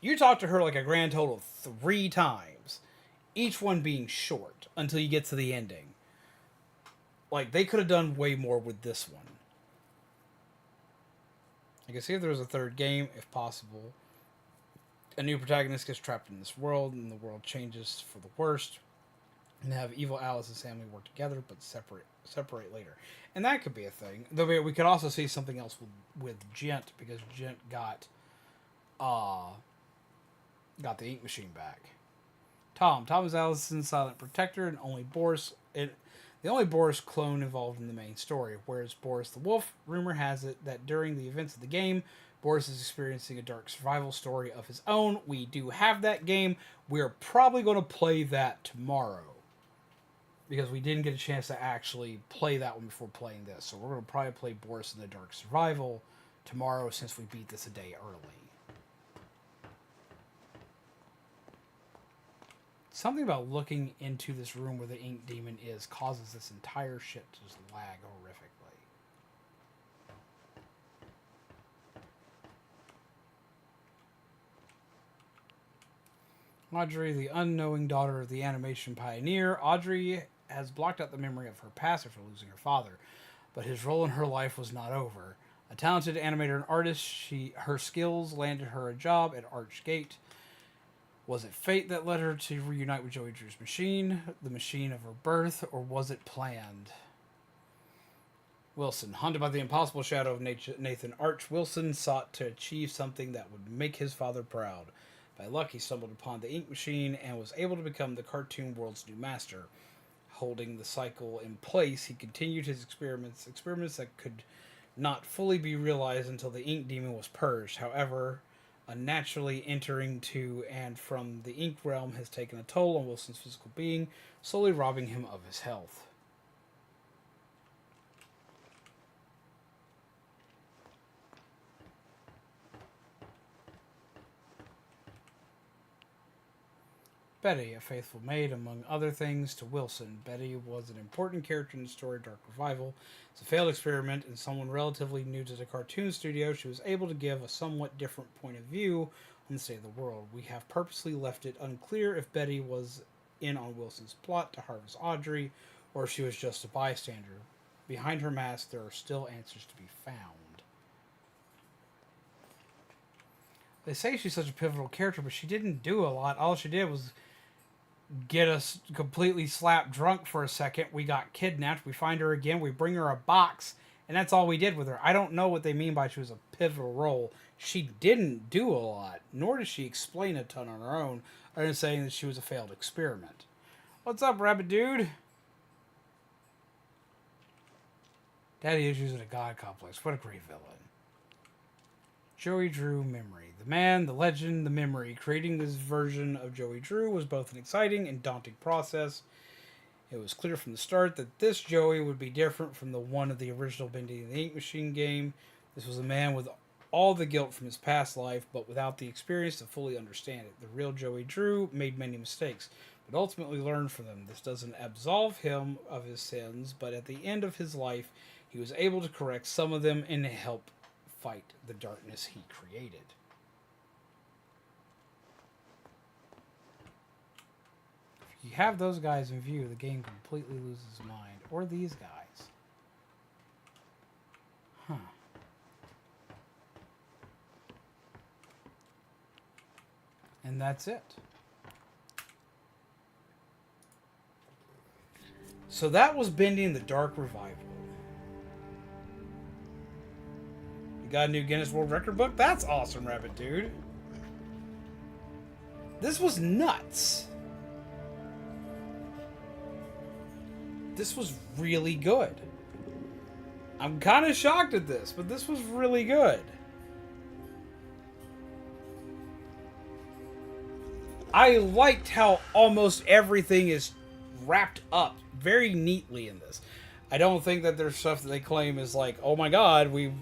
a grand total of 3 times. Each one being short until you get to the ending. Like, they could have done way more with this one. I can see if there was a third game, if possible. A new protagonist gets trapped in this world, and the world changes for the worst. And have evil Alice and Sammy work together, but separate later. And that could be a thing. Though we could also see something else with Gent, because Gent got the Ink Machine back. Tom is Allison's silent protector, and the only Boris clone involved in the main story. Whereas Boris the Wolf, rumor has it that during the events of the game, Boris is experiencing a dark survival story of his own. We do have that game. We're probably going to play that tomorrow, because we didn't get a chance to actually play that one before playing this. So we're going to probably play Boris in the Dark Survival tomorrow, since we beat this a day early. Something about looking into this room where the Ink Demon is causes this entire shit to just lag horrifically. Audrey, the unknowing daughter of the animation pioneer. Audrey has blocked out the memory of her past after losing her father, but his role in her life was not over. A talented animator and artist, her skills landed her a job at Archgate. Was it fate that led her to reunite with Joey Drew's machine, the machine of her birth, or was it planned? Wilson, haunted by the impossible shadow of Nathan Arch, Wilson sought to achieve something that would make his father proud. By luck, he stumbled upon the Ink Machine and was able to become the cartoon world's new master. Holding the cycle in place, he continued his experiments that could not fully be realized until the Ink Demon was purged. However, unnaturally entering to and from the Ink realm has taken a toll on Wilson's physical being, slowly robbing him of his health. Betty, a faithful maid, among other things, to Wilson. Betty was an important character in the story Dark Revival. It's a failed experiment, and someone relatively new to the cartoon studio, she was able to give a somewhat different point of view on the state of the world. We have purposely left it unclear if Betty was in on Wilson's plot to harvest Audrey, or if she was just a bystander. Behind her mask, there are still answers to be found. They say she's such a pivotal character, but she didn't do a lot. All she did was get us completely slapped drunk for a second. We got kidnapped. We find her again. We bring her a box. And that's all we did with her. I don't know what they mean by she was a pivotal role. She didn't do a lot, nor did she explain a ton on her own, other than saying that she was a failed experiment. What's up, rabbit dude? Daddy issues in a god complex. What a great villain. Joey Drew memory. The man, the legend, the memory. Creating this version of Joey Drew was both an exciting and daunting process. It was clear from the start that this Joey would be different from the one of the original Bendy and the Ink Machine game. This was a man with all the guilt from his past life, but without the experience to fully understand it. The real Joey Drew made many mistakes, but ultimately learned from them. This doesn't absolve him of his sins, but at the end of his life, he was able to correct some of them and help fight the darkness he created. If you have those guys in view, the game completely loses mind. Or these guys. Huh. And that's it. So that was Bendy and the Dark Revival. You got a new Guinness World Record book? That's awesome, rabbit dude. This was nuts. This was really good. I'm kind of shocked at this, but this was really good. I liked how almost everything is wrapped up very neatly in this. I don't think that there's stuff that they claim is like, oh my god, we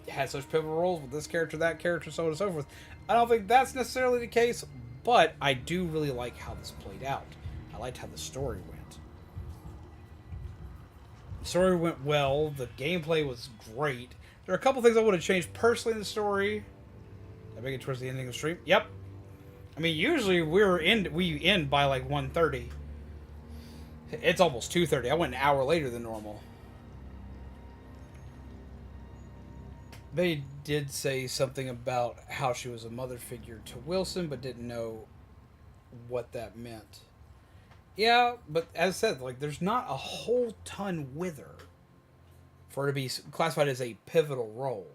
had such pivotal roles with this character, that character, so on and so forth. I don't think that's necessarily the case, but I do really like how this played out. I liked how the story went. The story went well. The gameplay was great. There are a couple things I would have changed personally in the story. Did I make it towards the ending of the stream? Yep. I mean, usually we end by like 1:30. It's almost 2:30. I went an hour later than normal. They did say something about how she was a mother figure to Wilson, but didn't know what that meant. Yeah, but as I said, like, there's not a whole ton with her for her to be classified as a pivotal role.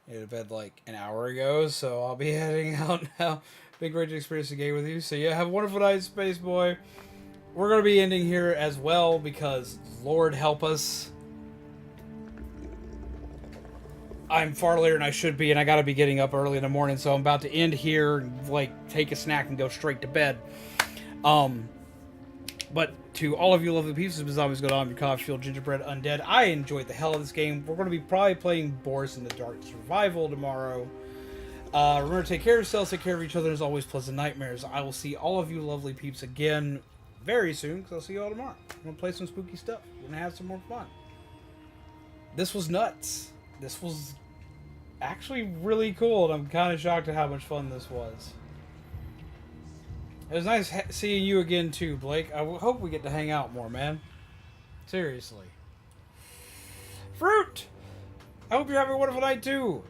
It had been like an hour ago, so I'll be heading out now. Been great to experience the game with you. So yeah, have a wonderful night, Space Boy. We're going to be ending here as well because Lord help us. I'm far later than I should be, and I got to be getting up early in the morning, so I'm about to end here and like take a snack and go straight to bed. But to all of you lovely pieces of zombies go on, your coffee, fuel, gingerbread, undead. I enjoyed the hell of this game. We're going to be probably playing Boris in the Dark Survival tomorrow. Remember to take care of yourselves, take care of each other, and as always, pleasant nightmares. I will see all of you lovely peeps again very soon, because I'll see you all tomorrow. I'm going to play some spooky stuff. We're going to have some more fun. This was nuts. This was actually really cool, and I'm kind of shocked at how much fun this was. It was nice seeing you again too, Blake. I hope we get to hang out more, man. Seriously. Fruit! I hope you're having a wonderful night too.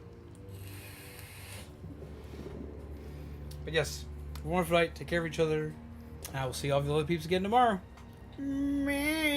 But yes, wonderful night. Take care of each other. And I will see all of the other peeps again tomorrow. Meh.